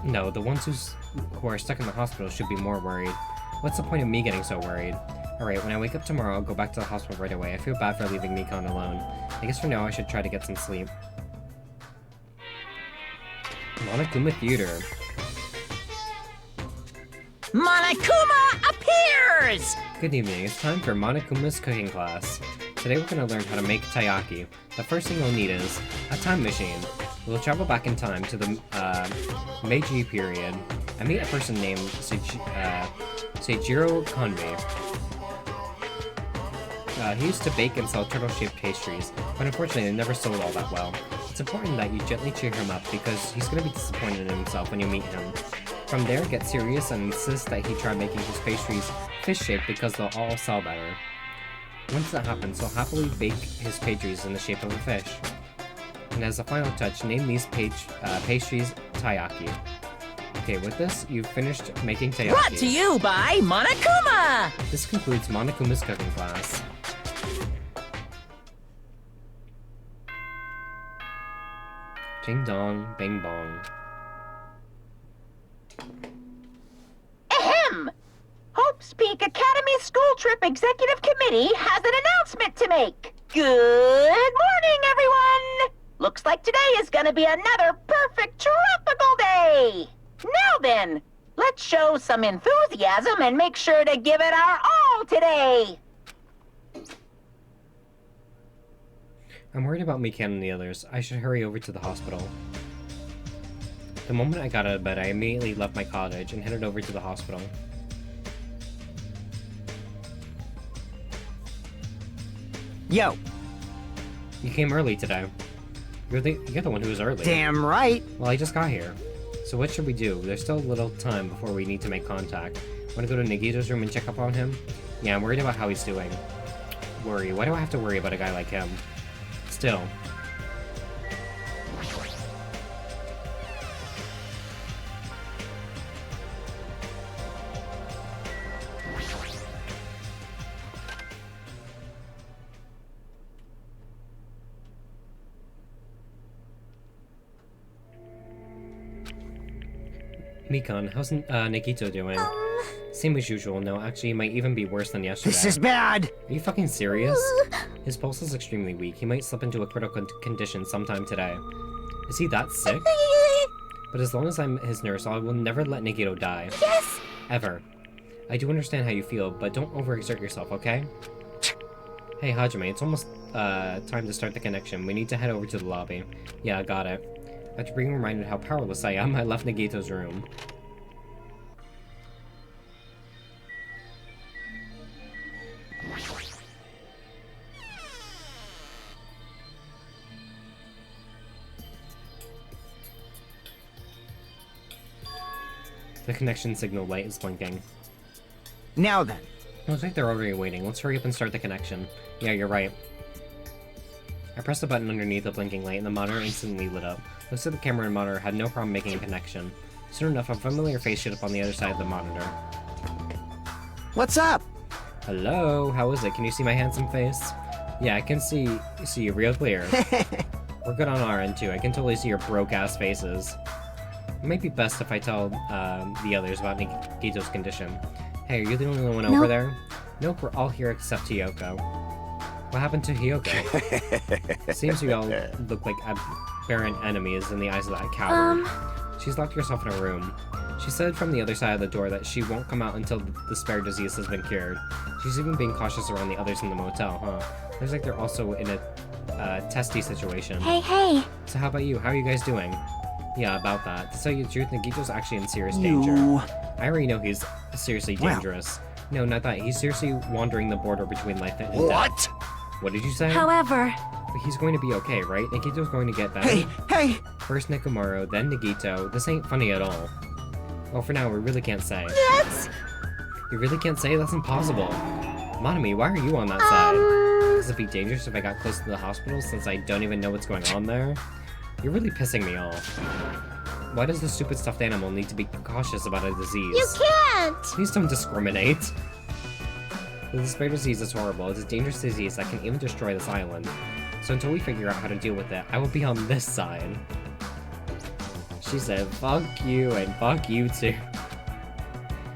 No, the ones who are stuck in the hospital should be more worried. What's the point of me getting so worried? Alright, when I wake up tomorrow, I'll go back to the hospital right away. I feel bad for leaving Mikan alone. I guess for now I should try to get some sleep. Monokuma Theater. Monokuma appears! Good evening, it's time for Monokuma's cooking class. Today we're going to learn how to make taiyaki. The first thing you'll need is a time machine. We'll travel back in time to the Meiji period I meet a person named Seijiro Kanbei. He used to bake and sell turtle-shaped pastries, but unfortunately they never sold all that well. It's important that you gently cheer him up because he's going to be disappointed in himself when you meet him. From there, get serious and insist that he try making his pastries fish-shaped because they'll all sell better. Once that happens, he'll happily bake his pastries in the shape of a fish. And as a final touch, name these pastries taiyaki. Okay, with this, you've finished making taiyaki. Brought to you by Monokuma! This concludes Monokuma's cooking class. Ding dong, bing bong. Ahem! Hope's Peak Academy School Trip Executive Committee has an announcement to make. Good morning, everyone! Looks like today is gonna be another perfect tropical day! Now then, let's show some enthusiasm and make sure to give it our all today! I'm worried about Mikan and the others. I should hurry over to the hospital. The moment I got out of bed, I immediately left my cottage and headed over to the hospital. Yo, You came early today. You're the one who was early. damn right. Well, I just got here. So what should we do? There's still a little time before we need to make contact. Want to go to Nagito's room and check up on him? Yeah, I'm worried about how he's doing. Worry? Why do I have to worry about a guy like him? Still. Mikan, how's Nagito doing? Same as usual. No, actually, it might even be worse than yesterday. This is bad. Are you fucking serious? His pulse is extremely weak. He might slip into a critical condition sometime today. Is he that sick? But as long as I'm his nurse, I will never let Nagito die. Yes! Ever. I do understand how you feel, but don't overexert yourself, okay? Hey, Hajime, it's almost time to start the connection. We need to head over to the lobby. Yeah, I got it. After being reminded how powerless I am, I left Nagito's room. The connection signal light is blinking. Now then. Looks like they're already waiting. Let's hurry up and start the connection. Yeah, you're right. I pressed the button underneath the blinking light and the monitor instantly lit up. Looks like the camera and monitor had no problem making a connection. Soon enough, a familiar face showed up on the other side of the monitor. What's up? Hello, how is it? Can you see my handsome face? Yeah, I can see you real clear. We're good on our end too. I can totally see your broke-ass faces. It might be best if I tell the others about Nagito's condition. Hey, are you the only one over there? Nope, we're all here except Hiyoko. What happened to Hiyoko? Seems we all look like aberrant enemies in the eyes of that coward. She's locked herself in a room. She said from the other side of the door that she won't come out until the spare disease has been cured. She's even being cautious around the others in the motel, huh? Looks like they're also in a testy situation. Hey. So how about you? How are you guys doing? Yeah, about that. To tell you the truth, Nagito's actually in serious danger. I already know he's seriously dangerous. No, not that. He's seriously wandering the border between life and death. What? What did you say? However... But he's going to be okay, right? Nagito's going to get better. Hey! First Nekomaru, then Nagito. This ain't funny at all. Well, for now, we really can't say. Yes! You really can't say? That's impossible. Monami, why are you on that side? Does it be dangerous if I got close to the hospital since I don't even know what's going on there? You're really pissing me off. Why does the stupid stuffed animal need to be cautious about a disease? You can't! Please don't discriminate. The spare disease is horrible. It's a dangerous disease that can even destroy this island. So until we figure out how to deal with it, I will be on this side. She said, fuck you and fuck you too.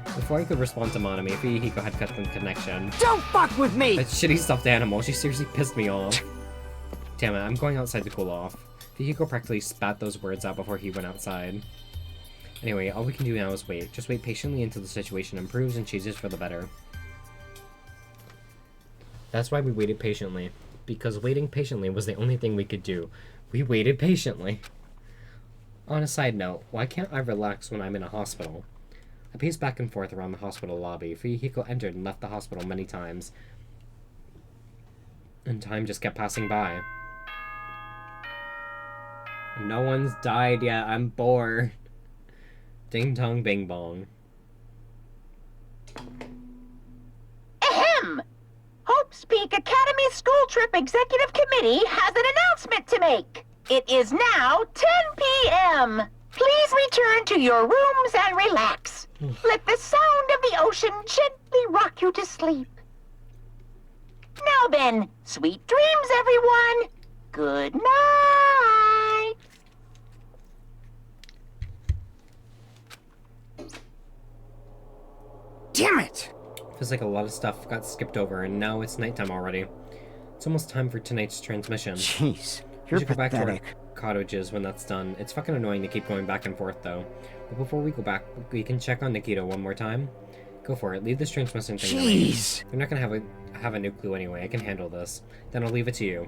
Before I could respond to Monami, Fuyuhiko had cut the connection. Don't fuck with me! That shitty stuffed animal, she seriously pissed me off. Damn it, I'm going outside to cool off. Fuyuhiko practically spat those words out before he went outside. Anyway, all we can do now is wait. Just wait patiently until the situation improves and changes for the better. That's why we waited patiently. Because waiting patiently was the only thing we could do. We waited patiently. On a side note, why can't I relax when I'm in a hospital? I paced back and forth around the hospital lobby. Fuyuhiko entered and left the hospital many times. And time just kept passing by. No one's died yet. I'm bored. Ding dong bing bong. Ahem! Hope's Peak Academy School Trip Executive Committee has an announcement to make. It is now 10 p.m. Please return to your rooms and relax. Let the sound of the ocean gently rock you to sleep. Now then, sweet dreams, everyone. Good night. Damn it! Feels like a lot of stuff got skipped over, and now it's nighttime already. It's almost time for tonight's transmission. Jeez, We you're should go back to our pathetic. cottages when that's done. It's fucking annoying to keep going back and forth, though. But before we go back, we can check on Nikito one more time. Go for it. Leave this transmission thing to me. Jeez! They're not gonna have a new clue anyway. I can handle this. Then I'll leave it to you.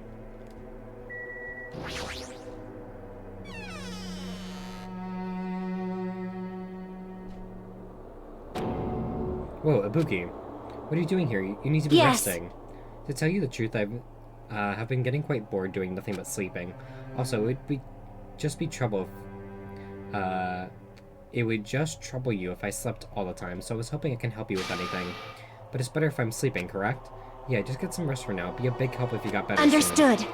Whoa, Ibuki. What are you doing here? You need to be Yes. resting. To tell you the truth, I have been getting quite bored doing nothing but sleeping. Also, it would just be trouble if, it would just trouble you if I slept all the time, so I was hoping I can help you with anything. But it's better if I'm sleeping, correct? Yeah, just get some rest for now. Be a big help if you got better soon. Understood.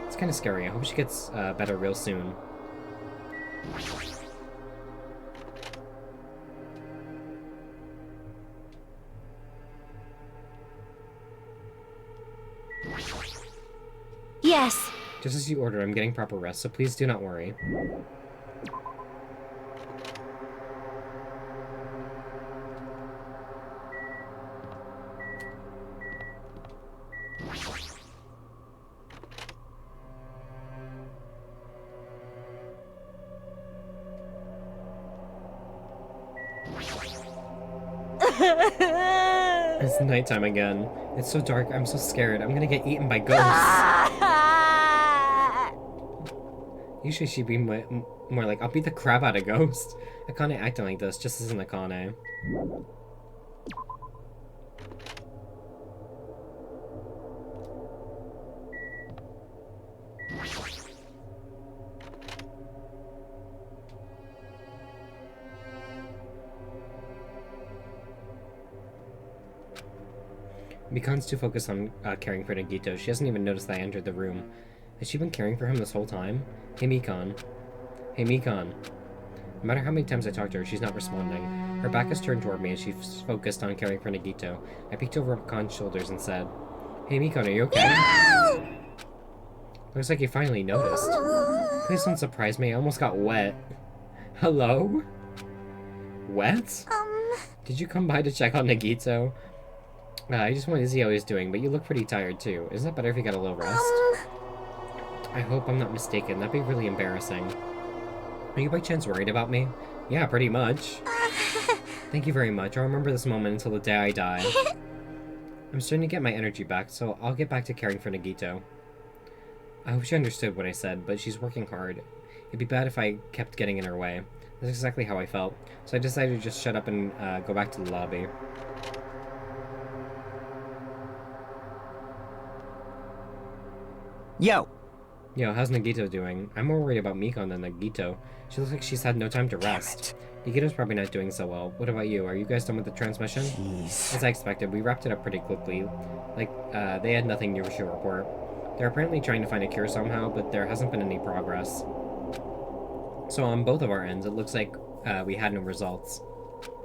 It's kind of scary. I hope she gets better real soon. Yes. Just as you ordered, I'm getting proper rest, so please do not worry. It's nighttime again. It's so dark, I'm so scared. I'm gonna get eaten by ghosts. Usually she'd be more like, I'll beat the crap out of ghosts. Akane acting like this just isn't Akane. Mikan's too focused on caring for Nagito. She hasn't even noticed that I entered the room. Has she been caring for him this whole time? Hey, Mikan. Hey, Mikan. No matter how many times I talk to her, she's not responding. Her back is turned toward me as she's focused on caring for Nagito. I peeked over Mikan's shoulders and said, Hey, Mikan, are you okay? No! Looks like you finally noticed. Please don't surprise me. I almost got wet. Hello? Wet? Did you come by to check on Nagito? I just wanted to see how he's doing, but you look pretty tired too. Isn't it better if you got a little rest? I hope I'm not mistaken. That'd be really embarrassing. Are you by chance worried about me? Yeah, pretty much. Thank you very much. I'll remember this moment until the day I die. I'm starting to get my energy back, so I'll get back to caring for Nagito. I hope she understood what I said, but she's working hard. It'd be bad if I kept getting in her way. That's exactly how I felt. So I decided to just shut up and go back to the lobby. Yo! Yo, how's Nagito doing? I'm more worried about Mikan than Nagito. She looks like she's had no time to rest. Nagito's probably not doing so well. What about you? Are you guys done with the transmission? Jeez. As I expected, we wrapped it up pretty quickly. Like, they had nothing new to report. They're apparently trying to find a cure somehow, but there hasn't been any progress. So on both of our ends, it looks like we had no results.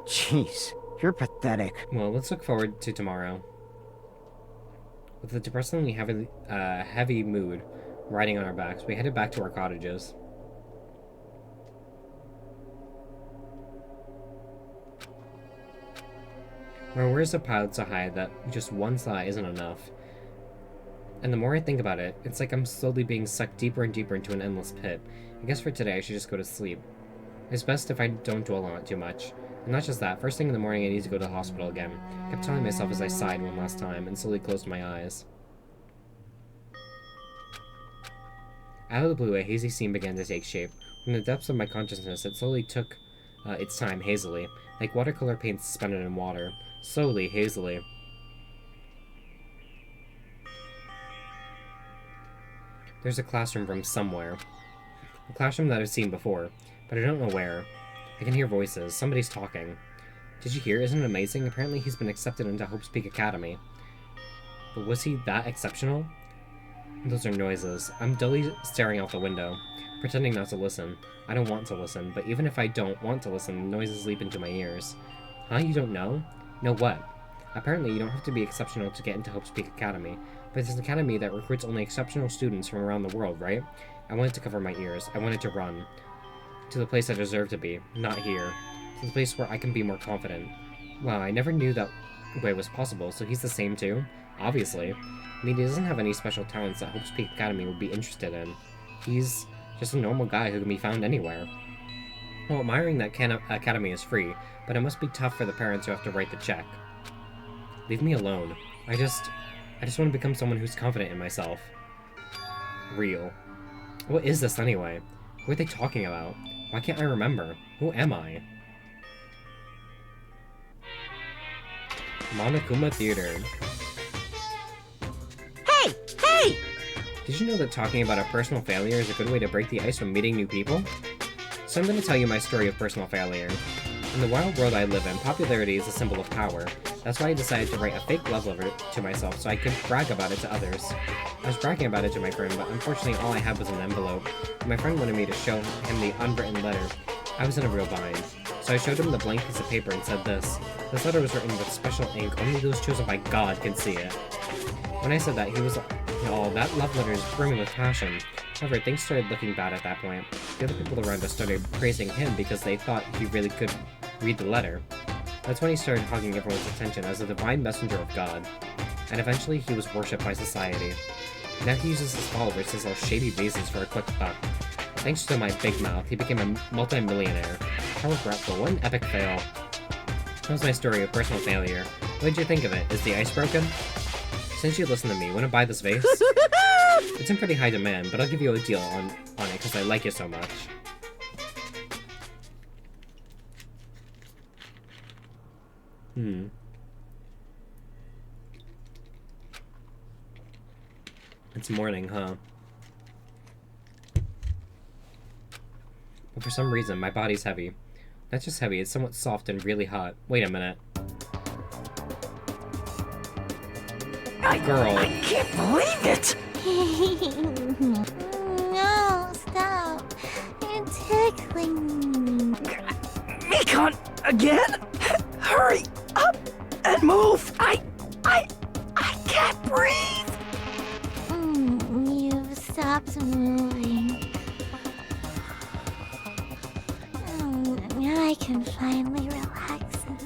Jeez, you're pathetic. Well, let's look forward to tomorrow. With a depressingly heavy mood riding on our backs, we headed back to our cottages. Our worries are piled so high that just one thought isn't enough. And the more I think about it, it's like I'm slowly being sucked deeper and deeper into an endless pit. I guess for today I should just go to sleep. It's best if I don't dwell on it too much. And not just that, first thing in the morning I need to go to the hospital again. I kept telling myself as I sighed one last time and slowly closed my eyes. Out of the blue, a hazy scene began to take shape. From the depths of my consciousness, it slowly took It's time, hazily. Like watercolor paint suspended in water. Slowly, hazily. There's a classroom from somewhere. A classroom that I've seen before, but I don't know where. I can hear voices. Somebody's talking. Did you hear? Isn't it amazing? Apparently he's been accepted into Hope's Peak Academy. But was he that exceptional? Those are noises. I'm dully staring out the window, pretending not to listen. I don't want to listen, but even if I don't want to listen, the noises leap into my ears. Huh? You don't know? Know what? Apparently you don't have to be exceptional to get into Hope's Peak Academy, but it's an academy that recruits only exceptional students from around the world, right? I wanted to cover my ears. I wanted to run. To the place I deserve to be. Not here. To the place where I can be more confident. Wow, I never knew that way was possible, so he's the same too? Obviously. I mean, he doesn't have any special talents that Hope's Peak Academy would be interested in. He's just a normal guy who can be found anywhere. Well, admiring that academy is free, but it must be tough for the parents who have to write the check. Leave me alone. I just want to become someone who's confident in myself. Real. What is this anyway? What are they talking about? Why can't I remember? Who am I? Monokuma Theater. Hey! Hey! Did you know that talking about a personal failure is a good way to break the ice when meeting new people? So I'm going to tell you my story of personal failure. In the wild world I live in, popularity is a symbol of power. That's why I decided to write a fake love letter to myself so I could brag about it to others. I was bragging about it to my friend, but unfortunately all I had was an envelope. My friend wanted me to show him the unwritten letter. I was in a real bind. So I showed him the blank piece of paper and said this. This letter was written with special ink, only those chosen by God can see it. When I said that, he was like, "Oh, that love letter is brimming with passion." However, things started looking bad at that point. The other people around us started praising him because they thought he really could read the letter. That's when he started hogging everyone's attention as a divine messenger of God. And eventually, he was worshipped by society. Now he uses his followers to sell shady vases for a quick buck. Thanks to my big mouth, he became a multi-millionaire. How regretful, what an epic fail. That was my story of personal failure. What did you think of it? Is the ice broken? Since you listen to me, wanna buy this vase? It's in pretty high demand, but I'll give you a deal on it because I like you so much. It's morning, huh? But for some reason, my body's heavy. Not just heavy, it's somewhat soft and really hot. Wait a minute. Girl. I can't believe it! No, stop. You're tickling me. Mikon, again? Hurry up and move! I can't breathe! You've stopped moving. Now I can finally relax and...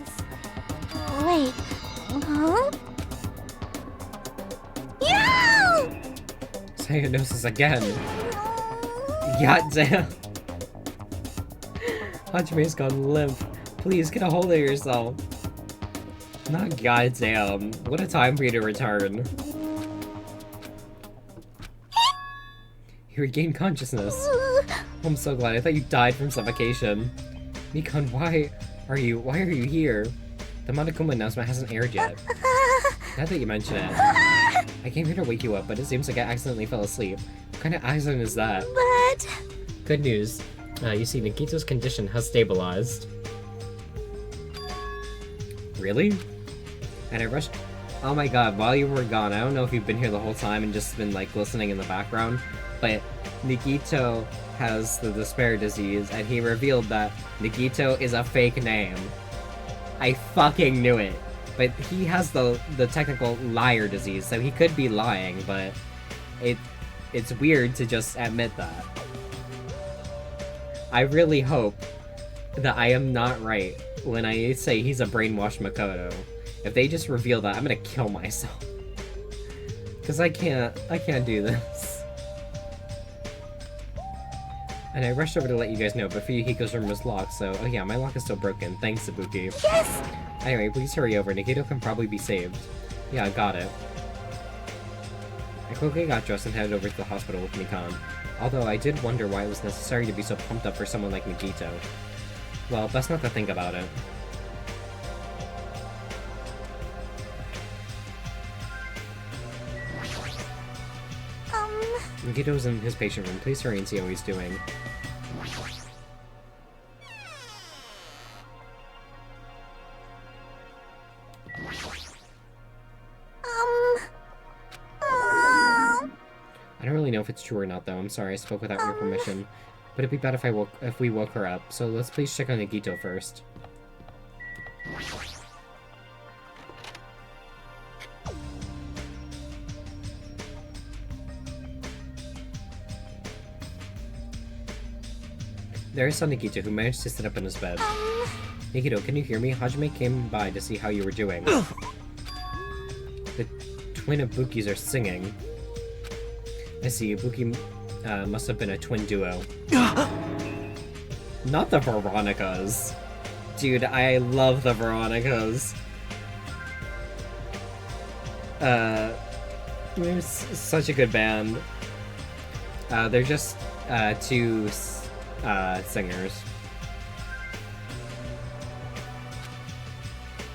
Wait, huh? No! Cyanosis again. Goddamn. Hajime's gone limp. Please get a hold of yourself. Not goddamn. What a time for you to return. You regained consciousness. I'm so glad. I thought you died from suffocation. Mikon, why are you here? The Monokuma announcement hasn't aired yet. Now that you mention it. I came here to wake you up, but it seems like I accidentally fell asleep. What kind of accident is that? But... Good news. You see, Nikito's condition has stabilized. Really? And I rushed... Oh my god, while you were gone, I don't know if you've been here the whole time and just been, like, listening in the background, but Nikito has the despair disease, and he revealed that Nikito is a fake name. I fucking knew it. But he has the technical liar disease, so he could be lying, but it's weird to just admit that. I really hope that I am not right when I say he's a brainwashed Makoto. If they just reveal that, I'm gonna kill myself. Cause I can't do this. And I rushed over to let you guys know, but Fuyuhiko's room was locked, so... Oh yeah, my lock is still broken. Thanks, Ibuki. Yes! Anyway, please hurry over. Nikito can probably be saved. Yeah, got it. I quickly got dressed and headed over to the hospital with Mikon. Although I did wonder why it was necessary to be so pumped up for someone like Nikito. Well, best not to think about it. Nikito's in his patient room. Please hurry and see how he's doing. I don't really know if it's true or not, though. I'm sorry, I spoke without your permission. But it'd be better if we woke her up. So let's please check on Nikito first. There's Nikito, who managed to sit up in his bed. Nikito, can you hear me? Hajime came by to see how you were doing. The twin Ibukis are singing. I see, Ibuki must have been a twin duo. Not the Veronicas. Dude, I love the Veronicas. They're such a good band. They're just two singers.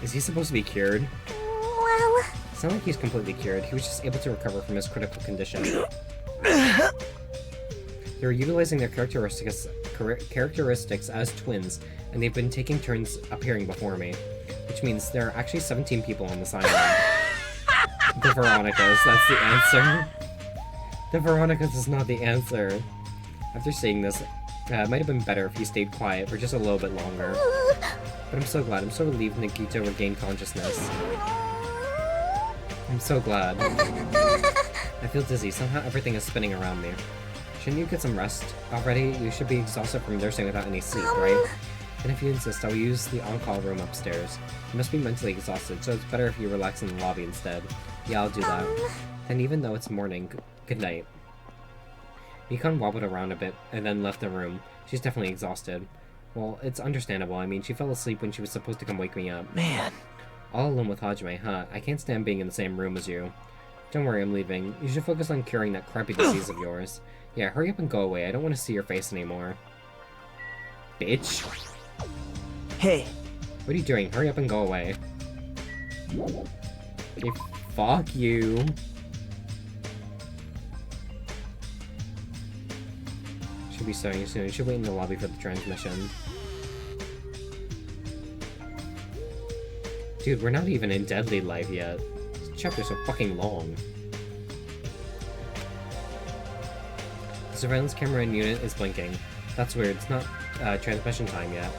Is he supposed to be cured? Well... It's not like he's completely cured. He was just able to recover from his critical condition. They're utilizing their characteristics as twins, and they've been taking turns appearing before me. Which means there are actually 17 people on this island. The Veronicas, that's the answer. The Veronicas is not the answer. After seeing this, it might have been better if he stayed quiet for just a little bit longer. But I'm so glad. I'm so relieved Nikito regained consciousness. I'm so glad. I feel dizzy. Somehow everything is spinning around me. Shouldn't you get some rest already? You should be exhausted from nursing without any sleep, right? And if you insist, I'll use the on-call room upstairs. You must be mentally exhausted, so it's better if you relax in the lobby instead. Yeah, I'll do that. And even though it's morning, good night. Mikan wobbled around a bit, and then left the room. She's definitely exhausted. Well, it's understandable. I mean, she fell asleep when she was supposed to come wake me up. Man. All alone with Hajime, huh? I can't stand being in the same room as you. Don't worry, I'm leaving. You should focus on curing that crappy disease of yours. Yeah, hurry up and go away. I don't want to see your face anymore. Bitch. Hey. What are you doing? Hurry up and go away. Okay, fuck you. Should be starting soon. You should wait in the lobby for the transmission. Dude, we're not even in Deadly Life yet. This chapter's so fucking long. The surveillance camera in unit is blinking. That's weird. It's not transmission time yet.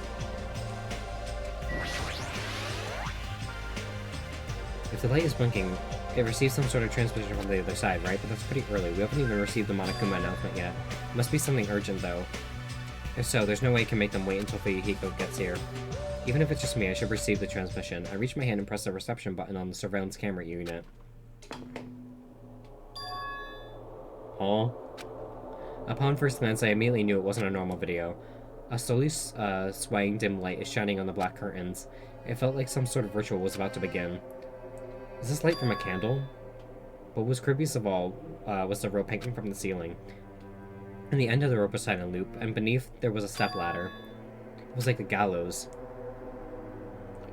If the light is blinking, it receives some sort of transmission from the other side, right? But that's pretty early. We haven't even received the Monokuma announcement yet. It must be something urgent, though. If so, there's no way I can make them wait until Fuyuhiko gets here. Even if it's just me, I should receive the transmission. I reach my hand and press the reception button on the surveillance camera unit. Huh? Upon first glance, I immediately knew it wasn't a normal video. A slowly swaying dim light is shining on the black curtains. It felt like some sort of ritual was about to begin. Is this light from a candle? What was creepiest of all was the rope hanging from the ceiling. And the end of the rope was tied in a loop, and beneath there was a stepladder. It was like a gallows.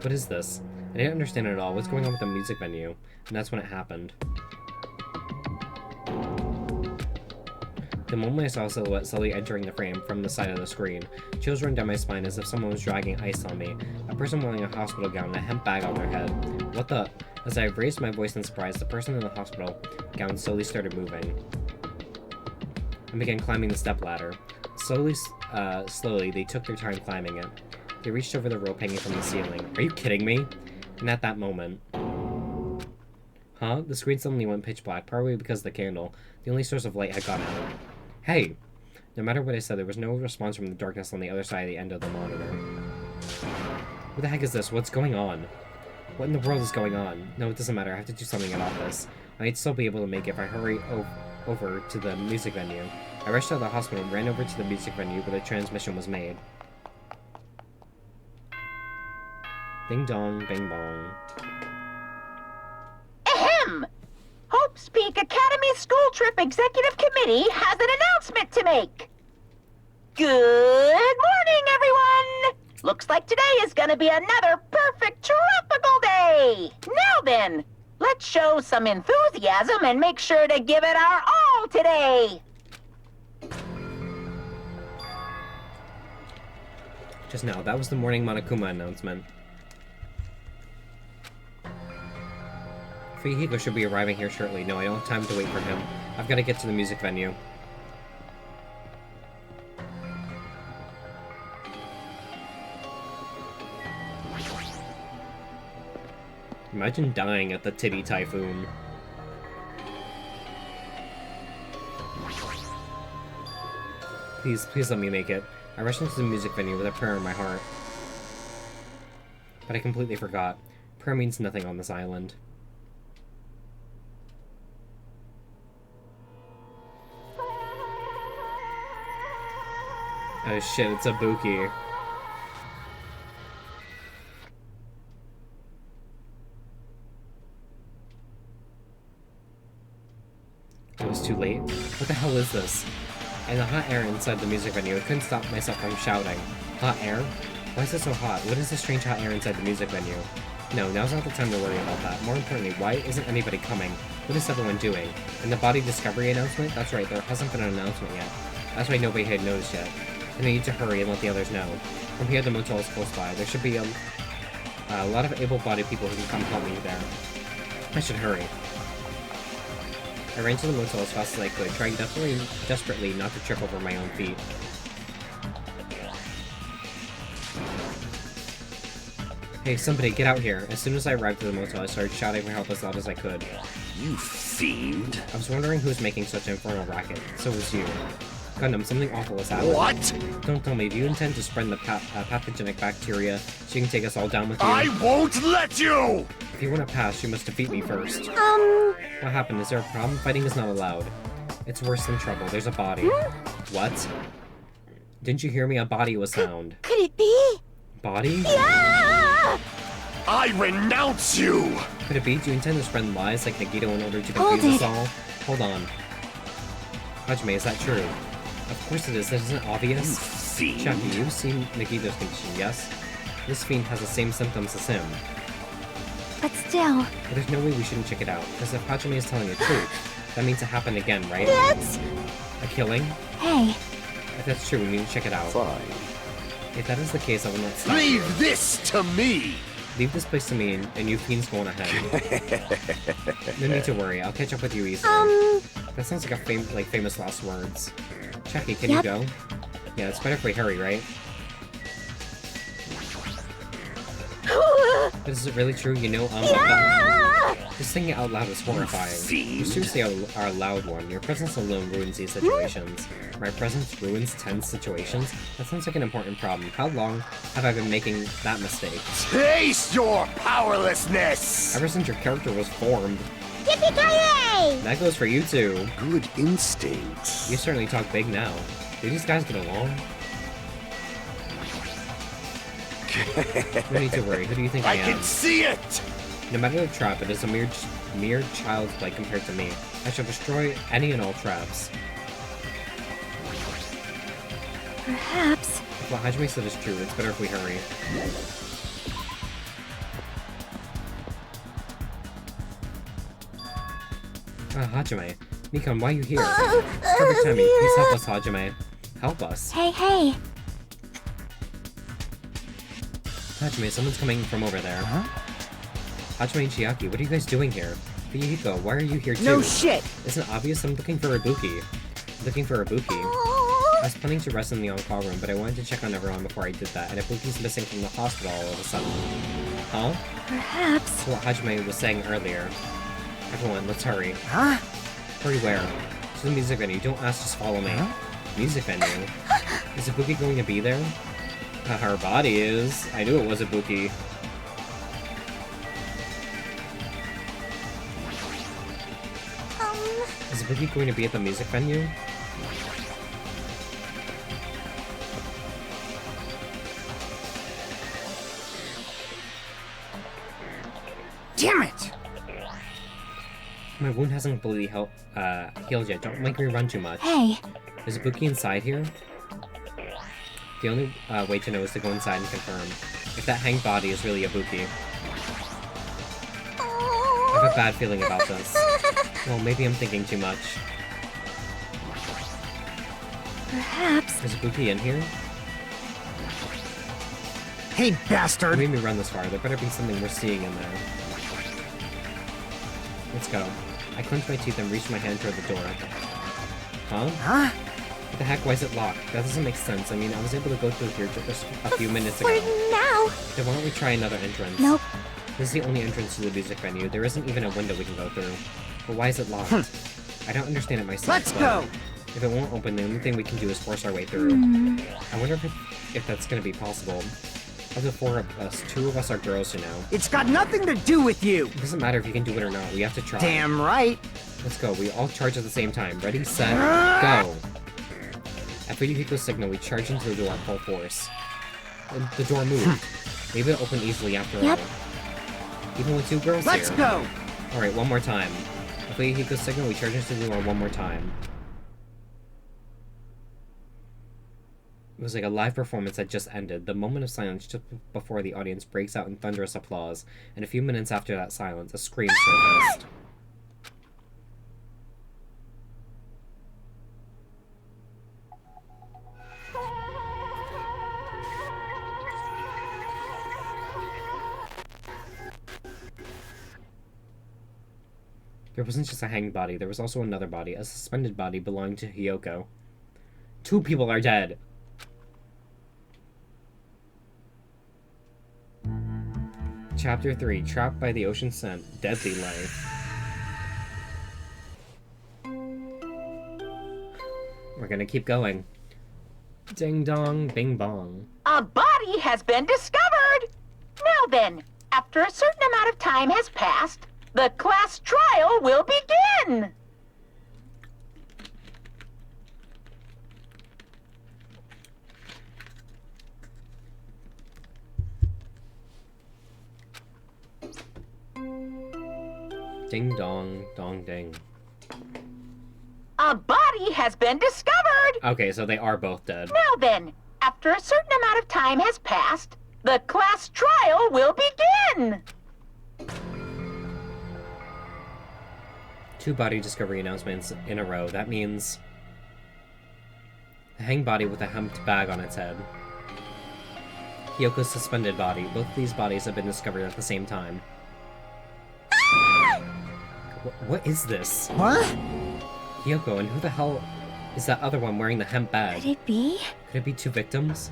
What is this? I didn't understand it at all. What's going on with the music venue? And that's when it happened. The moment I saw a silhouette slowly entering the frame from the side of the screen, chills ran down my spine as if someone was dragging ice on me. A person wearing a hospital gown and a hemp bag on their head. What the? As I raised my voice in surprise, the person in the hospital gown slowly started moving and began climbing the stepladder. Slowly, they took their time climbing it. They reached over the rope hanging from the ceiling. Are you kidding me? And at that moment... Huh? The screen suddenly went pitch black, probably because of the candle. The only source of light had gone out. Hey! No matter what I said, there was no response from the darkness on the other side of the end of the monitor. What the heck is this? What's going on? What in the world is going on? No, it doesn't matter. I have to do something about this. I might still be able to make it if I hurry over to the music venue. I rushed out of the hospital and ran over to the music venue where the transmission was made. Ding dong, bing bong. Ahem! Hope's Peak Academy School Trip Executive Committee has an announcement to make. Good morning, everyone! Looks like today is gonna be another perfect tropical day! Now then, let's show some enthusiasm and make sure to give it our all today! Just now, that was the morning Monokuma announcement. Fuyuhiko should be arriving here shortly. No, I don't have time to wait for him. I've got to get to the music venue. Imagine dying at the Titty Typhoon. Please let me make it. I rushed into the music venue with a prayer in my heart. But I completely forgot. Prayer means nothing on this island. Oh shit, it's a Ibuki. It was too late. What the hell is this? And the hot air inside the music venue, I couldn't stop myself from shouting. Hot air? Why is it so hot? What is the strange hot air inside the music venue? No, now's not the time to worry about that. More importantly, why isn't anybody coming? What is everyone doing? And the body discovery announcement? That's right, there hasn't been an announcement yet. That's why nobody had noticed yet. And I need to hurry and let the others know. From here, the motel is close by. There should be a lot of able-bodied people who can come help me there. I should hurry. I ran to the motel as fast as I could, trying desperately not to trip over my own feet. Hey, somebody, get out here. As soon as I arrived at the motel, I started shouting for help as loud as I could. You fiend. I was wondering who was making such an infernal racket. So was you. Gundam, something awful has happened. What? Don't tell me, do you intend to spread the pathogenic bacteria so you can take us all down with you? I won't let you! If you want to pass, you must defeat me first. What happened? Is there a problem? Fighting is not allowed. It's worse than trouble. There's a body. What? Didn't you hear me? A body was found. Could it be? Body? Yeah! I renounce you! Could it be? Do you intend to spread lies like Nagito in order to Hold confuse us it. all? Hold on. Hajime, is that true? Of course it is. That isn't obvious. Fiend. Chucky, you've seen Nagito's condition, yes? This fiend has the same symptoms as him. But still... But there's no way we shouldn't check it out, because if Hajime is telling the truth, that means it happened again, right? That's... A killing? Hey, If that's true, we need to check it out. Fine. If that is the case, I will not stop. Leave this to me! Leave this place to me, and you fiends go on ahead. No need to worry, I'll catch up with you easily. That sounds like a famous last words. Chucky, can you go? Yeah, it's better if we hurry, right? But is it really true? You know, just saying it out loud is horrifying. You seriously are a loud one. Your presence alone ruins these situations. My presence ruins tense situations? That sounds like an important problem. How long have I been making that mistake? Taste your powerlessness! Ever since your character was formed. yippee-ki-yay! That goes for you too. Good instincts. You certainly talk big now. Do these guys get along? No need to worry. Who do you think I am? I can see it! No matter the trap, it is a mere child's play compared to me. I shall destroy any and all traps. Perhaps... If what Hajime said is true, it's better if we hurry. Hajime. Nikon, why are you here? Perfect timing. Please help us, Hajime. Help us. Hey, hey! Hajime, someone's coming from over there. Huh? Hajime and Chiaki, what are you guys doing here? Fuyuhiko, why are you here too? No shit! Isn't it obvious? I'm looking for Ibuki. I was planning to rest in the on-call room, but I wanted to check on everyone before I did that, and Ibuki's missing from the hospital all of a sudden. Huh? Perhaps... That's what Hajime was saying earlier. Everyone, let's hurry. Huh? Hurry where? To the music venue. Don't ask, just follow me. Huh? Music venue? Is Ibuki going to be there? Her body is. I knew it was Ibuki. Is Ibuki going to be at the music venue? Damn it! My wound hasn't completely healed yet. Don't make me run too much. Hey, Is Ibuki inside here? The only way to know is to go inside and confirm if that hanged body is really Ibuki. I have a bad feeling about this. Well, maybe I'm thinking too much. Perhaps. Is Ibuki in here? Hey, bastard! You made me run this far. There better be something we're seeing in there. Let's go. I clenched my teeth and reached my hand toward the door. Huh? Huh? What the heck? Why is it locked? That doesn't make sense. I mean, I was able to go through here just a few minutes ago. For now. Then why don't we try another entrance? Nope. This is the only entrance to the music venue. There isn't even a window we can go through. But why is it locked? I don't understand it myself. Let's go! If it won't open, the only thing we can do is force our way through. I wonder if that's gonna be possible. Of the 4 of us, 2 of us are girls, you know. It's got nothing to do with you! It doesn't matter if you can do it or not. We have to try. Damn right! Let's go. We all charge at the same time. Ready, set, go! After Yukiko's signal, we charge into the door at full force. And the door moved. Maybe it'll open easily after all. Even with 2 girls Let's here. go! Alright, one more time. After Yukiko's signal, we charge into the door one more time. It was like a live performance that just ended. The moment of silence just before the audience breaks out in thunderous applause, and a few minutes after that silence, a scream surfaced. There wasn't just a hanged body, there was also another body, a suspended body belonging to Hiyoko. 2 people are dead! Chapter 3, Trapped by the Ocean Scent, Deadly Life. We're gonna keep going. Ding dong, bing bong. A body has been discovered! Now then, after a certain amount of time has passed, the class trial will begin! Ding dong, dong ding. A body has been discovered! Okay, so they are both dead. Now then, after a certain amount of time has passed, the class trial will begin! 2 body discovery announcements in a row. That means a hanged body with a hemmed bag on its head. Hiyoko's suspended body. Both of these bodies have been discovered at the same time. What is this? What? Hiyoko, and who the hell is that other one wearing the hemp bag? Could it be? Could it be 2 victims?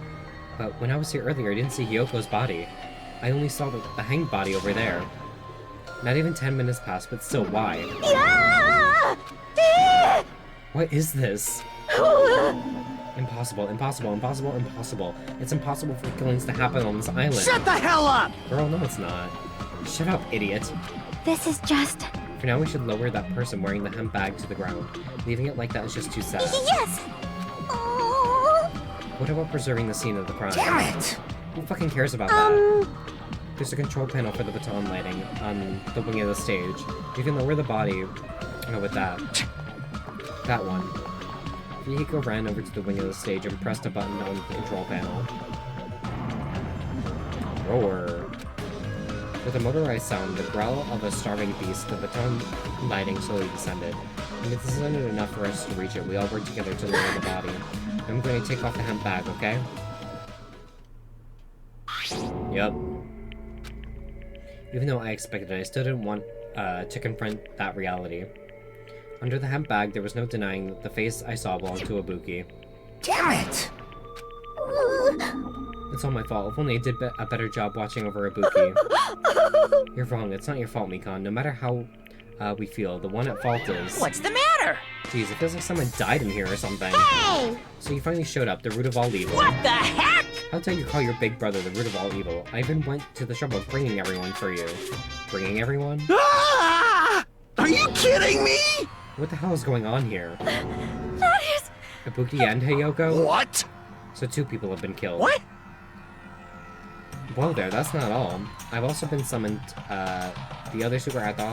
But when I was here earlier, I didn't see Hiyoko's body. I only saw the hanged body over there. Not even 10 minutes passed, but still, why? What is this? Impossible, impossible, impossible, impossible. It's impossible for killings to happen on this island. Shut the hell up! Girl, no it's not. Shut up, idiot. This is just... For now, we should lower that person wearing the hemp bag to the ground. Leaving it like that is just too sad. Yes! Oh. What about preserving the scene of the crime? Damn it! Who fucking cares about that? There's a control panel for the baton lighting on the wing of the stage. You can lower the body with that. That one. Hihiko ran over to the wing of the stage and pressed a button on the control panel. Roar. With a motorized sound, the growl of a starving beast, the baton lighting slowly descended. When it descended enough for us to reach it, we all worked together to lower the body. I'm going to take off the hemp bag, okay? Yep. Even though I expected it, I still didn't want to confront that reality. Under the hemp bag, there was no denying that the face I saw belonged to Ibuki. Damn it! It's all my fault. If only I did a better job watching over Ibuki. You're wrong. It's not your fault, Mikan. No matter how we feel, the one at fault is... What's the matter? Jeez, it feels like someone died in here or something. Hey! So you finally showed up, the root of all evil. What the heck? How dare you call your big brother the root of all evil? I even went to the trouble of bringing everyone for you. Bringing everyone? Ah! Are you kidding me? What the hell is going on here? That is... Ibuki and Hiyoko? What? So 2 people have been killed. What? Whoa there, that's not all. I've also been summoned, the other super at the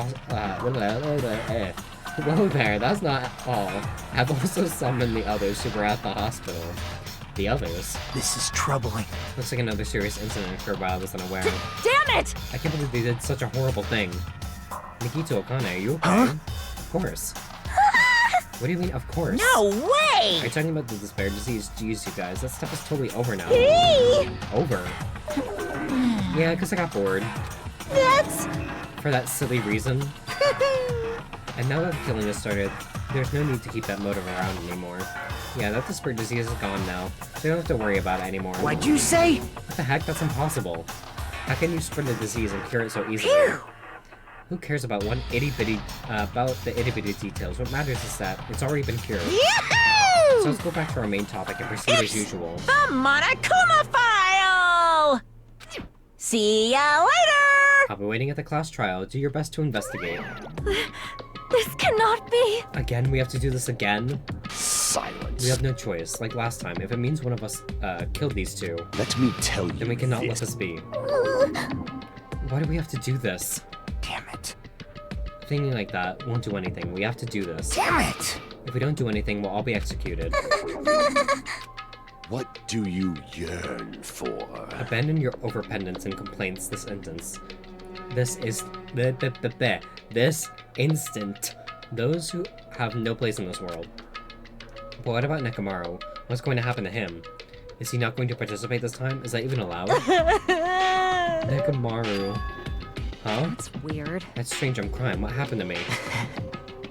whoa there, that's not all. I've also summoned the other super at the hospital. the others. This is troubling. Looks like another serious incident occurred while I was unaware. Damn it! I can't believe they did such a horrible thing. Nikito Okane, are you okay? Huh? Of course. What do you mean, of course? No Are you way! talking about the despair disease? Jeez, you guys, that stuff is totally over now. Hey! Over? Yeah, because I got bored. That's... For that silly reason. And now that the killing has started, there's no need to keep that motive around anymore. Yeah, that despair disease is gone now, so you don't have to worry about it anymore. What'd you say? What the heck? That's impossible. How can you spread a disease and cure it so easily? Phew! Who cares about about the itty-bitty details? What matters is that it's already been cured. Yahoo! So let's go back to our main topic and proceed as usual. The Monokuma file! See ya later! I'll be waiting at the class trial. Do your best to investigate. This cannot be. Again, we have to do this again? Silence. We have no choice. Like last time, if it means one of us killed these two, Let me tell you then we cannot let this. this be. Why do we have to do this? Damn it. Thinking like that won't do anything. We have to do this. Damn it! If we don't do anything, we'll all be executed. What do you yearn for? Abandon your overpendence and complaints this instance. This instant. Those who have no place in this world. But what about Nekomaru? What's going to happen to him? Is he not going to participate this time? Is that even allowed? Nekomaru. Huh? That's weird. That's strange, I'm crying. What happened to me?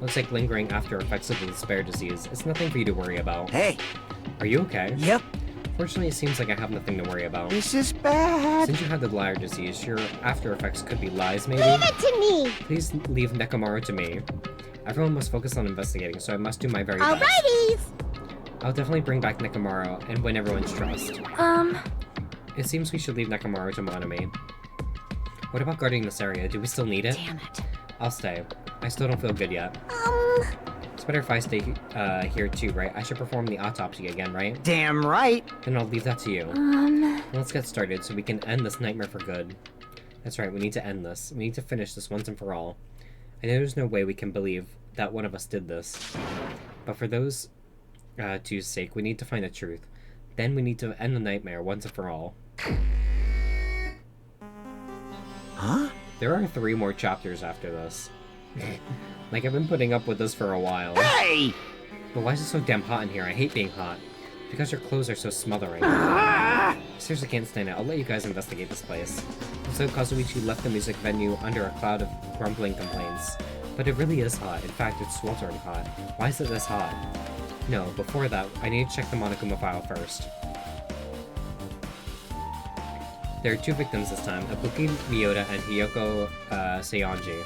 Looks like lingering after effects of the despair disease. It's nothing for you to worry about. Hey. Are you okay? Yep. Fortunately, it seems like I have nothing to worry about. This is bad. Since you had the liar disease, your after effects could be lies, maybe? Leave it to me. Please leave Nekomaru to me. Everyone must focus on investigating, so I must do my very best. Alrighties. I'll definitely bring back Nekomaru and win everyone's trust. It seems we should leave Nekomaru to Monami. What about guarding this area? Do we still need it? Damn it. I'll stay. I still don't feel good yet. It's better if I stay here too, right? I should perform the autopsy again, right? Damn right. Then I'll leave that to you. Let's get started so we can end this nightmare for good. That's right, we need to end this. We need to finish this once and for all. I know there's no way we can believe that one of us did this. But for those two's sake, we need to find the truth. Then we need to end the nightmare once and for all. Huh? There are 3 more chapters after this. Like, I've been putting up with this for a while. Hey! But why is it so damn hot in here? I hate being hot. Because your clothes are so smothering. I seriously can't stand it. I'll let you guys investigate this place. So Kazuichi left the music venue under a cloud of grumbling complaints. But it really is hot. In fact, it's sweltering hot. Why is it this hot? No, before that, I need to check the Monokuma file first. There are 2 victims this time, Ibuki Miyoda and Hiyoko Seionji.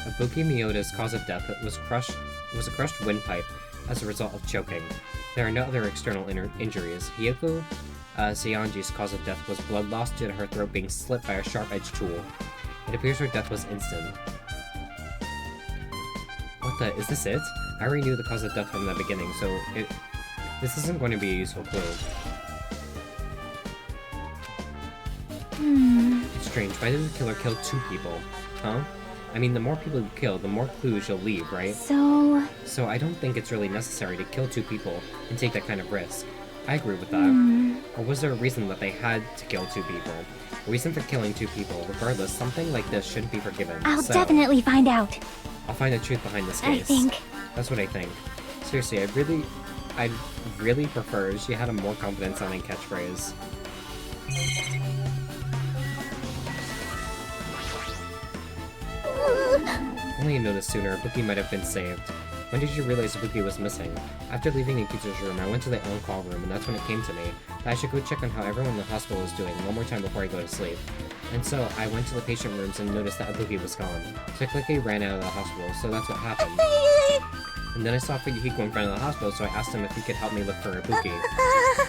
Ibuki Miyoda's cause of death was a crushed windpipe as a result of choking. There are no other external injuries. Hiyoko Seionji's cause of death was blood loss due to her throat being slit by a sharp-edged tool. It appears her death was instant. What the? Is this it? I already knew the cause of death from the beginning, so this isn't going to be a useful clue. It's strange. Why did the killer kill 2 people? Huh? I mean, the more people you kill, the more clues you'll leave, right? So I don't think it's really necessary to kill 2 people and take that kind of risk. I agree with that. Or was there a reason that they had to kill 2 people? A reason for killing 2 people. Regardless, something like this shouldn't be forgiven. I'll So, definitely find out. I'll find the truth behind this I case. think. That's what I think. Seriously, I'd really prefer she had a more confidence-sounding catchphrase. Only you noticed sooner, Ibuki might have been saved. When did you realize Ibuki was missing? After leaving Nikito's room, I went to the on-call room, and that's when it came to me that I should go check on how everyone in the hospital is doing one more time before I go to sleep. And so, I went to the patient rooms and noticed that Ibuki was gone. So I quickly ran out of the hospital, so that's what happened. And then I saw Fuyuhiko in front of the hospital, so I asked him if he could help me look for Ibuki.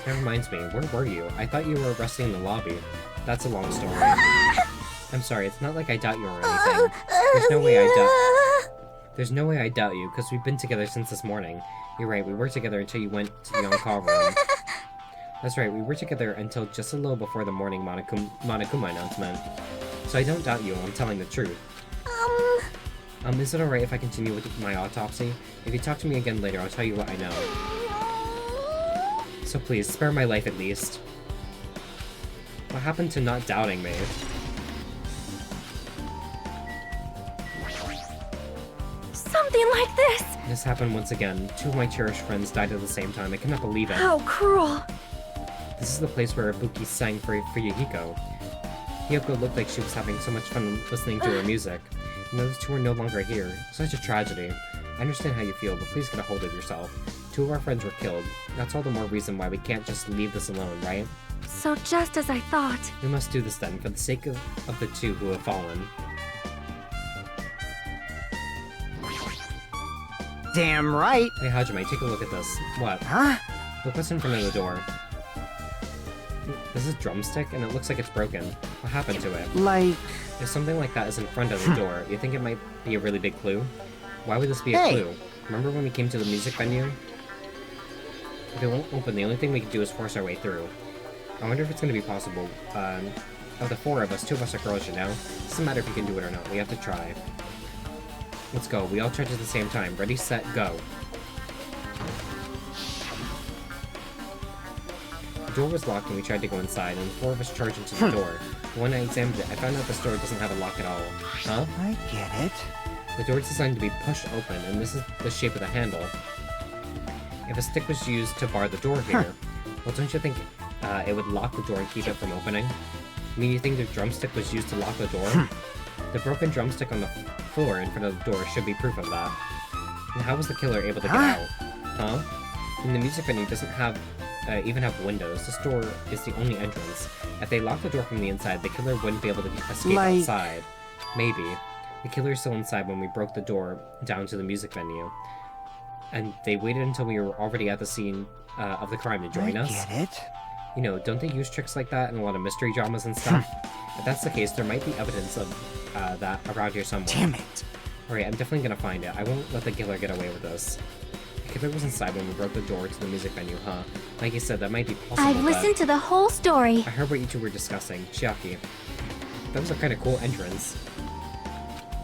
That reminds me, where were you? I thought you were resting in the lobby. That's a long story. I'm sorry, it's not like I doubt you or anything. There's no way I doubt you, because we've been together since this morning. You're right, we were together until you went to the on-call room. That's right, we were together until just a little before the morning Monokuma announcement. So I don't doubt you, I'm telling the truth. Is it alright if I continue with my autopsy? If you talk to me again later, I'll tell you what I know. So please, spare my life at least. What happened to not doubting me? Something like this! This happened once again. 2 of my cherished friends died at the same time. I cannot believe it. How cruel! This is the place where Ibuki sang for Yukiko. Yukiko looked like she was having so much fun listening to her music. And those 2 are no longer here. Such a tragedy. I understand how you feel, but please get a hold of yourself. 2 of our friends were killed. That's all the more reason why we can't just leave this alone, right? So just as I thought. We must do this then, for the sake of the 2 who have fallen. Damn right. Hey Hajime, take a look at this. What? Huh? Look what's in front of the door. This is a drumstick, and it looks like it's broken. What happened to it? Like... If something like that is in front of the door, you think it might be a really big clue? Why would this be a clue? Remember when we came to the music venue? If it won't open, the only thing we can do is force our way through. I wonder if it's going to be possible. Of the 4 of us, 2 of us are girls, you know? It doesn't matter if you can do it or not, we have to try. Let's go. We all charge at the same time. Ready, set, go. The door was locked and we tried to go inside, and the 4 of us charged into the door. But when I examined it, I found out this door doesn't have a lock at all. Huh? I get it. The door is designed to be pushed open, and this is the shape of the handle. If a stick was used to bar the door here, well, don't you think it would lock the door and keep it from opening? I mean, you think the drumstick was used to lock the door? The broken drumstick on the floor in front of the door should be proof of that. And how was the killer able to get out? Huh? And the music venue doesn't have even have windows. This door is the only entrance. If they locked the door from the inside, the killer wouldn't be able to escape outside. Maybe. The killer is still inside when we broke the door down to the music venue. And they waited until we were already at the scene of the crime to join us. I get it. You know, don't they use tricks like that in a lot of mystery dramas and stuff? If that's the case, there might be evidence of that around here somewhere. Damn it. Alright, I'm definitely gonna find it. I won't let the killer get away with this. The killer was inside when we broke the door to the music venue, huh? Like I said, that might be possible, I've listened to the whole story. I heard what you 2 were discussing. Chiaki. That was a kind of cool entrance.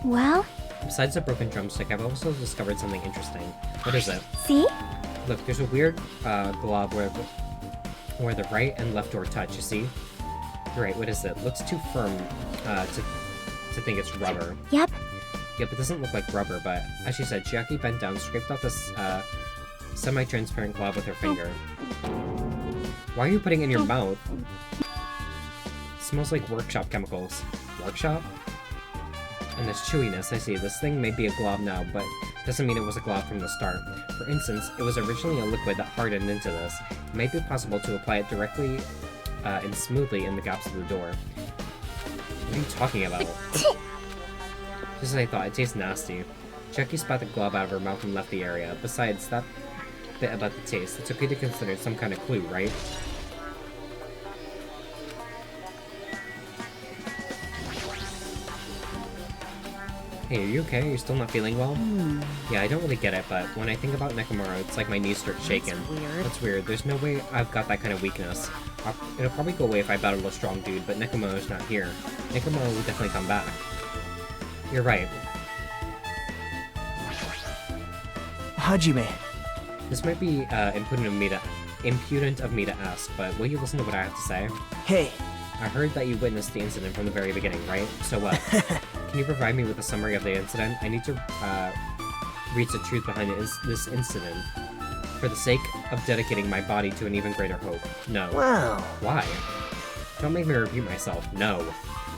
Well? Besides the broken drumstick, I've also discovered something interesting. What is it? See? Look, there's a weird glob where the right and left door touch, you see? You're right, what is it? Looks too firm to think it's rubber. Yep. Yep, it doesn't look like rubber, but as she said, Chiaki bent down, scraped off this semi-transparent glob with her finger. Why are you putting it in your mouth? Smells like workshop chemicals. Workshop? And this chewiness, I see. This thing may be a glob now, but doesn't mean it was a glob from the start. For instance, it was originally a liquid that hardened into this. It might be possible to apply it directly and smoothly in the gaps of the door. What are you talking about? Just as I thought, it tastes nasty. Chiaki spat the glob out of her mouth and left the area. Besides, that bit about the taste, it's okay to consider it some kind of clue, right? Hey, are you okay? You're still not feeling well? Yeah, I don't really get it, but when I think about Nekomaru, it's like my knees start shaking. That's weird. There's no way I've got that kind of weakness. It'll probably go away if I battle a strong dude, but Nekomaru's not here. Nekomaru will definitely come back. You're right. Hajime. This might be impudent of me to ask, but will you listen to what I have to say? Hey. I heard that you witnessed the incident from the very beginning, right? So what? Can you provide me with a summary of the incident? I need to reach the truth behind this incident for the sake of dedicating my body to an even greater hope. No. Well. Why? Don't make me repeat myself. No.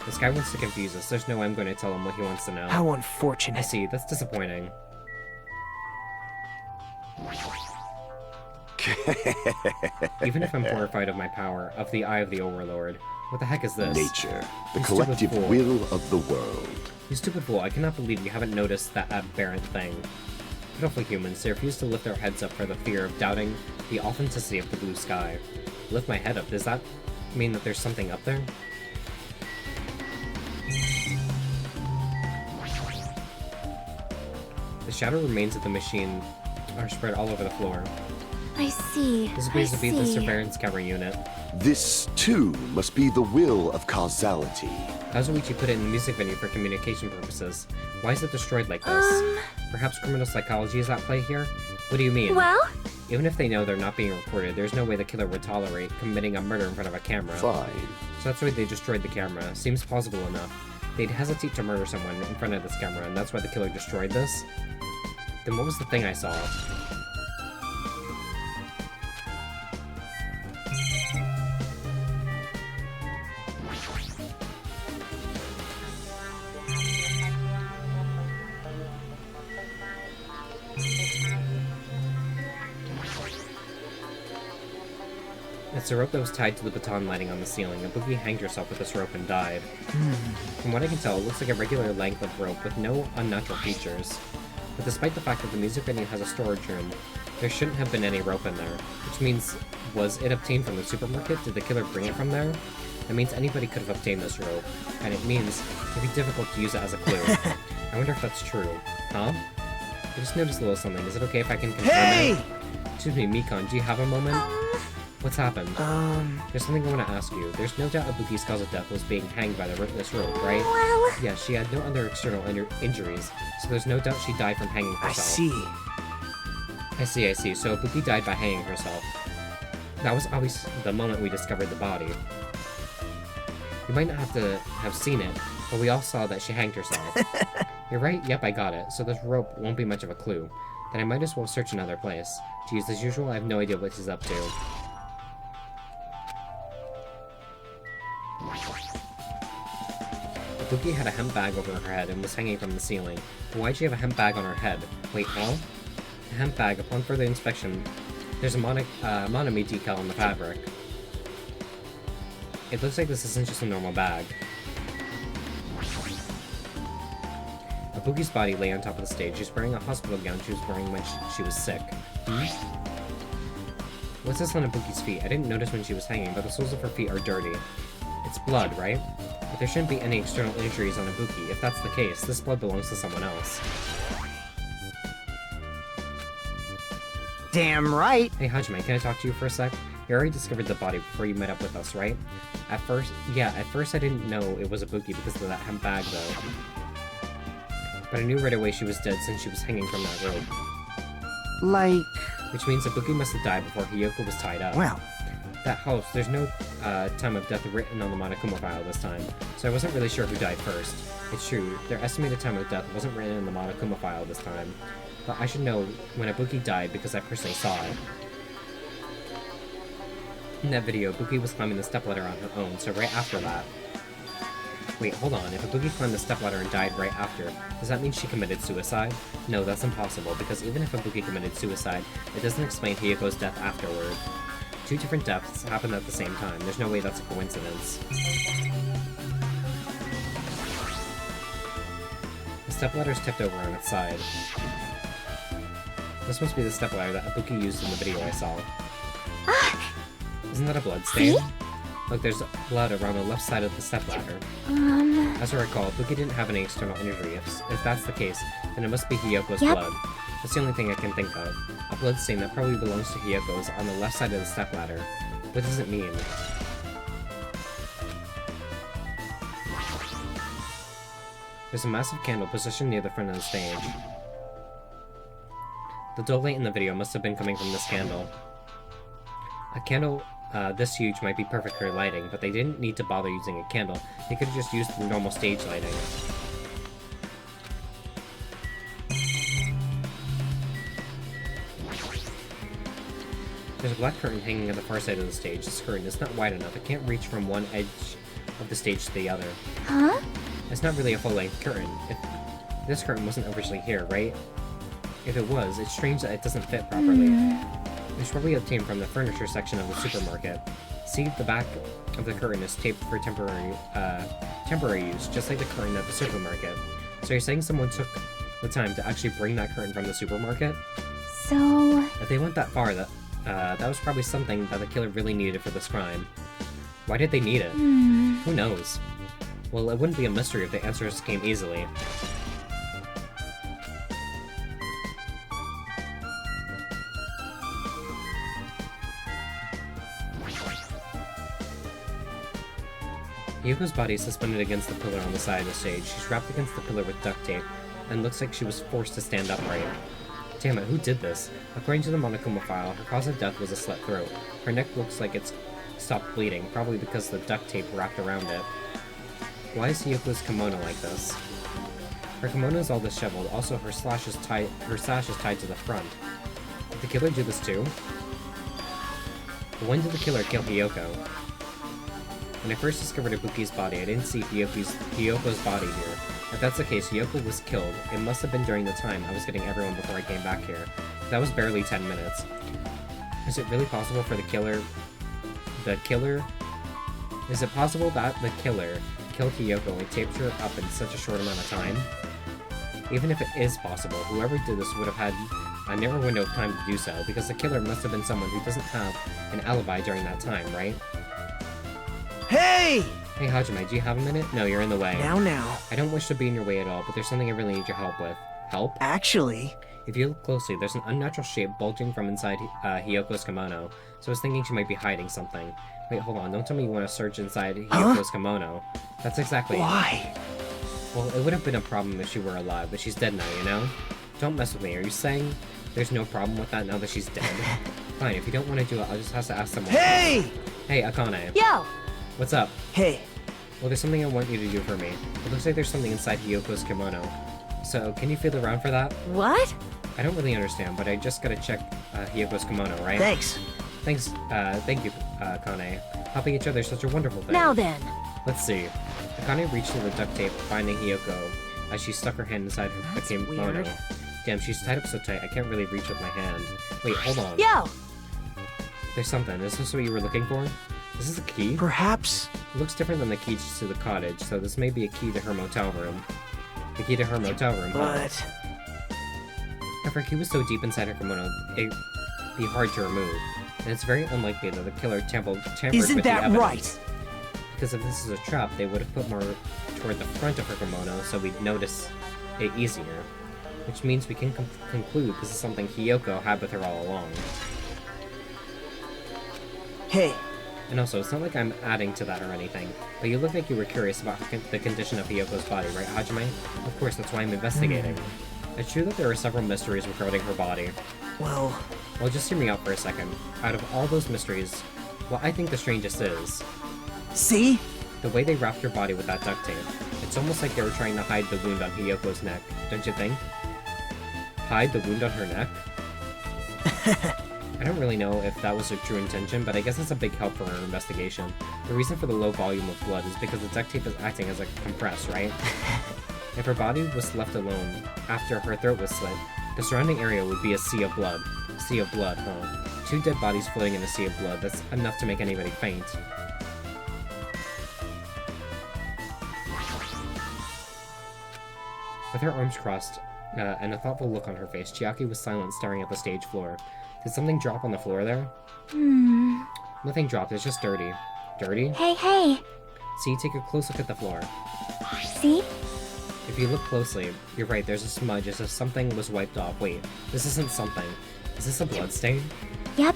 This guy wants to confuse us. There's no way I'm going to tell him what he wants to know. How unfortunate. I see. That's disappointing. Even if I'm horrified of my power, of the eye of the Overlord, what the heck is this? Nature, the You collective stupid fool. will of the world. You stupid fool, I cannot believe you haven't noticed that aberrant thing. Pitiful humans, they refuse to lift their heads up for the fear of doubting the authenticity of the blue sky. Lift my head up, does that mean that there's something up there? The shadow remains of the machine are spread all over the floor. I see. This appears to be the surveillance camera unit. This, too, must be the will of causality. Kazuichi put it in the music venue for communication purposes. Why is it destroyed like this? Perhaps criminal psychology is at play here? What do you mean? Well? Even if they know they're not being recorded, there's no way the killer would tolerate committing a murder in front of a camera. Fine. So that's why they destroyed the camera. Seems plausible enough. They'd hesitate to murder someone in front of this camera, and that's why the killer destroyed this? Then what was the thing I saw? It's a rope that was tied to the baton lighting on the ceiling. Ibuki hanged herself with this rope and died. From what I can tell, it looks like a regular length of rope with no unnatural features. But despite the fact that the music venue has a storage room, there shouldn't have been any rope in there. Which means, was it obtained from the supermarket? Did the killer bring it from there? That means anybody could have obtained this rope. And it means it'd be difficult to use it as a clue. I wonder if that's true. Huh? I just noticed a little something. Is it okay if I can confirm it? Excuse me, Mikon, do you have a moment? What's happened? There's something I want to ask you. There's no doubt Ibuki's cause of death was being hanged by this rope, right? Well... Yeah, she had no other external injuries, so there's no doubt she died from hanging herself. I see. So Ibuki died by hanging herself. That was always the moment we discovered the body. You might not have seen it, but we all saw that she hanged herself. You're right? Yep, I got it. So this rope won't be much of a clue. Then I might as well search another place. To use as usual, I have no idea what she's up to. Ibuki had a hemp bag over her head and was hanging from the ceiling. But why'd she have a hemp bag on her head? Wait, huh? The hemp bag, upon further inspection, there's a Monami decal on the fabric. It looks like this isn't just a normal bag. Ibuki's body lay on top of the stage. She's wearing a hospital gown she was wearing when she was sick. What's this on Ibuki's feet? I didn't notice when she was hanging, but the soles of her feet are dirty. It's blood, right? But there shouldn't be any external injuries on Ibuki. If that's the case, this blood belongs to someone else. Damn right! Hey Hajime, can I talk to you for a sec? You already discovered the body before you met up with us, right? At first I didn't know it was Ibuki because of that hemp bag, though. But I knew right away she was dead since she was hanging from that rope. Like... Which means Ibuki must have died before Hiyoko was tied up. Well... That helps. There's no time of death written on the Monokuma file this time, so I wasn't really sure who died first. It's true, their estimated time of death wasn't written in the Monokuma file this time, but I should know when Ibuki died because I personally saw it. In that video, Ibuki was climbing the stepladder on her own, so right after that... Wait, hold on, if Ibuki climbed the stepladder and died right after, does that mean she committed suicide? No, that's impossible, because even if Ibuki committed suicide, it doesn't explain Hiyoko's death afterward. Two different deaths happened at the same time. There's no way that's a coincidence. The stepladder's tipped over on its side. This must be the stepladder that Ibuki used in the video I saw. Isn't that a blood stain? Look, there's blood around the left side of the stepladder. As I recall, Ibuki didn't have any external injury. If that's the case, then it must be Hiyoko's blood. That's the only thing I can think of. A blood stain that probably belongs to Hiyoko's on the left side of the stepladder. What does it mean? There's a massive candle positioned near the front of the stage. The dull light in the video must have been coming from this candle. A candle this huge might be perfect for lighting, but they didn't need to bother using a candle. They could have just used the normal stage lighting. There's a black curtain hanging at the far side of the stage. This curtain is not wide enough. It can't reach from one edge of the stage to the other. Huh? It's not really a full-length curtain. This curtain wasn't originally here, right? If it was, it's strange that it doesn't fit properly. It's probably obtained from the furniture section of the supermarket. See, the back of the curtain is taped for temporary use, just like the curtain at the supermarket. So you're saying someone took the time to actually bring that curtain from the supermarket? So... If they went that far, that was probably something that the killer really needed for this crime. Why did they need it? Who knows? Well, it wouldn't be a mystery if the answers came easily. Yuko's body is suspended against the pillar on the side of the stage. She's wrapped against the pillar with duct tape, and looks like she was forced to stand upright. Damn it, who did this? According to the Monokuma file, her cause of death was a slit throat. Her neck looks like it's stopped bleeding, probably because the duct tape wrapped around it. Why is Hiyoko's kimono like this? Her kimono is all disheveled, also her sash is tied to the front. Did the killer do this too? But when did the killer kill Hiyoko? When I first discovered Ibuki's body, I didn't see Hiyoko's body here. If that's the case, Hiyoko was killed. It must have been during the time I was getting everyone before I came back here. That was barely 10 minutes. Is it really possible for is it possible that the killer killed Hiyoko and taped her up in such a short amount of time? Even if it is possible, whoever did this would have had a narrow window of time to do so, because the killer must have been someone who doesn't have an alibi during that time, right? Hey! Hey Hajime, do you have a minute? No, you're in the way. Now. I don't wish to be in your way at all, but there's something I really need your help with. Help? Actually... If you look closely, there's an unnatural shape bulging from inside Hiyoko's kimono, so I was thinking she might be hiding something. Wait, hold on, don't tell me you want to search inside Hiyoko's kimono. That's exactly Why? Well, it would have been a problem if she were alive, but she's dead now, you know? Don't mess with me, are you saying there's no problem with that now that she's dead? Fine, if you don't want to do it, I'll just have to ask someone. Hey! Hey, Akane. Yo! What's up? Hey. Well, there's something I want you to do for me. It looks like there's something inside Hiyoko's kimono. So, can you feel around for that? What? I don't really understand, but I just gotta check Hiyoko's kimono, right? Thanks. Thank you, Akane. Helping each other is such a wonderful thing. Now then. Let's see. Akane reached through the duct tape, finding Hiyoko, as she stuck her hand inside her kimono. weird. Damn, she's tied up so tight, I can't really reach with my hand. Wait, hold on. Yo! There's something. Is this what you were looking for? Is this a key? Perhaps... It looks different than the key to the cottage, so this may be a key to her motel room. The key to her motel room, huh? But... If her key was so deep inside her kimono, it'd be hard to remove. And it's very unlikely that the killer tampered Isn't with that the evidence. right? Because if this is a trap, they would have put more toward the front of her kimono, so we'd notice it easier. Which means we can conclude this is something Hiyoko had with her all along. Hey. And also, it's not like I'm adding to that or anything, but you look like you were curious about the condition of Hiyoko's body, right, Hajime? Of course, that's why I'm investigating. It's true that there are several mysteries regarding her body. Well, just hear me out for a second. Out of all those mysteries, what I think the strangest is... See? The way they wrapped her body with that duct tape. It's almost like they were trying to hide the wound on Hiyoko's neck, don't you think? Hide the wound on her neck? I don't really know if that was her true intention, but I guess it's a big help for her investigation. The reason for the low volume of blood is because the duct tape is acting as a compress, right? If her body was left alone after her throat was slit, the surrounding area would be a sea of blood. Sea of blood, huh? 2 dead bodies floating in a sea of blood, that's enough to make anybody faint. With her arms crossed and a thoughtful look on her face, Chiaki was silent, staring at the stage floor. Did something drop on the floor there? Nothing dropped, it's just dirty. Dirty? Hey. See, take a close look at the floor. See? If you look closely, you're right, there's a smudge as if something was wiped off. Wait, this isn't something. Is this a bloodstain? Yep,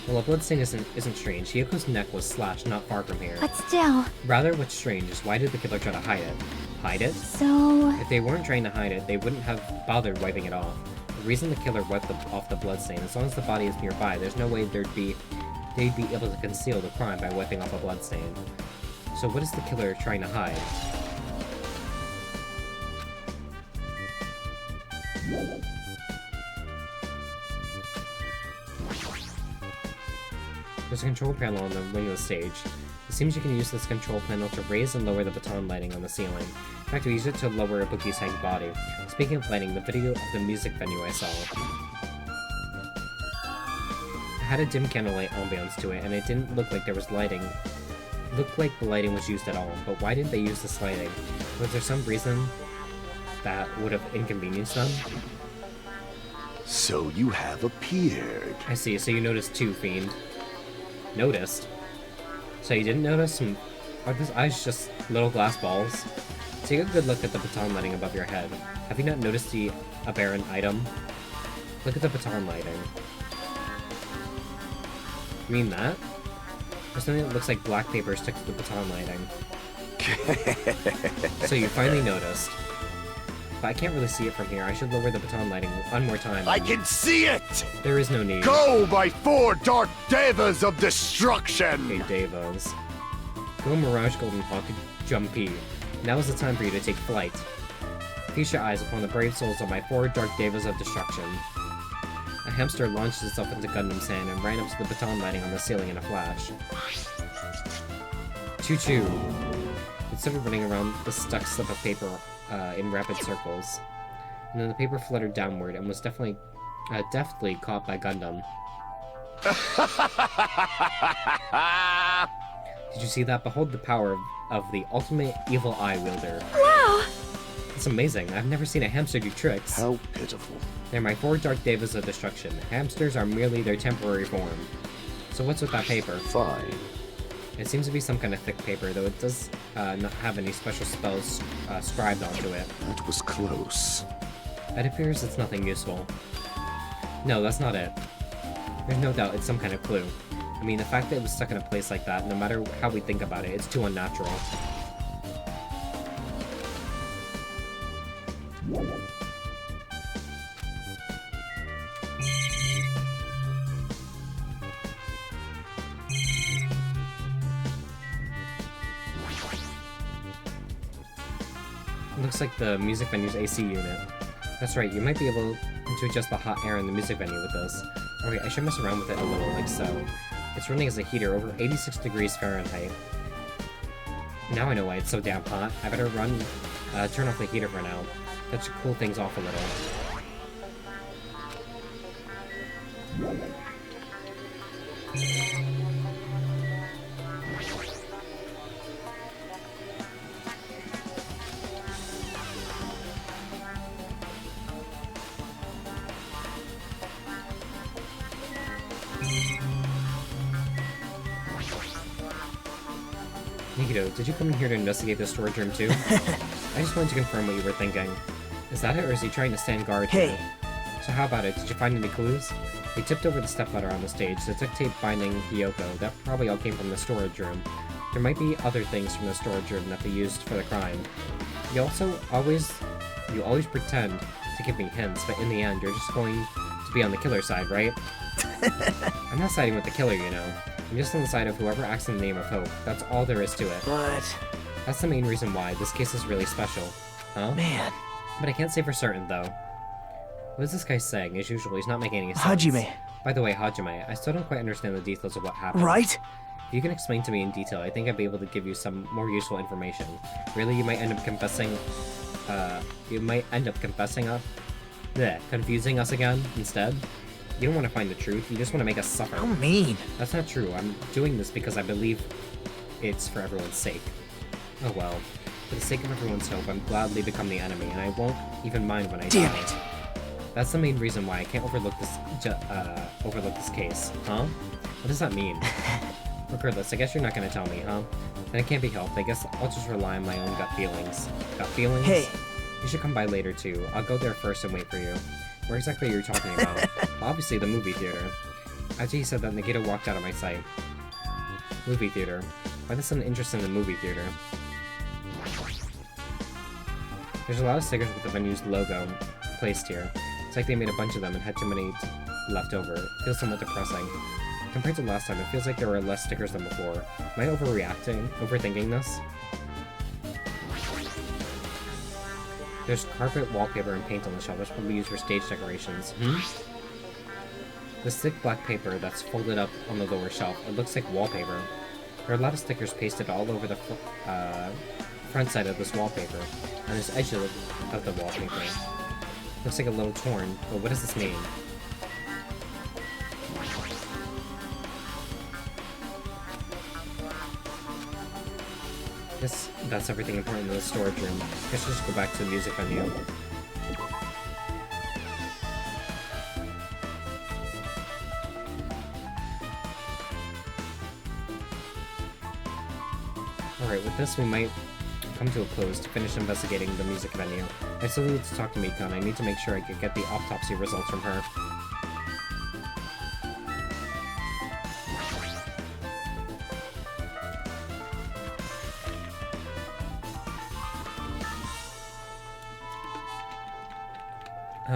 Well, a bloodstain isn't strange. Hiyoko's neck was slashed not far from here. but still. Rather, what's strange is why did the killer try to hide it? Hide it? So... If they weren't trying to hide it, they wouldn't have bothered wiping it off. The reason the killer wiped off the bloodstain, as long as the body is nearby, there's no way they'd be able to conceal the crime by wiping off a bloodstain. So what is the killer trying to hide? There's a control panel on the wing of the stage. It seems you can use this control panel to raise and lower the baton lighting on the ceiling. In fact, we use it to lower Ibuki's hanged body. Speaking of lighting, the video of the music venue I saw had a dim candlelight ambiance to it, and it didn't look like there was lighting. It looked like the lighting was used at all, but why didn't they use this lighting? Was there some reason that would have inconvenienced them? So you have appeared. I see, so you noticed too, Fiend. Noticed? So you didn't notice? Are those eyes just little glass balls? Take a good look at the baton lighting above your head. Have you not noticed the aberrant item? Look at the baton lighting. You mean that? There's something that looks like black paper stuck to the baton lighting. So you finally noticed. but I can't really see it from here. I should lower the baton lighting one more time. I can see it! There is no need. Go, my 4 dark devas of destruction! Okay, Devas. Go, Mirage Golden Hawk Jumpy. Now is the time for you to take flight. Feast your eyes upon the brave souls of my 4 dark devas of destruction. A hamster launched itself into Gundam's hand and ran up to the baton lighting on the ceiling in a flash. Choo-choo! It started running around the stuck slip of paper in rapid circles. And then the paper fluttered downward and was deftly caught by Gundam. Did you see that? Behold the power of the ultimate evil eye wielder. Wow! It's amazing. I've never seen a hamster do tricks. How pitiful. They're my 4 dark devas of destruction. Hamsters are merely their temporary form. So what's with that paper? Fine. It seems to be some kind of thick paper, though it does not have any special spells scribed onto it. That was close. It appears it's nothing useful. No, that's not it. There's no doubt it's some kind of clue. I mean, the fact that it was stuck in a place like that, no matter how we think about it, it's too unnatural. It looks like the music venue's AC unit. That's right, you might be able to adjust the hot air in the music venue with this. Okay, I should mess around with it a little, like so. It's running as a heater over 86 degrees Fahrenheit. Now I know why it's so damn hot. I better turn off the heater for now. That should cool things off a little. Nikito, did you come in here to investigate the storage room too? I just wanted to confirm what you were thinking. Is that it, or is he trying to stand guard? Hey. So how about it? Did you find any clues? He tipped over the stepladder on the stage, the duct tape binding Hiyoko. That probably all came from the storage room. There might be other things from the storage room that they used for the crime. You always pretend to give me hints, but in the end, you're just going to be on the killer side, right? I'm not siding with the killer, you know. I'm just on the side of whoever acts in the name of hope. That's all there is to it. But... That's the main reason why this case is really special. Huh? man. But I can't say for certain, though. What is this guy saying? As usual, he's not making any sense. Hajime. By the way, Hajime, I still don't quite understand the details of what happened. Right? If you can explain to me in detail, I think I'd be able to give you some more useful information. Really, you might end up confessing confusing us again instead. You don't want to find the truth, you just want to make us suffer. How mean. That's not true. I'm doing this because I believe it's for everyone's sake. Oh well. For the sake of everyone's hope, I'm gladly become the enemy, and I won't even mind when I die. Damn it. That's the main reason why I can't overlook this case, huh? What does that mean? Regardless, I guess you're not gonna tell me, huh? Then it can't be helped. I guess I'll just rely on my own gut feelings. Gut feelings? Hey. You should come by later too. I'll go there first and wait for you. Where exactly are you talking about? Obviously the movie theater. After he said that, Nikita walked out of my sight. Movie theater. Why the sudden interest in the movie theater? There's a lot of stickers with the venue's logo placed here. It's like they made a bunch of them and had too many left over. It feels somewhat depressing. Compared to last time, it feels like there were less stickers than before. Am I overthinking this? There's carpet, wallpaper, and paint on the shelf. That's probably used for stage decorations. The thick black paper that's folded up on the lower shelf, it looks like wallpaper. There are a lot of stickers pasted all over the front side of this wallpaper, on this edge of the wallpaper. Looks like a little torn, but what does this mean? That's everything important in the storage room. Let's just go back to the music venue. Alright, with this we might come to a close to finish investigating the music venue. I still need to talk to Mikan. I need to make sure I can get the autopsy results from her.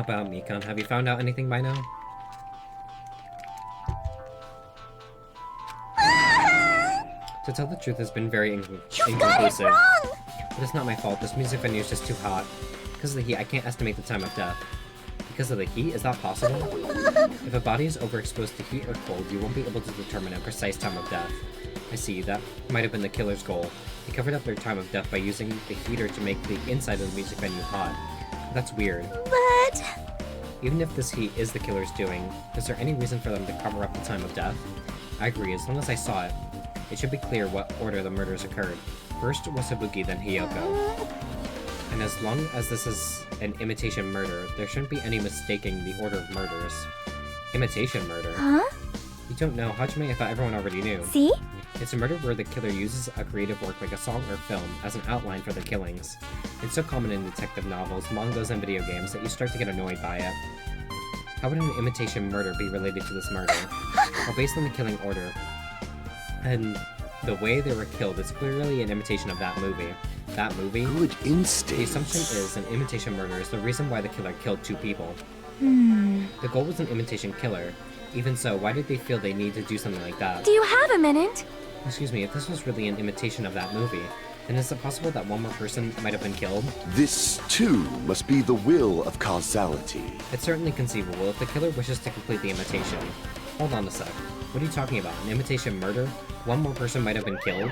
about Mikan? Have you found out anything by now? To tell the truth, it's been very inconclusive. Got it wrong! But it's not my fault. This music venue is just too hot. Because of the heat, I can't estimate the time of death. Because of the heat? Is that possible? If a body is overexposed to heat or cold, you won't be able to determine a precise time of death. I see, that might have been the killer's goal. They covered up their time of death by using the heater to make the inside of the music venue hot. That's weird. But... Even if this heat is the killer's doing, is there any reason for them to cover up the time of death? I agree, as long as I saw it. It should be clear what order the murders occurred. First was Ibuki, then Hiyoko. And as long as this is an imitation murder, there shouldn't be any mistaking the order of murders. Imitation murder? Huh? You don't know. How'd you make? I thought everyone already knew. See? It's a murder where the killer uses a creative work like a song or film as an outline for the killings. It's so common in detective novels, mangas, and video games that you start to get annoyed by it. How would an imitation murder be related to this murder? Well, based on the killing order, and the way they were killed, it's clearly an imitation of that movie. That movie? Good instinct. The assumption is an imitation murder is the reason why the killer killed 2 people. The goal was an imitation killer. Even so, why did they feel they need to do something like that? Do you have a minute? Excuse me, if this was really an imitation of that movie, then is it possible that one more person might have been killed? This, too, must be the will of causality. It's certainly conceivable if the killer wishes to complete the imitation. Hold on a sec. What are you talking about? An imitation murder? One more person might have been killed?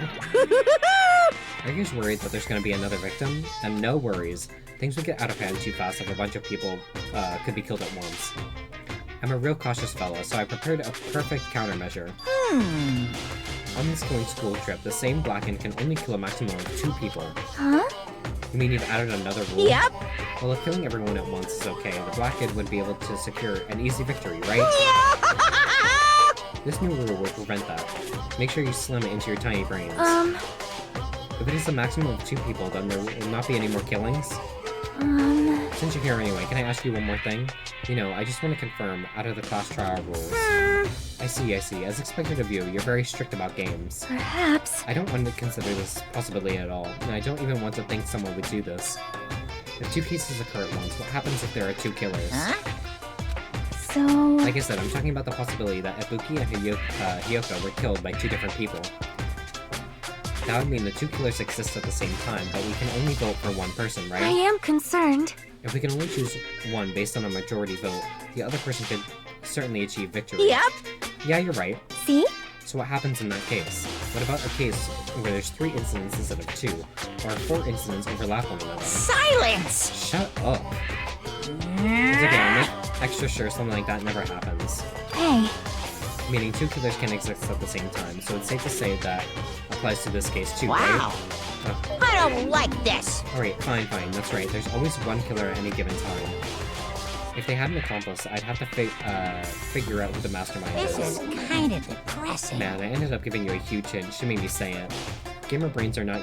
Are you guys worried that there's gonna be another victim? And no worries. Things would get out of hand too fast if a bunch of people could be killed at once. I'm a real cautious fella, so I prepared a perfect countermeasure. On this going school trip, the same Blackened can only kill a maximum of 2 people. Huh? You mean you've added another rule? Yep. Well, if killing everyone at once is okay, the Blackened would be able to secure an easy victory, right? This new rule will prevent that. Make sure you slim it into your tiny brains. If it is a maximum of 2 people, then there will not be any more killings? Since you're here anyway, can I ask you one more thing? You know, I just want to confirm, out of the class trial rules. I see. As expected of you, you're very strict about games. Perhaps. I don't want to consider this possibility at all, and I don't even want to think someone would do this. If 2 cases occur at once, what happens if there are 2 killers? So... Like I said, I'm talking about the possibility that Ibuki and Hiyoko were killed by 2 different people. That would mean the 2 killers exist at the same time, but we can only vote for one person, right? I am concerned. If we can only choose one based on a majority vote, the other person could certainly achieve victory. Yep. Yeah, you're right. See? So what happens in that case? What about a case where there's 3 incidents instead of 2, or 4 incidents overlap one another? Silence! Shut up. It's okay, I'll make extra sure something like that never happens. Hey. Meaning 2 killers can exist at the same time, so it's safe to say that applies to this case too, Wow. right? I don't like this. Alright, fine, that's right. There's always one killer at any given time. If they had an accomplice, I'd have to figure out who the mastermind This is. is kind of depressing. Man, I ended up giving you a huge hint. She made me say it. Gamer brains are not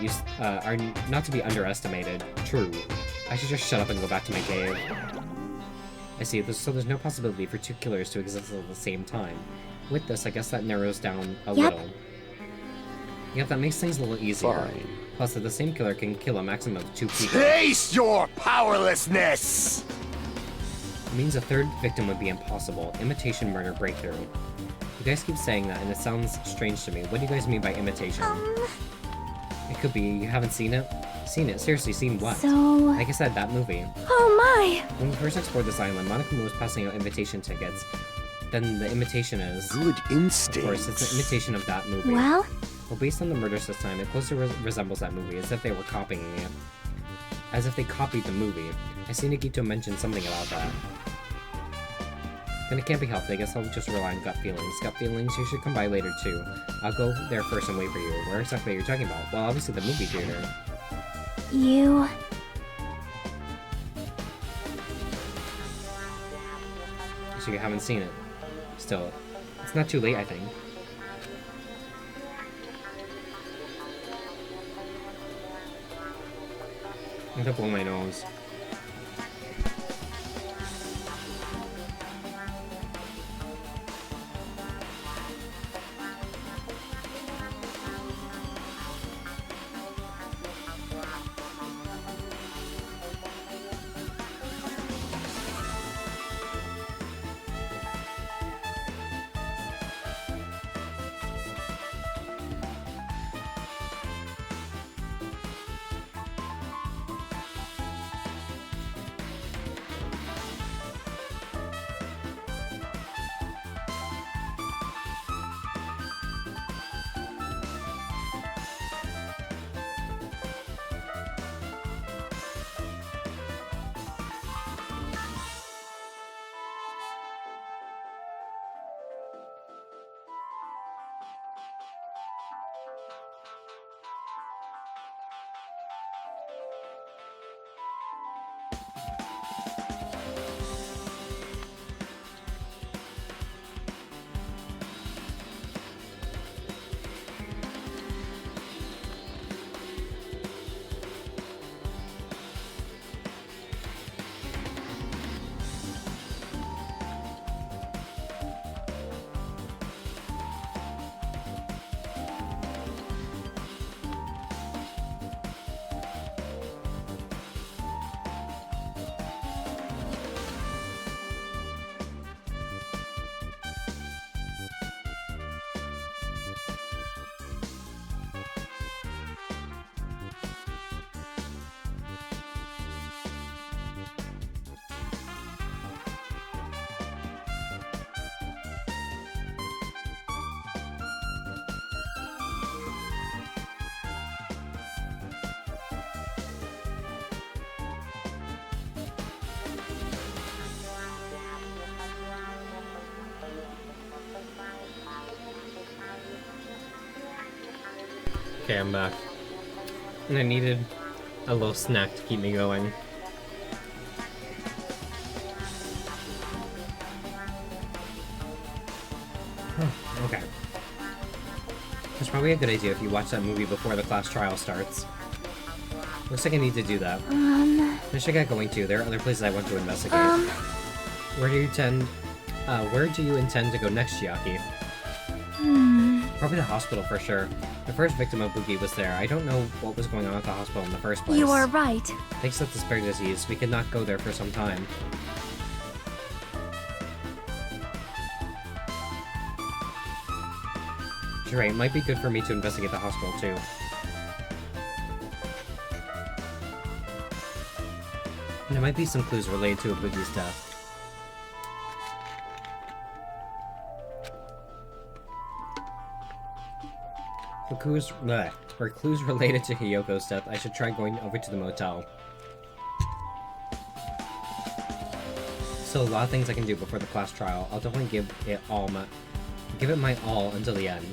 not to be underestimated. True. I should just shut up and go back to my cave. I see, so there's no possibility for 2 killers to exist at the same time. With this, I guess that narrows down a little. Yep, that makes things a little easier. Fine. Plus, that the same killer can kill a maximum of 2 people. Taste your powerlessness! It means a 3rd victim would be impossible. Imitation murder breakthrough. You guys keep saying that, and it sounds strange to me. What do you guys mean by imitation? It could be you haven't seen it? Seen it? Seriously, seen what? So... Like I said, that movie. Oh my! When we first explored this island, Monokuma was passing out invitation tickets. Then the imitation is... Good instinct. Of course, it's an imitation of that movie. Well? Well, based on the murders this time, it closely resembles that movie, as if they were copying it. As if they copied the movie. I see Nagito mention something about that. Then it can't be helped, I guess I'll just rely on gut feelings. Gut feelings, you should come by later too. I'll go there first and wait for you. Where exactly are you talking about? Well, obviously the movie theater. You... So you haven't seen it. Still, it's not too late, I think. I'm gonna blow my nose. Okay, I'm back. And I needed a little snack to keep me going. Okay. It's probably a good idea if you watch that movie before the class trial starts. Looks like I need to do that. I should get going too. There are other places I want to investigate. Where do you intend to go next, Chiaki? Probably the hospital for sure. The first victim of Boogie was there. I don't know what was going on at the hospital in the first place. You are right. Thanks to the spare disease, we could not go there for some time. You're right, it might be good for me to investigate the hospital too. And there might be some clues related to Boogie's death. For clues related to Hiyoko's death, I should try going over to the motel. Still a lot of things I can do before the class trial. I'll definitely give it my all until the end.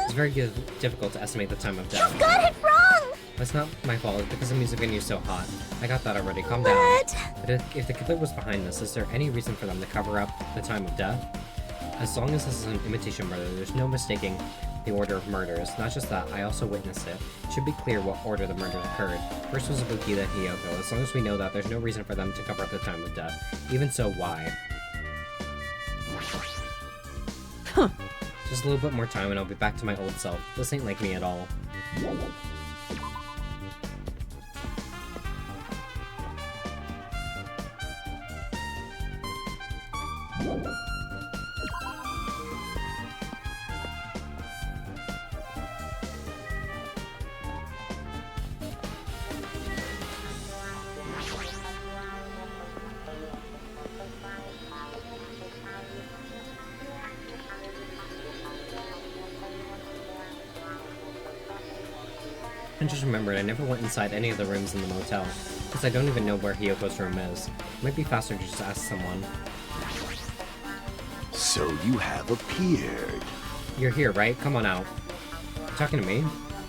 It's very difficult to estimate the time of death. You got it wrong! That's not my fault, it's because the music venue is so hot. I got that already, calm down. But if the killer was behind this, is there any reason for them to cover up the time of death? As long as this is an imitation murder, there's no mistaking the order of murders. Not just that, I also witnessed it. It should be clear what order the murders occurred. First was Ibuki, then Hiyoko. As long as we know that, there's no reason for them to cover up the time of death. Even so, why? Just a little bit more time and I'll be back to my old self. This ain't like me at all. I just remembered I never went inside any of the rooms in the motel, because I don't even know where Hiyoko's room is. It might be faster to just ask someone. So you have appeared. You're here, right? Come on out. You talking to me?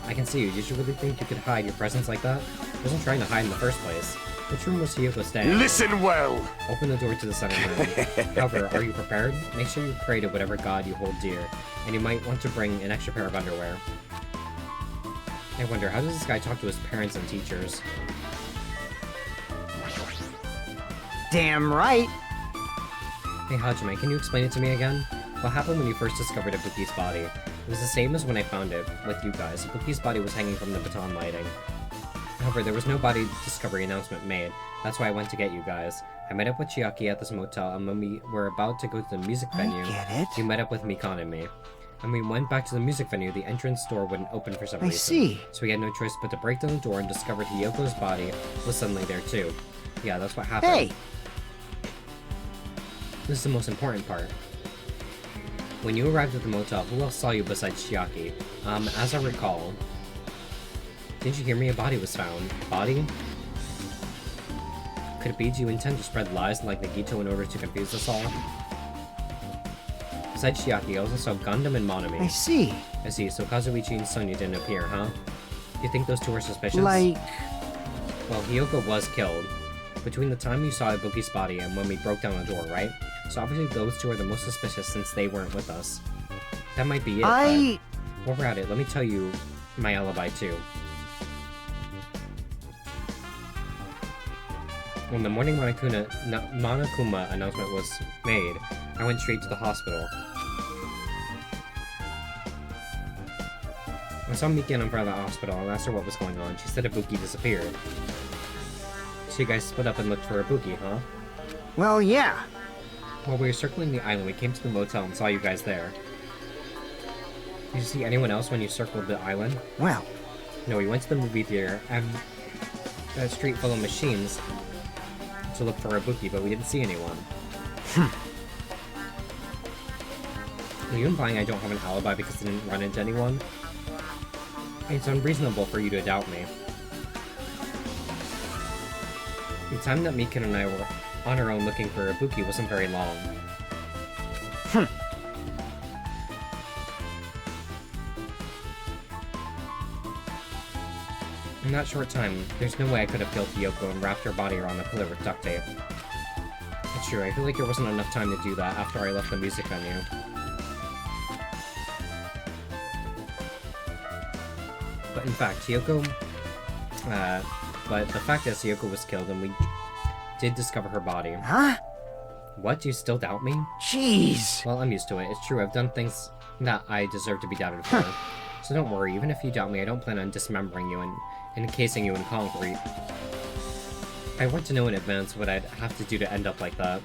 I can see you. Did you really think you could hide your presence like that? I wasn't trying to hide in the first place. Which room was Hiyoko staying? Listen well! Open the door to the center room. However, are you prepared? Make sure you pray to whatever god you hold dear, and you might want to bring an extra pair of underwear. I wonder, how does this guy talk to his parents and teachers? Damn right. Hey Hajime, can you explain it to me again? What happened when you first discovered Ibuki's body? It was the same as when I found it, with you guys. Ibuki's body was hanging from the baton lighting. However, there was no body discovery announcement made. That's why I went to get you guys. I met up with Chiaki at this motel, and when we were about to go to the music venue, you met up with Mikan and me. And we went back to the music venue, the entrance door wouldn't open for some reason. I see. So we had no choice but to break down the door and discovered Hiyoko's body was suddenly there too. Yeah, that's what happened. Hey! This is the most important part. When you arrived at the motel, who else saw you besides Chiaki? As I recall... Didn't you hear me? A body was found. Body? Could it be, do you intend to spread lies like Nagito in order to confuse us all? Besides Chiaki, I also saw Gundam and Monami. I see. I see, so Kazuichi and Sonya didn't appear, huh? You think those two are suspicious? Like... Well, Hiyoko was killed. Between the time you saw Ibuki's body and when we broke down the door, right? So obviously those two are the most suspicious since they weren't with us. That might be it, but... While we're at it, let me tell you my alibi too. When the morning Monokuma announcement was made, I went straight to the hospital. I saw Mikan in front of the hospital and asked her what was going on. She said Ibuki disappeared. So you guys split up and looked for Ibuki, huh? Well, yeah. While we were circling the island, we came to the motel and saw you guys there. Did you see anyone else when you circled the island? Well... No, we went to the movie theater and a street full of machines to look for Ibuki, but we didn't see anyone. Are you implying I don't have an alibi because I didn't run into anyone? It's unreasonable for you to doubt me. The time that Mikan and I were on our own looking for Ibuki wasn't very long. that short time, there's no way I could have killed Hiyoko and wrapped her body around a pillar with duct tape. It's true, I feel like there wasn't enough time to do that after I left the music venue. But in fact, but the fact is Hiyoko was killed and we did discover her body. Huh? What? Do you still doubt me? Jeez. Well, I'm used to it. It's true, I've done things that I deserve to be doubted for. So don't worry, even if you doubt me, I don't plan on dismembering you and encasing you in concrete. I want to know in advance what I'd have to do to end up like that.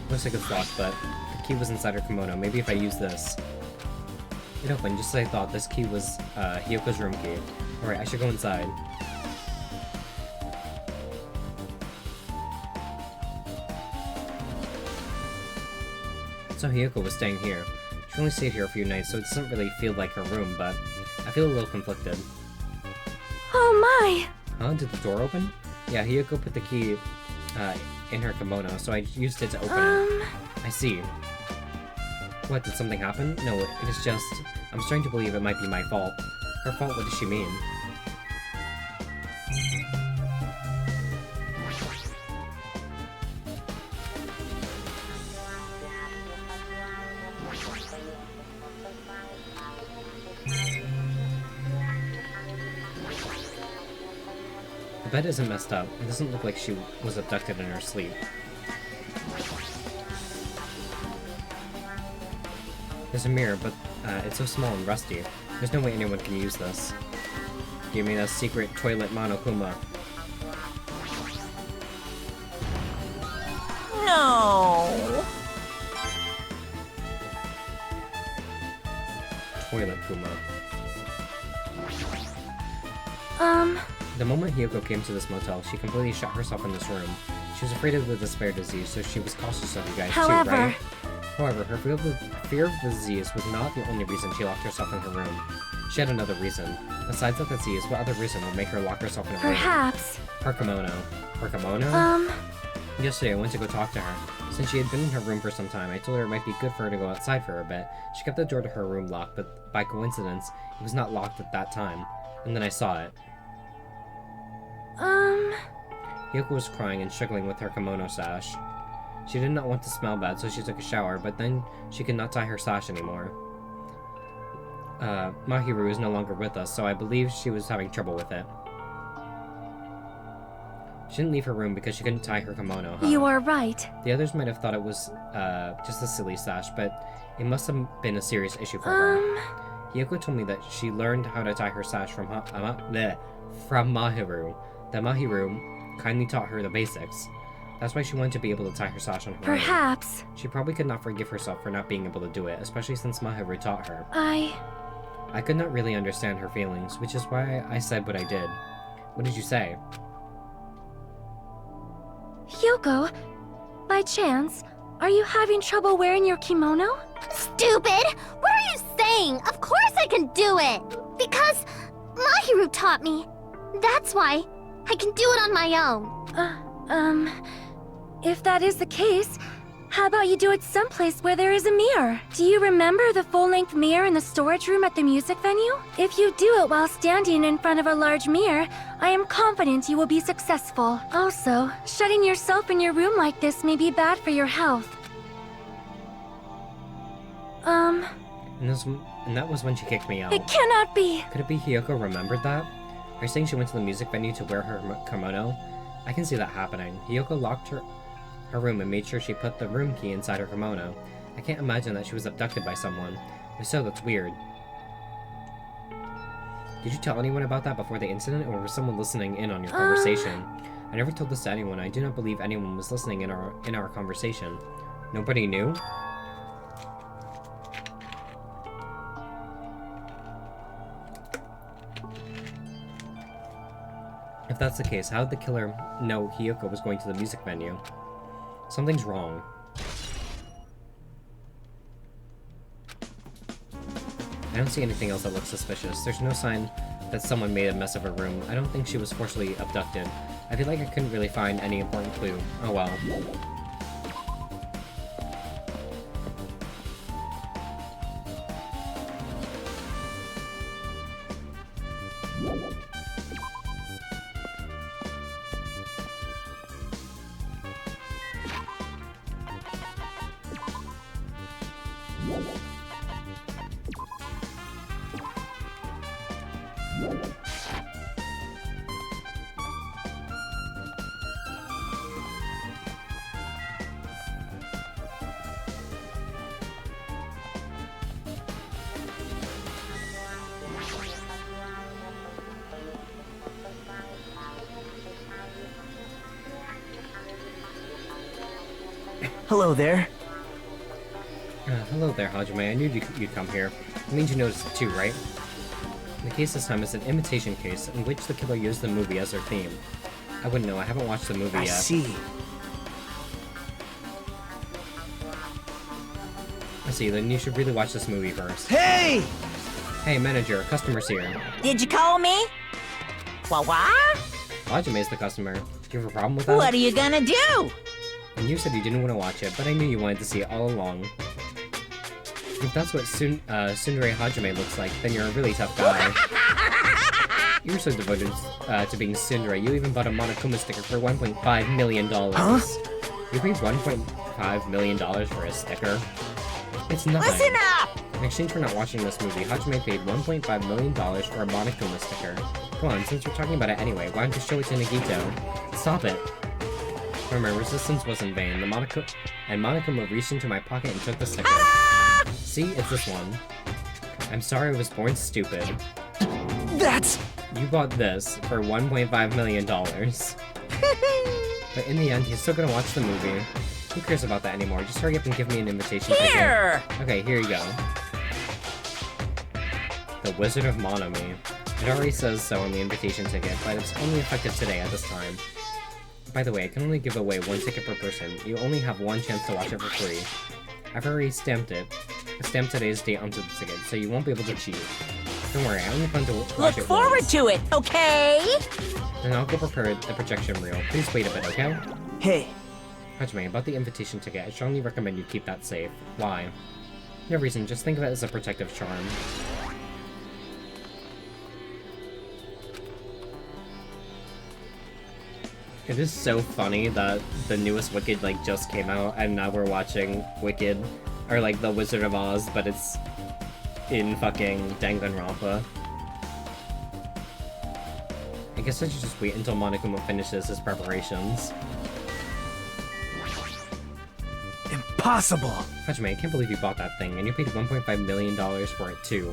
Looks like it's locked, but the key was inside her kimono. Maybe if I use this. It opened, just as I thought. This key was Hiyoko's room key. Alright, I should go inside. So Hiyoko was staying here. She only stayed here a few nights, so it doesn't really feel like her room, but I feel a little conflicted. Oh my! Huh? Did the door open? Yeah, Hiyoko put the key in her kimono, so I used it to open it. I see. What, did something happen? No, it is just... I'm starting to believe it might be my fault. Her fault? What does she mean? The bed isn't messed up. It doesn't look like she was abducted in her sleep. There's a mirror, but it's so small and rusty. There's no way anyone can use this. Give me that secret toilet Monokuma. No. Toilet Kuma. The moment Hiyoko came to this motel, she completely shut herself in this room. She was afraid of the despair disease, so she was cautious of you guys too, right? However, her fear of the disease was not the only reason she locked herself in her room. She had another reason. Besides that disease, what other reason would make her lock herself in her room? Perhaps. Her kimono. Her kimono? Yesterday, I went to go talk to her. Since she had been in her room for some time, I told her it might be good for her to go outside for a bit. She kept the door to her room locked, but by coincidence, it was not locked at that time. And then I saw it. Hiyoko was crying and struggling with her kimono sash. She did not want to smell bad, so she took a shower, but then she could not tie her sash anymore. Mahiru is no longer with us, so I believe she was having trouble with it. She didn't leave her room because she couldn't tie her kimono, huh? You are right. The others might have thought it was, just a silly sash, but it must have been a serious issue for her. Hiyoko told me that she learned how to tie her sash from Mahiru. That Mahiru kindly taught her the basics. That's why she wanted to be able to tie her sash on her own. Perhaps. She probably could not forgive herself for not being able to do it, especially since Mahiru taught her. I could not really understand her feelings, which is why I said what I did. What did you say? Hyoko, by chance, are you having trouble wearing your kimono? Stupid! What are you saying? Of course I can do it! Because Mahiru taught me. That's why I can do it on my own. If that is the case, how about you do it someplace where there is a mirror? Do you remember the full-length mirror in the storage room at the music venue? If you do it while standing in front of a large mirror, I am confident you will be successful. Also, shutting yourself in your room like this may be bad for your health. And that was when she kicked me out. It cannot be! Could it be Hiyoko remembered that? Are you saying she went to the music venue to wear her kimono? I can see that happening. Hiyoko locked her room and made sure she put the room key inside her kimono. I can't imagine that she was abducted by someone. If so, that's weird. Did you tell anyone about that before the incident, or was someone listening in on your conversation? I never told this to anyone. I do not believe anyone was listening in our conversation. Nobody knew? If that's the case, how did the killer know Hiyoko was going to the music venue? Something's wrong. I don't see anything else that looks suspicious. There's no sign that someone made a mess of her room. I don't think she was forcibly abducted. I feel like I couldn't really find any important clue. Oh well. Hello there. Hello there, Hajime. I knew you'd come here. It means you noticed it too, right? The case this time is an imitation case in which the killer used the movie as their theme. I wouldn't know. I haven't watched the movie yet. I see. I see. Then you should really watch this movie first. Hey! Hey, manager. Customer's here. Did you call me? What? Hajime's the customer. Do you have a problem with that? What are you gonna do? And you said you didn't want to watch it, but I knew you wanted to see it all along. If that's what Tsundere Hajime looks like, then you're a really tough guy. You're so devoted to being Tsundere, you even bought a Monokuma sticker for $1.5 million. Huh? You paid $1.5 million for a sticker? It's nothing. Listen up! In exchange for not watching this movie, Hajime paid $1.5 million for a Monokuma sticker. Come on, since we're talking about it anyway, why don't you show it to Nagito? Stop it. Remember, resistance was in vain. Monokuma reached into my pocket and took the sticker. See, it's this one. I'm sorry I was born stupid. That's... You bought this for $1.5 million. But in the end, he's still gonna watch the movie. Who cares about that anymore? Just hurry up and give me an invitation. Here! Okay, here you go. The Wizard of Monomi. It already says so on the invitation ticket, but it's only effective today at this time. By the way, I can only give away one ticket per person. You only have one chance to watch it for free. I've already stamped it. I stamped today's date onto the ticket, so you won't be able to cheat. Don't worry, I only plan to watch Look it forward once. to it, okay? Then I'll go prepare the projection reel. Please wait a bit, okay? Hey. Hajime, about the invitation ticket, I strongly recommend you keep that safe. Why? No reason, just think of it as a protective charm. It is so funny that the newest Wicked, like, just came out, and now we're watching Wicked, or, like, The Wizard of Oz, but it's in fucking Danganronpa. I guess I should just wait until Monokuma finishes his preparations. Impossible! Hajime, I can't believe you bought that thing, and you paid $1.5 million for it, too.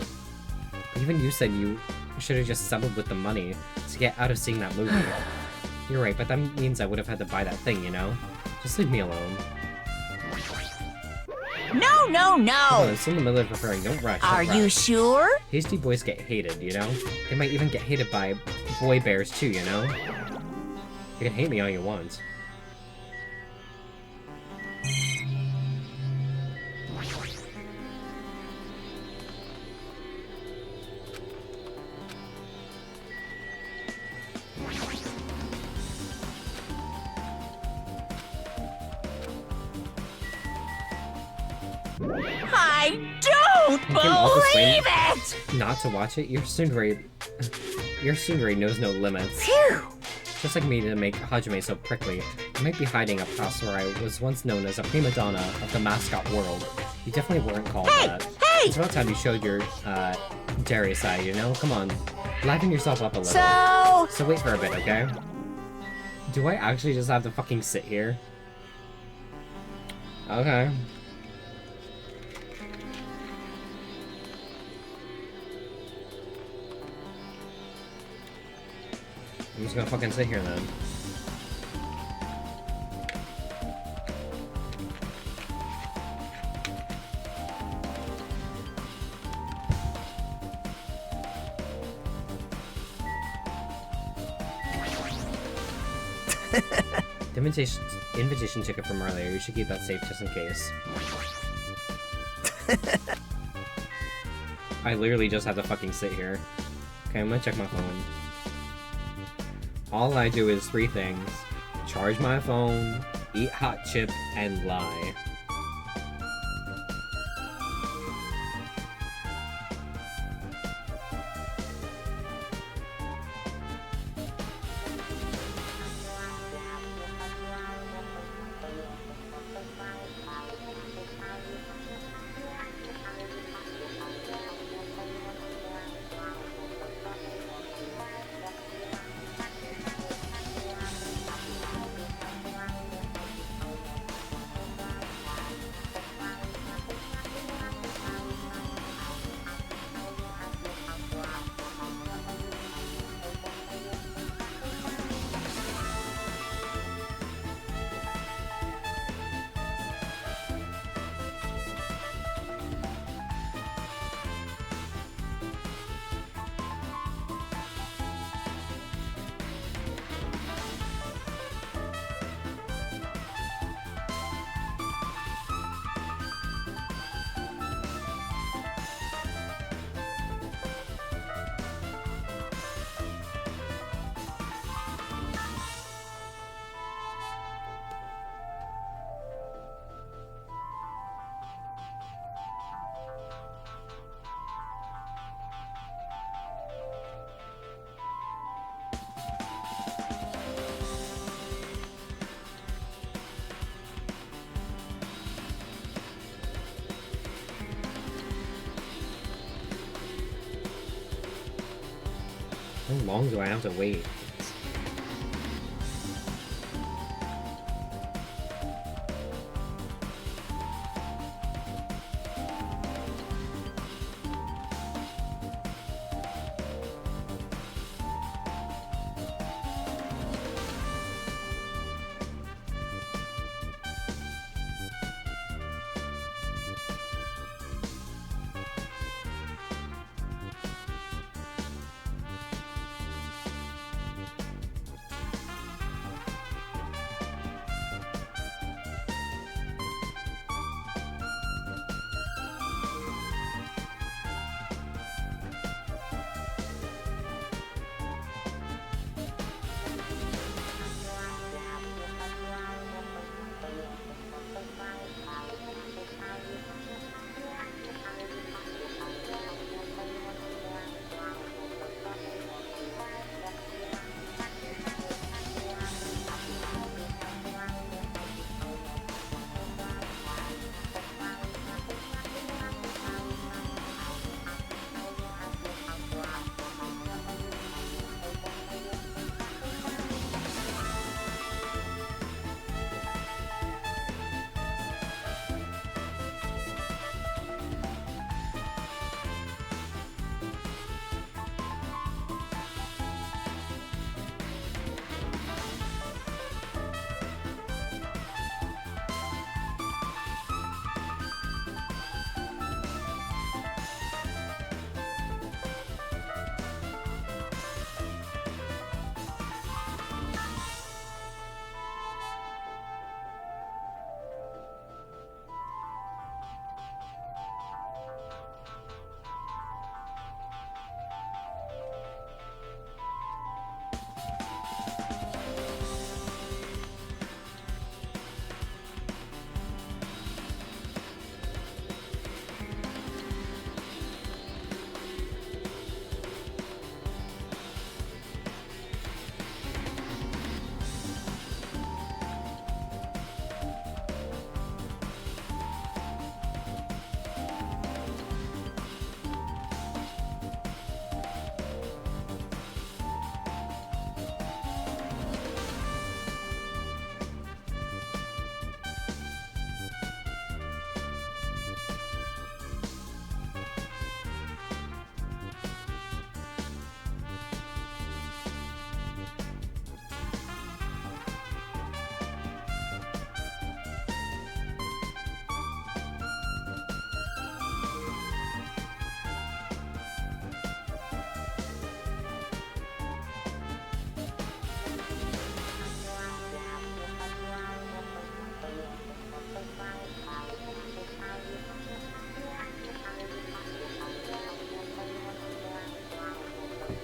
But even you said you should have just settled with the money to get out of seeing that movie. You're right, but that means I would have had to buy that thing, you know? Just leave me alone. No, no, Come on, no! it's in the middle of preparing, don't rush. Are don't you rush. sure? Hasty boys get hated, you know? They might even get hated by boy bears too, you know? You can hate me all you want. I don't You came all this way believe it! Not to watch it? Your Tsundere knows no limits. Phew! Just like me to make Hajime so prickly, I might be hiding a past where I was once known as a prima donna of the mascot world. You definitely weren't called that. Hey! It's about time you showed your, Jerry side, you know? Come on. Liven yourself up a little. So wait for a bit, okay? Do I actually just have to fucking sit here? Okay. I'm just gonna fucking sit here then. The invitation ticket from earlier, you should keep that safe just in case. I literally just have to fucking sit here. Okay, I'm gonna check my phone. all I do is 3 things. Charge my phone, eat hot chip, and lie. How long do I have to wait?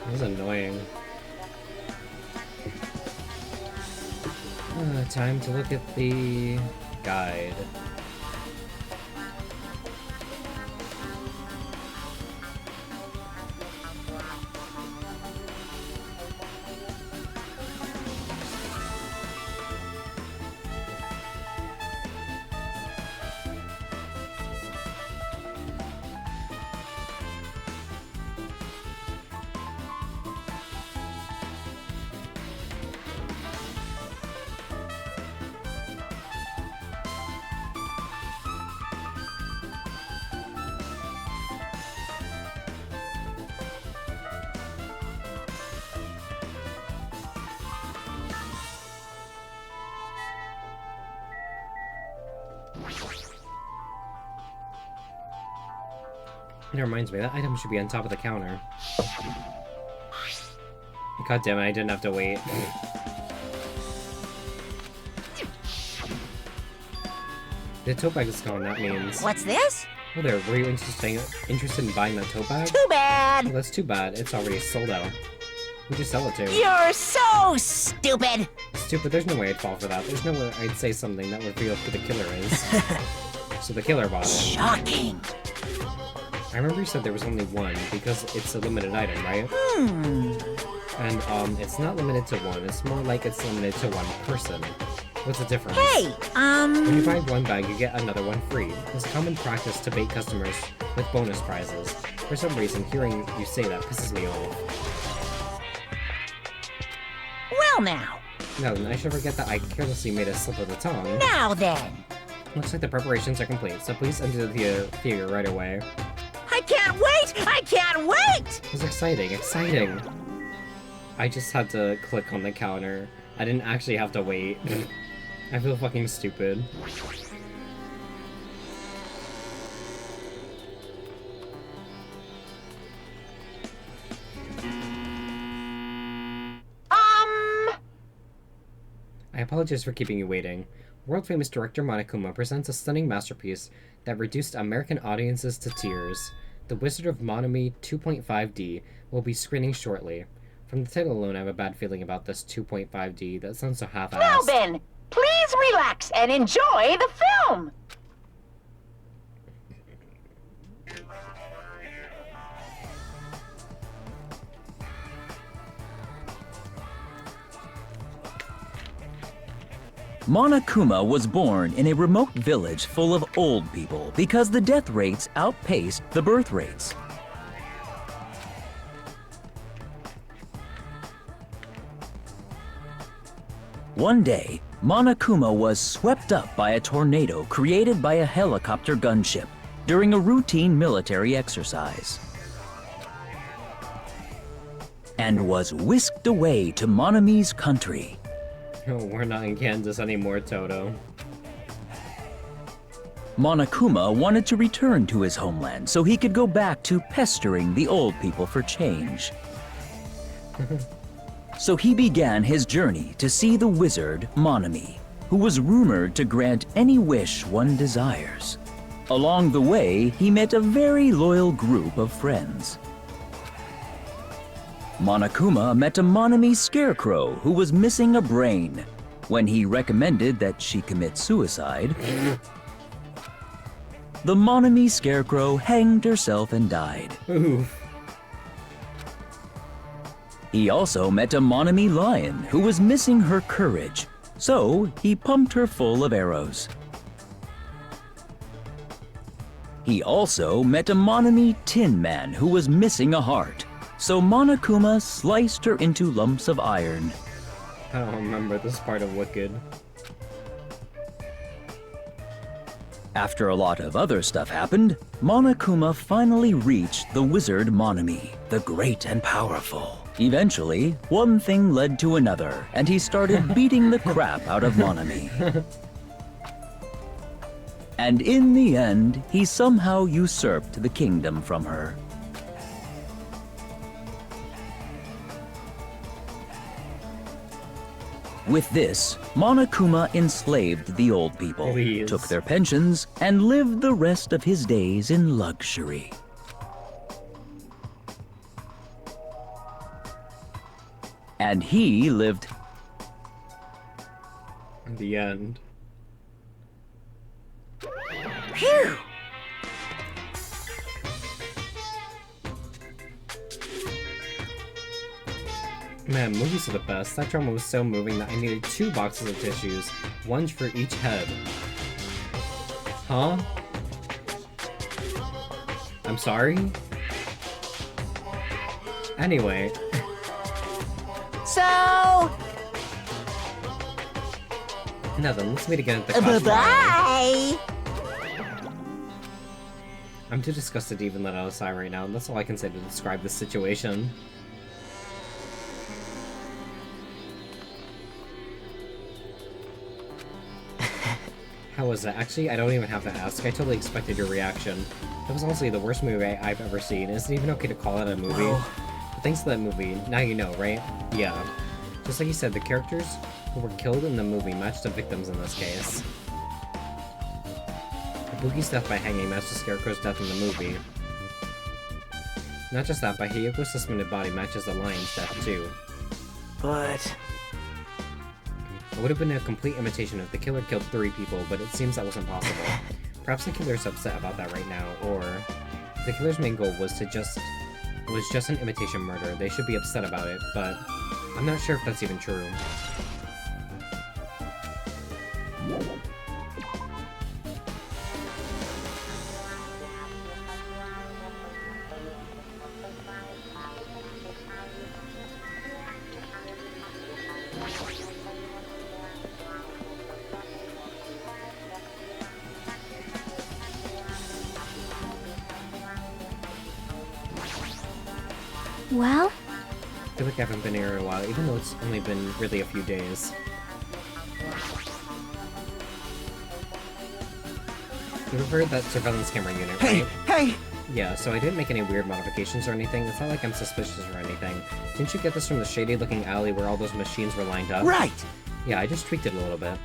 This is annoying. Time to look at the guide. It reminds me, that item should be on top of the counter. God damn it, I didn't have to wait. The tote bag is gone, that means... What's this? Oh there, were you interested in buying that tote bag? Too bad! Well, that's too bad, it's already sold out. Who'd you sell it to? You're so stupid! Stupid, there's no way I'd fall for that. There's no way I'd say something that would reveal who the killer is. So the killer bought it. Shocking! I remember you said there was only one, because it's a limited item, right? And, it's not limited to one, it's more like it's limited to one person. What's the difference? Hey, When you buy one bag, you get another one free. It's common practice to bait customers with bonus prizes. For some reason, hearing you say that pisses me off. Well now. Now then, I should forget that I carelessly made a slip of the tongue. Now then. Looks like the preparations are complete, so please enter the theater right away. I can't wait! I can't wait! It was exciting, exciting! I just had to click on the counter. I didn't actually have to wait. I feel fucking stupid. I apologize for keeping you waiting. World-famous director Monokuma presents a stunning masterpiece that reduced American audiences to tears. The Wizard of Monomi 2.5D will be screening shortly. From the title alone, I have a bad feeling about this 2.5D. That sounds so half-assed. Now then, please relax and enjoy the film! Monokuma was born in a remote village full of old people because the death rates outpaced the birth rates. One day, Monokuma was swept up by a tornado created by a helicopter gunship during a routine military exercise, and was whisked away to Monomi's country. Oh, we're not in Kansas anymore, Toto. Monokuma wanted to return to his homeland so he could go back to pestering the old people for change. So he began his journey to see the wizard Monomi, who was rumored to grant any wish one desires. Along the way, he met a very loyal group of friends. Monokuma met a Monomi scarecrow who was missing a brain. When he recommended that she commit suicide, the Monomi scarecrow hanged herself and died. Oof. He also met a Monomi lion who was missing her courage, so he pumped her full of arrows. He also met a Monomi tin man who was missing a heart, so Monokuma sliced her into lumps of iron. I don't remember this part of Wicked. After a lot of other stuff happened, Monokuma finally reached the wizard Monomi, the great and powerful. Eventually, one thing led to another, and he started beating the crap out of Monomi. And in the end, he somehow usurped the kingdom from her. With this, Monokuma enslaved the old people, Please. took their pensions, and lived the rest of his days in luxury. And he lived... The end. Phew! Man, movies are the best. That drama was so moving that I needed 2 boxes of tissues, one for each head. Huh? I'm sorry? Anyway. So... Now then, let's meet again at the class. Bye-bye! I'm too disgusted to even let out a sigh right now, and that's all I can say to describe this situation. How was that? Actually, I don't even have to ask. I totally expected your reaction. That was honestly the worst movie I've ever seen. Is it even okay to call it a movie? But thanks to that movie, now you know, right? Yeah. Just like you said, the characters who were killed in the movie matched the victims in this case. Ibuki's death by hanging matched the Scarecrow's death in the movie. Not just that, but Hiyoko's suspended body matches the lion's death too. But... It would have been a complete imitation if the killer killed 3 people, but it seems that wasn't possible. Perhaps the killer's upset about that right now, or if the killer's main goal was just an imitation murder, they should be upset about it, but I'm not sure if that's even true. Well? I feel like I haven't been here in a while, even though it's only been really a few days. You referred that surveillance camera unit, right? Hey! Yeah, so I didn't make any weird modifications or anything. It's not like I'm suspicious or anything. Didn't you get this from the shady-looking alley where all those machines were lined up? Right! Yeah, I just tweaked it a little bit.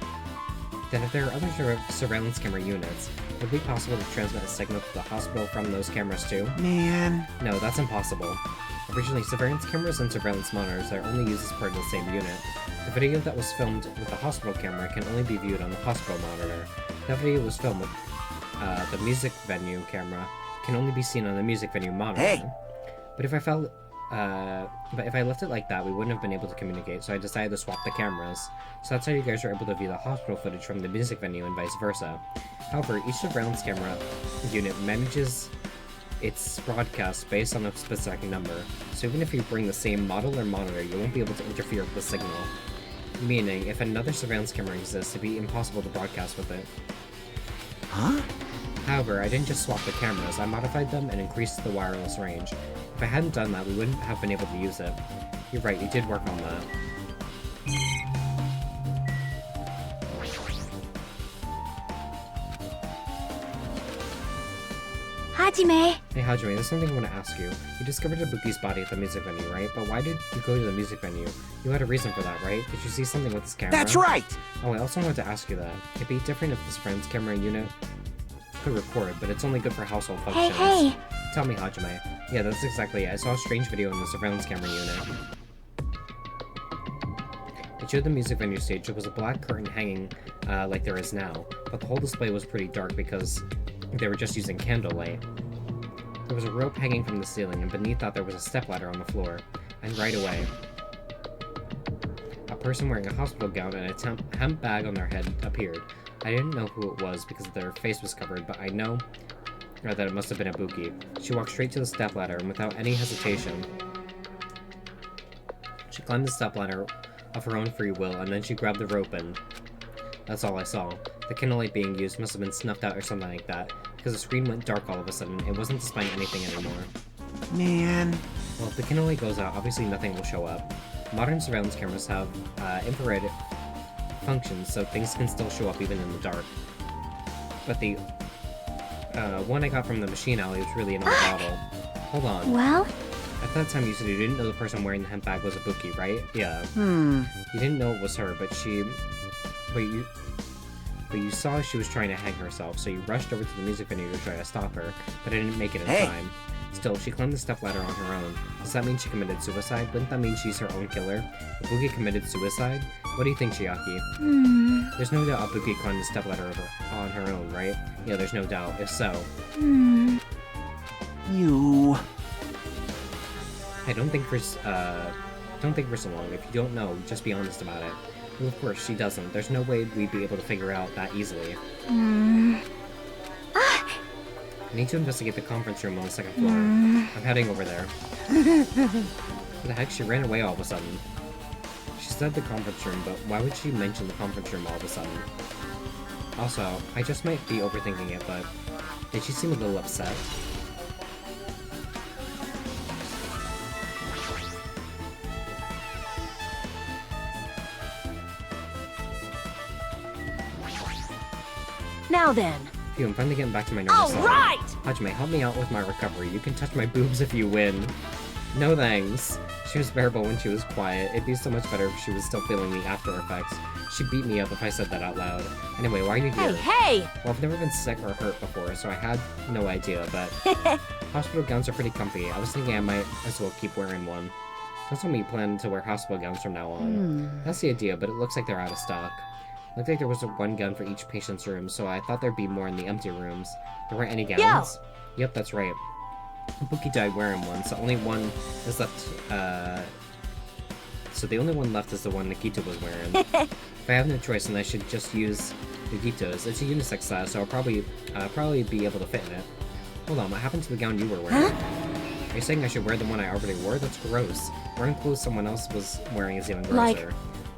Then if there are other surveillance camera units, would it be possible to transmit a signal to the hospital from those cameras too? Man... No, that's impossible. Originally, surveillance cameras and surveillance monitors are only used as part of the same unit. The video that was filmed with the hospital camera can only be viewed on the hospital monitor. That video was filmed with the music venue camera can only be seen on the music venue monitor. Hey! But if I left it like that, we wouldn't have been able to communicate, so I decided to swap the cameras. So that's how you guys are able to view the hospital footage from the music venue and vice versa. However, each surveillance camera unit manages its broadcast based on a specific number, so even if you bring the same model or monitor, you won't be able to interfere with the signal. Meaning, if another surveillance camera exists, it'd be impossible to broadcast with it. Huh? However, I didn't just swap the cameras, I modified them and increased the wireless range. If I hadn't done that, we wouldn't have been able to use it. You're right, you did work on that. Hajime! Hey Hajime, there's something I want to ask you. You discovered Ibuki's body at the music venue, right? But why did you go to the music venue? You had a reason for that, right? Did you see something with this camera? That's right! Oh, I also wanted to ask you that. It'd be different if this friend's camera unit could record, but it's only good for household functions. Hey! Tell me, Hajime. Yeah, that's exactly it. I saw a strange video in the surveillance camera unit. It showed the music venue stage. It was a black curtain hanging like there is now, but the whole display was pretty dark because they were just using candlelight. There was a rope hanging from the ceiling, and beneath that there was a stepladder on the floor. And right away, a person wearing a hospital gown and a hemp bag on their head appeared. I didn't know who it was because their face was covered, but I know that it must have been Ibuki. She walked straight to the stepladder, and without any hesitation, she climbed the stepladder of her own free will, and then she grabbed the rope, and that's all I saw. The candlelight being used must have been snuffed out or something like that, because the screen went dark all of a sudden. It wasn't displaying anything anymore. Man... Well, if the candlelight goes out, obviously nothing will show up. Modern surveillance cameras have infrared functions, so things can still show up even in the dark. But the one I got from the machine alley was really an old model. Hold on. Well? At that time you said you didn't know the person wearing the hemp bag was Ibuki, right? Yeah. You didn't know it was her, but you saw she was trying to hang herself, so you rushed over to the music venue to try to stop her, but it didn't make it in time. Still, she climbed the stepladder on her own. Does that mean she committed suicide? Wouldn't that mean she's her own killer? Ibuki committed suicide? What do you think, Chiaki? There's no doubt Ibuki climbed the stepladder on her own, right? Yeah, there's no doubt. If so... You... Hey, don't think for so long. If you don't know, just be honest about it. Well, of course, she doesn't. There's no way we'd be able to figure out that easily. I need to investigate the conference room on the second floor. I'm heading over there. What the heck? She ran away all of a sudden. She said the conference room, but why would she mention the conference room all of a sudden? Also, I just might be overthinking it, but did she seem a little upset? Now then. Phew, I'm finally getting back to my normal self. Alright! Hajime, help me out with my recovery. You can touch my boobs if you win. No thanks. She was bearable when she was quiet. It'd be so much better if she was still feeling the after effects. She'd beat me up if I said that out loud. Anyway, why are you here? Hey! Well, I've never been sick or hurt before, so I had no idea, but... hospital gowns are pretty comfy. I was thinking I might as well keep wearing one. That's when we plan to wear hospital gowns from now on. That's the idea, but it looks like they're out of stock. Looked like there was one gun for each patient's room, so I thought there'd be more in the empty rooms. There weren't any gowns? Yep, that's right. Ibuki died wearing one, so only one is left, so the only one left is the one Nikito was wearing. If I have no choice, then I should just use Nikito's. It's a unisex size, so I'll probably be able to fit in it. Hold on, what happened to the gown you were wearing? Are you saying I should wear the one I already wore? That's gross. Wearing clothes someone else was wearing is even grosser.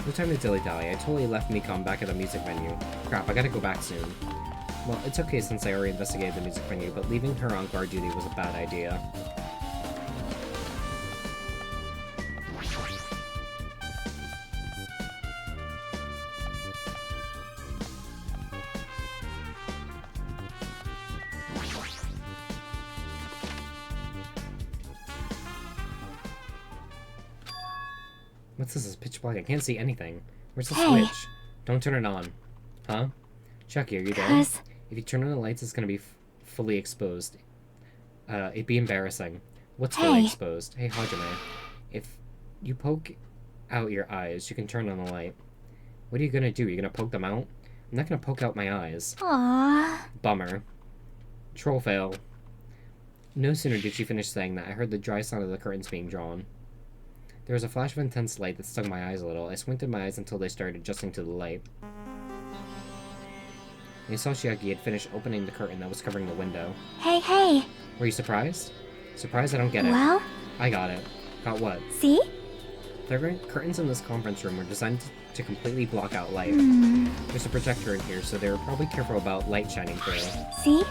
No time to dilly-dally. I totally left Mikon back at the music venue. Crap, I gotta go back soon. Well, it's okay since I already investigated the music venue, but leaving her on guard duty was a bad idea. What's this? It's pitch black. I can't see anything. Where's the switch? Don't turn it on. Huh? Chucky, are you there? If you turn on the lights, it's gonna be fully exposed. It'd be embarrassing. What's fully exposed? Hey, Hajime. If you poke out your eyes, you can turn on the light. What are you gonna do? You're gonna poke them out? I'm not gonna poke out my eyes. Aww. Bummer. Troll fail. No sooner did she finish saying that, I heard the dry sound of the curtains being drawn. There was a flash of intense light that stung my eyes a little. I squinted my eyes until they started adjusting to the light. I saw Chiaki had finished opening the curtain that was covering the window. Hey. Were you surprised? Surprised? I don't get it. Well? I got it. Got what? See? The curtains in this conference room were designed to completely block out light. There's a projector in here, so they were probably careful about light shining through. See?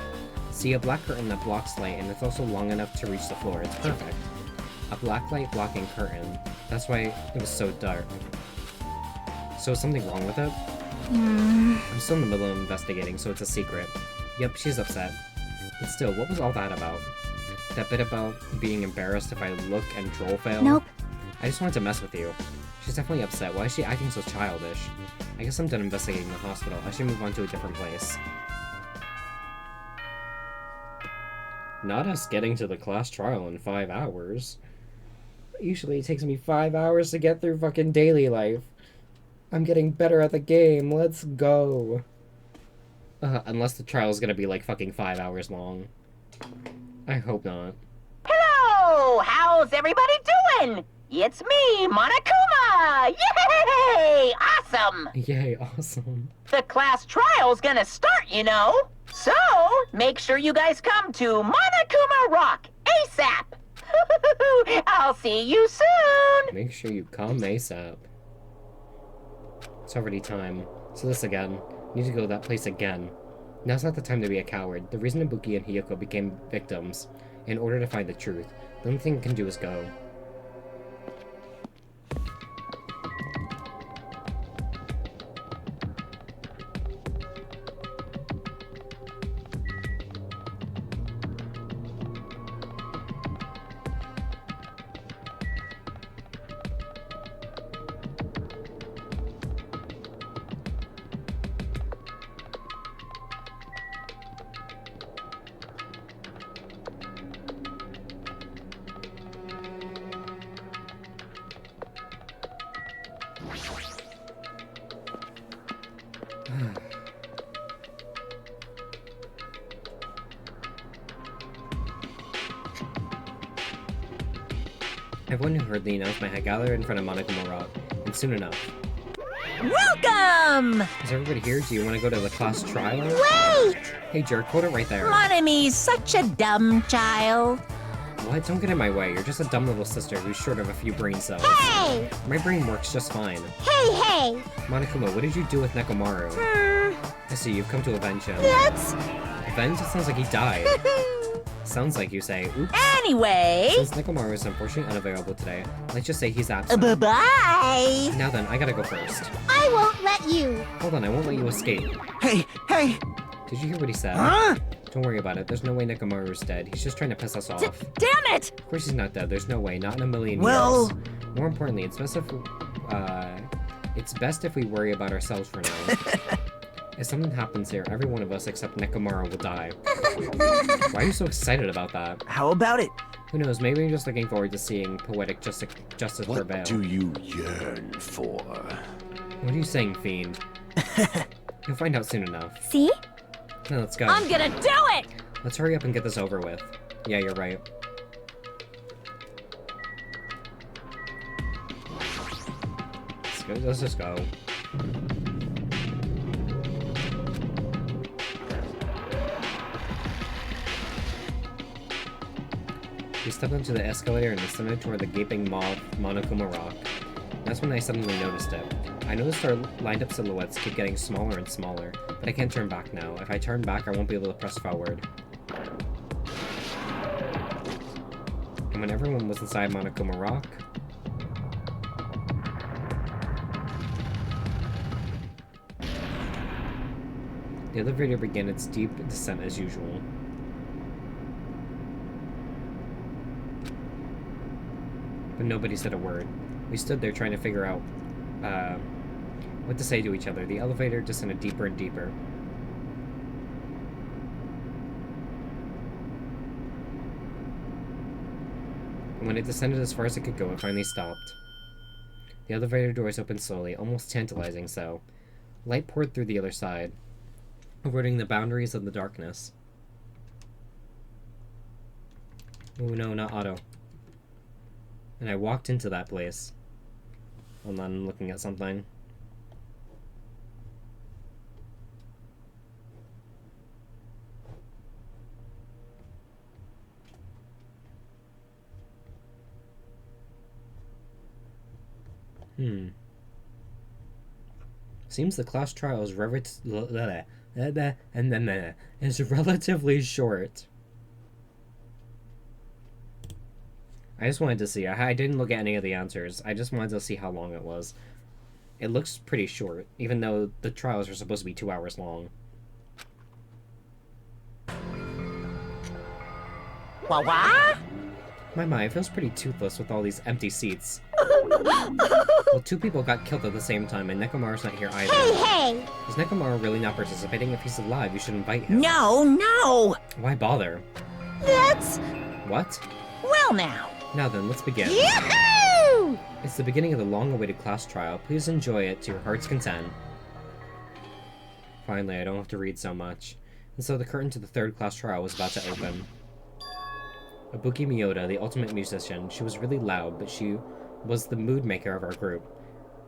See, a black curtain that blocks light, and it's also long enough to reach the floor. It's perfect. A black light blocking curtain. That's why it was so dark. So is something wrong with it? I'm still in the middle of investigating, so it's a secret. Yep, she's upset. But still, what was all that about? That bit about being embarrassed if I look and troll fail? Nope. I just wanted to mess with you. She's definitely upset. Why is she acting so childish? I guess I'm done investigating the hospital. I should move on to a different place. Not us getting to the class trial in 5 hours. Usually it takes me 5 hours to get through fucking daily life. I'm getting better at the game. Let's go. Unless the trial is gonna be like fucking 5 hours long. I hope not. Hello! How's everybody doing? It's me, Monokuma! Yay! Awesome! Yay, awesome. The class trial's gonna start, you know. So, make sure you guys come to Monokuma Rock ASAP! I'll see you soon! Make sure you come ASAP. It's already time. So this again. Need to go to that place again. Now's not the time to be a coward. The reason Ibuki and Hiyoko became victims, in order to find the truth. The only thing I can do is go. Everyone who heard the announcement had gathered in front of Monokuma Rock, and soon enough. Welcome! Is everybody here? Do you want to go to the class trial? Wait! Hey, jerk, hold it right there. Monomi's such a dumb child. What? Don't get in my way. You're just a dumb little sister who's short of a few brain cells. Hey! My brain works just fine. Hey! Monokuma, what did you do with Nekomaru? I see, you've come to avenge him. That's... Avenge? It sounds like he died. Sounds like you say, oops. Anyway... Since Nekomaru is unfortunately unavailable today, let's just say he's absent. Bye-bye! Now then, I gotta go first. I won't let you. Hold on, I won't let you escape. Hey! Did you hear what he said? Huh? Don't worry about it. There's no way Nekomaru's dead. He's just trying to piss us off. Damn it! Of course he's not dead. There's no way. Not in a million Well... years. More importantly, it's best if we worry about ourselves for now. If something happens here, every one of us except Nekomaru will die. Why are you so excited about that? How about it? Who knows? Maybe I'm just looking forward to seeing poetic justice prevail. What do you yearn for? What are you saying, fiend? You'll find out soon enough. See? Now let's go. I'm gonna do it! Let's hurry up and get this over with. Yeah, you're right. Let's just go. We stepped onto the escalator and descended toward the gaping maw of Monokuma Rock. That's when I suddenly noticed it. I noticed our lined-up silhouettes keep getting smaller and smaller, but I can't turn back now. If I turn back, I won't be able to press forward. And when everyone was inside Monokuma Rock... The elevator began its deep descent as usual. But nobody said a word. We stood there trying to figure out what to say to each other. The elevator descended deeper and deeper. And when it descended as far as it could go, it finally stopped. The elevator doors opened slowly, almost tantalizing so. Light poured through the other side, avoiding the boundaries of the darkness. Oh no, not Otto. And I walked into that place. Hold on, I'm looking at something. Seems the class trial is relatively short. I just wanted to see. I didn't look at any of the answers. I just wanted to see how long it was. It looks pretty short, even though the trials are supposed to be 2 hours long. What? My, it feels pretty toothless with all these empty seats. Well, 2 people got killed at the same time, and Nekomaru's not here either. Hey! Is Nekomaru really not participating? If he's alive, you should invite him. No! Why bother? That's... What? Well now. Now then, let's begin. Yahoo! It's the beginning of the long-awaited class trial. Please enjoy it to your heart's content. Finally, I don't have to read so much. And so the curtain to the 3rd class trial was about to open. Ibuki Miyota, the ultimate musician, she was really loud, but she was the mood maker of our group.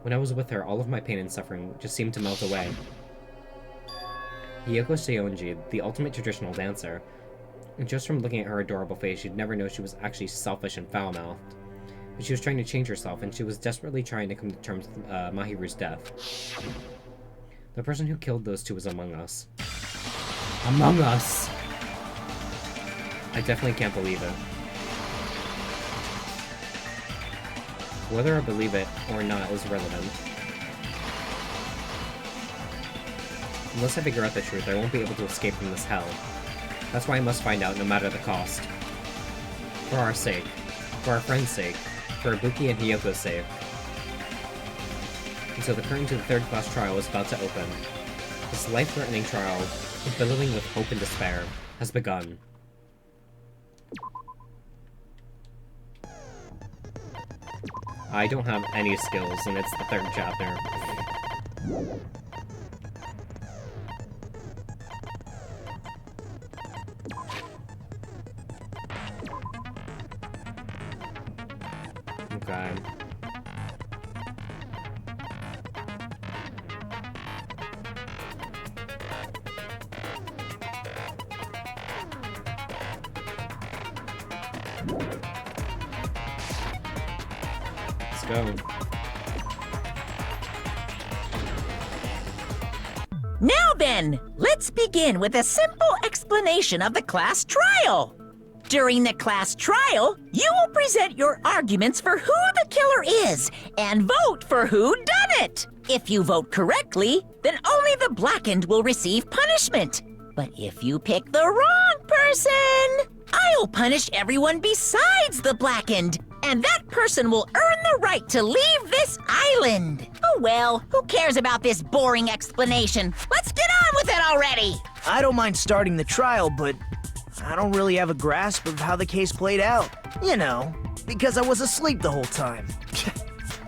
When I was with her, all of my pain and suffering just seemed to melt away. Hiyoko Seionji, the ultimate traditional dancer. And just from looking at her adorable face, you'd never know she was actually selfish and foul-mouthed. But she was trying to change herself, and she was desperately trying to come to terms with Mahiru's death. The person who killed those 2 was among us. Among Us! I definitely can't believe it. Whether I believe it or not is irrelevant. Unless I figure out the truth, I won't be able to escape from this hell. That's why I must find out, no matter the cost. For our sake. For our friend's sake. For Ibuki and Hiyoko's sake. And so the curtain to the 3rd class trial is about to open. This life-threatening trial, billowing with hope and despair, has begun. I don't have any skills, and it's the 3rd chapter. Okay. Let's go. Now then, let's begin with a simple explanation of the class trial. During the class trial, you will present your arguments for who the killer is and vote for who done it. If you vote correctly, then only the blackened will receive punishment. But if you pick the wrong person, I'll punish everyone besides the blackened, and that person will earn the right to leave this island. Oh well, who cares about this boring explanation? Let's get on with it already! I don't mind starting the trial, but I don't really have a grasp of how the case played out. You know, because I was asleep the whole time.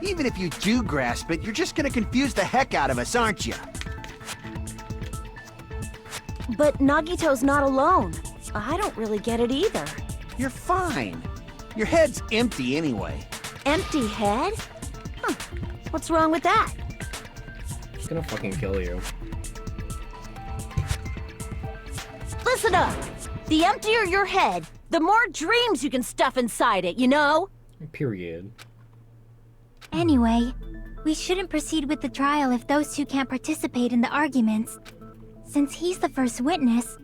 Even if you do grasp it, you're just gonna confuse the heck out of us, aren't you? But Nagito's not alone. I don't really get it either. You're fine. Your head's empty anyway. Empty head? Huh. What's wrong with that? He's gonna fucking kill you. Listen up! The emptier your head, the more dreams you can stuff inside it, you know? Period. Anyway, we shouldn't proceed with the trial if those two can't participate in the arguments. Since he's the first witness,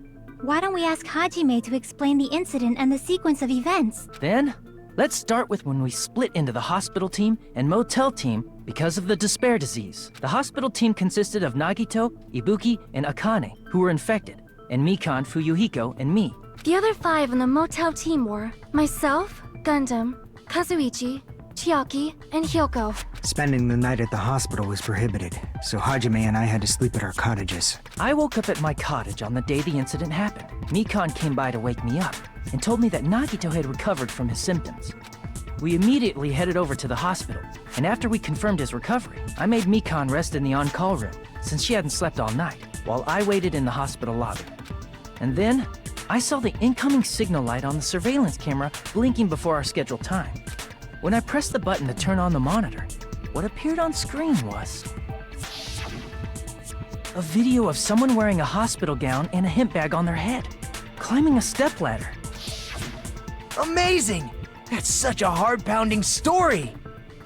why don't we ask Hajime to explain the incident and the sequence of events? Then, let's start with when we split into the hospital team and motel team because of the despair disease. The hospital team consisted of Nagito, Ibuki, and Akane, who were infected, and Mikan, Fuyuhiko, and me. The other 5 on the motel team were myself, Gundam, Kazuichi, Chiaki, and Hyoko. Spending the night at the hospital was prohibited, so Hajime and I had to sleep at our cottages. I woke up at my cottage on the day the incident happened. Mikan came by to wake me up and told me that Nagito had recovered from his symptoms. We immediately headed over to the hospital, and after we confirmed his recovery, I made Mikan rest in the on-call room, since she hadn't slept all night, while I waited in the hospital lobby. And then, I saw the incoming signal light on the surveillance camera blinking before our scheduled time. When I pressed the button to turn on the monitor, what appeared on screen was a video of someone wearing a hospital gown and a hemp bag on their head, climbing a stepladder. Amazing! That's such a heart-pounding story!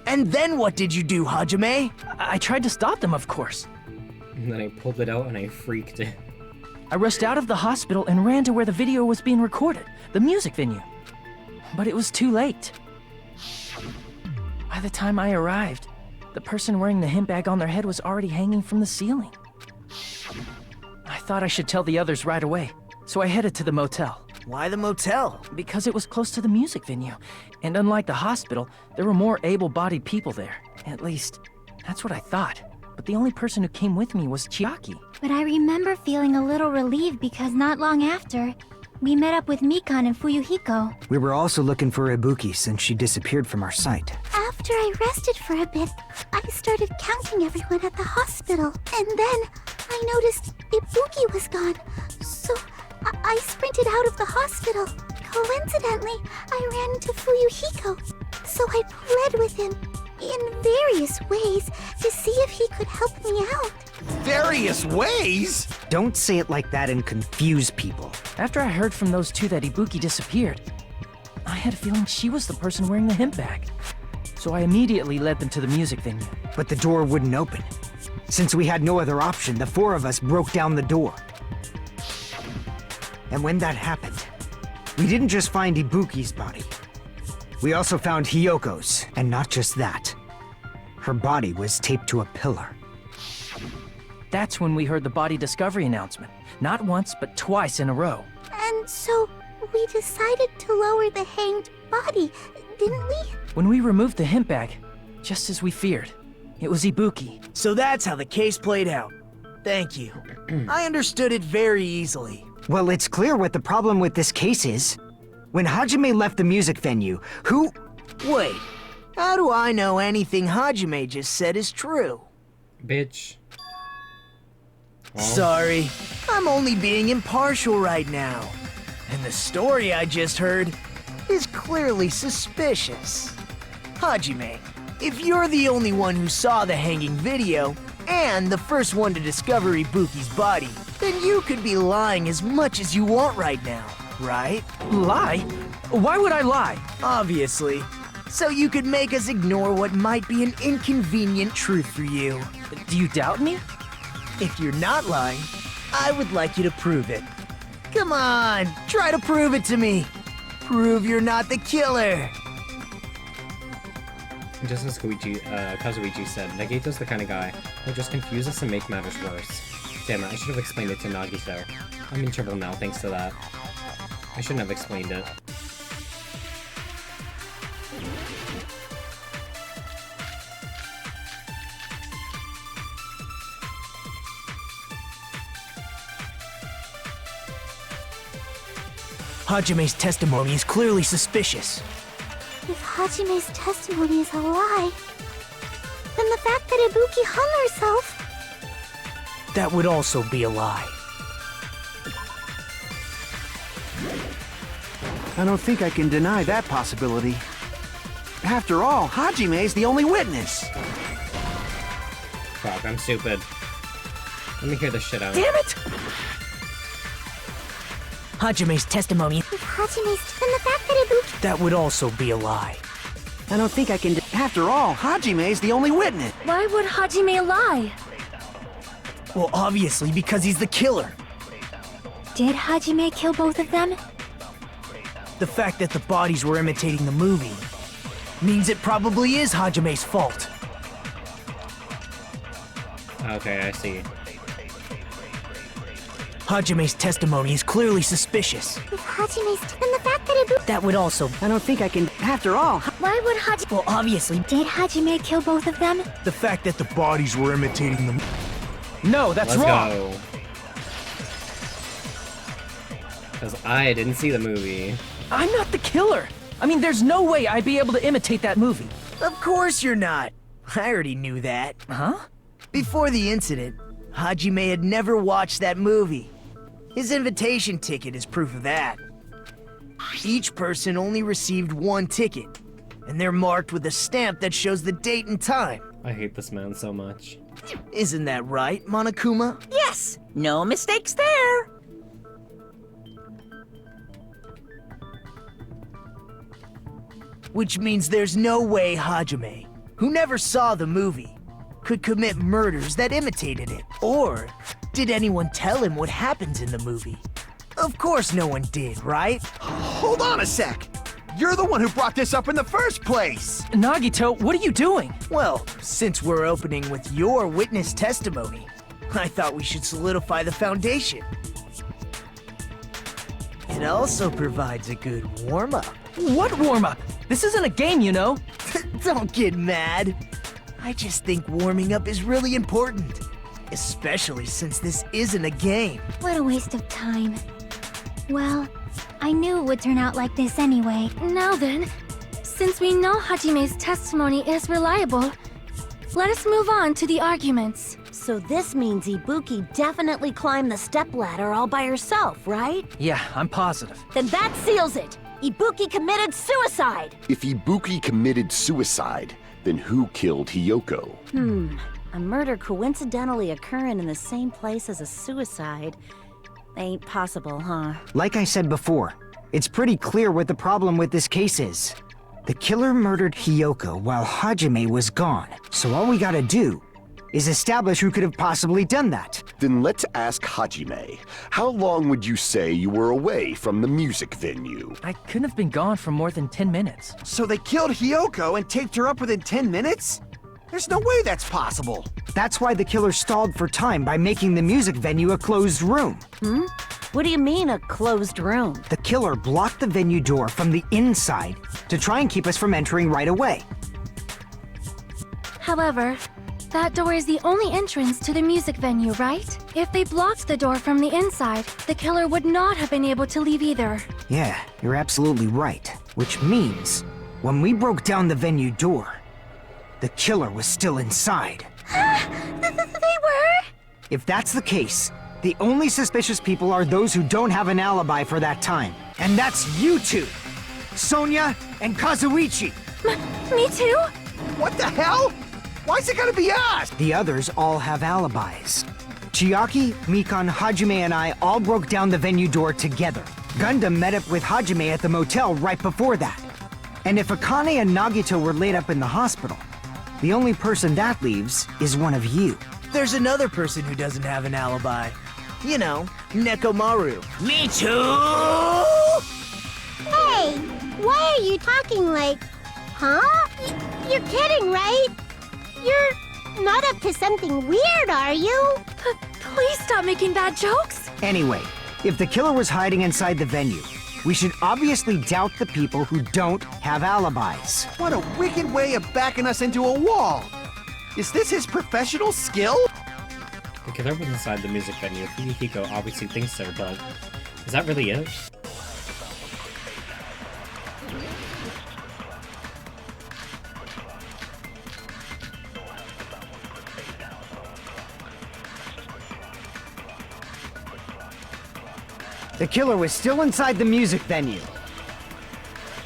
And then what did you do, Hajime? I tried to stop them, of course. And then I pulled it out and I freaked it. I rushed out of the hospital and ran to where the video was being recorded, the music venue. But it was too late. By the time I arrived, the person wearing the hemp bag on their head was already hanging from the ceiling. I thought I should tell the others right away, so I headed to the motel. Why the motel? Because it was close to the music venue, and unlike the hospital, there were more able-bodied people there. At least, that's what I thought. But the only person who came with me was Chiaki. But I remember feeling a little relieved because not long after, we met up with Mikan and Fuyuhiko. We were also looking for Ibuki since she disappeared from our sight. After I rested for a bit, I started counting everyone at the hospital. And then I noticed Ibuki was gone. So I sprinted out of the hospital. Coincidentally, I ran into Fuyuhiko. So I pled with him in various ways to see if he could help me out. Various ways? Don't say it like that and confuse people. After I heard from those two that Ibuki disappeared, I had a feeling she was the person wearing the hemp bag. So I immediately led them to the music venue. But the door wouldn't open. Since we had no other option, the 4 of us broke down the door. And when that happened, we didn't just find Ibuki's body. We also found Hyoko's, and not just that. Her body was taped to a pillar. That's when we heard the body discovery announcement. Not once, but twice in a row. And so we decided to lower the hanged body, didn't we? When we removed the hemp bag, just as we feared, it was Ibuki. So that's how the case played out. Thank you. I understood it very easily. Well, it's clear what the problem with this case is. When Hajime left the music venue, who... Wait, how do I know anything Hajime just said is true? Bitch. Well. Sorry, I'm only being impartial right now. And the story I just heard is clearly suspicious. Hajime, if you're the only one who saw the hanging video, and the first one to discover Ibuki's body, then you could be lying as much as you want right now, right? Lie? Why would I lie? Obviously. So you could make us ignore what might be an inconvenient truth for you. Do you doubt me? If you're not lying, I would like you to prove it. Come on, try to prove it to me. Prove you're not the killer. Just as Kazuichi said, Nagito's the kind of guy who'll just confuse us and make matters worse. Damn it, I should have explained it to Nagito. I'm in trouble now thanks to that. I shouldn't have explained it. Hajime's testimony is clearly suspicious. If Hajime's testimony is a lie, then the fact that Ibuki hung herself... That would also be a lie. I don't think I can deny that possibility. After all, Hajime is the only witness. Fuck, I'm stupid. Let me hear this shit out. Damn it! Hajime's testimony... If Hajime's... then the fact that Ibuki... That would also be a lie. I don't think I can... After all, Hajime is the only witness. Why would Hajime lie? Well, obviously because he's the killer. Did Hajime kill both of them? The fact that the bodies were imitating the movie means it probably is Hajime's fault. Okay, I see. Hajime's testimony is clearly suspicious. If Hajime's... then the fact that Ibuki... That would also... I don't think I can... After all... Why would Hajime... Well, obviously... Did Hajime kill both of them? The fact that the bodies were imitating them... No, that's Let's wrong! go. Because I didn't see the movie. I'm not the killer! I mean, there's no way I'd be able to imitate that movie. Of course you're not. I already knew that. Huh? Before the incident, Hajime had never watched that movie. His invitation ticket is proof of that. Each person only received one ticket, and they're marked with a stamp that shows the date and time. I hate this man so much. Isn't that right, Monokuma? Yes, no mistakes there. Which means there's no way Hajime, who never saw the movie, could commit murders that imitated it. Or did anyone tell him what happens in the movie? Of course no one did, right? Hold on a sec! You're the one who brought this up in the first place! Nagito, what are you doing? Well, since we're opening with your witness testimony, I thought we should solidify the foundation. It also provides a good warm-up. What warm-up? This isn't a game, you know. Don't get mad. I just think warming up is really important. Especially since this isn't a game. What a waste of time. Well, I knew it would turn out like this anyway. Now then, since we know Hajime's testimony is reliable, let us move on to the arguments. So this means Ibuki definitely climbed the stepladder all by herself, right? Yeah, I'm positive. Then that seals it! Ibuki committed suicide! If Ibuki committed suicide, then who killed Hiyoko? A murder coincidentally occurring in the same place as a suicide. Ain't possible, huh? Like I said before, it's pretty clear what the problem with this case is. The killer murdered Hiyoko while Hajime was gone, so all we gotta do is establish who could have possibly done that. Then let's ask Hajime. How long would you say you were away from the music venue? I couldn't have been gone for more than 10 minutes. So they killed Hiyoko and taped her up within 10 minutes? There's no way that's possible. That's why the killer stalled for time by making the music venue a closed room. What do you mean, a closed room? The killer blocked the venue door from the inside to try and keep us from entering right away. However, that door is the only entrance to the music venue, right? If they blocked the door from the inside, the killer would not have been able to leave either. Yeah, you're absolutely right. Which means, when we broke down the venue door, the killer was still inside. They were? If that's the case, the only suspicious people are those who don't have an alibi for that time. And that's you two! Sonia and Kazuichi! Me too? What the hell? Why's it gonna be us? The others all have alibis. Chiaki, Mikan, Hajime, and I all broke down the venue door together. Gundam met up with Hajime at the motel right before that. And if Akane and Nagito were laid up in the hospital, the only person that leaves is one of you. There's another person who doesn't have an alibi. You know, Nekomaru. Me too! Hey, why are you talking like... Huh? You're kidding, right? You're not up to something weird, are you? Please stop making bad jokes. Anyway, if the killer was hiding inside the venue, we should obviously doubt the people who don't have alibis. What a wicked way of backing us into a wall! Is this his professional skill? The killer was inside the music venue. Fuyuhiko obviously thinks so, but is that really it? The killer was still inside the music venue.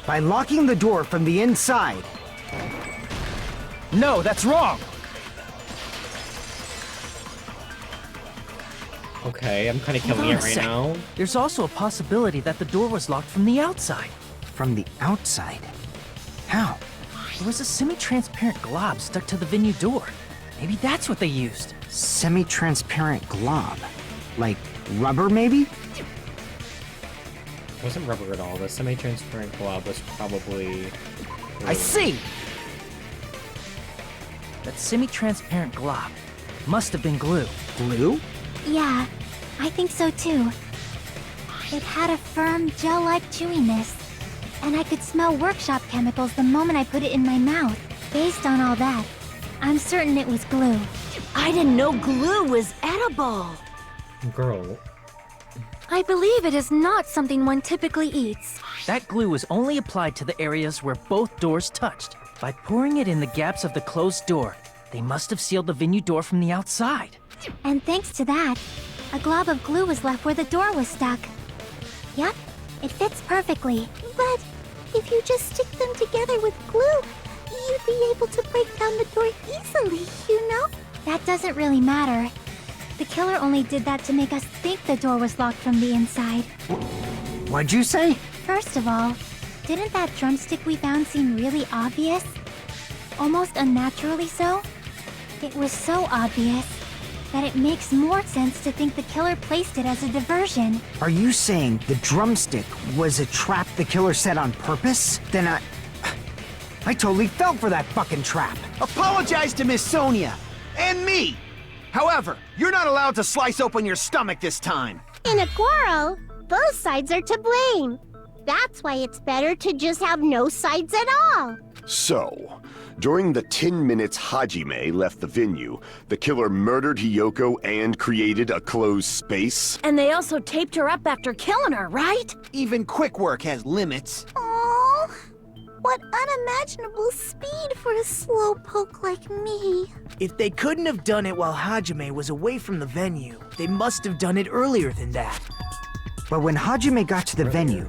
By locking the door from the inside. No, that's wrong! Okay, I'm kind of killing Hold on it a right sec. now. There's also a possibility that the door was locked from the outside. From the outside? How? There was a semi-transparent glob stuck to the venue door. Maybe that's what they used. Semi-transparent glob? Like rubber, maybe? It wasn't rubber at all. The semi-transparent glob was probably... I see! That semi-transparent glob must have been glue. Glue? Yeah, I think so too. It had a firm, gel-like chewiness, and I could smell workshop chemicals the moment I put it in my mouth. Based on all that, I'm certain it was glue. I didn't know glue was edible. Girl. I believe it is not something one typically eats. That glue was only applied to the areas where both doors touched. By pouring it in the gaps of the closed door, they must have sealed the venue door from the outside. And thanks to that, a glob of glue was left where the door was stuck. Yep, it fits perfectly. But if you just stick them together with glue, you'd be able to break down the door easily, you know? That doesn't really matter. The killer only did that to make us think the door was locked from the inside. What'd you say? First of all, didn't that drumstick we found seem really obvious? Almost unnaturally so? It was so obvious that it makes more sense to think the killer placed it as a diversion. Are you saying the drumstick was a trap the killer set on purpose? Then I totally fell for that fucking trap. Apologize to Miss Sonia! And me! However, you're not allowed to slice open your stomach this time. In a quarrel, both sides are to blame. That's why it's better to just have no sides at all. So, during the 10 minutes Hajime left the venue, the killer murdered Hiyoko and created a closed space? And they also taped her up after killing her, right? Even quick work has limits. Oh, what unimaginable speed for a slowpoke like me. If they couldn't have done it while Hajime was away from the venue, they must have done it earlier than that. But when Hajime got to the venue,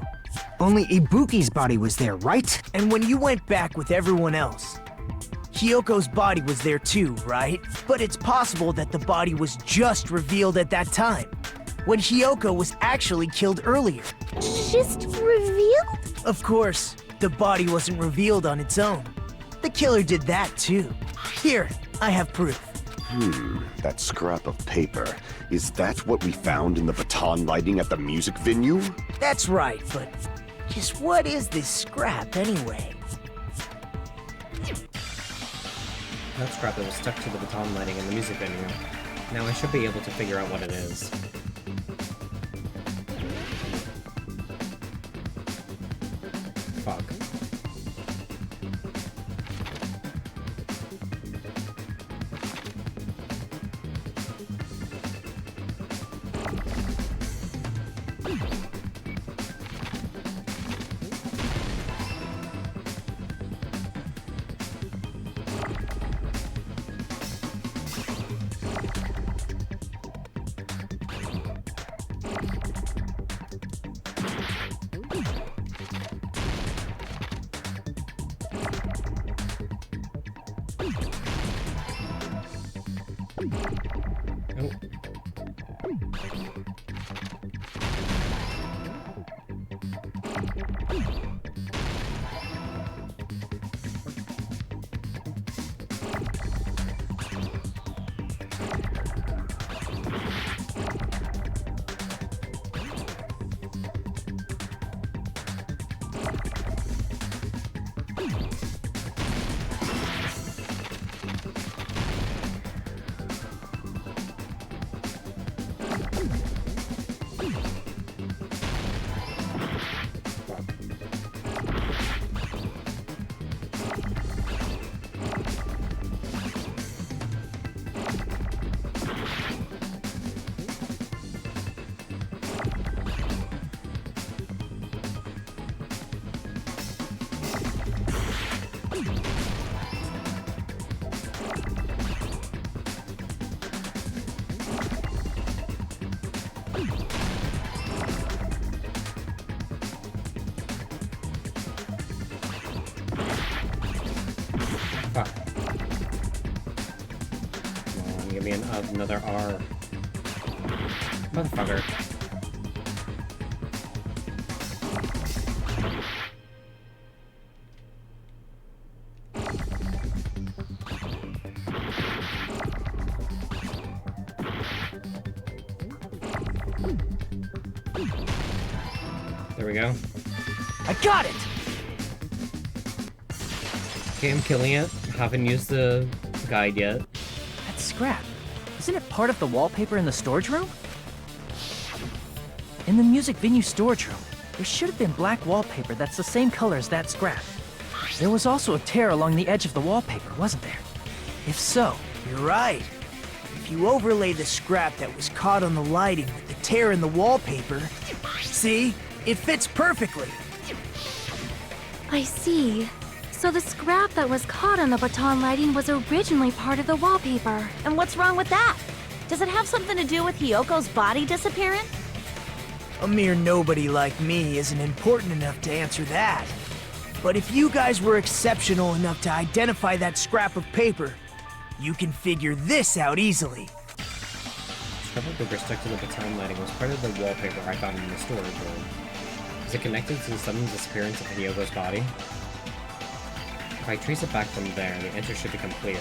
only Ibuki's body was there, right? And when you went back with everyone else, Hiyoko's body was there too, right? But it's possible that the body was just revealed at that time, when Hiyoko was actually killed earlier. Just revealed? Of course, the body wasn't revealed on its own. The killer did that too. Here, I have proof. That scrap of paper. Is that what we found in the baton lighting at the music venue? That's right, but just what is this scrap anyway? That scrap that was stuck to the baton lighting in the music venue. Now I should be able to figure out what it is. Fuck. be another R. Motherfucker. There we go. I got it! Okay, I'm killing it. Haven't used the guide yet. That's scrap. Isn't it part of the wallpaper in the storage room? In the music venue storage room, there should have been black wallpaper that's the same color as that scrap. There was also a tear along the edge of the wallpaper, wasn't there? If so, You're right. If you overlay the scrap that was caught on the lighting with the tear in the wallpaper, see? It fits perfectly. I see. So the scrap that was caught on the baton lighting was originally part of the wallpaper. And what's wrong with that? Does it have something to do with Hiyoko's body disappearing? A mere nobody like me isn't important enough to answer that. But if you guys were exceptional enough to identify that scrap of paper, you can figure this out easily. Scrap of paper stuck to the baton lighting was part of the wallpaper I found in the storage room. Is it connected to the sudden disappearance of Hyogo's body? If I trace it back from there, the answer should become clear.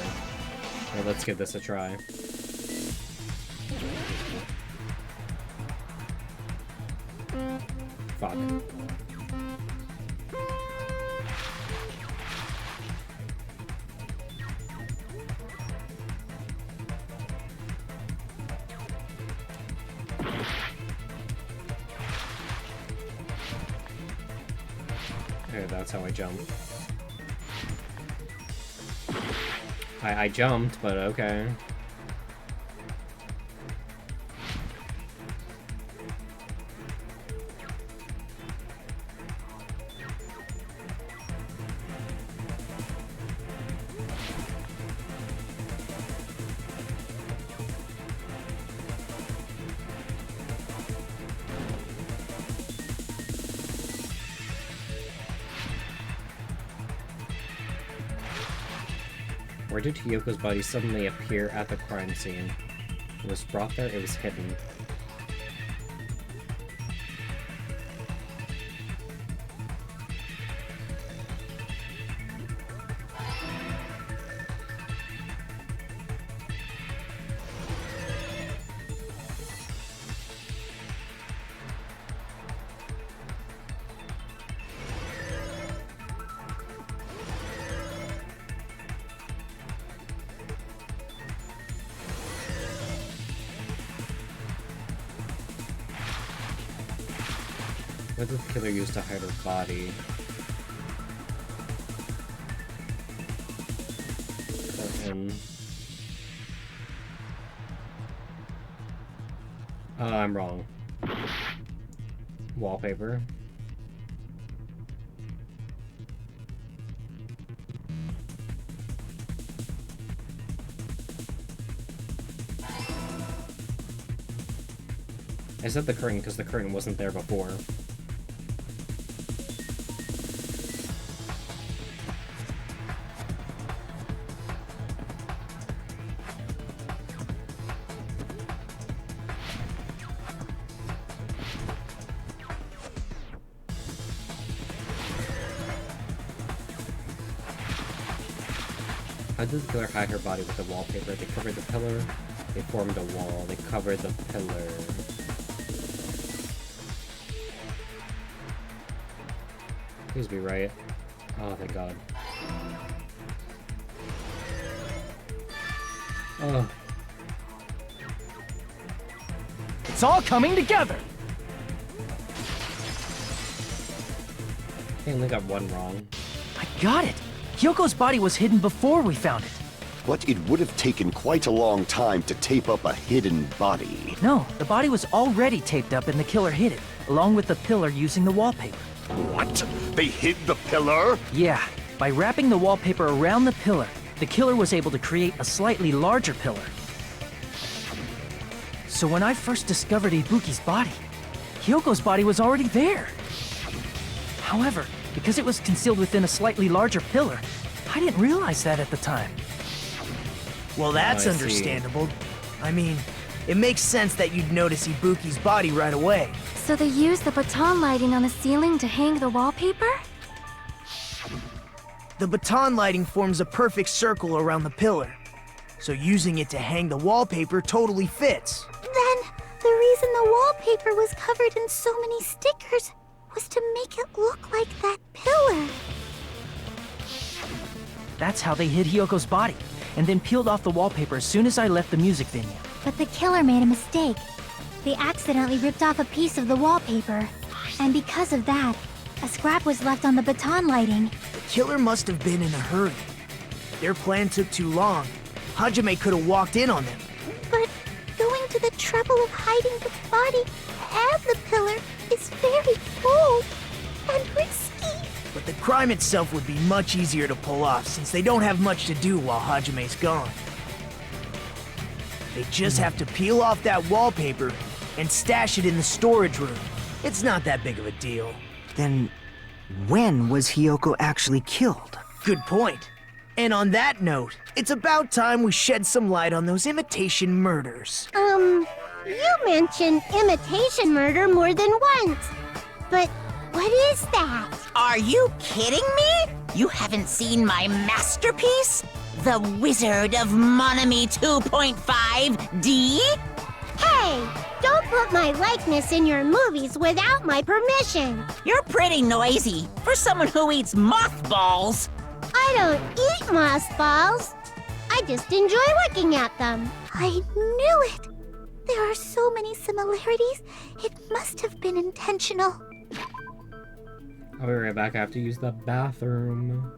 Well, let's give this a try. Fuck. Okay, that's how I jump. I jumped, but okay. Where did Hyoko's body suddenly appear at the crime scene? It was brought there, it was hidden. What did the killer use to hide her body? I'm wrong. Wallpaper. I said the curtain because the curtain wasn't there before. How did the killer hide her body with the wallpaper? They covered the pillar, they formed a wall, they covered the pillar. Please be right. Oh, thank God. Oh. it's all coming together! I only got one wrong. I got it! Hyoko's body was hidden before we found it. But it would have taken quite a long time to tape up a hidden body. No, the body was already taped up and the killer hid it, along with the pillar using the wallpaper. What? They hid the pillar? Yeah, by wrapping the wallpaper around the pillar, the killer was able to create a slightly larger pillar. So when I first discovered Ibuki's body, Hyoko's body was already there. However, because it was concealed within a slightly larger pillar, I didn't realize that at the time. Well, that's I see. understandable. I mean, it makes sense that you'd notice Ibuki's body right away. So they used the baton lighting on the ceiling to hang the wallpaper? The baton lighting forms a perfect circle around the pillar, so using it to hang the wallpaper totally fits. Then, the reason the wallpaper was covered in so many stickers was to make it look like that pillar. That's how they hid Hyoko's body, and then peeled off the wallpaper as soon as I left the music venue. But the killer made a mistake. They accidentally ripped off a piece of the wallpaper. And because of that, a scrap was left on the baton lighting. The killer must have been in a hurry. Their plan took too long. Hajime could have walked in on them. But going to the trouble of hiding the body and the pillar is very bold and risky. But the crime itself would be much easier to pull off since they don't have much to do while Hajime's gone. They just have to peel off that wallpaper and stash it in the storage room. It's not that big of a deal. Then, when was Hiyoko actually killed? Good point. And on that note, it's about time we shed some light on those imitation murders. You mentioned imitation murder more than once. But what is that? Are you kidding me? You haven't seen my masterpiece? The Wizard of Monami 2.5D? Hey, don't put my likeness in your movies without my permission. You're pretty noisy for someone who eats mothballs. I don't eat mothballs. I just enjoy looking at them. I knew it. There are so many similarities. It must have been intentional. I'll be right back. I have to use the bathroom.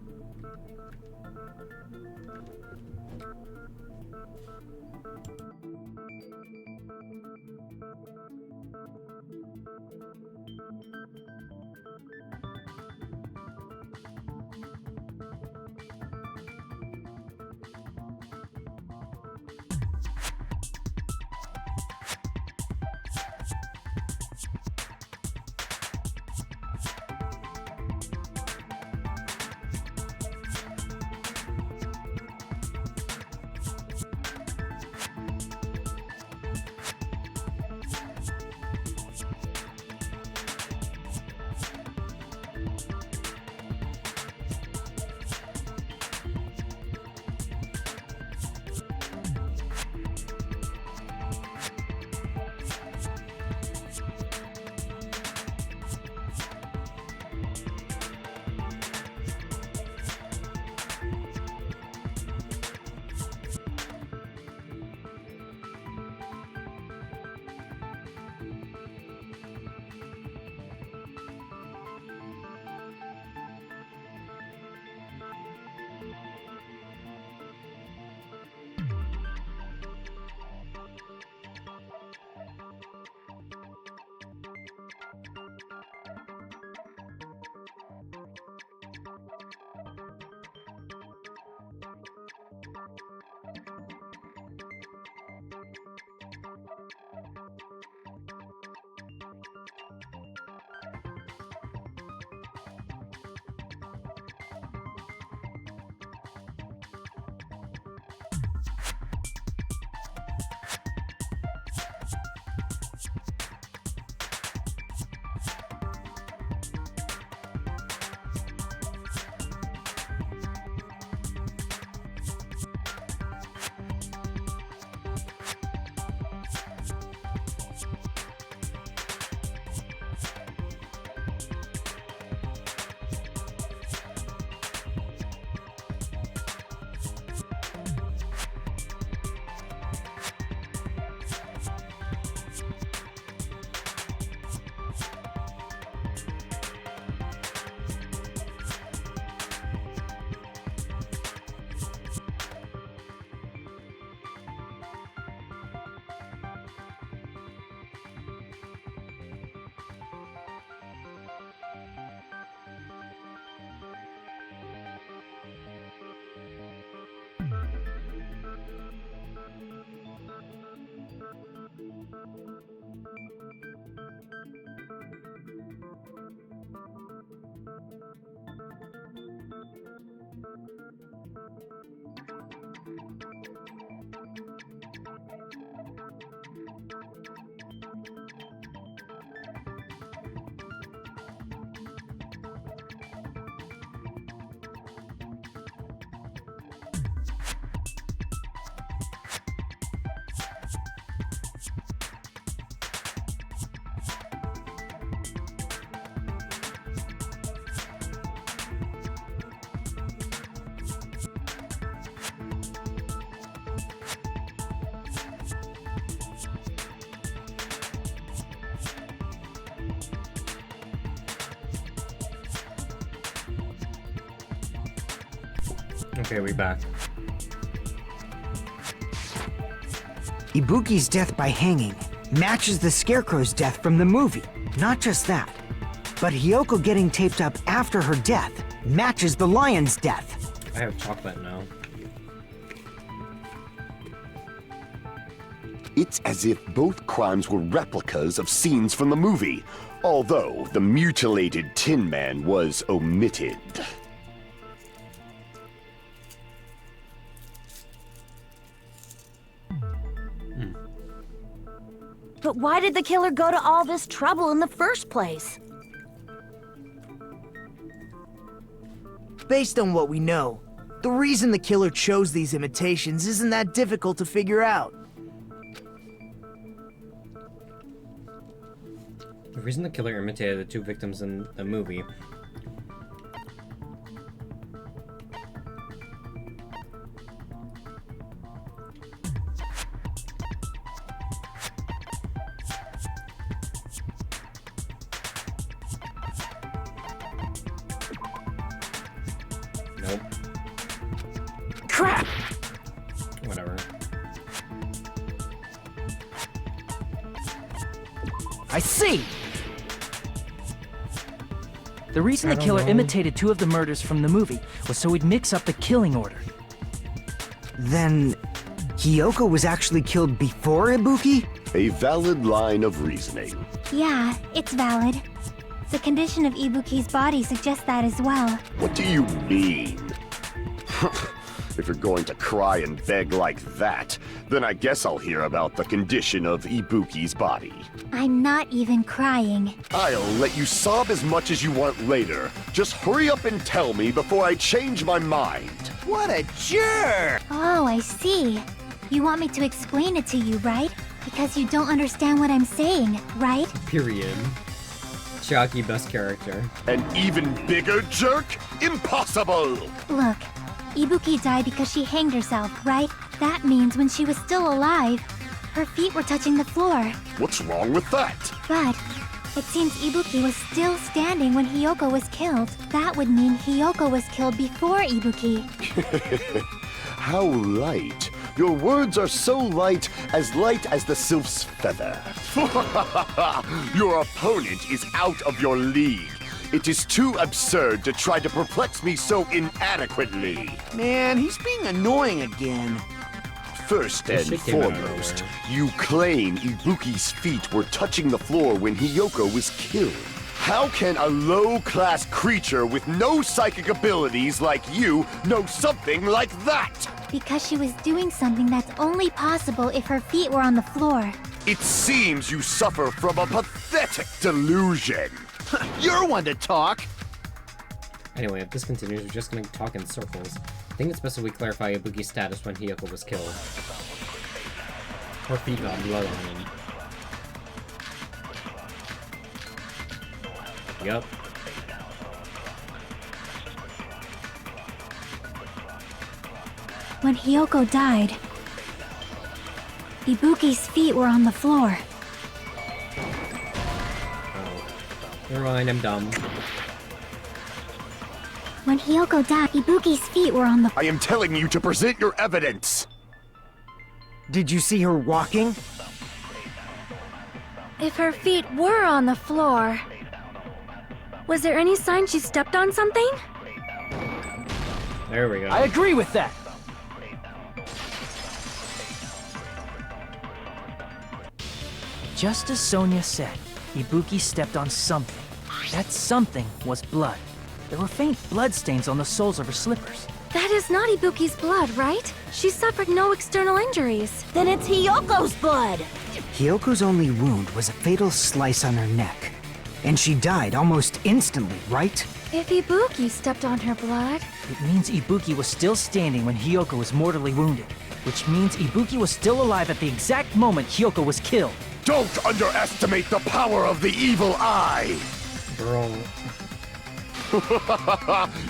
Okay, we back. Ibuki's death by hanging matches the Scarecrow's death from the movie. Not just that, but Hiyoko getting taped up after her death matches the lion's death. I have chocolate now. It's as if both crimes were replicas of scenes from the movie, although the mutilated Tin Man was omitted. But why did the killer go to all this trouble in the first place? Based on what we know, the reason the killer chose these imitations isn't that difficult to figure out. The reason the killer imitated the two victims in the movie. Nope. Crap! Whatever. I see! The reason I the don't killer know. imitated two of the murders from the movie was so he'd mix up the killing order. Then, Hiyoko was actually killed before Ibuki? A valid line of reasoning. Yeah, it's valid. The condition of Ibuki's body suggests that as well. What do you mean? If you're going to cry and beg like that, then I guess I'll hear about the condition of Ibuki's body. I'm not even crying. I'll let you sob as much as you want later. Just hurry up and tell me before I change my mind. What a jerk! Oh, I see. You want me to explain it to you, right? Because you don't understand what I'm saying, right? Period. Chiaki, best character. An even bigger jerk? Impossible! Look, Ibuki died because she hanged herself, right? That means when she was still alive, her feet were touching the floor. What's wrong with that? But it seems Ibuki was still standing when Hiyoko was killed. That would mean Hiyoko was killed before Ibuki. How light. Your words are so light as the sylph's feather. Your opponent is out of your league. It is too absurd to try to perplex me so inadequately. Man, he's being annoying again. First You and should get out of foremost, there. you claim Ibuki's feet were touching the floor when Hiyoko was killed. How can a low-class creature with no psychic abilities like you know something like that? Because she was doing something that's only possible if her feet were on the floor. It seems you suffer from a pathetic delusion. You're one to talk. Anyway, if this continues, we're just gonna talk in circles. I think it's best if we clarify Ibuki's status when Hiyoko was killed. Her feet got blood on him. Yep. When Hiyoko died, Ibuki's feet were on the floor. Never mind, I'm dumb. When Hiyoko died, Ibuki's feet were on the I am telling you to present your evidence. Did you see her walking? If her feet were on the floor, was there any sign she stepped on something? There we go. I agree with that! Just as Sonia said, Ibuki stepped on something. That something was blood. There were faint bloodstains on the soles of her slippers. That is not Ibuki's blood, right? She suffered no external injuries. Then it's Hiyoko's blood! Hiyoko's only wound was a fatal slice on her neck. And she died almost instantly, right? If Ibuki stepped on her blood... It means Ibuki was still standing when Hiyoko was mortally wounded. Which means Ibuki was still alive at the exact moment Hiyoko was killed. Don't underestimate the power of the evil eye! Girl.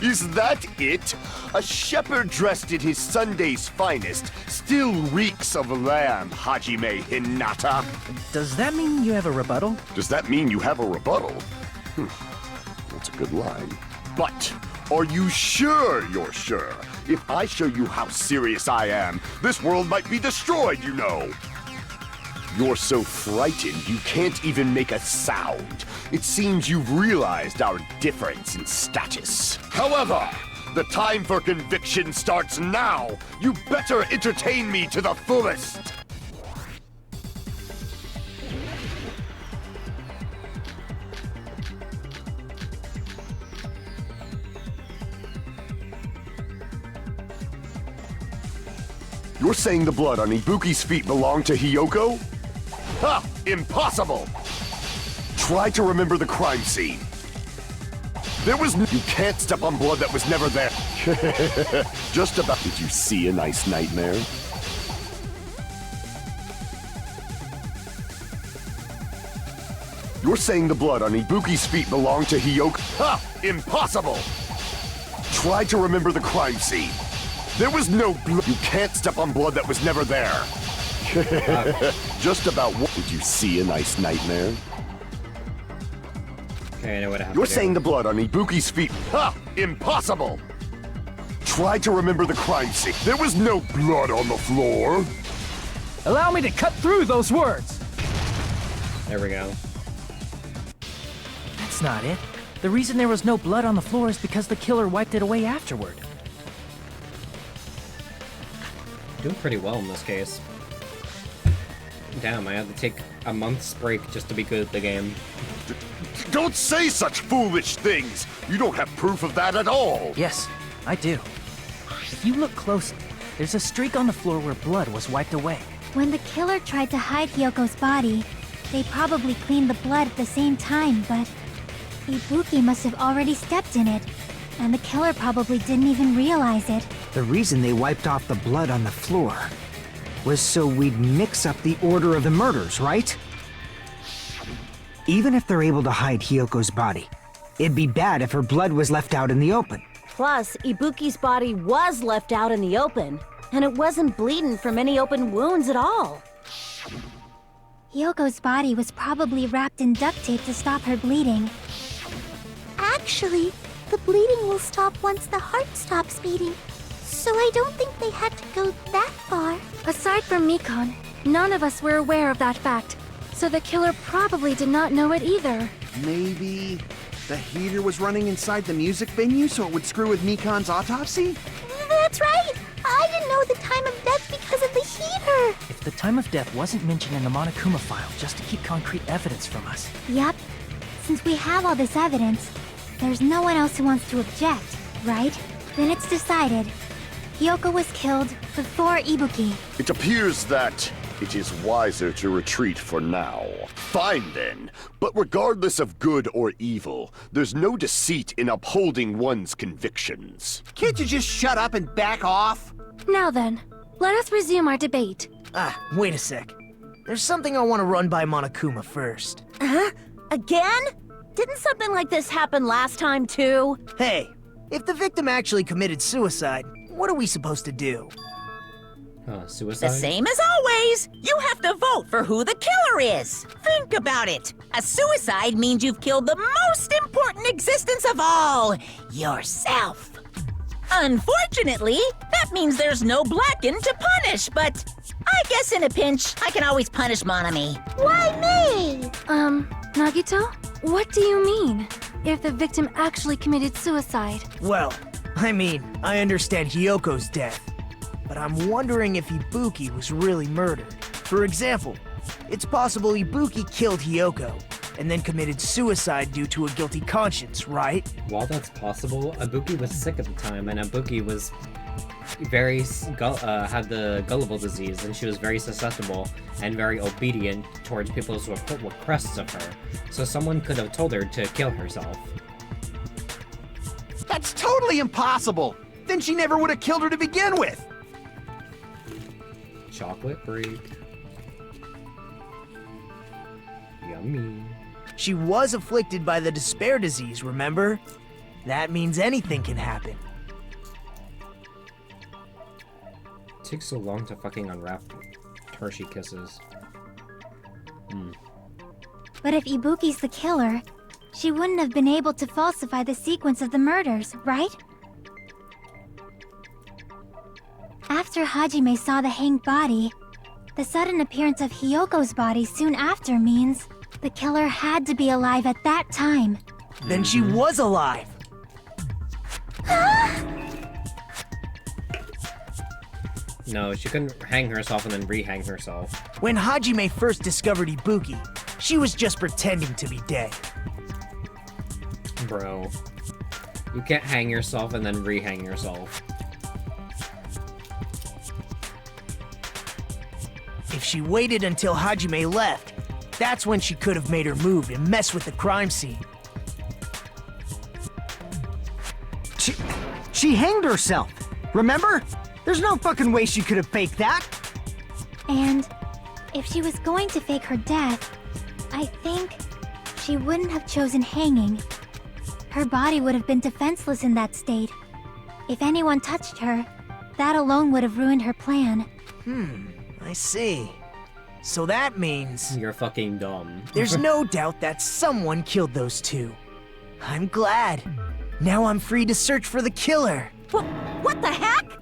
Is that it? A shepherd dressed in his Sunday's finest still reeks of lamb, Hajime Hinata. Does that mean you have a rebuttal? Does that mean you have a rebuttal? That's a good line. But are you sure you're sure? If I show you how serious I am, this world might be destroyed, you know. You're so frightened you can't even make a sound. It seems you've realized our difference in status. However, the time for conviction starts now. You better entertain me to the fullest. You're saying the blood on Ibuki's feet belonged to Hiyoko? Ha! Impossible! Try to remember the crime scene. There was You can't step on blood that was never there. Just about... Did you see a nice nightmare? You're saying the blood on Ibuki's feet belonged to Hiyoko? Ha! Impossible! Try to remember the crime scene. There was no blood. You can't step on blood that was never there. Just about what? Did you see a nice nightmare? Okay, I know what happened. You're saying the blood on Ibuki's feet. Ha! Impossible! Try to remember the crime scene. There was no blood on the floor. Allow me to cut through those words. There we go. That's not it. The reason there was no blood on the floor is because the killer wiped it away afterward. Doing pretty well in this case. Damn, I had to take a month's break just to be good at the game. Don't say such foolish things! You don't have proof of that at all! Yes, I do. If you look closely, there's a streak on the floor where blood was wiped away. When the killer tried to hide Hyoko's body, they probably cleaned the blood at the same time, but Ibuki must have already stepped in it, and the killer probably didn't even realize it. The reason they wiped off the blood on the floor was so we'd mix up the order of the murders, right? Even if they're able to hide Hyoko's body, it'd be bad if her blood was left out in the open. Plus, Ibuki's body was left out in the open, and it wasn't bleeding from any open wounds at all. Hyoko's body was probably wrapped in duct tape to stop her bleeding. Actually, the bleeding will stop once the heart stops beating. So I don't think they had to go that far. Aside from Mikon, none of us were aware of that fact, so the killer probably did not know it either. Maybe the heater was running inside the music venue so it would screw with Mikon's autopsy? That's right! I didn't know the time of death because of the heater! If the time of death wasn't mentioned in the Monokuma file just to keep concrete evidence from us. Yup. Since we have all this evidence, there's no one else who wants to object, right? Then it's decided. Hyoko was killed before Ibuki. It appears that it is wiser to retreat for now. Fine then, but regardless of good or evil, there's no deceit in upholding one's convictions. Can't you just shut up and back off? Now then, let us resume our debate. Wait a sec. There's something I want to run by Monokuma first. Huh? Again? Didn't something like this happen last time, too? Hey, if the victim actually committed suicide, what are we supposed to do? Suicide? The same as always. You have to vote for who the killer is. Think about it. A suicide means you've killed the most important existence of all, yourself. Unfortunately, that means there's no Blacken to punish, but I guess in a pinch, I can always punish Monami. Why me? Nagito? What do you mean? If the victim actually committed suicide? Well, I mean, I understand Hyoko's death, but I'm wondering if Ibuki was really murdered. For example, it's possible Ibuki killed Hyoko, and then committed suicide due to a guilty conscience, right? While that's possible, Ibuki was sick at the time, and Ibuki was very had the gullible disease, and she was very susceptible and very obedient towards people who put requests of her. So someone could have told her to kill herself. That's totally impossible! Then she never would have killed her to begin with! Chocolate break. Yummy. She was afflicted by the despair disease, remember? That means anything can happen. It takes so long to fucking unwrap Hershey Kisses. But if Ibuki's the killer, she wouldn't have been able to falsify the sequence of the murders, right? after Hajime saw the hanged body, the sudden appearance of Hiyoko's body soon after means the killer had to be alive at that time. Then she was alive. No, she couldn't hang herself and then re-hang herself. When Hajime first discovered Ibuki, she was just pretending to be dead. Bro. You can't hang yourself and then re-hang yourself. If she waited until Hajime left, that's when she could have made her move and mess with the crime scene. She hanged herself. Remember? There's no fucking way she could have faked that. And if she was going to fake her death, I think she wouldn't have chosen hanging. Her body would have been defenseless in that state. If anyone touched her, that alone would have ruined her plan. I see. So that means... You're fucking dumb. There's no doubt that someone killed those two. I'm glad. Now I'm free to search for the killer. What the heck?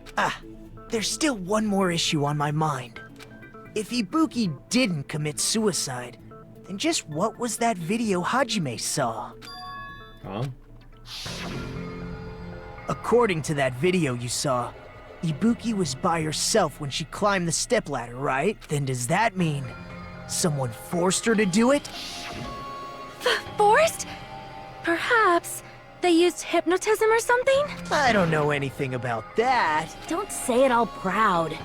There's still one more issue on my mind. If Ibuki didn't commit suicide, then just what was that video Hajime saw? Huh? According to that video you saw, Ibuki was by herself when she climbed the stepladder, right? Then does that mean someone forced her to do it? Forced? Perhaps they used hypnotism or something? I don't know anything about that. Don't say it all proud.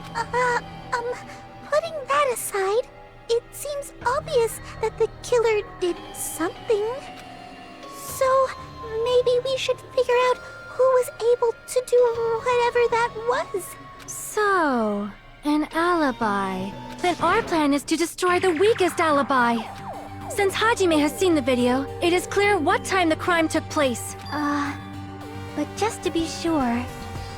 Putting that aside, it seems obvious that the killer did something. So, maybe we should figure out who was able to do whatever that was. So, an alibi. Then our plan is to destroy the weakest alibi. Since Hajime has seen the video, it is clear what time the crime took place. But just to be sure,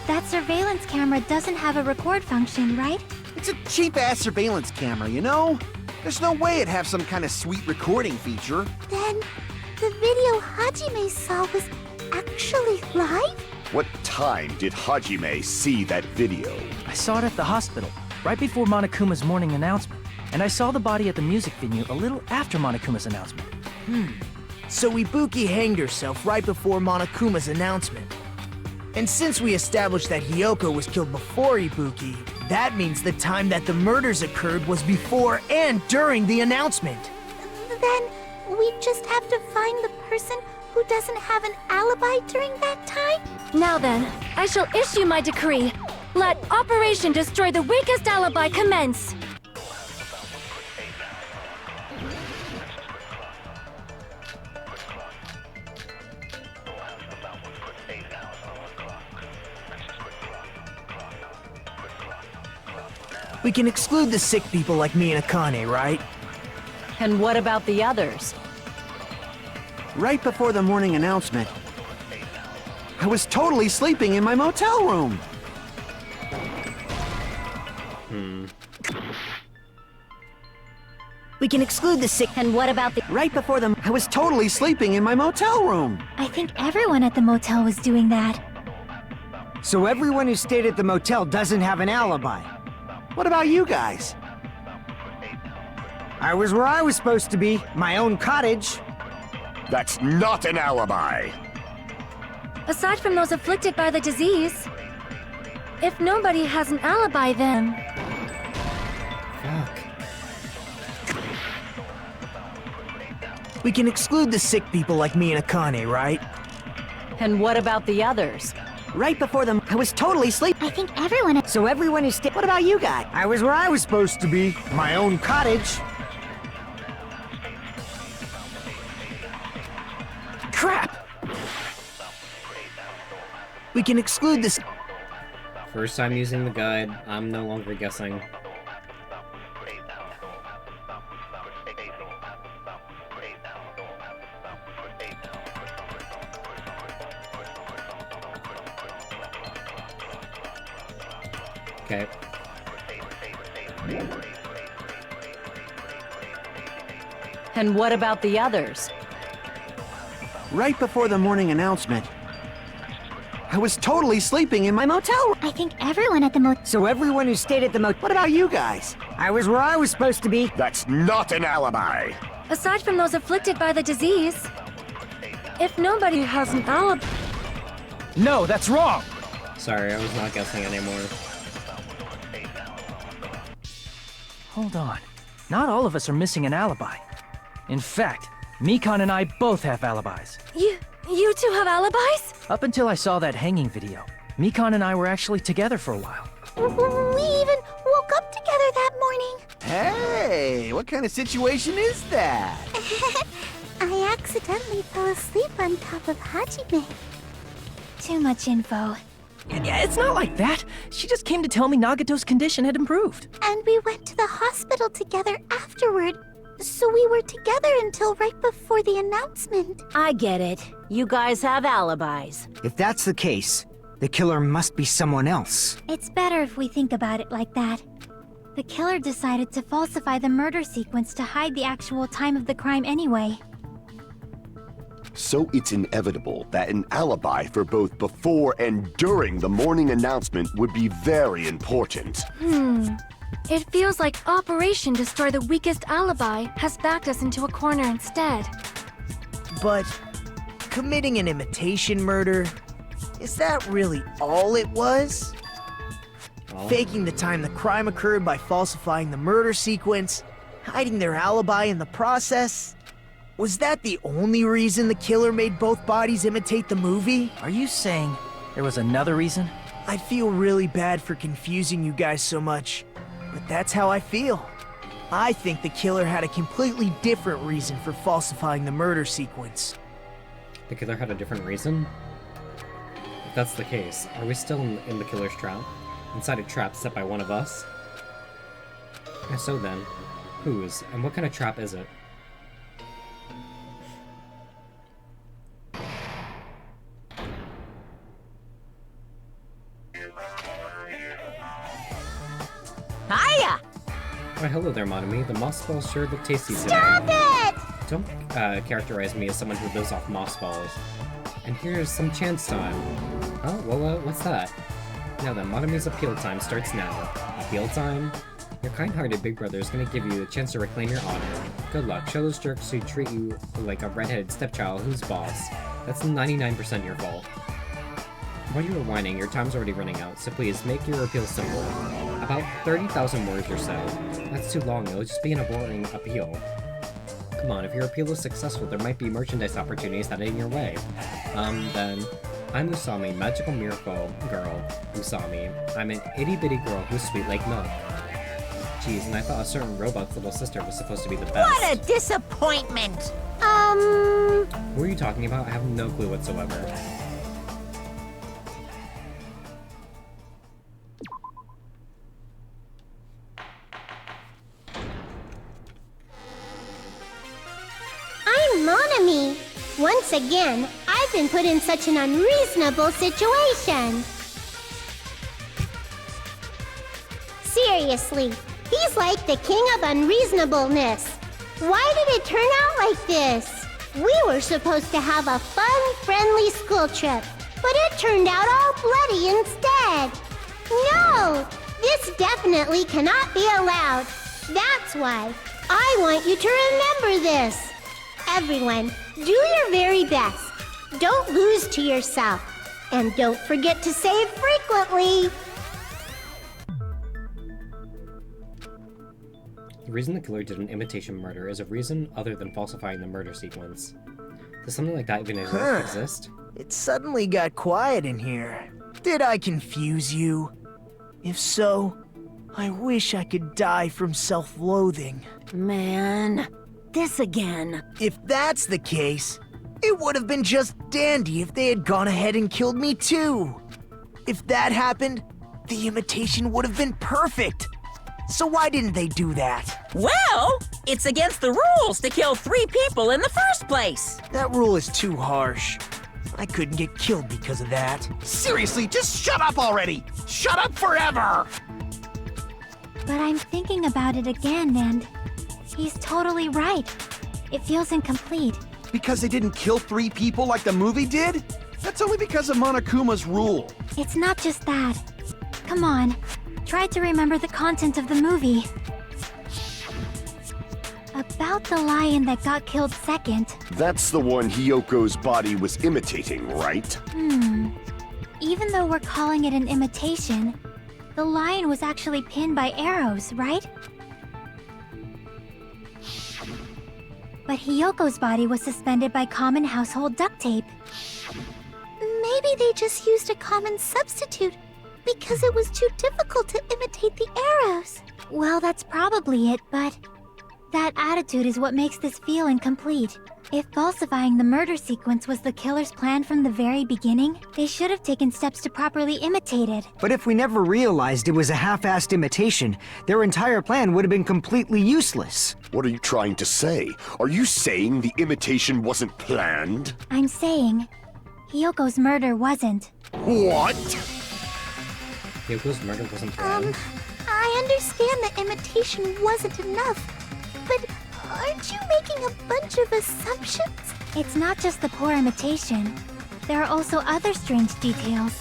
that surveillance camera doesn't have a record function, right? It's a cheap-ass surveillance camera, you know? There's no way it'd have some kind of sweet recording feature. Then, the video Hajime saw was actually live? What time did Hajime see that video? I saw it at the hospital, right before Monokuma's morning announcement. And I saw the body at the music venue a little after Monokuma's announcement. So Ibuki hanged herself right before Monokuma's announcement. And since we established that Hiyoko was killed before Ibuki, that means the time that the murders occurred was before and during the announcement. Then, we just have to find the person who doesn't have an alibi during that time? Now then, I shall issue my decree. Let Operation Destroy the Weakest Alibi commence. We can exclude the sick people like me and Akane, right? And what about the others? Right before the morning announcement, I was totally sleeping in my motel room. We can exclude the sick. And what about the... Right before them, I was totally sleeping in my motel room. I think everyone at the motel was doing that. So everyone who stayed at the motel doesn't have an alibi. What about you guys? I was where I was supposed to be, my own cottage. That's not an alibi. Aside from those afflicted by the disease, if nobody has an alibi, then... Fuck. We can exclude the sick people like me and Akane, right? And what about the others? Right before them, I was totally sleeping. I think everyone... So everyone who stayed... What about you guys? I was where I was supposed to be, my own cottage. Crap! We can exclude this... First time using the guide, I'm no longer guessing. Okay. And what about the others? Right before the morning announcement, I was totally sleeping in my motel room. I think everyone at the motel. So everyone who stayed at the motel. What about you guys? I was where I was supposed to be. That's not an alibi. Aside from those afflicted by the disease, if nobody has an alibi... No, that's wrong! Sorry, I was not guessing anymore. Hold on. Not all of us are missing an alibi. In fact, Mikan and I both have alibis. You two have alibis? Up until I saw that hanging video, Mikan and I were actually together for a while. We even woke up together that morning. Hey, what kind of situation is that? I accidentally fell asleep on top of Hajime. Too much info. Yeah, it's not like that. She just came to tell me Nagato's condition had improved. And we went to the hospital together afterward. So we were together until right before the announcement. I get it. You guys have alibis. If that's the case, the killer must be someone else. It's better if we think about it like that. The killer decided to falsify the murder sequence to hide the actual time of the crime anyway. So it's inevitable that an alibi for both before and during the morning announcement would be very important. It feels like Operation Destroy the Weakest Alibi has backed us into a corner instead. But committing an imitation murder, is that really all it was? Faking the time the crime occurred by falsifying the murder sequence, hiding their alibi in the process? Was that the only reason the killer made both bodies imitate the movie? Are you saying there was another reason? I feel really bad for confusing you guys so much, but that's how I feel. I think the killer had a completely different reason for falsifying the murder sequence. The killer had a different reason? If that's the case, are we still in the killer's trap? Inside a trap set by one of us? If so then, whose, and what kind of trap is it? Hiya! Why, hello there, Monami. The moss balls sure look tasty today. Stop it! Don't characterize me as someone who lives off moss balls. And here's some chance time. Oh, well, what's that? Now then, Monami's appeal time starts now. Appeal time? Your kind-hearted big brother is gonna give you a chance to reclaim your honor. Good luck. Show those jerks who treat you like a redheaded stepchild who's boss. That's 99% your fault. While you were whining, your time's already running out, so please make your appeal simple. About 30,000 words or so. That's too long, it'll just be an boring appeal. Come on, if your appeal is successful, there might be merchandise opportunities headed in your way. Then, I'm Usami, magical miracle girl Usami. I'm an itty-bitty girl who's sweet like milk. Jeez, and I thought a certain robot's little sister was supposed to be the best. What a disappointment! Who are you talking about? I have no clue whatsoever. I'm Monami. Once again, I've been put in such an unreasonable situation. Seriously, he's like the king of unreasonableness. Why did it turn out like this? We were supposed to have a fun, friendly school trip, but it turned out all bloody instead. No! This definitely cannot be allowed. That's why I want you to remember this. Everyone, do your very best. Don't lose to yourself. And don't forget to save frequently. The reason the killer did an imitation murder is a reason other than falsifying the murder sequence. Does something like that even exist? It suddenly got quiet in here. Did I confuse you? If so, I wish I could die from self-loathing. Man, this again. If that's the case, it would have been just dandy if they had gone ahead and killed me too. If that happened, the imitation would have been perfect. So why didn't they do that? Well, it's against the rules to kill 3 people in the first place. That rule is too harsh. I couldn't get killed because of that. Seriously, just shut up already! Shut up forever! But I'm thinking about it again, and he's totally right. It feels incomplete. Because they didn't kill 3 people like the movie did? That's only because of Monokuma's rule. It's not just that. Come on, try to remember the content of the movie. About the lion that got killed second. That's the one Hyoko's body was imitating, right? Even though we're calling it an imitation, the lion was actually pinned by arrows, right? But Hyoko's body was suspended by common household duct tape. Maybe they just used a common substitute because it was too difficult to imitate the arrows. Well, that's probably it, but that attitude is what makes this feel incomplete. If falsifying the murder sequence was the killer's plan from the very beginning, they should have taken steps to properly imitate it. But if we never realized it was a half-assed imitation, their entire plan would have been completely useless. What are you trying to say? Are you saying the imitation wasn't planned? I'm saying Hyoko's murder wasn't. What? Hyoko's murder wasn't planned? I understand that imitation wasn't enough, but aren't you making a bunch of assumptions? It's not just the poor imitation. There are also other strange details.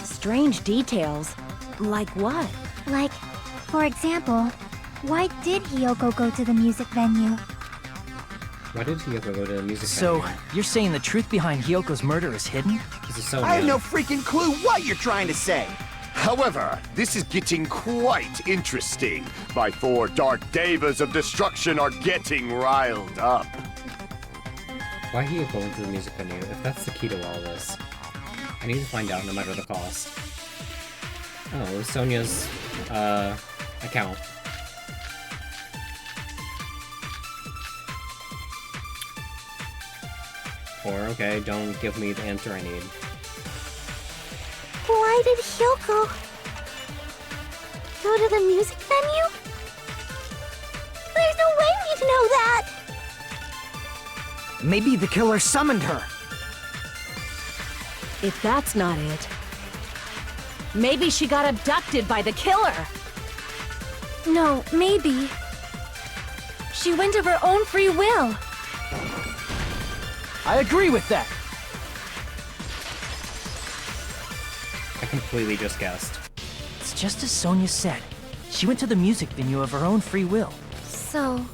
Strange details? Like what? Like, for example, why did Hyoko go to the music venue? Why did Hyoko go to the music So, venue? you're saying the truth behind Hyoko's murder is hidden? He's a Sonya. I have no freaking clue what you're trying to say. However, this is getting quite interesting. My 4 dark devas of destruction are getting riled up. Why Hyoko went to the music venue, if that's the key to all this? I need to find out no matter the cost. Oh, it was Sonya's, account. Or, okay, don't give me the answer I need. Why did Hyoko go to the music venue? There's no way we'd know that! Maybe the killer summoned her. If that's not it, maybe she got abducted by the killer. No, maybe. She went of her own free will. I agree with that. I completely just guessed. It's just as Sonya said. She went to the music venue of her own free will. So,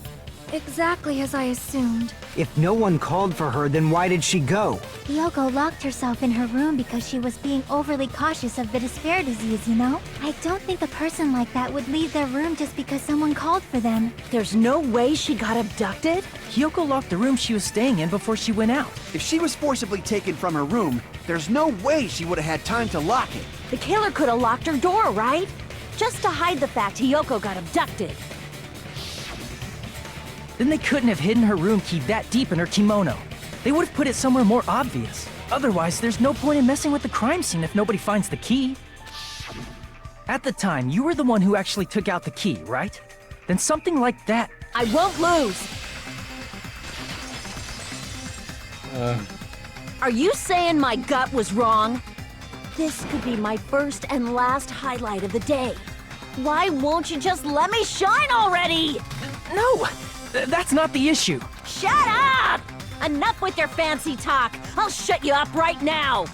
exactly as I assumed. If no one called for her, then why did she go? Hyoko locked herself in her room because she was being overly cautious of the despair disease, you know? I don't think a person like that would leave their room just because someone called for them. There's no way she got abducted? Hyoko locked the room she was staying in before she went out. If she was forcibly taken from her room, there's no way she would have had time to lock it. The killer could have locked her door, right? Just to hide the fact Hyoko got abducted. Then they couldn't have hidden her room key that deep in her kimono. They would have put it somewhere more obvious. Otherwise, there's no point in messing with the crime scene if nobody finds the key. At the time, you were the one who actually took out the key, right? Then something like that... I won't lose! Are you saying my gut was wrong? This could be my first and last highlight of the day. Why won't you just let me shine already? No! That's not the issue. Shut up! Enough with your fancy talk. I'll shut you up right now.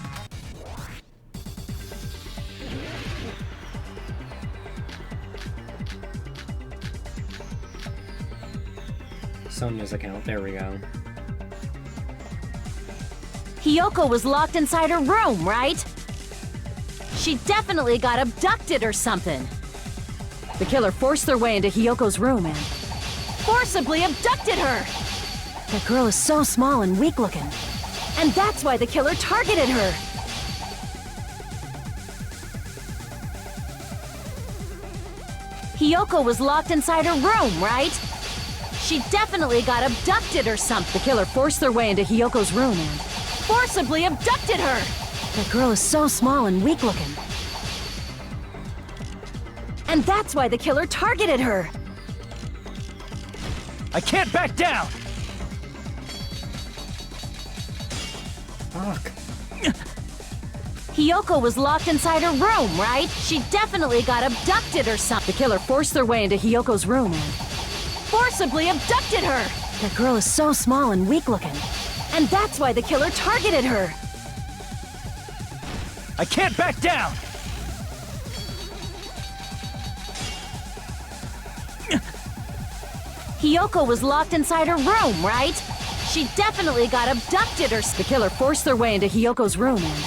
Sonya's account, there we go. Hyoko was locked inside her room, right? She definitely got abducted or something. The killer forced their way into Hyoko's room and forcibly abducted her. That girl is so small and weak-looking. And that's why the killer targeted her. Hyoko was locked inside her room, right? She definitely got abducted or something. The killer forced their way into Hyoko's room and forcibly abducted her. That girl is so small and weak-looking. And that's why the killer targeted her. I can't back down! Fuck. Hyoko was locked inside her room, right? She definitely got abducted or something. The killer forced their way into Hyoko's room and forcibly abducted her. That girl is so small and weak-looking. And that's why the killer targeted her. I can't back down! Hiyoko was locked inside her room, right? She definitely got abducted or the killer forced their way into Hiyoko's room and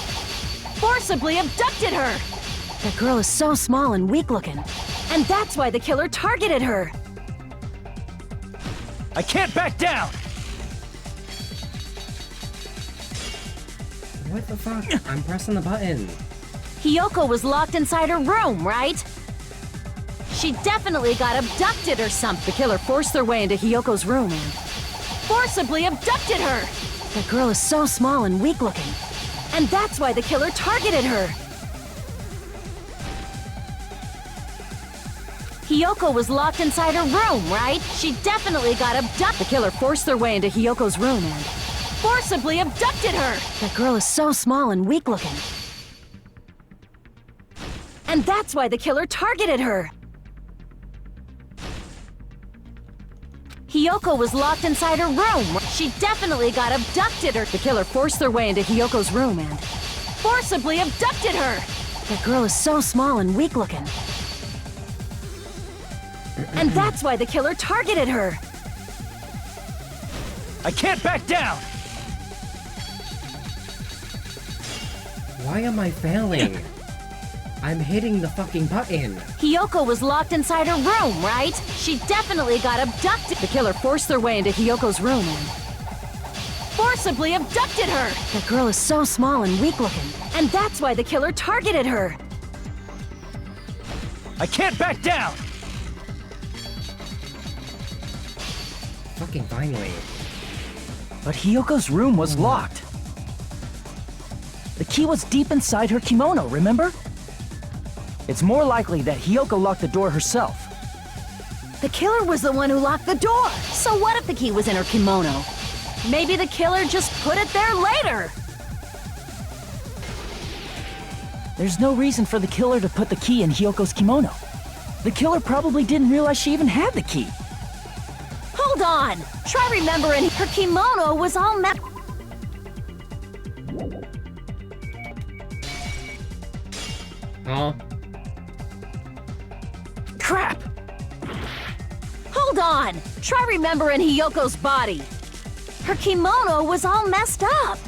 forcibly abducted her! That girl is so small and weak-looking, and that's why the killer targeted her! I can't back down! What the fuck? I'm pressing the button. Hiyoko was locked inside her room, right? She definitely got abducted or something. The killer forced their way into Hiyoko's room and forcibly abducted her! That girl is so small and weak-looking, and that's why the killer targeted her! Hiyoko was locked inside her room, right? She definitely got abducted. The killer forced their way into Hiyoko's room and forcibly abducted her! That girl is so small and weak-looking, and that's why the killer targeted her! Hiyoko was locked inside her room. She definitely got abducted or the killer forced their way into Hiyoko's room and forcibly abducted her! That girl is so small and weak-looking, and that's why the killer targeted her! I can't back down! Why am I failing? I'm hitting the fucking button. Hiyoko was locked inside her room, right? She definitely got abducted. The killer forced their way into Hiyoko's room and forcibly abducted her! That girl is so small and weak-looking, and that's why the killer targeted her! I can't back down! Fucking finally. But Hiyoko's room was locked. The key was deep inside her kimono, remember? It's more likely that Hiyoko locked the door herself. The killer was the one who locked the door! So what if the key was in her kimono? Maybe the killer just put it there later! There's no reason for the killer to put the key in Hiyoko's kimono. The killer probably didn't realize she even had the key. Hold on! Try remembering her kimono was all Huh? Crap! Hold on! Try remembering Hiyoko's body. Her kimono was all messed up.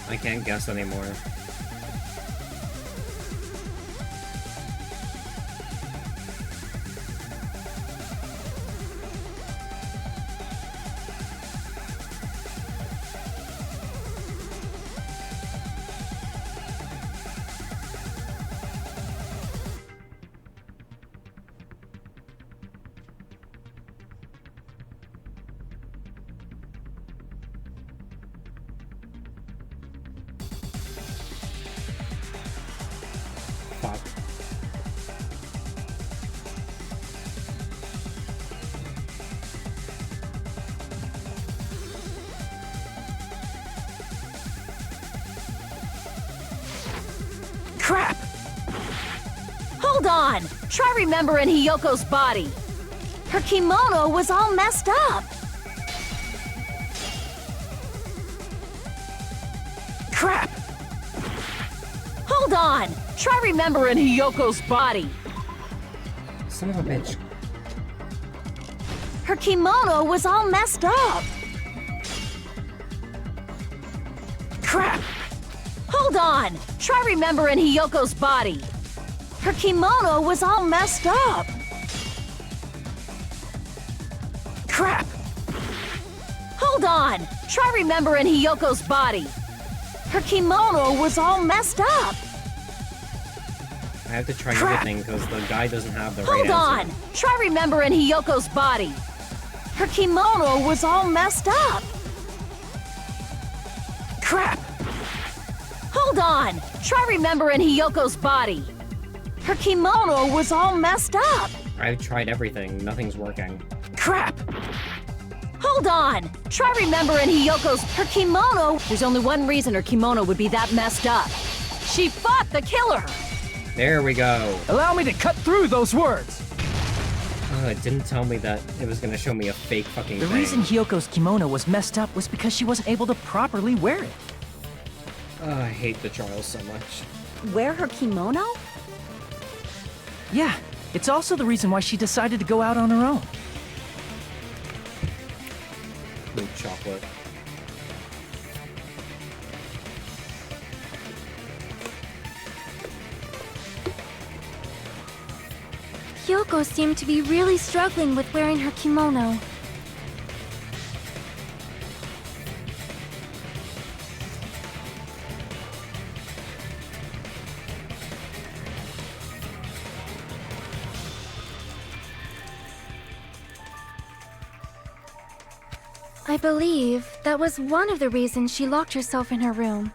I can't guess anymore. Fuck. Crap! Hold on! Try remembering Hiyoko's body. Her kimono was all messed up. Crap! Hold on! Try remembering Hiyoko's body. Son of a bitch. Her kimono was all messed up. Crap! Hold on! Try remembering Hiyoko's body. Her kimono was all messed up. Crap! Hold on! Try remembering Hiyoko's body. Her kimono was all messed up. I have to try Crap. everything because the guy doesn't have the Hold right on! answer. Try remembering Hiyoko's body. Her kimono was all messed up. Crap! Hold on! Try remembering Hiyoko's body. Her kimono was all messed up. I've tried everything. Nothing's working. Crap! Hold on! Try remembering Hiyoko's... Her kimono... There's only one reason her kimono would be that messed up. She fought the killer! There we go. Allow me to cut through those words! Oh, it didn't tell me that it was gonna show me a fake fucking The thing. reason Hyoko's kimono was messed up was because she wasn't able to properly wear it. I hate the trials so much. Wear her kimono? Yeah, it's also the reason why she decided to go out on her own. Ooh, chocolate. Hyoko seemed to be really struggling with wearing her kimono. I believe that was one of the reasons she locked herself in her room.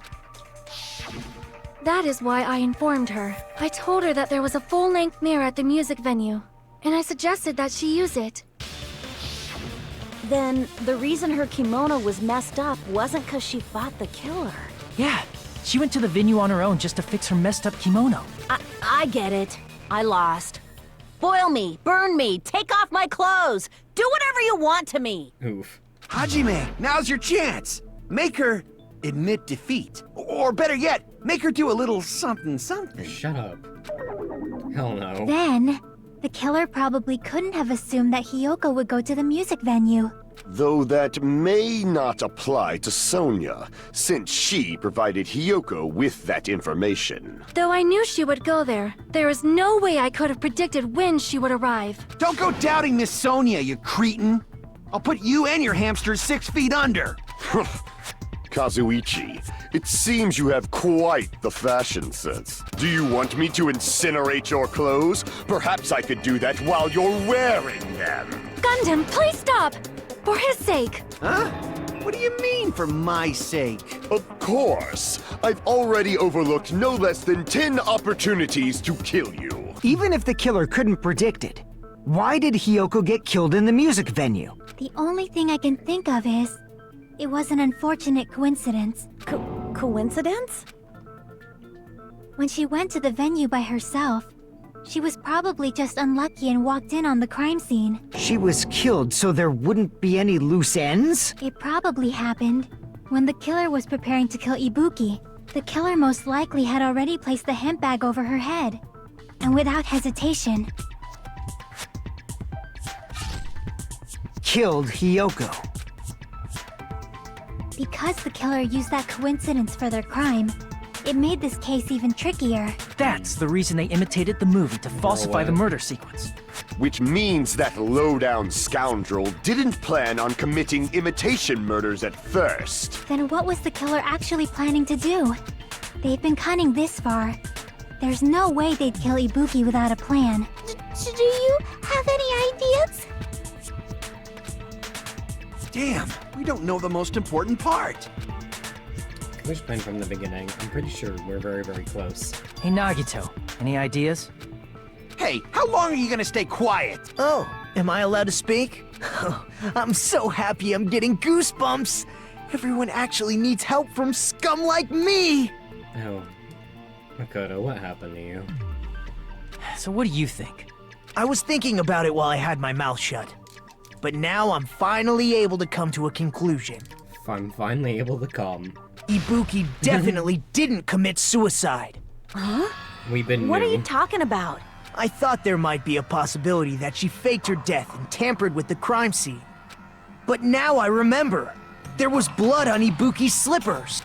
That is why I informed her. I told her that there was a full-length mirror at the music venue, and I suggested that she use it. Then the reason her kimono was messed up wasn't because she fought the killer. Yeah, she went to the venue on her own just to fix her messed up kimono. I get it. I lost. Boil me, burn me, take off my clothes, do whatever you want to me. Oof. Hajime, now's your chance. Make her admit defeat. Or better yet, make her do a little something something. Shut up. Hell no. Then, the killer probably couldn't have assumed that Hyoko would go to the music venue. Though that may not apply to Sonia, since she provided Hyoko with that information. Though I knew she would go there, there is no way I could have predicted when she would arrive. Don't go doubting Miss Sonia, you cretin. I'll put you and your hamsters 6 feet under. Kazuichi, it seems you have quite the fashion sense. Do you want me to incinerate your clothes? Perhaps I could do that while you're wearing them. Gundam, please stop! For his sake! Huh? What do you mean, for my sake? Of course. I've already overlooked no less than 10 opportunities to kill you. Even if the killer couldn't predict it, why did Hyoko get killed in the music venue? The only thing I can think of is, it was an unfortunate coincidence. Coincidence? When she went to the venue by herself, she was probably just unlucky and walked in on the crime scene. She was killed so there wouldn't be any loose ends? It probably happened when the killer was preparing to kill Ibuki. The killer most likely had already placed the hemp bag over her head. And without hesitation, killed Hyoko. Because the killer used that coincidence for their crime, it made this case even trickier. That's the reason they imitated the movie to falsify the murder sequence. Which means that low-down scoundrel didn't plan on committing imitation murders at first. Then what was the killer actually planning to do? They've been cunning this far. There's no way they'd kill Ibuki without a plan. Do you have any ideas? Damn, we don't know the most important part. Can we just plan from the beginning? I'm pretty sure we're very, very close. Hey Nagito, any ideas? Hey, how long are you gonna stay quiet? Oh, am I allowed to speak? I'm so happy I'm getting goosebumps. Everyone actually needs help from scum like me. Oh. Makoto, what happened to you? So what do you think? I was thinking about it while I had my mouth shut. But now I'm finally able to come to a conclusion. I'm finally able to come. Ibuki definitely didn't commit suicide. Huh? We've been What are you talking about? I thought there might be a possibility that she faked her death and tampered with the crime scene. But now I remember. There was blood on Ibuki's slippers.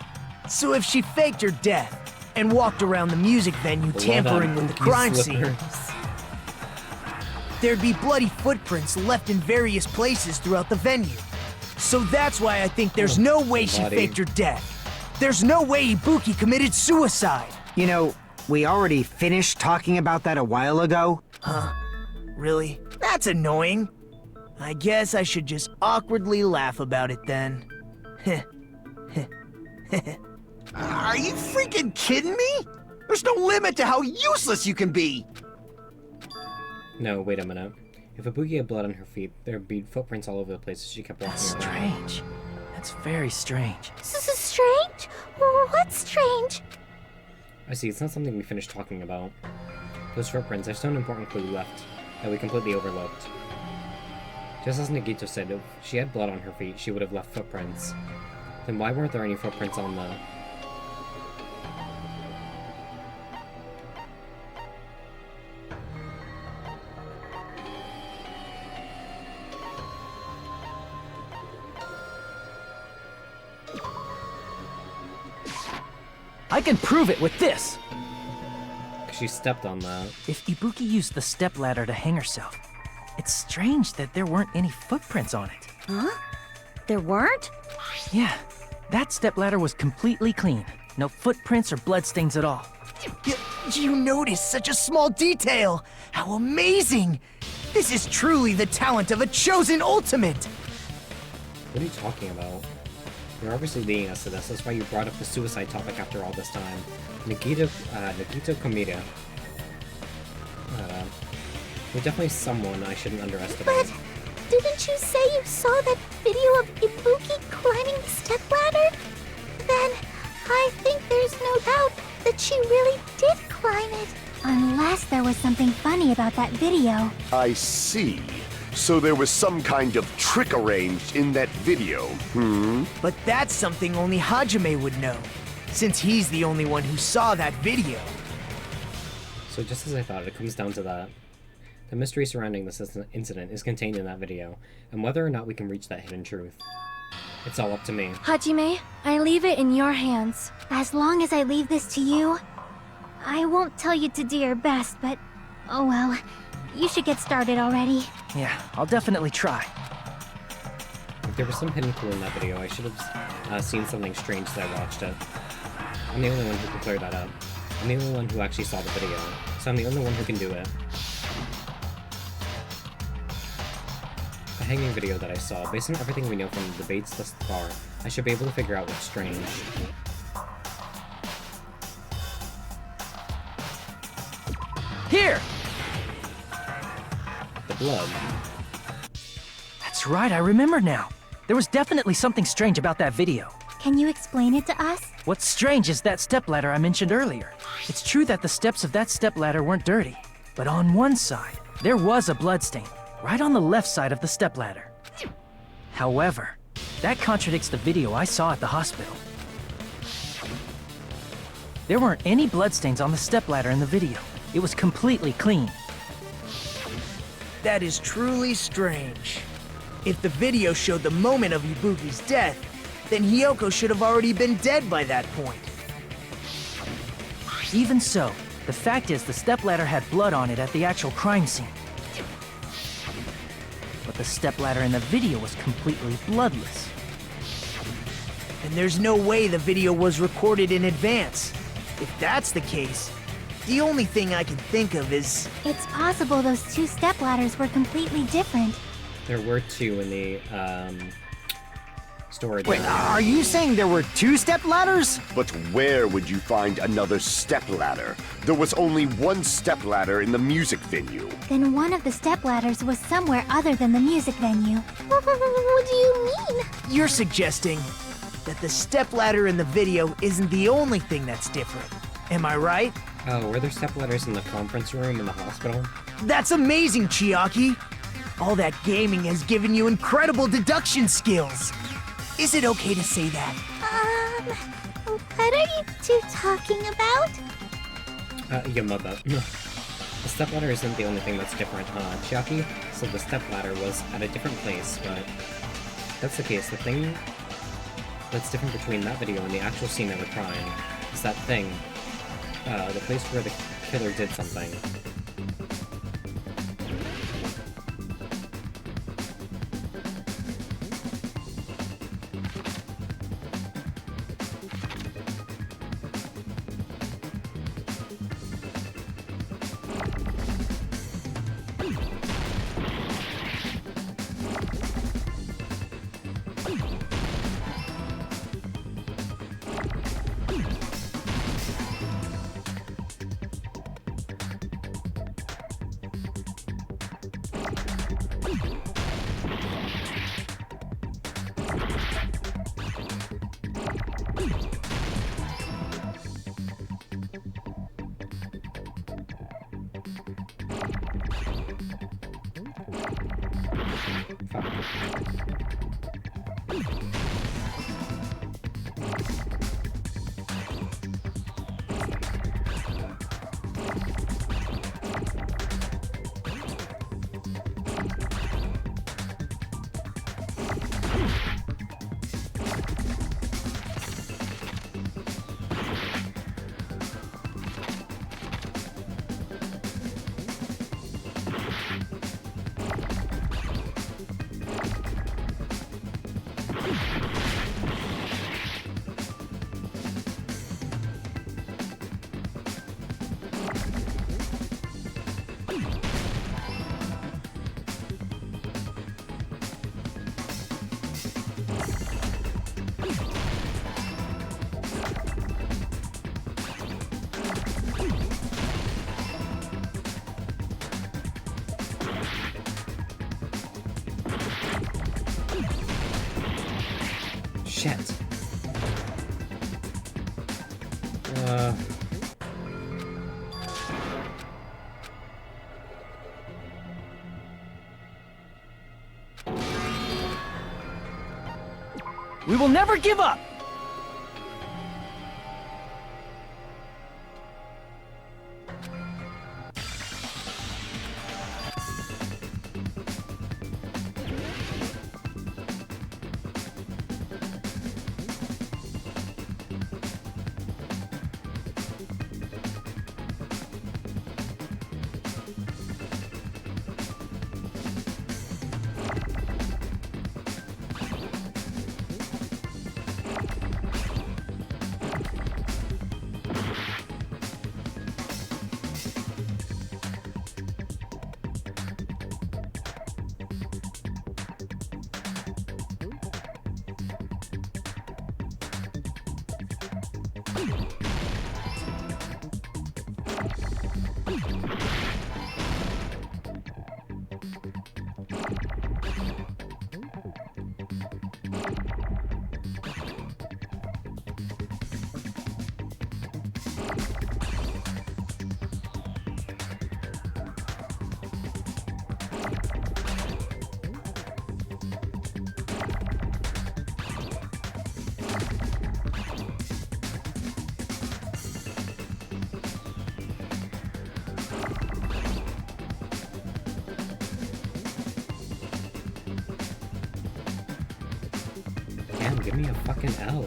So if she faked her death and walked around the music venue tampering with the crime scene, there'd be bloody footprints left in various places throughout the venue. So that's why I think there's no way she faked her death. There's no way Ibuki committed suicide. You know, we already finished talking about that a while ago. Huh? Really? That's annoying. I guess I should just awkwardly laugh about it then. Are you freaking kidding me? There's no limit to how useless you can be. No, wait a minute. If Ibuki had blood on her feet, there'd be footprints all over the place as she kept walking around. Strange. That's very strange. This is strange? What's strange? I see, it's not something we finished talking about. Those footprints, there's still an important clue left that we completely overlooked. Just as Nagito said, if she had blood on her feet, she would have left footprints. Then why weren't there any footprints on the... I can prove it with this! She stepped on that. If Ibuki used the stepladder to hang herself, it's strange that there weren't any footprints on it. Huh? There weren't? Yeah, that stepladder was completely clean. No footprints or bloodstains at all. You noticed such a small detail! How amazing! This is truly the talent of a chosen ultimate! What are you talking about? You're obviously leading us to this. That's why you brought up the suicide topic after all this time. Nagito Komita. You're definitely someone I shouldn't underestimate. But didn't you say you saw that video of Ibuki climbing the stepladder? Then I think there's no doubt that she really did climb it. Unless there was something funny about that video. I see. So there was some kind of trick arranged in that video, But that's something only Hajime would know, since he's the only one who saw that video. So just as I thought, it comes down to that. The mystery surrounding this incident is contained in that video, and whether or not we can reach that hidden truth, it's all up to me. Hajime, I leave it in your hands. As long as I leave this to you, I won't tell you to do your best, but oh well. You should get started already. Yeah, I'll definitely try. If there was some hidden clue in that video, I should have seen something strange as I watched it. I'm the only one who can clear that up. I'm the only one who actually saw the video, so I'm the only one who can do it. The hanging video that I saw, based on everything we know from the debates thus far, I should be able to figure out what's strange. Here! The blood. That's right, I remember now. There was definitely something strange about that video. Can you explain it to us? What's strange is that stepladder I mentioned earlier. It's true that the steps of that stepladder weren't dirty, but on one side, there was a bloodstain, right on the left side of the stepladder. However, that contradicts the video I saw at the hospital. There weren't any bloodstains on the stepladder in the video. It was completely clean. That is truly strange. If the video showed the moment of Ibuki's death, then Hiyoko should have already been dead by that point. Even so, the fact is the stepladder had blood on it at the actual crime scene. But the stepladder in the video was completely bloodless. And there's no way the video was recorded in advance. If that's the case, the only thing I can think of is... It's possible those two stepladders were completely different. There were two in the, story. Wait, are you saying there were two stepladders? But where would you find another stepladder? There was only one stepladder in the music venue. Then one of the stepladders was somewhere other than the music venue. What do you mean? You're suggesting that the stepladder in the video isn't the only thing that's different. Am I right? Oh, were there stepladders in the conference room in the hospital? That's amazing, Chiaki! All that gaming has given you incredible deduction skills. Is it okay to say that? What are you two talking about? Your mother. The stepladder isn't the only thing that's different, Chiaki? So the stepladder was at a different place, but if that's the case. The thing that's different between that video and the actual scene of the crime is that thing. The place where the killer did something. Shit. We will never give up! Damn, give me a fucking L.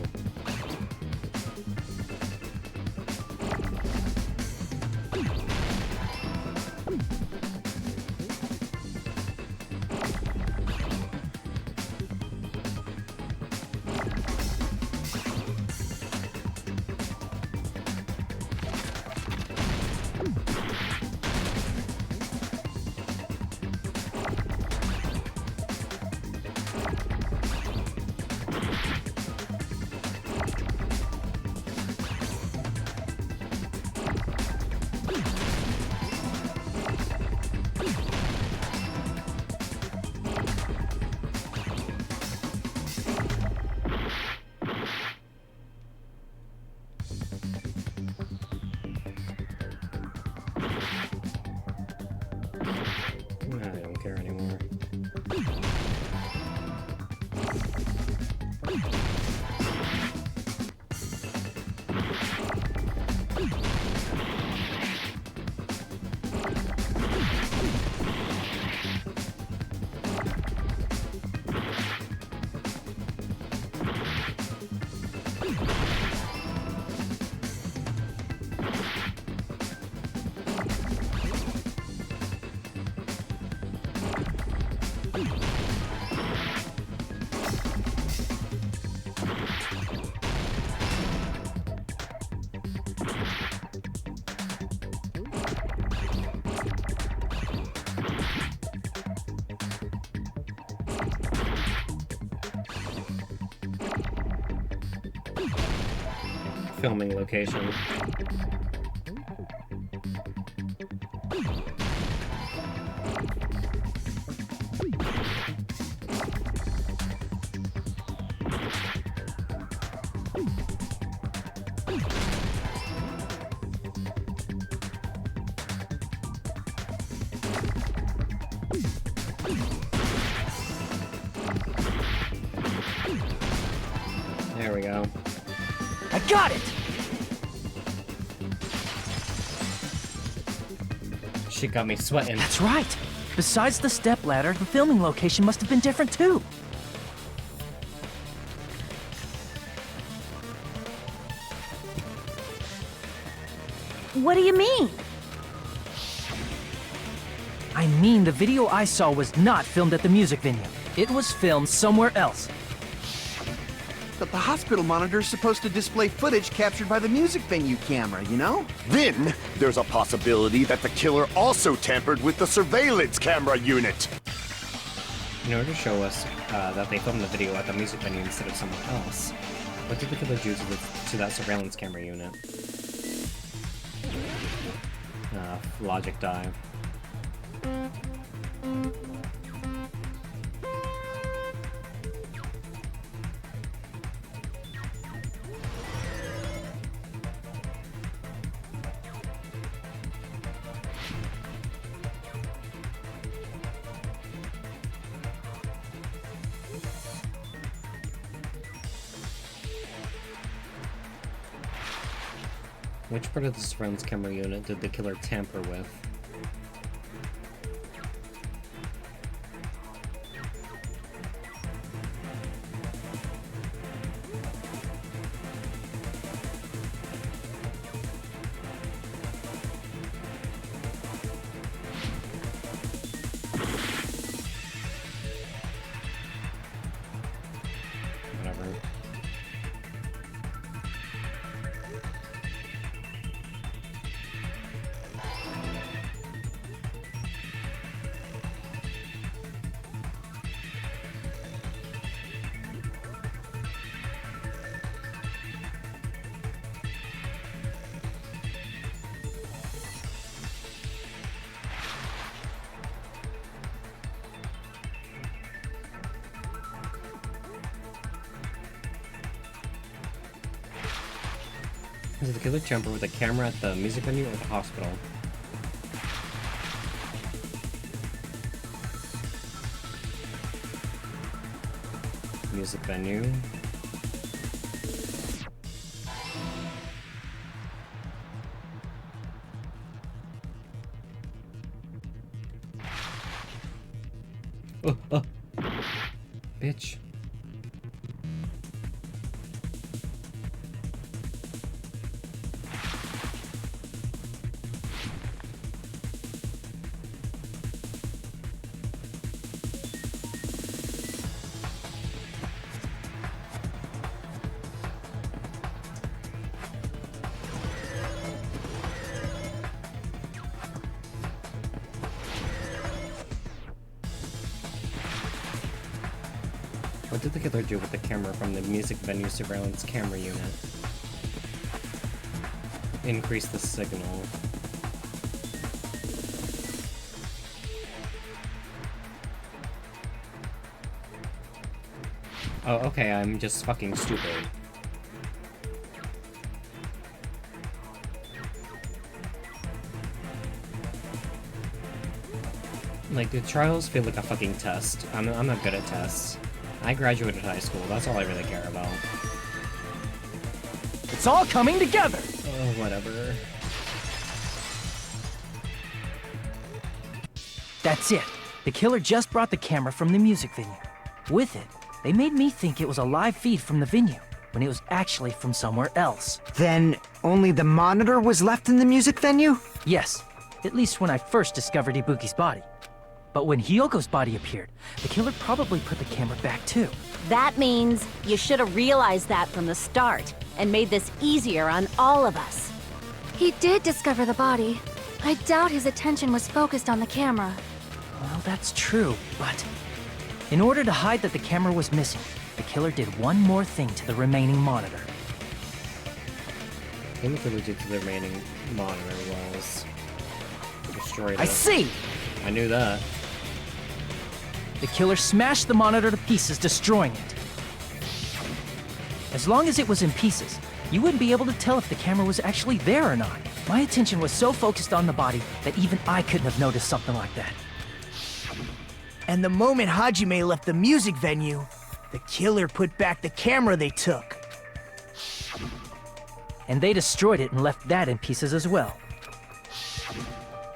I don't care anymore. Filming location. There we go. I got it! She got me sweating. That's right! Besides the stepladder, the filming location must have been different too. What do you mean? I mean, the video I saw was not filmed at the music venue. It was filmed somewhere else. But the hospital monitor's supposed to display footage captured by the music venue camera, you know? Then, there's a possibility that the killer also tampered with the surveillance camera unit. In order to show us that they filmed the video at the music venue instead of somewhere else, what did the killer do to that surveillance camera unit? Logic die. Which part of the surveillance camera unit did the killer tamper with? Whatever. Is the killer tamper with a camera at the music venue or the hospital? Music venue. Oh. Bitch. What did the killer do with the camera from the music venue surveillance camera unit? Increase the signal. Oh, okay, I'm just fucking stupid. Like, the trials feel like a fucking test. I'm not good at tests. I graduated high school, that's all I really care about. It's all coming together! Oh, whatever. That's it. The killer just brought the camera from the music venue. With it, they made me think it was a live feed from the venue, when it was actually from somewhere else. Then, only the monitor was left in the music venue? Yes, at least when I first discovered Ibuki's body. But when Hyoko's body appeared, the killer probably put the camera back too. That means you should have realized that from the start and made this easier on all of us. He did discover the body. I doubt his attention was focused on the camera. Well, that's true, but in order to hide that the camera was missing, the killer did one more thing to the remaining monitor. I think the killer did to the remaining monitor was destroy it. I see! I knew that. The killer smashed the monitor to pieces, destroying it. As long as it was in pieces, you wouldn't be able to tell if the camera was actually there or not. My attention was so focused on the body that even I couldn't have noticed something like that. And the moment Hajime left the music venue, the killer put back the camera they took. And they destroyed it and left that in pieces as well.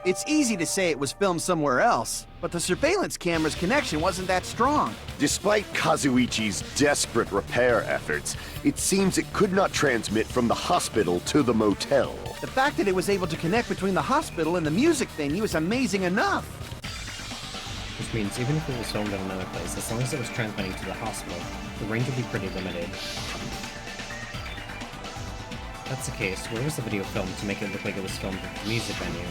It's easy to say it was filmed somewhere else, but the surveillance camera's connection wasn't that strong. Despite Kazuichi's desperate repair efforts, it seems it could not transmit from the hospital to the motel. The fact that it was able to connect between the hospital and the music venue is amazing enough. Which means even if it was filmed in another place, as long as it was transmitting to the hospital, the range would be pretty limited. If that's the case, where was the video filmed to make it look like it was filmed at the music venue?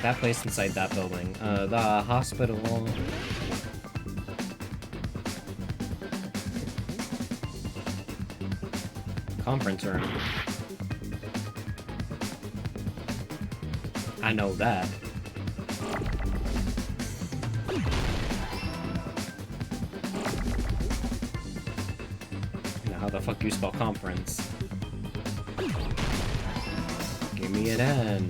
That place inside that building. The hospital. Conference room. I know that. Now, how the fuck you spell conference? Give me an N.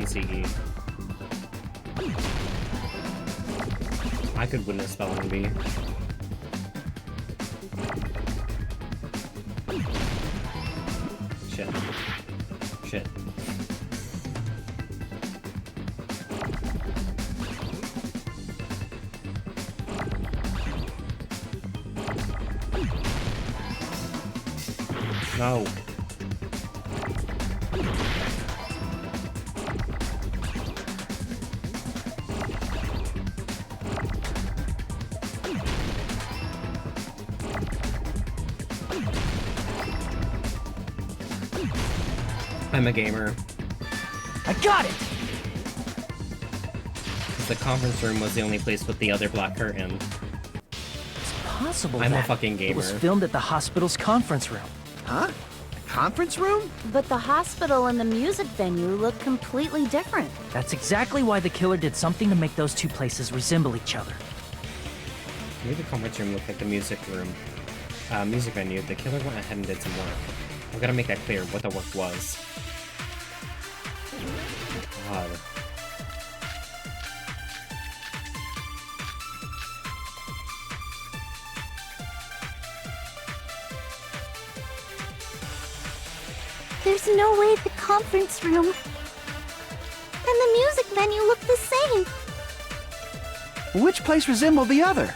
NCE. I could win a spelling bee. Shit. Shit. No. I'm a gamer. I got it! The conference room was the only place with the other black curtain. It's possible I'm a that fucking gamer. It was filmed at the hospital's conference room. Huh? Conference room? But the hospital and the music venue look completely different. That's exactly why the killer did something to make those two places resemble each other. Maybe the conference room looked like the music room. Music venue. The killer went ahead and did some work. I've got to make that clear, what the work was. God. There's no way the conference room and the music venue look the same. Which place resembled the other?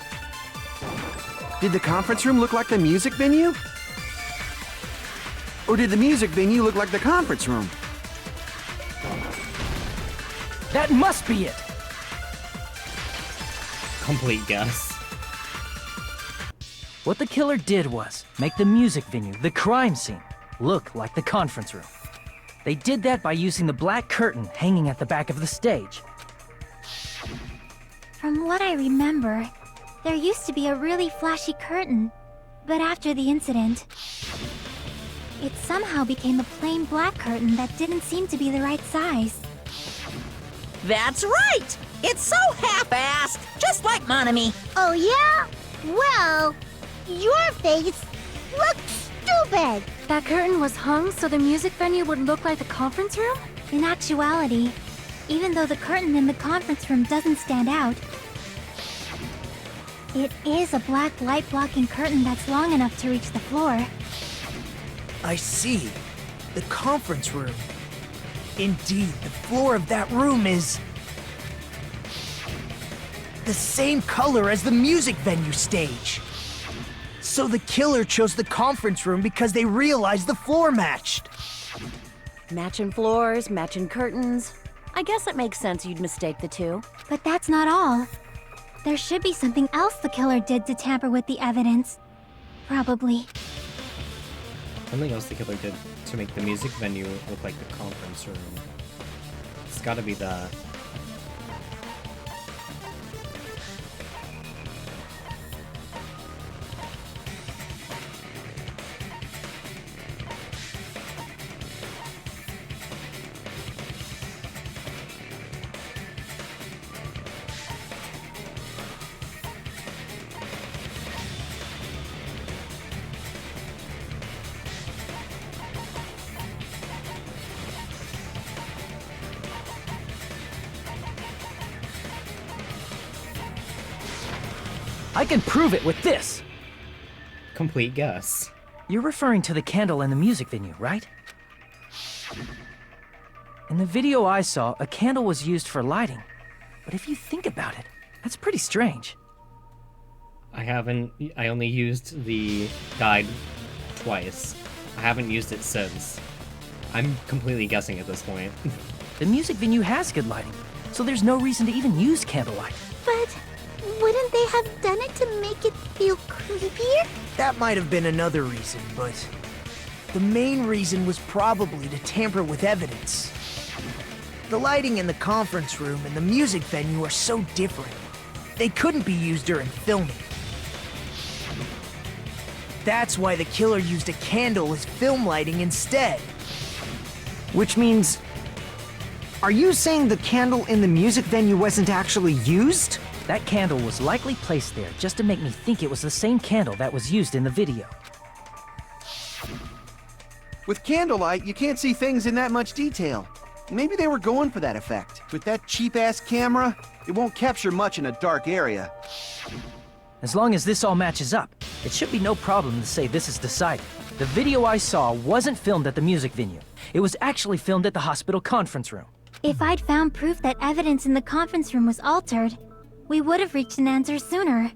Did the conference room look like the music venue? Or did the music venue look like the conference room? That must be it! Complete guess. What the killer did was make the music venue, the crime scene, look like the conference room. They did that by using the black curtain hanging at the back of the stage. From what I remember, there used to be a really flashy curtain. But after the incident, it somehow became a plain black curtain that didn't seem to be the right size. That's right! It's so half-assed, just like Monami. Oh yeah? Well, your face looks stupid! That curtain was hung so the music venue would look like the conference room? In actuality, even though the curtain in the conference room doesn't stand out, it is a black light-blocking curtain that's long enough to reach the floor. I see. The conference room. Indeed, the floor of that room is the same color as the music venue stage. So the killer chose the conference room because they realized the floor matched. Matching floors, matching curtains. I guess it makes sense you'd mistake the two. But that's not all. There should be something else the killer did to tamper with the evidence. Probably. Something else the killer did to make the music venue look like the conference room. It's gotta be that. I can prove it with this! Complete guess. You're referring to the candle in the music venue, right? In the video I saw, a candle was used for lighting. But if you think about it, that's pretty strange. I only used the guide twice. I haven't used it since. I'm completely guessing at this point. The music venue has good lighting, so there's no reason to even use candlelight. But wouldn't they have done it to make it feel creepier? That might have been another reason, but the main reason was probably to tamper with evidence. The lighting in the conference room and the music venue are so different. They couldn't be used during filming. That's why the killer used a candle as film lighting instead. Which means... Are you saying the candle in the music venue wasn't actually used? That candle was likely placed there just to make me think it was the same candle that was used in the video. With candlelight, you can't see things in that much detail. Maybe they were going for that effect. With that cheap-ass camera, it won't capture much in a dark area. As long as this all matches up, it should be no problem to say this is decided. The video I saw wasn't filmed at the music venue. It was actually filmed at the hospital conference room. If I'd found proof that evidence in the conference room was altered, we would have reached an answer sooner.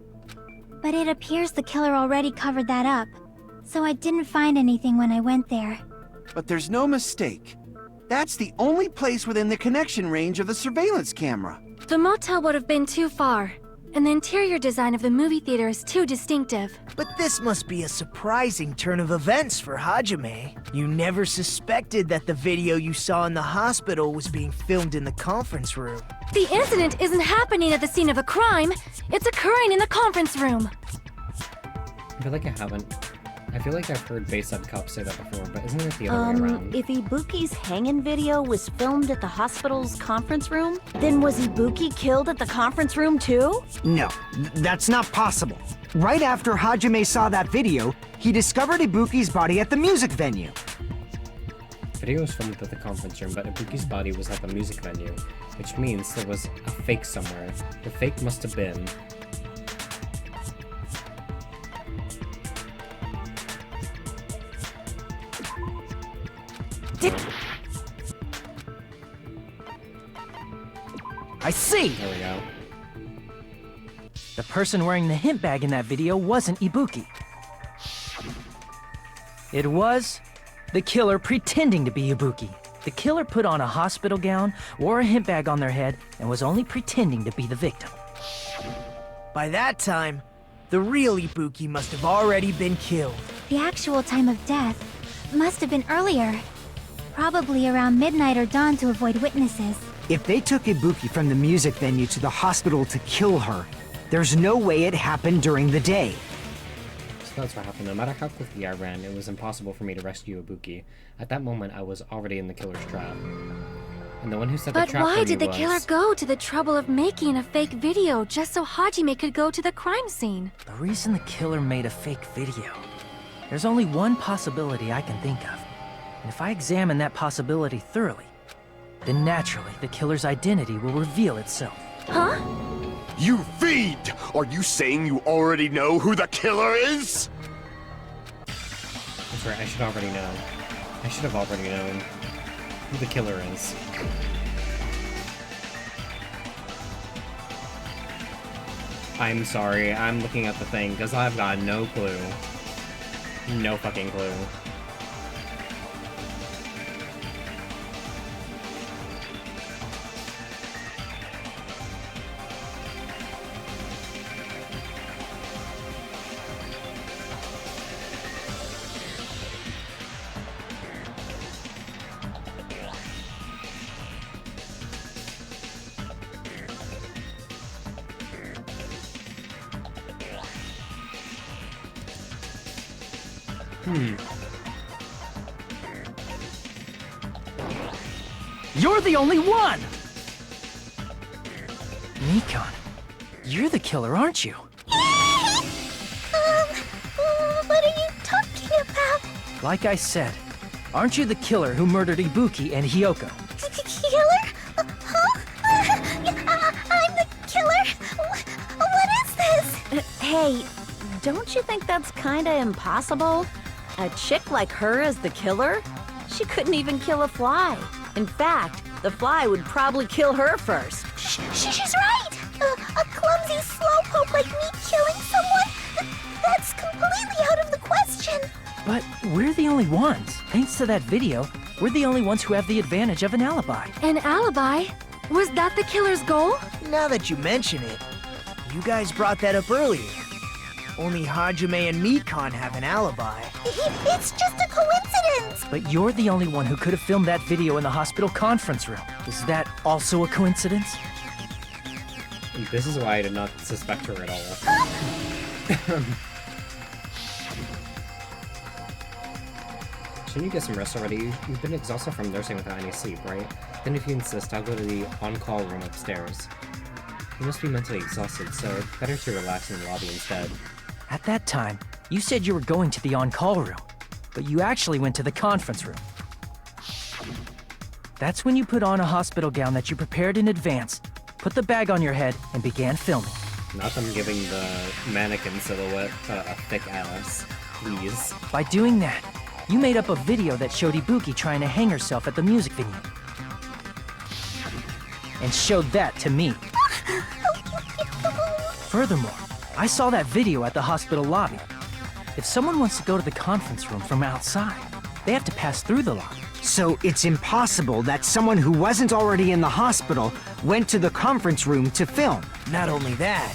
But it appears the killer already covered that up, so I didn't find anything when I went there. But there's no mistake. That's the only place within the connection range of the surveillance camera. The motel would have been too far, and the interior design of the movie theater is too distinctive. But this must be a surprising turn of events for Hajime. You never suspected that the video you saw in the hospital was being filmed in the conference room. The incident isn't happening at the scene of a crime, it's occurring in the conference room. I feel like I haven't. I feel like I've heard Bayside Cop say that before, but isn't it the other way around? If Ibuki's hanging video was filmed at the hospital's conference room, then was Ibuki killed at the conference room too? No, that's not possible. Right after Hajime saw that video, he discovered Ibuki's body at the music venue. Video was filmed at the conference room, but Ibuki's body was at the music venue, which means there was a fake somewhere. The fake must have been... I see! There we go. The person wearing the hint bag in that video wasn't Ibuki. It was the killer pretending to be Ibuki. The killer put on a hospital gown, wore a hint bag on their head, and was only pretending to be the victim. By that time, the real Ibuki must have already been killed. The actual time of death must have been earlier. Probably around midnight or dawn to avoid witnesses. If they took Ibuki from the music venue to the hospital to kill her, there's no way it happened during the day. So that's what happened. No matter how quickly I ran, it was impossible for me to rescue Ibuki. At that moment, I was already in the killer's trap. And the one who set the But trap why for me did the was... killer go to the trouble of making a fake video just so Hajime could go to the crime scene? The reason the killer made a fake video. There's only one possibility I can think of. And if I examine that possibility thoroughly, then naturally the killer's identity will reveal itself. Huh? You fiend! Are you saying you already know who the killer is? That's right, I should already know. I should have already known who the killer is. I'm sorry, I'm looking at the thing, because I've got no clue. No fucking clue. You're the only one! Nikon, you're the killer, aren't you? What are you talking about? Like I said, aren't you the killer who murdered Ibuki and Hyoko? Killer? Huh? I'm the killer? What is this? Hey, don't you think that's kinda impossible? A chick like her as the killer? She couldn't even kill a fly. In fact, the fly would probably kill her first. She's right! A clumsy slowpoke like me killing someone? That's completely out of the question! But we're the only ones. Thanks to that video, we're the only ones who have the advantage of an alibi. An alibi? Was that the killer's goal? Now that you mention it, you guys brought that up earlier. Only Hajime and Mikon have an alibi. It's just a coincidence! But you're the only one who could have filmed that video in the hospital conference room. Is that also a coincidence? This is why I did not suspect her at all. Can you get some rest already? You've been exhausted from nursing without any sleep, right? Then if you insist, I'll go to the on-call room upstairs. You must be mentally exhausted, so better to relax in the lobby instead. At that time, you said you were going to the on-call room, but you actually went to the conference room. That's when you put on a hospital gown that you prepared in advance, put the bag on your head, and began filming. Not them giving the mannequin silhouette a thick ass, please. By doing that, you made up a video that showed Ibuki trying to hang herself at the music venue. And showed that to me. Furthermore, I saw that video at the hospital lobby. If someone wants to go to the conference room from outside, they have to pass through the lobby. So it's impossible that someone who wasn't already in the hospital went to the conference room to film. Not only that,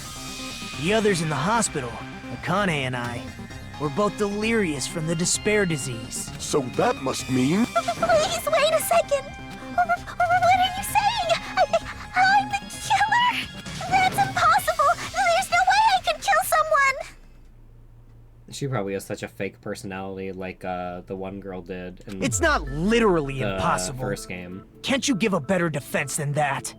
the others in the hospital, Akane and I, were both delirious from the despair disease. So that must mean... Please wait a second. What are you saying? I'm the killer? That's impossible. There's no way I could kill someone. She probably has such a fake personality like the one girl did in It's not literally the impossible. first game. Can't you give a better defense than that?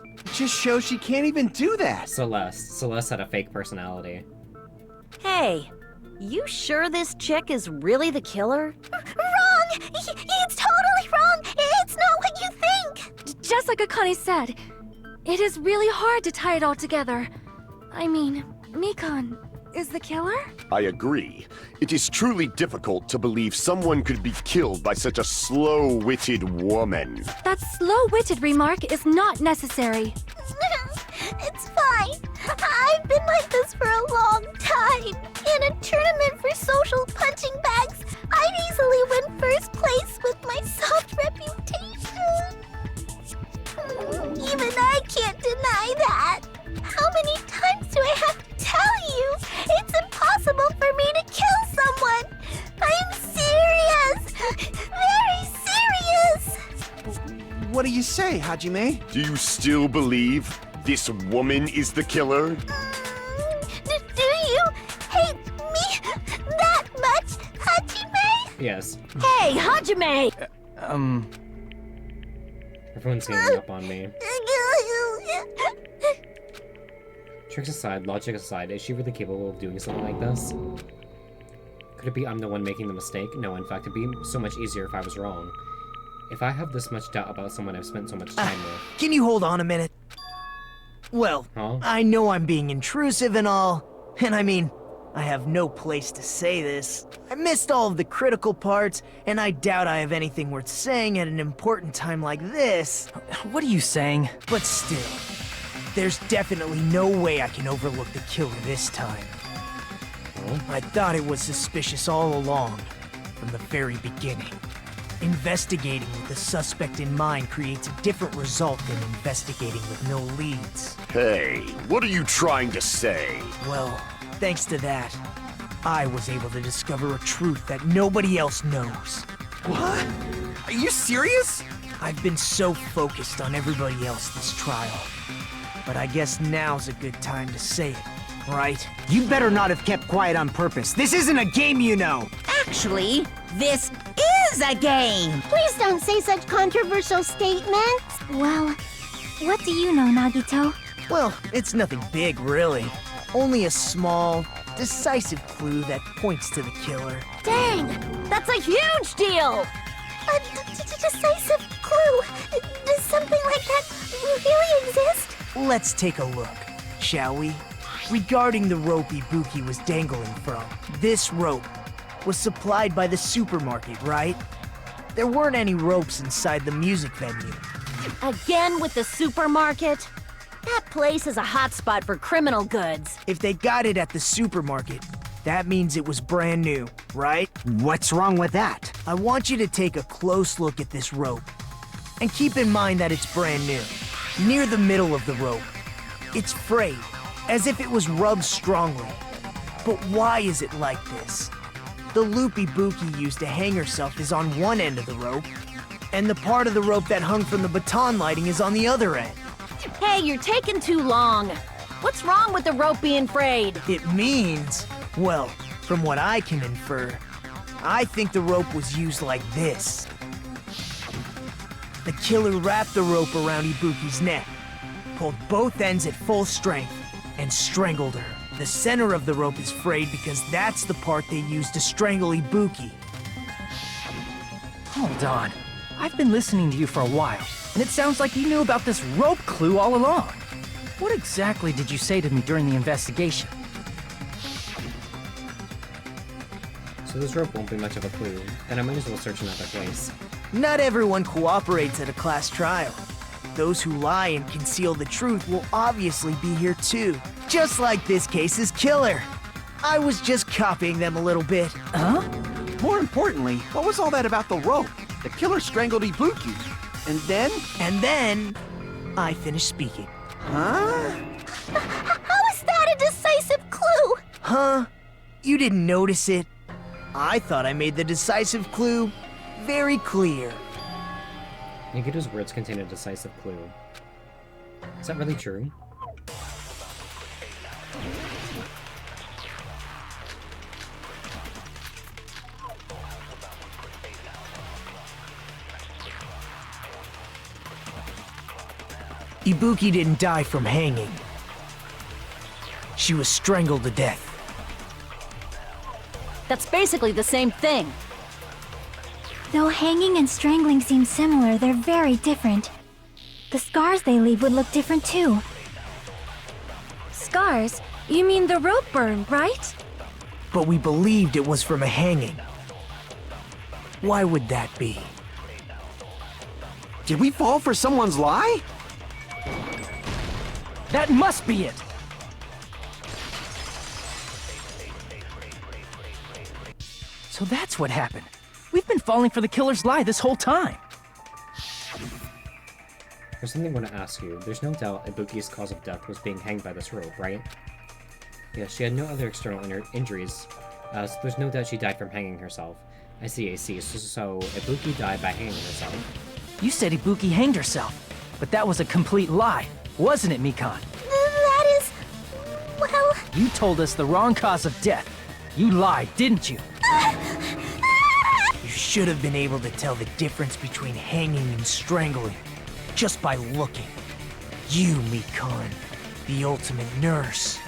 It just shows she can't even do that. Celeste had a fake personality. Hey, you sure this chick is really the killer? Wrong! It's totally wrong! It's not what you think! Just like Akane said, it is really hard to tie it all together. I mean, Mikon is the killer? I agree. It is truly difficult to believe someone could be killed by such a slow-witted woman. That slow-witted remark is not necessary. It's fine. I've been like this for a long time. In a tournament for social punching bags, I'd easily win first place with my soft reputation. Even I can't deny that. How many times do I have to tell you? It's impossible for me to kill someone. I'm serious. Very serious. What do you say, Hajime? Do you still believe this woman is the killer? Do you hate me that much, Hajime? Yes. Hey, Hajime! Everyone's ganging up on me. Tricks aside, logic aside, is she really capable of doing something like this? Could it be I'm the one making the mistake? No, in fact, it'd be so much easier if I was wrong. If I have this much doubt about someone I've spent so much time with... Can you hold on a minute? Well, I know I'm being intrusive and all, and I mean, I have no place to say this. I missed all of the critical parts, and I doubt I have anything worth saying at an important time like this. What are you saying? But still, there's definitely no way I can overlook the killer this time. I thought it was suspicious all along, from the very beginning. Investigating with the suspect in mind creates a different result than investigating with no leads. Hey, what are you trying to say? Well, thanks to that, I was able to discover a truth that nobody else knows. What? Are you serious? I've been so focused on everybody else this trial. But I guess now's a good time to say it, right? You better not have kept quiet on purpose. This isn't a game, you know! Actually, this is a game! Please don't say such controversial statements. Well, what do you know, Nagito? Well, it's nothing big, really. Only a small, decisive clue that points to the killer. Dang! That's a huge deal! A decisive clue? Does something like that really exist? Let's take a look, shall we? Regarding the rope Ibuki was dangling from, this rope was supplied by the supermarket, right? There weren't any ropes inside the music venue. Again with the supermarket? That place is a hotspot for criminal goods. If they got it at the supermarket, that means it was brand new, right? What's wrong with that? I want you to take a close look at this rope. And keep in mind that it's brand new. Near the middle of the rope, it's frayed, as if it was rubbed strongly. But why is it like this? The loop Ibuki used to hang herself is on one end of the rope, and the part of the rope that hung from the baton lighting is on the other end. Hey, you're taking too long. What's wrong with the rope being frayed? It means, well, from what I can infer, I think the rope was used like this. The killer wrapped the rope around Ibuki's neck, pulled both ends at full strength, and strangled her. The center of the rope is frayed because that's the part they used to strangle Ibuki. Hold on. I've been listening to you for a while, and it sounds like you knew about this rope clue all along. What exactly did you say to me during the investigation? So this rope won't be much of a clue, then I might as well search another place. Not everyone cooperates at a class trial. Those who lie and conceal the truth will obviously be here too. Just like this case's killer. I was just copying them a little bit. Huh? More importantly, what was all that about the rope? The killer strangled Ibuki. And then? And then, I finished speaking. Huh? How is that a decisive clue? Huh? You didn't notice it? I thought I made the decisive clue very clear. Nikita's words contain a decisive clue. Is that really true? Ibuki didn't die from hanging. She was strangled to death. That's basically the same thing. Though hanging and strangling seem similar, they're very different. The scars they leave would look different too. Scars? You mean the rope burn, right? But we believed it was from a hanging. Why would that be? Did we fall for someone's lie? That must be it! So that's what happened. We've been falling for the killer's lie this whole time. There's something I want to ask you. There's no doubt Ibuki's cause of death was being hanged by this rope, right? Yeah, she had no other external injuries, so there's no doubt she died from hanging herself. I see. So Ibuki died by hanging herself. You said Ibuki hanged herself, but that was a complete lie, wasn't it, Mikan? That is... well... You told us the wrong cause of death. You lied, didn't you? You should have been able to tell the difference between hanging and strangling just by looking. You, Mikan, the ultimate nurse.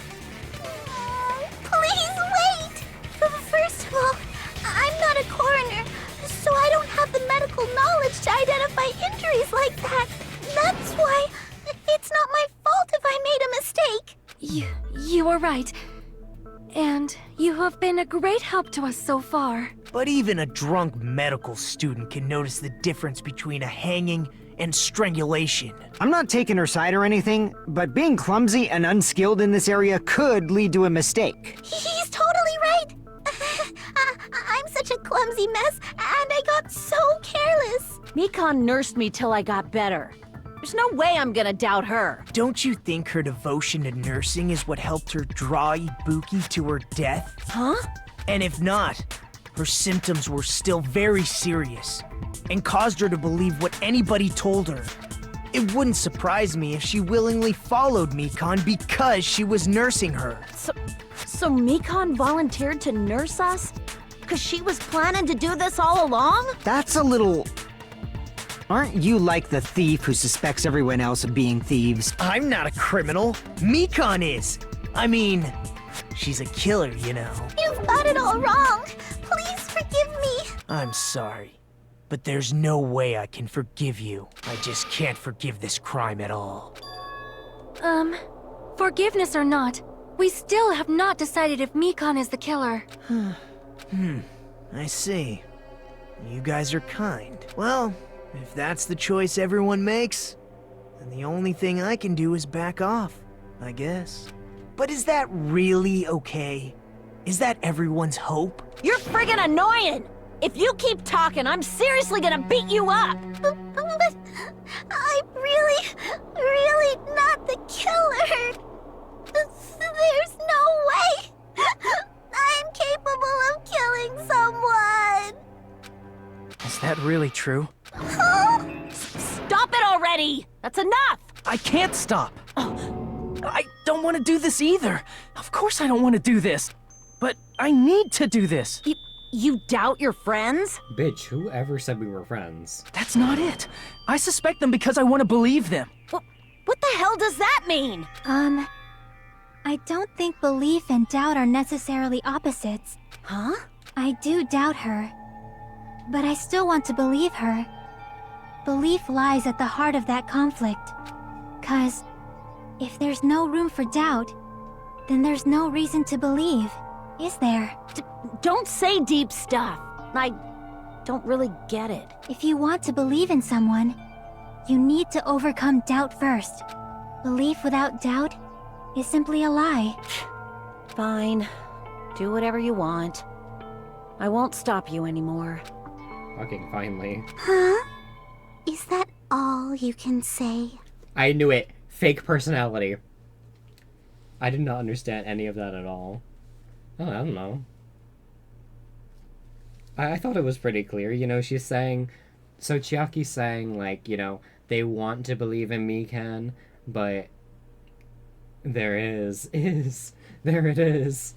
Please wait! First of all, I'm not a coroner, so I don't have the medical knowledge to identify injuries like that. That's why it's not my fault if I made a mistake. You are right. And you have been a great help to us so far. But even a drunk medical student can notice the difference between a hanging and strangulation. I'm not taking her side or anything, but being clumsy and unskilled in this area could lead to a mistake. He's totally right. I'm such a clumsy mess, and I got so careless. Mikan nursed me till I got better. There's no way I'm gonna doubt her. Don't you think her devotion to nursing is what helped her draw Ibuki to her death? Huh? And if not, her symptoms were still very serious and caused her to believe what anybody told her. It wouldn't surprise me if she willingly followed Mikan because she was nursing her. So Mikan volunteered to nurse us? Because she was planning to do this all along? That's a little... Aren't you like the thief who suspects everyone else of being thieves? I'm not a criminal. Mikan is. I mean, she's a killer, you know. You've got it all wrong. Please forgive me. I'm sorry, but there's no way I can forgive you. I just can't forgive this crime at all. Forgiveness or not, we still have not decided if Mikan is the killer. I see. You guys are kind. Well, if that's the choice everyone makes, then the only thing I can do is back off, I guess. But is that really okay? Is that everyone's hope? You're friggin' annoying! If you keep talking, I'm seriously gonna beat you up! But I'm really not the killer. There's no way I'm capable of killing someone. Is that really true? Stop it already! That's enough! I can't stop! I don't want to do this either! Of course I don't want to do this! But I need to do this! You doubt your friends? Bitch, whoever said we were friends? That's not it. I suspect them because I want to believe them. What the hell does that mean? I don't think belief and doubt are necessarily opposites. Huh? I do doubt her, but I still want to believe her. Belief lies at the heart of that conflict. 'Cause if there's no room for doubt, then there's no reason to believe, is there? Don't say deep stuff. I don't really get it. If you want to believe in someone, you need to overcome doubt first. Belief without doubt is simply a lie. Fine. Do whatever you want. I won't stop you anymore. Fucking finally. Huh? Is that all you can say? I knew it. Fake personality. I did not understand any of that at all. Oh, I don't know. I thought it was pretty clear. You know, she's saying... So Chiaki's saying, like, you know, they want to believe in Mikan, but... There there it is.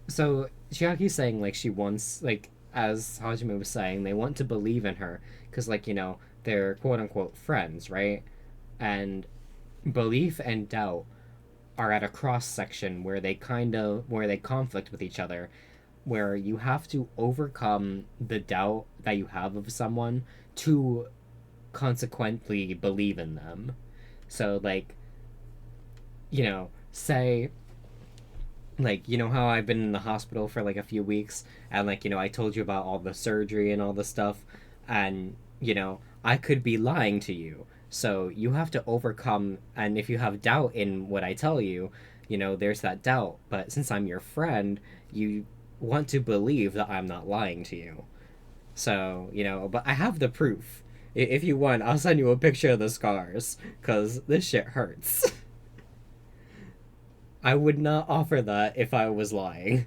So Chiaki's saying, like, she wants, like, as Hajime was saying, they want to believe in her. Because, like, you know, they're quote-unquote friends, right? And belief and doubt are at a cross-section where they conflict with each other, where you have to overcome the doubt that you have of someone to consequently believe in them. So, like, you know, say, like, you know how I've been in the hospital for, like, a few weeks, and, like, you know, I told you about all the surgery and all the stuff, and, you know, I could be lying to you. So you have to overcome, and if you have doubt in what I tell you, you know, there's that doubt. But since I'm your friend, you want to believe that I'm not lying to you. So, you know, but I have the proof. If you want, I'll send you a picture of the scars, because this shit hurts. I would not offer that if I was lying.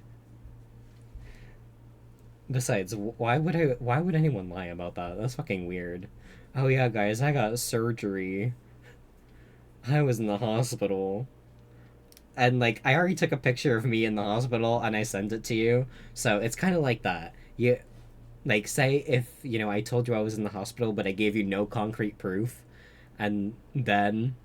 Besides, why would anyone lie about that? That's fucking weird. Oh yeah, guys, I got surgery. I was in the hospital. And, like, I already took a picture of me in the hospital and I sent it to you. So it's kind of like that. You, like, say if, you know, I told you I was in the hospital, but I gave you no concrete proof. And then,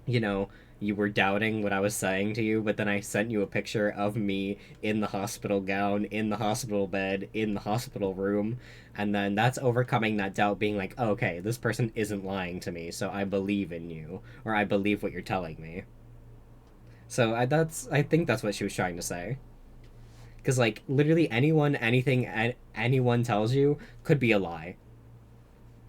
you know, you were doubting what I was saying to you, but then I sent you a picture of me in the hospital gown, in the hospital bed, in the hospital room, and then that's overcoming that doubt, being like, oh, okay, this person isn't lying to me, so I believe in you, or I believe what you're telling me. So I think that's what she was trying to say. Because, like, literally anyone, anything, anyone tells you could be a lie.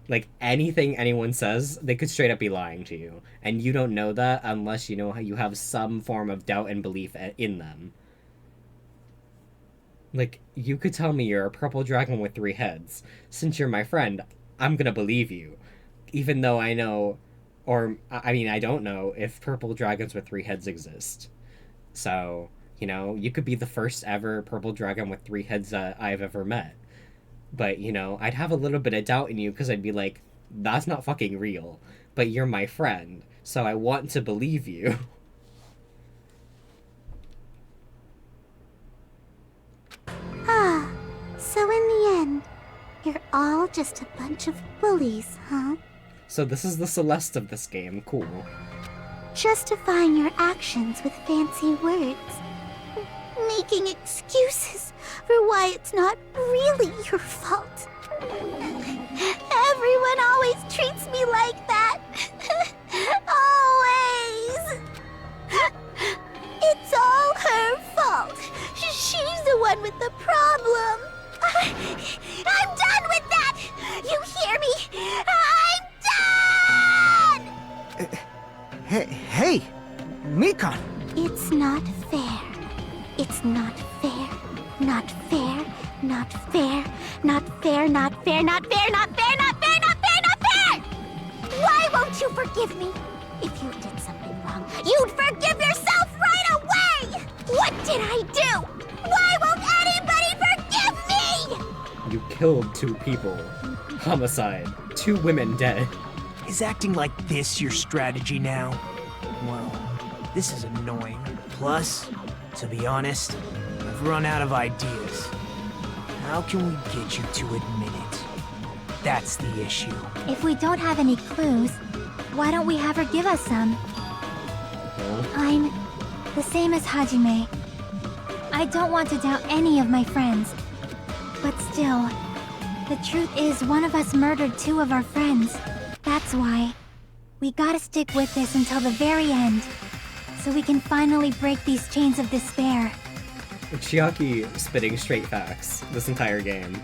Like, anything anyone says, they could straight up be lying to you. And you don't know that unless you know how you have some form of doubt and belief in them. Like, you could tell me you're a purple dragon with 3 heads. Since you're my friend, I'm gonna believe you. Even though I know, or, I mean, I don't know if purple dragons with 3 heads exist. So, you know, you could be the first ever purple dragon with 3 heads that I've ever met. But, you know, I'd have a little bit of doubt in you because I'd be like, that's not fucking real. But you're my friend, so I want to believe you. Ah, so in the end, you're all just a bunch of bullies, huh? So this is the Celeste of this game. Cool. Justifying your actions with fancy words. Making excuses for why it's not really your fault. Everyone always treats me like that. Always. It's all her fault. She's the one with the problem. I'm done with that. You hear me? I'm done! Hey, Mikan! It's not fair. It's not fair. Not fair. Not fair. Not fair. Not fair. Not fair. Not fair. Not fair. Not fair. Not fair. Why won't you forgive me? If you did something wrong, you'd forgive yourself right away. What did I do? Why won't anybody forgive me? You killed 2 people. Homicide. 2 women dead. Is acting like this your strategy now? Well, this is annoying. Plus, to be honest, I've run out of ideas. How can we get you to admit it? That's the issue. If we don't have any clues, why don't we have her give us some? I'm the same as Hajime. I don't want to doubt any of my friends. But still, the truth is one of us murdered 2 of our friends. That's why we gotta stick with this until the very end, so we can finally break these chains of despair. Chiaki spitting straight facts this entire game.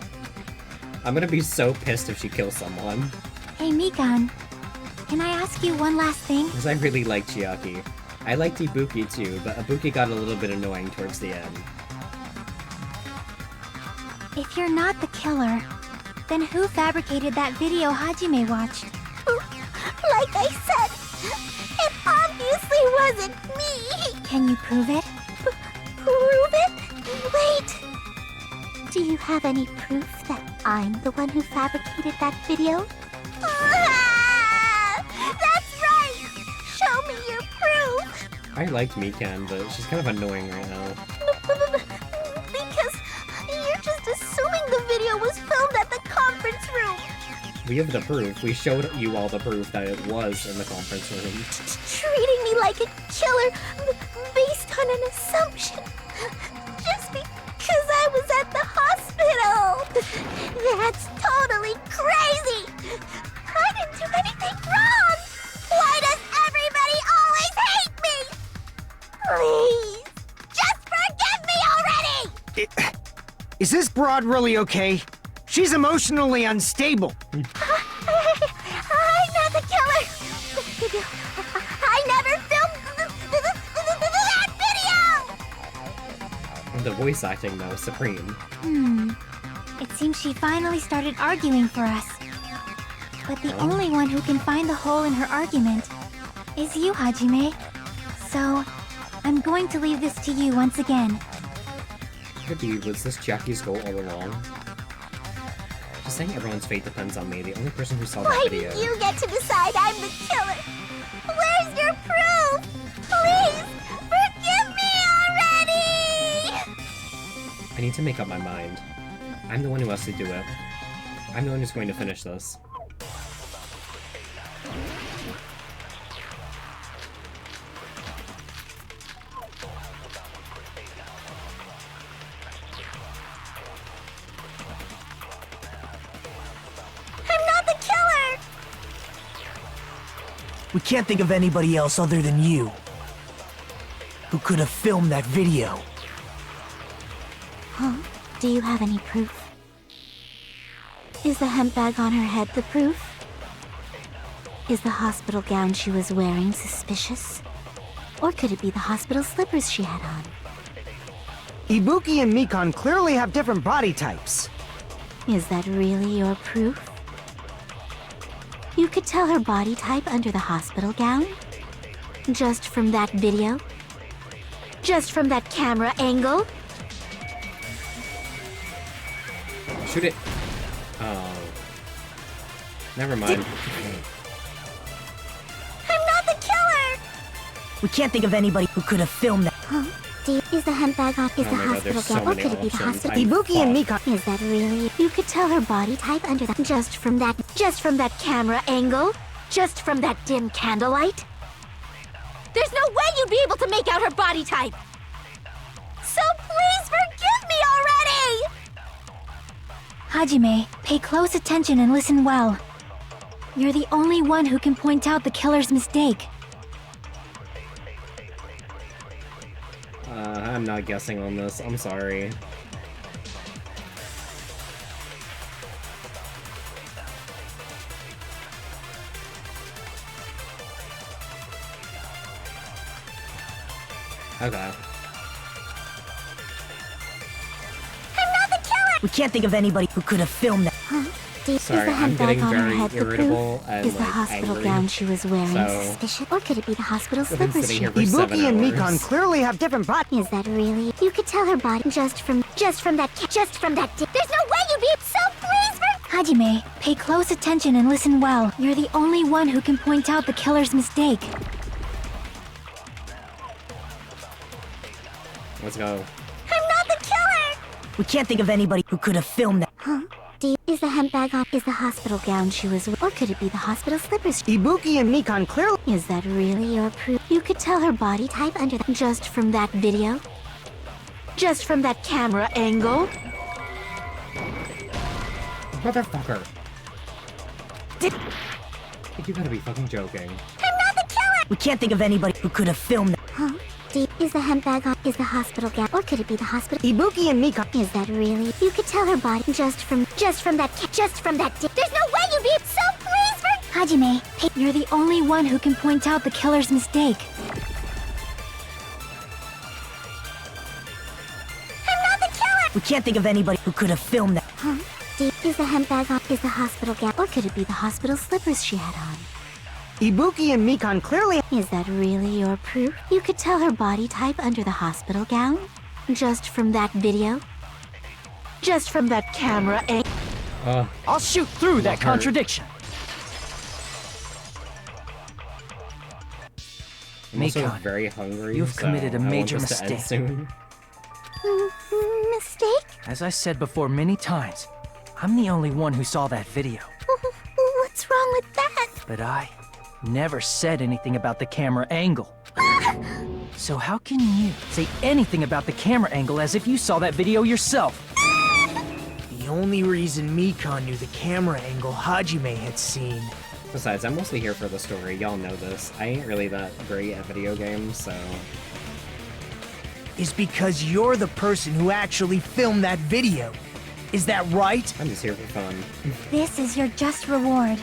I'm gonna be so pissed if she kills someone. Hey Mikan, can I ask you one last thing? Because I really like Chiaki. I liked Ibuki too, but Ibuki got a little bit annoying towards the end. If you're not the killer, then who fabricated that video Hajime watched? Like I said, it obviously wasn't me! Can you prove it? Prove it? Wait! Do you have any proof that I'm the one who fabricated that video? Ah! That's right! Show me your proof! I liked Mikan, but she's kind of annoying right now. Because you're just assuming the video was filmed at the conference room! We have the proof. We showed you all the proof that it was in the conference room. Treating me like a killer based on an assumption. Just because I was at the hospital. That's totally crazy. I didn't do anything wrong. Why does everybody always hate me? Please, just forgive me already. Is this broad really okay? She's emotionally unstable. I'm not the killer. I never filmed that video. The voice acting, though, supreme. It seems she finally started arguing for us. But the only one who can find the hole in her argument is you, Hajime. So, I'm going to leave this to you once again. Could be, was this Jackie's goal all along? Just saying everyone's fate depends on me, the only person who saw that Why video. do you get to decide I'm the killer? Where's your proof? Please, forgive me already! I need to make up my mind. I'm the one who has to do it. I'm the one who's going to finish this. We can't think of anybody else other than you who could have filmed that video. Huh? Do you have any proof? Is the hemp bag on her head the proof? Is the hospital gown she was wearing suspicious? Or could it be the hospital slippers she had on? Ibuki and Mikan clearly have different body types. Is that really your proof? You could tell her body type under the hospital gown? Just from that video? Just from that camera angle? Shoot it! Oh. Never mind. I'm not the killer! We can't think of anybody who could have filmed that. Huh? Is the hemp bag on? Is the my God, hospital there's so gown? Or many could it be the options. hospital? I'm Ibuki and Mikan. Is that really? You could tell her body type under that. Just from that camera angle? Just from that dim candlelight? There's no way you'd be able to make out her body type! So please forgive me already! Hajime, pay close attention and listen well. You're the only one who can point out the killer's mistake. I'm not guessing on this. I'm sorry. Okay. I'm not the killer! We can't think of anybody who could have filmed that. Huh? Is Sorry, the I'm hemp bag getting on her very head the irritable proof? and Is the like, hospital angry. gown she was wearing So- suspicious? Or could it be the hospital I've been slippers sitting she here for 7 Ibuki and hours. Mikan clearly have different bodies. Is that really? You could tell her body just from that. There's no way you'd be so please for. Hajime, pay close attention and listen well. You're the only one who can point out the killer's mistake. Let's go. I'm not the killer! We can't think of anybody who could have filmed that. Huh? Is the hemp bag on? Is the hospital gown she was wearing? Or could it be the hospital slippers? Ibuki and Mikan clearly... Is that really your proof? You could tell her body type under that just from that video? Just from that camera angle? Motherfucker. You gotta be fucking joking. I'm not the killer! We can't think of anybody who could have filmed that. Huh? Is the hemp bag on? Is the hospital gown? Or could it be the hospital? Ibuki and Mikan... Is that really? You could tell her body just from that. There's no way you'd be so pleased for Hajime, hey, you're the only one who can point out the killer's mistake. I'm not the killer! We can't think of anybody who could have filmed that. Huh? Is the hemp bag on? Is the hospital gown? Or could it be the hospital slippers she had on? Ibuki and Mikan clearly... Is that really your proof? You could tell her body type under the hospital gown? Just from that video? Just from that camera angle? I'll shoot through that contradiction. I'm also Mikan, very hungry. you've so committed a I want major this to end mistake. soon. Mistake? As I said before many times, I'm the only one who saw that video. What's wrong with that? But I never said anything about the camera angle. So how can you say anything about the camera angle as if you saw that video yourself? The only reason Mikan knew the camera angle Hajime had seen... Besides, I'm mostly here for the story. Y'all know this. I ain't really that great at video games, so... is because you're the person who actually filmed that video. Is that right? I'm just here for fun. This is your just reward.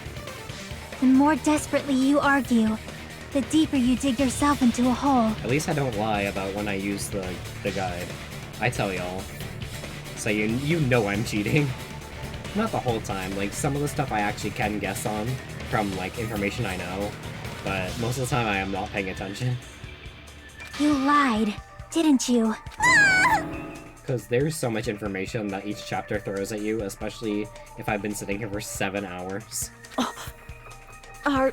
The more desperately you argue, the deeper you dig yourself into a hole. At least I don't lie about when I use the guide. I tell y'all. So you know I'm cheating. Not the whole time, like some of the stuff I actually can guess on from like information I know, but most of the time I am not paying attention. You lied, didn't you? Because there's so much information that each chapter throws at you, especially if I've been sitting here for 7 hours. Are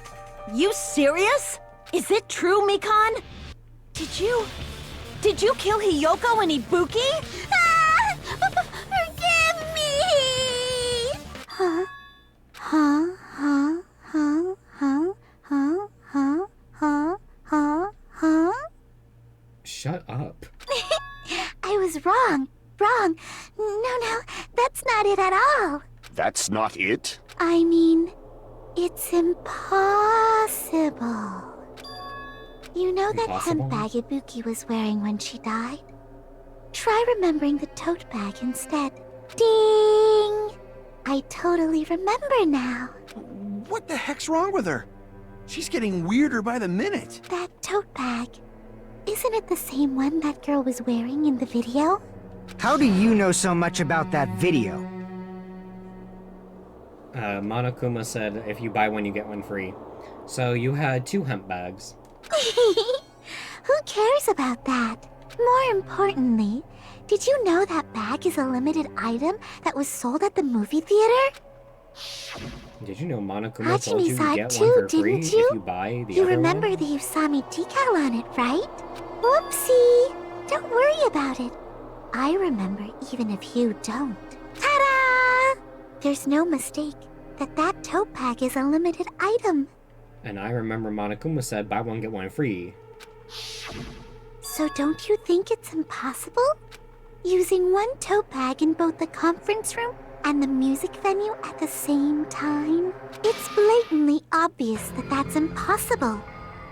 you serious? Is it true, Mikan? Did you kill Hiyoko and Ibuki? Forgive me! Huh? Huh? Huh? Huh? Huh? Huh? Huh? Huh? Huh? Huh? Shut up. I was wrong. Wrong. No, that's not it at all. That's not it? I mean, it's impossible. You know that hemp bag Ibuki was wearing when she died? Try remembering the tote bag instead. Ding! I totally remember now. What the heck's wrong with her? She's getting weirder by the minute. That tote bag. Isn't it the same one that girl was wearing in the video? How do you know so much about that video? Monokuma said if you buy one, you get one free. So you had 2 hemp bags. Who cares about that? More importantly, did you know that bag is a limited item that was sold at the movie theater? Did you know Monokuma told you Hajime saw you it get too, one for free didn't you? if you buy the You other remember one? the Usami decal on it, right? Whoopsie! Don't worry about it. I remember even if you don't. Ta-da! There's no mistake that tote bag is a limited item. And I remember Monokuma said buy one, get one free. So don't you think it's impossible? Using one tote bag in both the conference room and the music venue at the same time? It's blatantly obvious that that's impossible.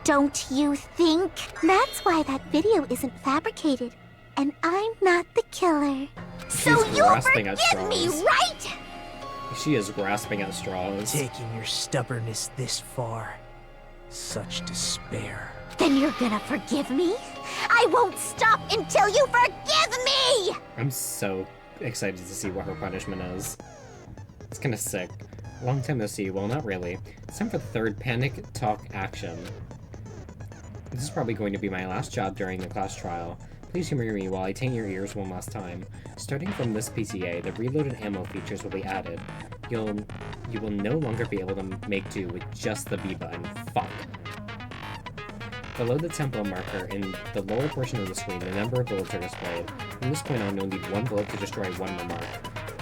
Don't you think? That's why that video isn't fabricated, and I'm not the killer. So you'll grasping at forgive me, straws. right? She is grasping at straws. Taking your stubbornness this far. Such despair. Then you're gonna forgive me? I won't stop until you forgive me! I'm so excited to see what her punishment is. It's kinda sick. Long time no see. Well, not really. It's time for the 3rd Panic Talk action. This is probably going to be my last job during the class trial. Please humor me while I taint your ears one last time. Starting from this PTA, the reloaded ammo features will be added. You will no longer be able to make do with just the B button. Fuck. Below the tempo marker in the lower portion of the screen, the number of bullets are displayed. From this point on, you'll need 1 bullet to destroy 1 remark.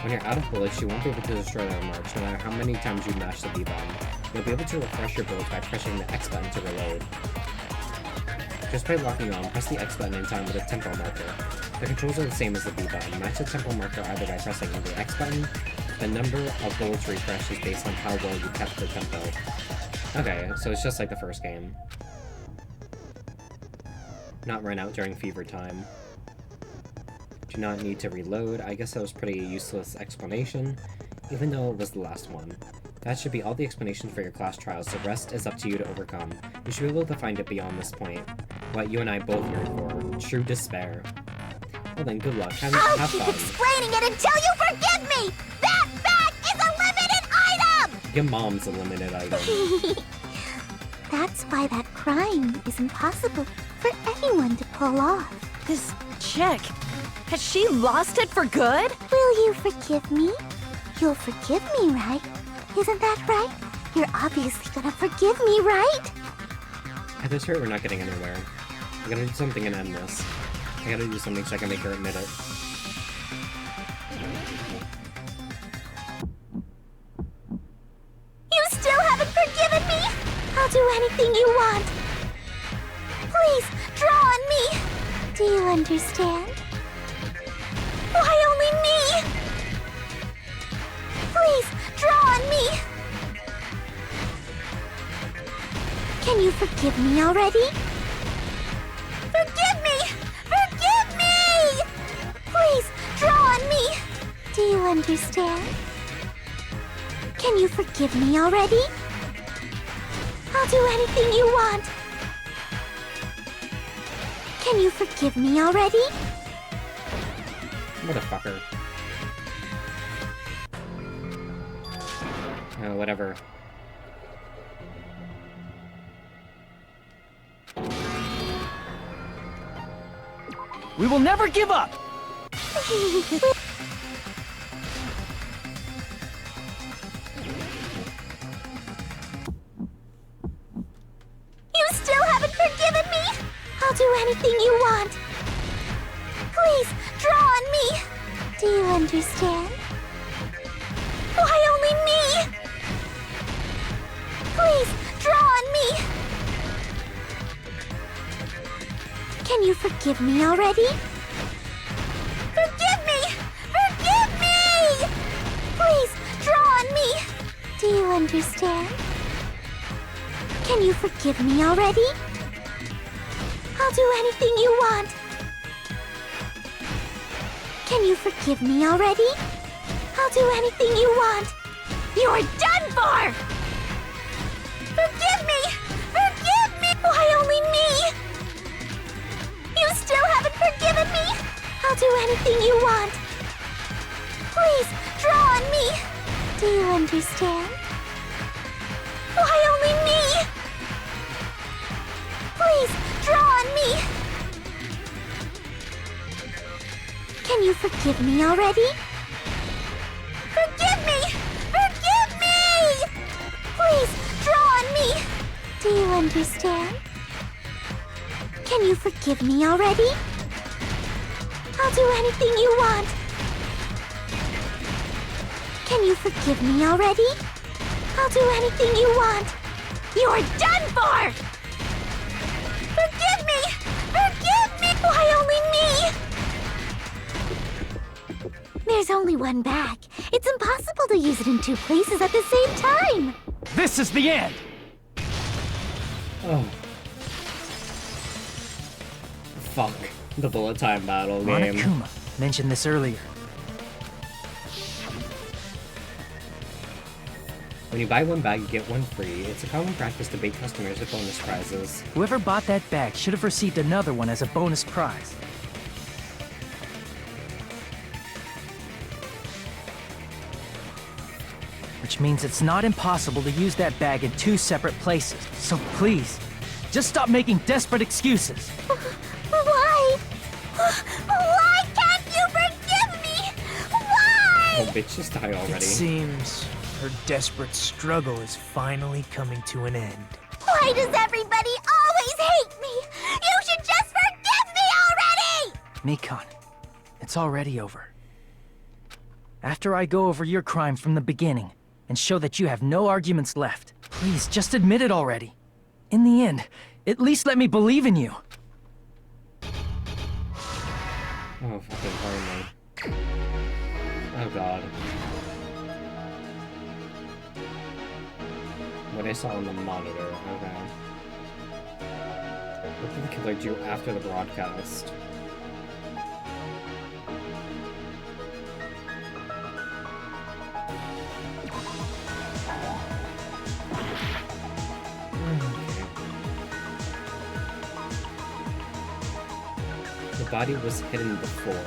When you're out of bullets, you won't be able to destroy the remarks, no matter how many times you mash the B button. You'll be able to refresh your bullets by pressing the X button to reload. Just by locking on, press the X button in time with a tempo marker. The controls are the same as the B button. Match the tempo marker either by pressing the X button. The number of bullets refreshed is based on how well you kept the tempo. Okay, so it's just like the first game. Not run out during fever time. Do not need to reload. I guess that was pretty useless explanation, even though it was the last one. That should be all the explanations for your class trials. The rest is up to you to overcome. You should be able to find it beyond this point. What you and I both yearn for. True despair. Well then, good luck. Have I'll fun. keep explaining it until you forgive me! That bag is a limited item! Your mom's a limited item. That's why that crime is impossible for anyone to pull off. This chick, has she lost it for good? Will you forgive me? You'll forgive me, right? Isn't that right? You're obviously gonna forgive me, right? At this rate, we're not getting anywhere. I gotta do something and end this. I gotta do something so I can make her admit it. You still haven't forgiven me? I'll do anything you want. Please, draw on me. Do you understand? Why only me? Please, draw on me. Can you forgive me already? Forgive me! Forgive me! Please, draw on me. Do you understand? Can you forgive me already? I'll do anything you want. Can you forgive me already? Motherfucker. Oh, whatever. We will never give up! You still haven't forgiven me? I'll do anything you want. Please, draw on me. Do you understand? Why only me? Please, draw on me. Can you forgive me already? Forgive me! Forgive me! Please, draw on me. Do you understand? Can you forgive me already? I'll do anything you want. Can you forgive me already? I'll do anything you want. You're done for! Forgive me! Forgive me! Why only me? You still haven't forgiven me? I'll do anything you want. Please, draw on me. Do you understand? Why only me? Please, draw on me. Can you forgive me already? Forgive me! Forgive me! Please, draw on me. Do you understand? Can you forgive me already? I'll do anything you want. Can you forgive me already? I'll do anything you want. You're done for! Forgive me! Forgive me! Why only me? There's only one bag. It's impossible to use it in 2 places at the same time. This is the end! Oh. Fuck. The bullet time battle game. Monokuma mentioned this earlier. When you buy one bag, you get one free. It's a common practice to bait customers with bonus prizes. Whoever bought that bag should have received another one as a bonus prize. Which means it's not impossible to use that bag in 2 separate places. So please, just stop making desperate excuses. Why? Why can't you forgive me? Why? Oh, bitch, just die It already. seems her desperate struggle is finally coming to an end. Why does everybody always hate me? You should just forgive me already! Mikon, it's already over. After I go over your crime from the beginning and show that you have no arguments left, please just admit it already. In the end, at least let me believe in you. Oh, fucking pardon me. Oh god. What I saw on the monitor, okay. What did the killer do after the broadcast? Okay. The body was hidden before.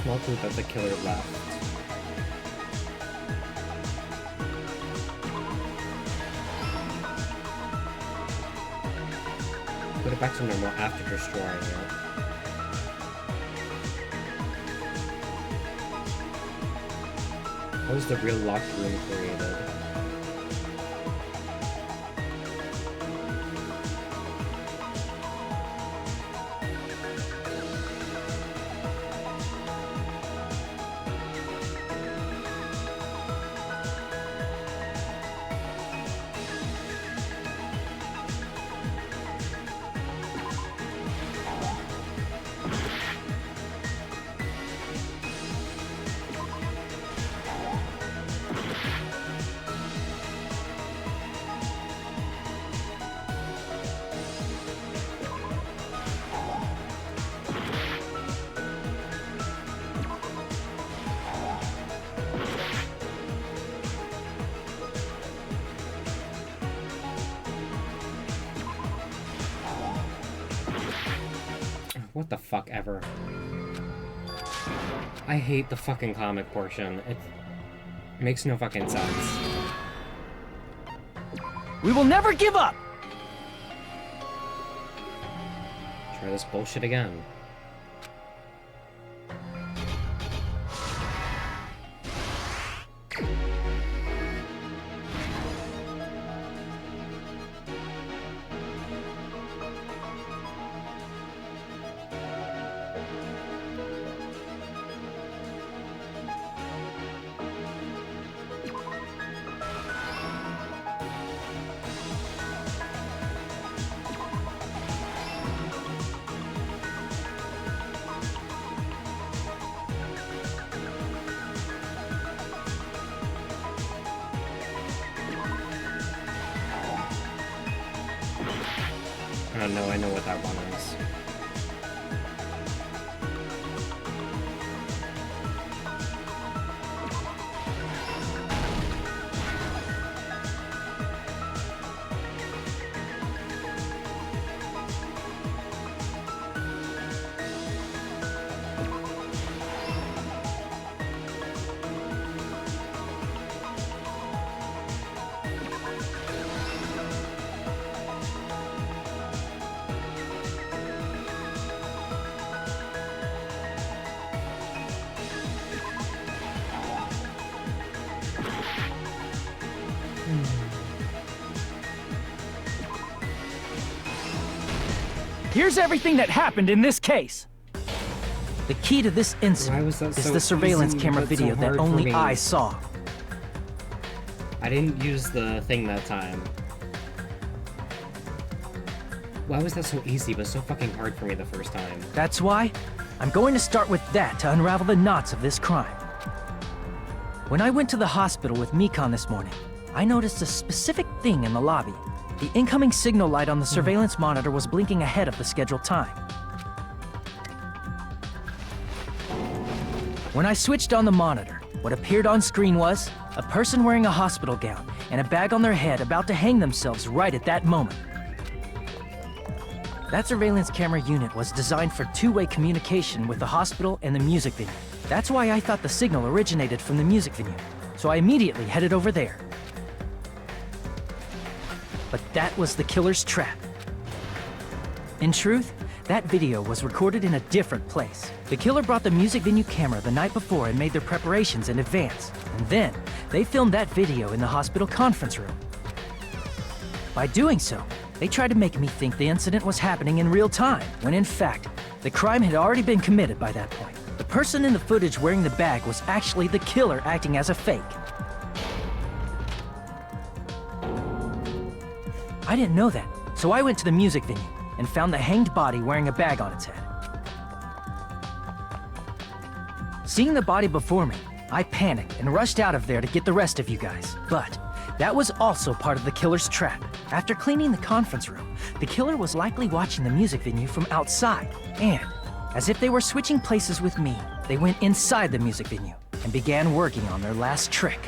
Small clue that the killer left. Put it back to normal after destroying it. How was the real locked room created? What the fuck ever. I hate the fucking comic portion. It makes no fucking sense. We will never give up! Try this bullshit again. Oh no, I know what that one is. Here's everything that happened in this case. The key to this incident is so the surveillance easy, camera but so video that hard for only me? I saw. I didn't use the thing that time. Why was that so easy but so fucking hard for me the first time? That's why I'm going to start with that to unravel the knots of this crime. When I went to the hospital with Mikon this morning, I noticed a specific thing in the lobby. The incoming signal light on the surveillance monitor was blinking ahead of the scheduled time. When I switched on the monitor, what appeared on screen was a person wearing a hospital gown and a bag on their head about to hang themselves right at that moment. That surveillance camera unit was designed for two-way communication with the hospital and the music venue. That's why I thought the signal originated from the music venue, so I immediately headed over there. But that was the killer's trap. In truth, that video was recorded in a different place. The killer brought the music venue camera the night before and made their preparations in advance. And then, they filmed that video in the hospital conference room. By doing so, they tried to make me think the incident was happening in real time, when in fact, the crime had already been committed by that point. The person in the footage wearing the bag was actually the killer acting as a fake. I didn't know that, so I went to the music venue and found the hanged body wearing a bag on its head. Seeing the body before me, I panicked and rushed out of there to get the rest of you guys. But that was also part of the killer's trap. After cleaning the conference room, the killer was likely watching the music venue from outside. And, as if they were switching places with me, they went inside the music venue and began working on their last trick.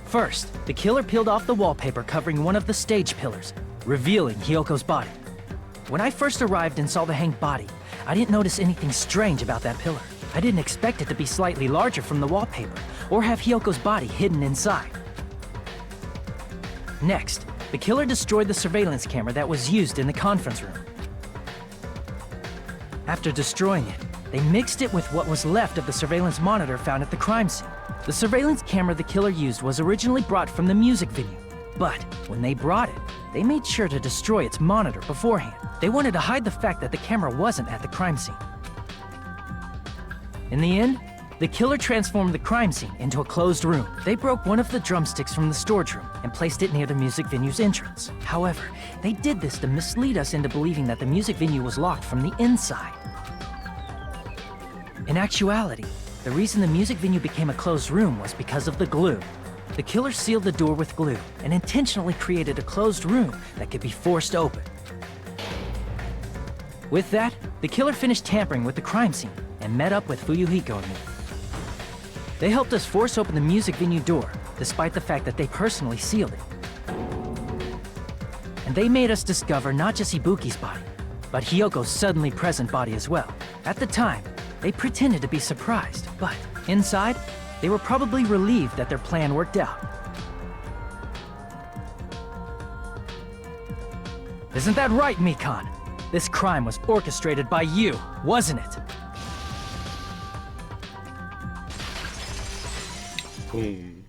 First, the killer peeled off the wallpaper covering one of the stage pillars, revealing Hyoko's body. When I first arrived and saw the hanged body, I didn't notice anything strange about that pillar. I didn't expect it to be slightly larger from the wallpaper, or have Hyoko's body hidden inside. Next, the killer destroyed the surveillance camera that was used in the conference room. After destroying it, they mixed it with what was left of the surveillance monitor found at the crime scene. The surveillance camera the killer used was originally brought from the music venue, but when they brought it, they made sure to destroy its monitor beforehand. They wanted to hide the fact that the camera wasn't at the crime scene. In the end, the killer transformed the crime scene into a closed room. They broke one of the drumsticks from the storage room and placed it near the music venue's entrance. However, they did this to mislead us into believing that the music venue was locked from the inside. In actuality, the reason the music venue became a closed room was because of the glue. The killer sealed the door with glue and intentionally created a closed room that could be forced open. With that, the killer finished tampering with the crime scene and met up with Fuyuhiko and me. They helped us force open the music venue door, despite the fact that they personally sealed it. And they made us discover not just Ibuki's body, but Hyoko's suddenly present body as well. At the time, they pretended to be surprised, but inside, they were probably relieved that their plan worked out. Isn't that right, Mikan? This crime was orchestrated by you, wasn't it? Boom.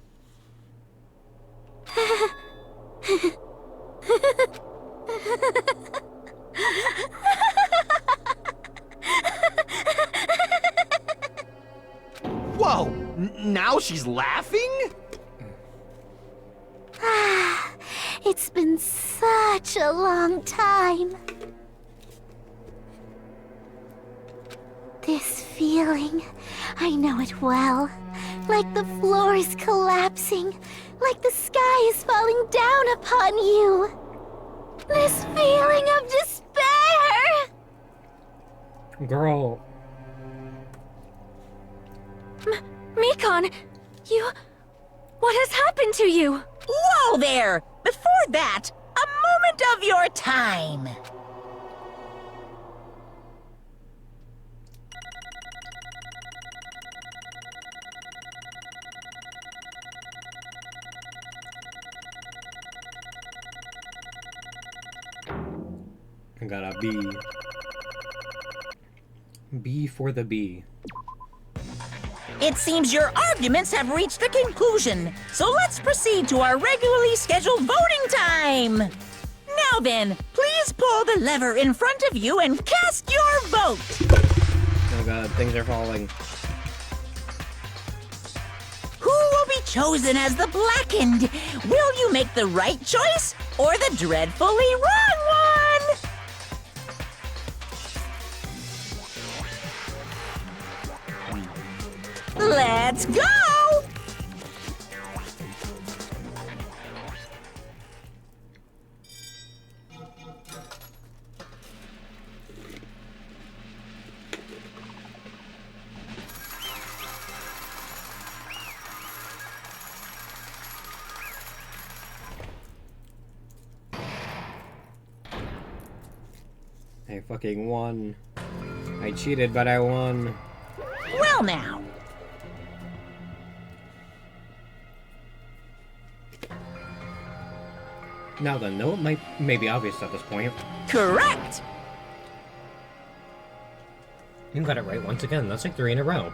Whoa! Now she's laughing? It's been such a long time. This feeling, I know it well. Like the floor is collapsing, like the sky is falling down upon you. This feeling of despair! Girl. Mikan, you... What has happened to you? Whoa there! Before that, a moment of your time. I got a B. B for the B. It seems your arguments have reached a conclusion, so let's proceed to our regularly scheduled voting time. Now then, please pull the lever in front of you and cast your vote. Oh god, things are falling. Who will be chosen as the blackened? Will you make the right choice or the dreadfully wrong one? Let's go! I fucking won. I cheated, but I won. Well now. Now then, though it may be obvious at this point. Correct! You got it right once again. That's like 3 in a row.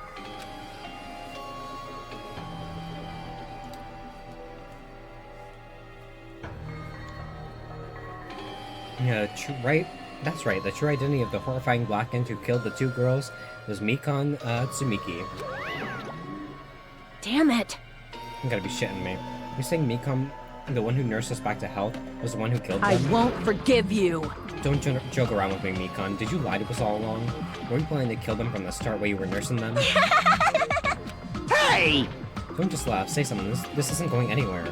Yeah, right. That's right. The true identity of the horrifying black ant who killed the 2 girls was Mikon Tsumiki. Damn it. You gotta be shitting me. You're saying Mikon, the one who nursed us back to health, was the one who killed them? I won't forgive you. Don't joke around with me, Mikon. Did you lie to us all along? Were you planning to kill them from the start while you were nursing them? Hey! Don't just laugh. Say something. This isn't going anywhere.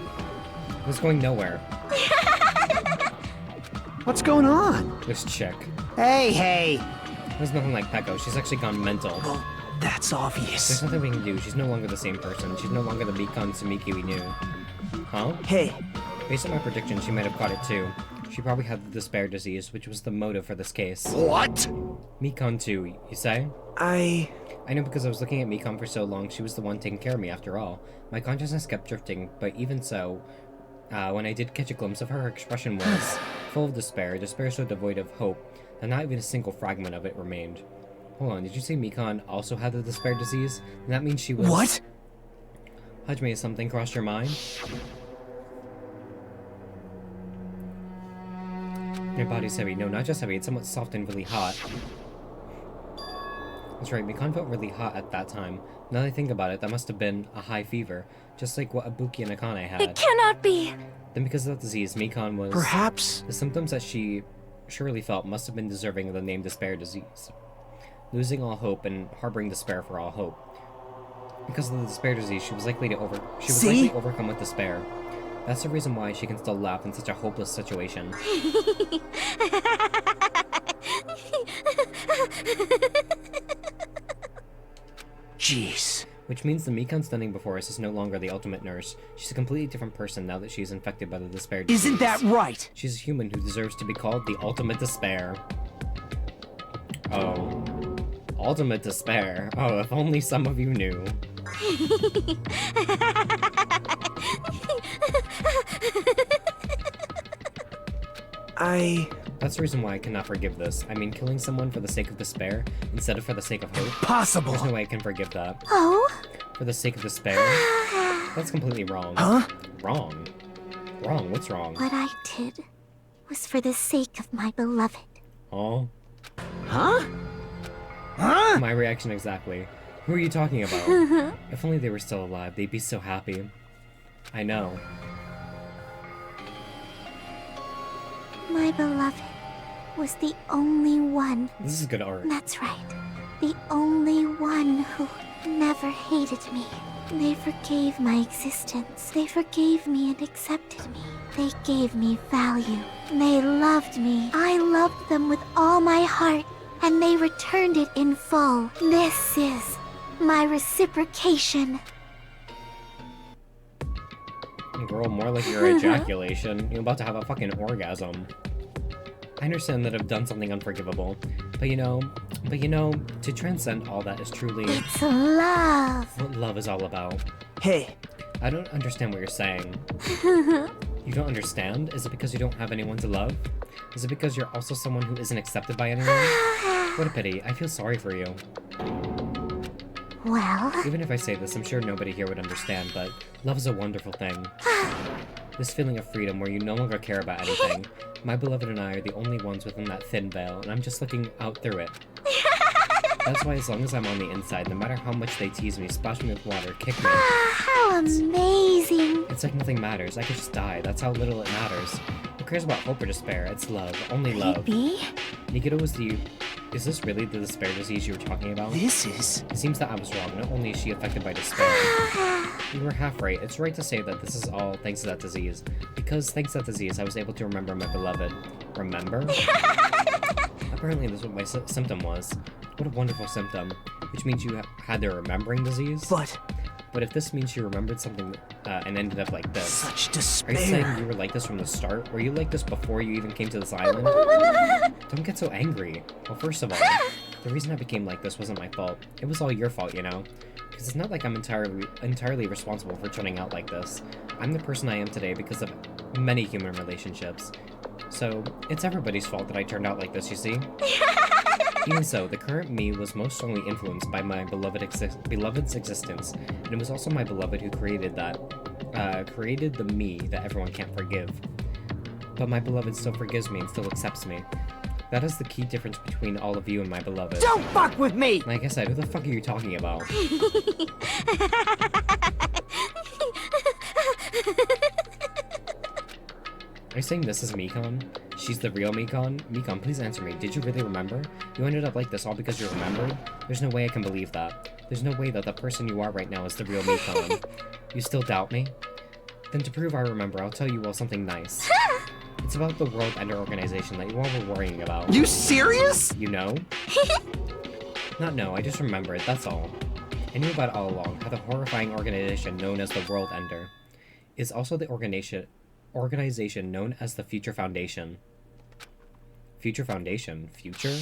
It's going nowhere. What's going on? This chick. Hey! There's nothing like Peko. She's actually gone mental. Well, that's obvious. There's nothing we can do. She's no longer the same person. She's no longer the Mikon Tsumiki we knew. Huh? Hey. Based on my prediction, she might have caught it too. She probably had the despair disease, which was the motive for this case. What? Mikon too, you say? I know because I was looking at Mikon for so long, she was the one taking care of me after all. My consciousness kept drifting, but even so, when I did catch a glimpse of her, her expression was full of despair so devoid of hope that not even a single fragment of it remained. Hold on, did you say Mikon also had the despair disease? And that means she was... What? Hajime, has something crossed your mind? Your body's heavy. No, not just heavy, it's somewhat soft and really hot. That's right, Mikon felt really hot at that time. Now that I think about it, that must have been a high fever, just like what Ibuki and Akane had. It cannot be! Then because of that disease, Mikon was... Perhaps? The symptoms that she surely felt must have been deserving of the name despair disease. Losing all hope and harboring despair for all hope. Because of the despair disease, she was likely overcome with despair. That's the reason why she can still laugh in such a hopeless situation. Jeez. Which means the Mikon standing before us is no longer the ultimate nurse. She's a completely different person now that she's infected by the despair disease. Isn't that right? She's a human who deserves to be called the ultimate despair. Oh. Ultimate despair. Oh, if only some of you knew. That's the reason why I cannot forgive this. I mean, killing someone for the sake of despair, instead of for the sake of hope. Possible! There's no way I can forgive that. Oh? For the sake of despair? That's completely wrong. Huh? Wrong? Wrong? What's wrong? What I did was for the sake of my beloved. Oh? Huh? Huh? My reaction exactly. Who are you talking about? If only they were still alive, they'd be so happy. I know. My beloved was the only one. This is good art. That's right. The only one who never hated me. They forgave my existence. They forgave me and accepted me. They gave me value. They loved me. I loved them with all my heart, and they returned it in full. This is my reciprocation. Girl, more like your ejaculation. You're about to have a fucking orgasm. I understand that I've done something unforgivable, but you know, to transcend all that is truly... It's love! What love is all about. Hey. I don't understand what you're saying. You don't understand? Is it because you don't have anyone to love? Is it because you're also someone who isn't accepted by anyone? What a pity. I feel sorry for you. Well... Even if I say this, I'm sure nobody here would understand, but love is a wonderful thing. This feeling of freedom where you no longer care about anything. My beloved and I are the only ones within that thin veil, and I'm just looking out through it. That's why as long as I'm on the inside, no matter how much they tease me, splash me with water, kick me... How amazing! It's like nothing matters. I could just die. That's how little it matters. Who cares about hope or despair? It's love. Only love. Nikita was the... Is this really the despair disease you were talking about? This is... It seems that I was wrong. Not only is she affected by despair. You were half right. It's right to say that this is all thanks to that disease. Because thanks to that disease, I was able to remember my beloved. Remember? Apparently this is what my symptom was. What a wonderful symptom. Which means you had the remembering disease? But if this means you remembered something and ended up like this... Such despair! Are you saying you were like this from the start? Were you like this before you even came to this island? Don't get so angry. Well, first of all, the reason I became like this wasn't my fault. It was all your fault, you know? Because it's not like I'm entirely responsible for turning out like this. I'm the person I am today because of many human relationships. So, it's everybody's fault that I turned out like this, you see? Even so, the current me was most strongly influenced by my beloved's existence, and it was also my beloved who created the me that everyone can't forgive. But my beloved still forgives me and still accepts me. That is the key difference between all of you and my beloved. Don't fuck with me! Like I said, who the fuck are you talking about? Are you saying this is Mikon? She's the real Mikon? Mikon, please answer me. Did you really remember? You ended up like this all because you remembered? There's no way I can believe that. There's no way that the person you are right now is the real Mikon. You still doubt me? Then to prove I remember, I'll tell you all something nice. It's about the World Ender organization that you all were worrying about. You serious? You know? Not know, I just remembered, that's all. I knew about it all along, how the horrifying organization known as the World Ender is also the organization known as the Future Foundation. Future Foundation? Future?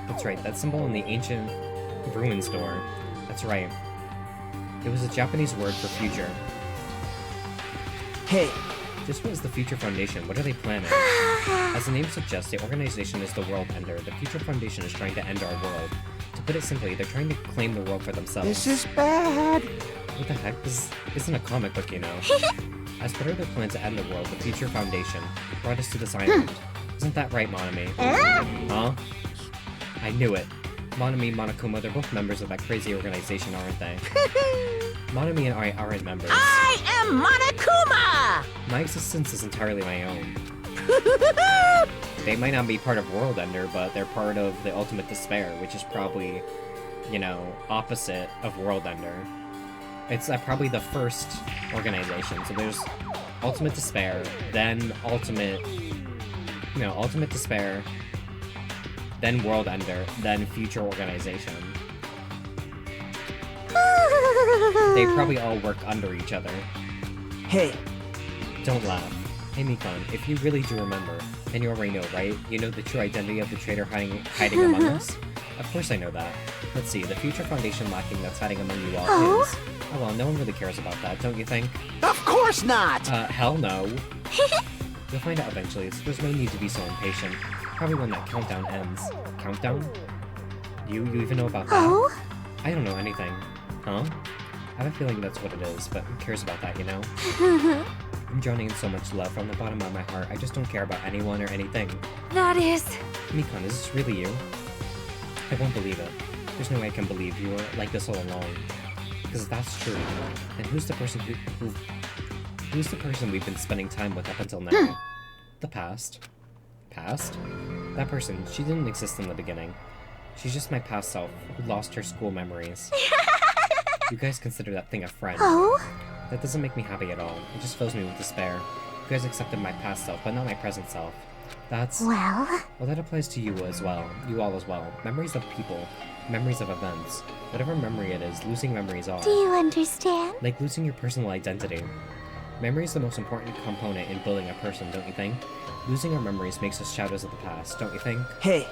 That's right, that symbol in the ancient ruin store. That's right. It was a Japanese word for future. Hey. Just what is the Future Foundation? What are they planning? As the name suggests, the organization is the World Ender. The Future Foundation is trying to end our world. To put it simply, they're trying to claim the world for themselves. This is bad. What the heck? This isn't a comic book, you know. As part of their plan to end the world, the Future Foundation brought us to this island. Isn't that right, Monami? Huh? I knew it. Monami, Monokuma, they're both members of that crazy organization, aren't they? Monami and I aren't members. I am Monokuma! My existence is entirely my own. They might not be part of World Ender, but they're part of the Ultimate Despair, which is probably, you know, opposite of World Ender. It's probably the first organization. So there's Ultimate Despair, then Ultimate Despair, then World Ender, then Future Organization. They probably all work under each other. Hey. Don't laugh. Hey Mikon, if you really do remember, and you already know, right? You know the true identity of the traitor hiding among us? Of course I know that. Let's see, the Future Foundation lacking that's hiding among you all is... Oh well, no one really cares about that, don't you think? Of course not! Hell no. You'll find out eventually, so there's no need to be so impatient. Probably when that countdown ends. Countdown? You even know about that? Oh? I don't know anything. Huh? I have a feeling that's what it is, but who cares about that, you know? I'm drowning in so much love from the bottom of my heart. I just don't care about anyone or anything. That is... Mikon, is this really you? I won't believe it. There's no way I can believe you were like this all along. Because if that's true, then who's the person who's the person we've been spending time with up until now? The past. Past? That person, she didn't exist in the beginning. She's just my past self, who lost her school memories. You guys consider that thing a friend. Oh? That doesn't make me happy at all. It just fills me with despair. You guys accepted my past self, but not my present self. That's... Well, that applies to you as well. You all as well. Memories of people. Memories of events. Whatever memory it is, losing memories are. do you understand? Like losing your personal identity. Memory is the most important component in building a person, don't you think? Losing our memories makes us shadows of the past, don't you think? Hey.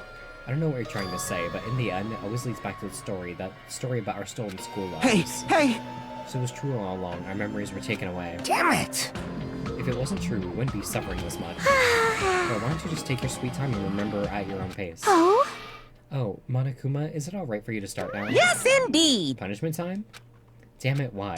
I don't know what you're trying to say, but in the end, it always leads back to that story about our stolen school lives. Hey! So it was true all along, our memories were taken away. Damn it! If it wasn't true, we wouldn't be suffering this much. Well, why don't you just take your sweet time and remember at your own pace? Oh? Oh, Monokuma, is it alright for you to start now? Yes, indeed! Punishment time? Damn it, why?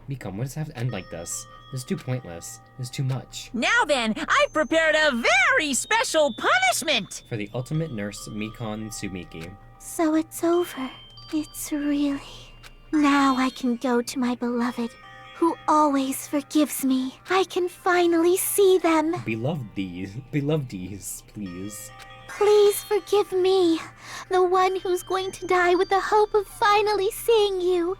Mikon, why does it have to end like this? This is too pointless. This is too much. Now then, I've prepared a very special punishment! For the ultimate nurse, Mikon Tsumiki. So it's over. It's really... Now I can go to my beloved, who always forgives me. I can finally see them. Belovedies, please. Please forgive me, the one who's going to die with the hope of finally seeing you.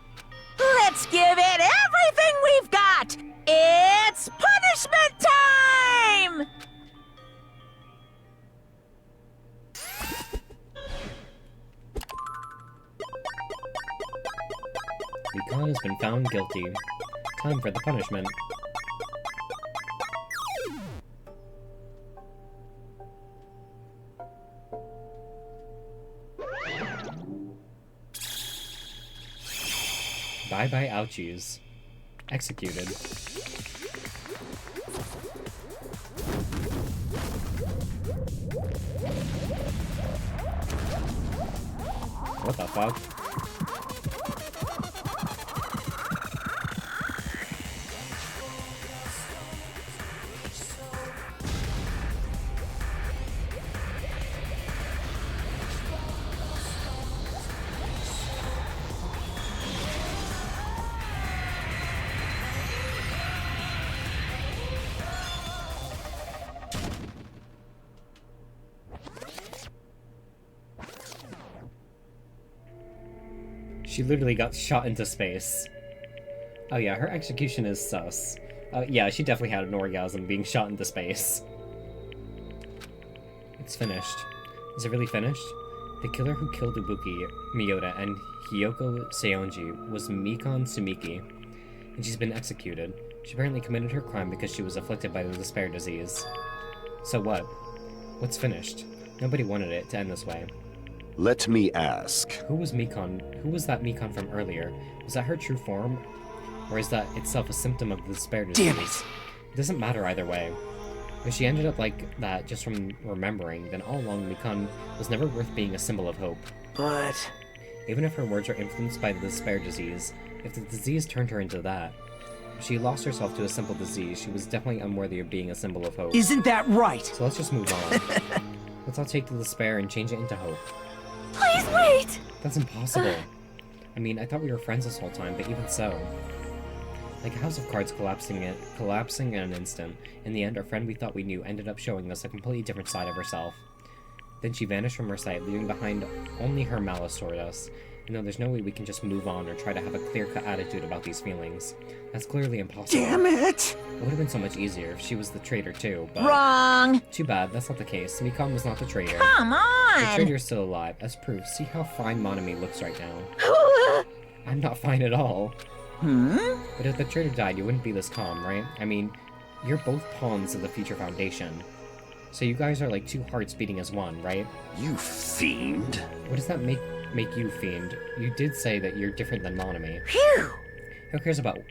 Let's give it everything we've got! It's punishment time! Mikon has been found guilty. Time for the punishment. Bye-bye ouchies. executed. What the fuck? She literally got shot into space. Oh yeah, her execution is sus. Yeah, she definitely had an orgasm being shot into space. It's finished. Is it really finished? The killer who killed Ibuki, Miyota, and Hiyoko Seonji was Mikon Sumiki, and she's been executed. She apparently committed her crime because she was afflicted by the despair disease. So what? What's finished? Nobody wanted it to end this way. Let me ask. Who was Mikon? Who was that Mikon from earlier? Was that her true form? Or is that itself a symptom of the despair disease? Damn it! It doesn't matter either way. If she ended up like that just from remembering, then all along Mikon was never worth being a symbol of hope. But... Even if her words are influenced by the despair disease, if the disease turned her into that, if she lost herself to a simple disease, she was definitely unworthy of being a symbol of hope. Isn't that right? So let's just move on. Let's all take the despair and change it into hope. Please wait! That's impossible. I mean, I thought we were friends this whole time, but even so. Like a house of cards collapsing in an instant. In the end, our friend we thought we knew ended up showing us a completely different side of herself. Then she vanished from our sight, leaving behind only her malice toward us. You know, there's no way we can just move on or try to have a clear-cut attitude about these feelings. That's clearly impossible. Damn it! It would have been so much easier if she was the traitor too, but... Wrong! Too bad, that's not the case. Mikon was not the traitor. Come on! The traitor's still alive. As proof, see how fine Monami looks right now. I'm not fine at all. But if the traitor died, you wouldn't be this calm, right? I mean, you're both pawns of the future foundation. So you guys are like two hearts beating as one, right? You fiend. What does that make you, fiend? You did say that you're different than Monami. Phew! Who cares about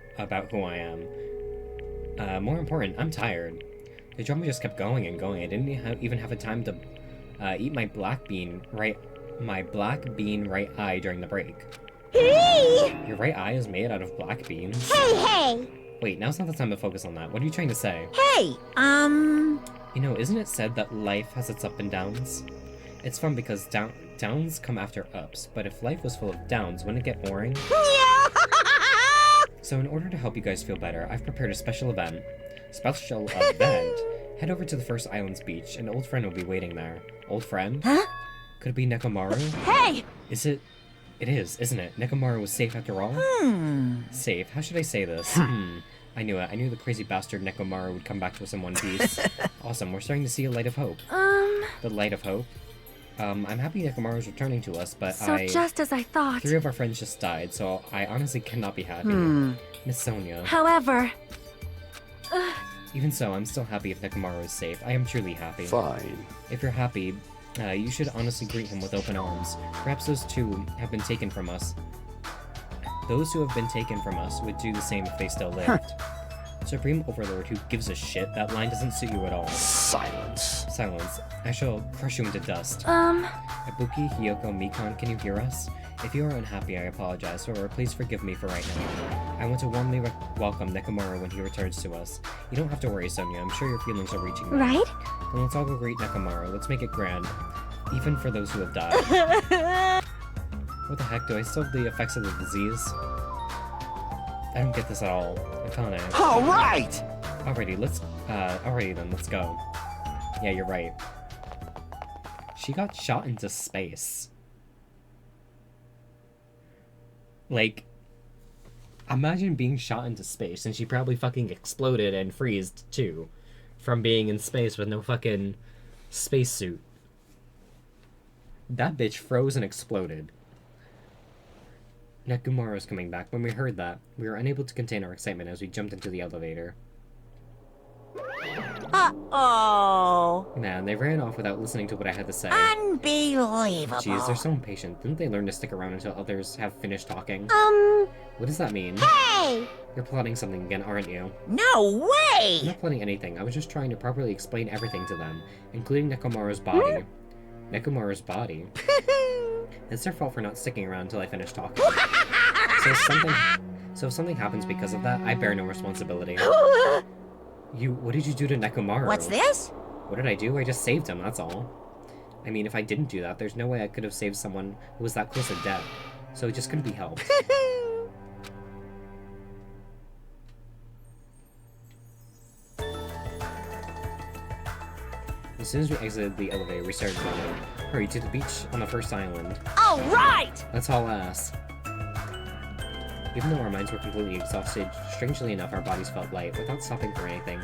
who I am? More important, I'm tired. The drama just kept going and going. I didn't even have a time to eat my black bean right eye during the break. Hey! Your right eye is made out of black beans? Hey! Wait, now's not the time to focus on that. What are you trying to say? Hey, You know, isn't it said that life has its ups and downs? It's fun because downs come after ups, but if life was full of downs, wouldn't it get boring? So in order to help you guys feel better, I've prepared a special event. Head over to the First Islands beach. An old friend will be waiting there. Old friend? Huh? Could it be Nekomaru? Hey! Is it? It is, isn't it? Nekomaru was safe after all? Safe? How should I say this? I knew it. I knew the crazy bastard Nekomaru would come back to us in one piece. Awesome. We're starting to see a light of hope. The light of hope? I'm happy Nekomaru's returning to us, but just as I thought. 3 of our friends just died, so I honestly cannot be happy. Miss Sonia. However... Even so, I'm still happy if Nekomaru is safe. I am truly happy. Fine. If you're happy, you should honestly greet him with open arms. Perhaps those two have been taken from us. Those who have been taken from us would do the same if they still lived. Supreme Overlord who gives a shit, that line doesn't suit you at all. Silence. Silence. I shall crush you into dust. Ibuki, Hiyoko, Mikon, can you hear us? If you are unhappy, I apologize, or please forgive me for right now. I want to warmly welcome Nekomaru when he returns to us. You don't have to worry, Sonia. I'm sure your feelings are reaching me. Right? Then let's all go greet Nekomaru. Let's make it grand. Even for those who have died. What the heck? Do I still have the effects of the disease? I don't get this at all. Akane. Alright! Alrighty then, let's go. Yeah, you're right. She got shot into space. Like, imagine being shot into space, and she probably fucking exploded and freezed, too. From being in space with no fucking spacesuit. That bitch froze and exploded. Nekomaru's coming back. When we heard that, we were unable to contain our excitement as we jumped into the elevator. Uh-oh. Man, they ran off without listening to what I had to say. Unbelievable. Jeez, they're so impatient. Didn't they learn to stick around until others have finished talking? What does that mean? Hey! You're plotting something again, aren't you? No way! I'm not plotting anything. I was just trying to properly explain everything to them, including Nekomaru's body. Nekomaru's body? It's their fault for not sticking around until I finish talking. So if something happens because of that, I bear no responsibility. What did you do to Nekomaru? What's this? What did I do? I just saved him, that's all. I mean, if I didn't do that, there's no way I could have saved someone who was that close to death. So it just couldn't be helped. As soon as we exited the elevator, we started running. Hurry, to the beach on the first island. All right! Let's haul ass. Even though our minds were completely exhausted, strangely enough, our bodies felt light. Without stopping for anything,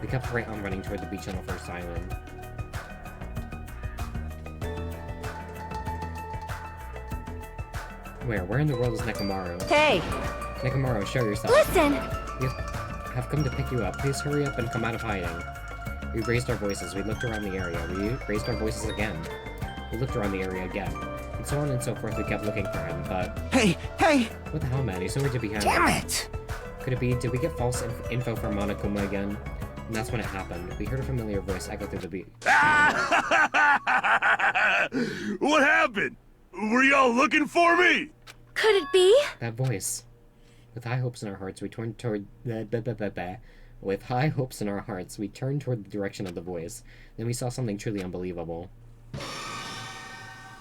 we kept right on running toward the beach on the first island. Where in the world is Nekomaru? Hey! Nekomaru, show yourself. Listen! We have come to pick you up. Please hurry up and come out of hiding. We raised our voices. We looked around the area. We raised our voices again. We looked around the area again. And so on and so forth, we kept looking for him, but... Hey! What the hell, man? He's nowhere to be found. Damn it! Could it be, did we get false info from Monokuma again? And that's when it happened. We heard a familiar voice echo through the beat. What happened? Were y'all looking for me? Could it be? That voice. With high hopes in our hearts, we turned toward... With high hopes in our hearts, we turned toward the direction of the voice. Then we saw something truly unbelievable.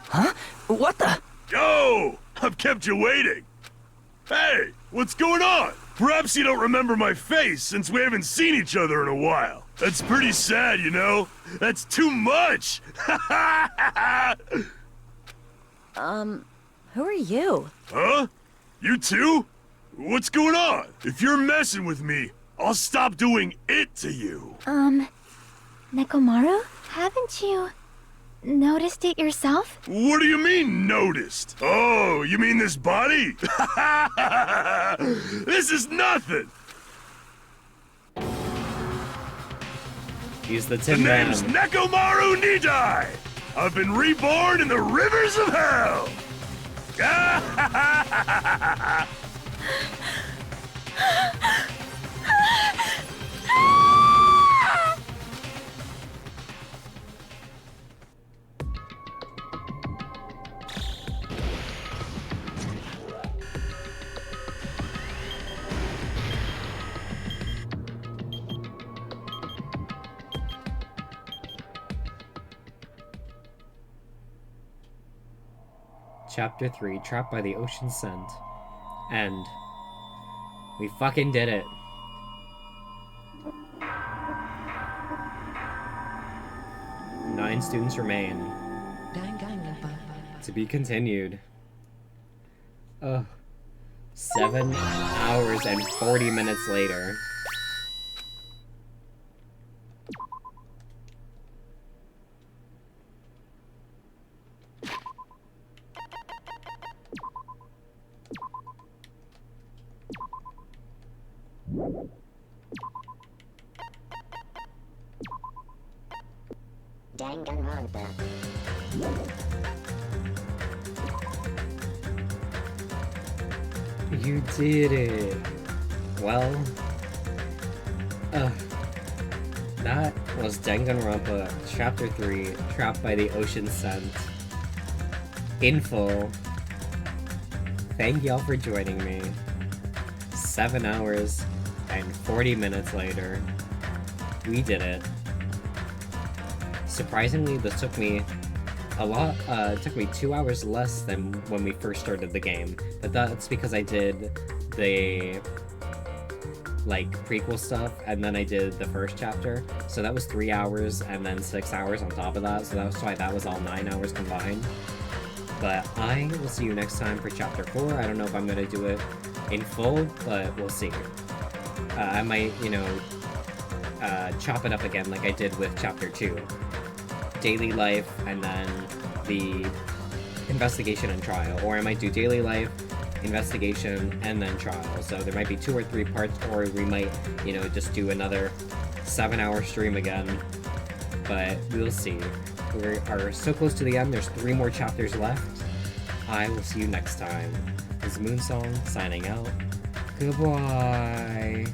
Huh? What the? Oh! I've kept you waiting. Hey, what's going on? Perhaps you don't remember my face since we haven't seen each other in a while. That's pretty sad, you know? That's too much! Who are you? Huh? You too? What's going on? If you're messing with me, I'll stop doing it to you. Nekomaru? Haven't you noticed it yourself? What do you mean, noticed? Oh, you mean this body? This is nothing! He's the Tin Man. name's Nekomaru Nidai! I've been reborn in the rivers of hell! Chapter 3, Trapped by the Ocean Scent. End. We fucking did it. Nine students remain. To be continued. Ugh. 7 hours and 40 minutes later. Danganronpa. You did it. Well, that was Danganronpa Chapter 3, Trapped by the Ocean Scent. In full. Thank y'all for joining me. 7 hours and 40 minutes later, we did it. Surprisingly, this took me it took me 2 hours less than when we first started the game, but that's because I did the prequel stuff and then I did the first chapter, so that was 3 hours and then 6 hours on top of that, so that's why that was all 9 hours combined. But I will see you next time for chapter 4. I don't know if I'm gonna do it in full, but we'll see. I might, chop it up again like I did with chapter 2. Daily life, and then the investigation and trial. Or I might do daily life, investigation, and then trial. So there might be 2 or 3 parts, or we might, you know, just do another 7-hour stream again. But we'll see. We are so close to the end. There's 3 more chapters left. I will see you next time. This is Moonsong signing out. Goodbye.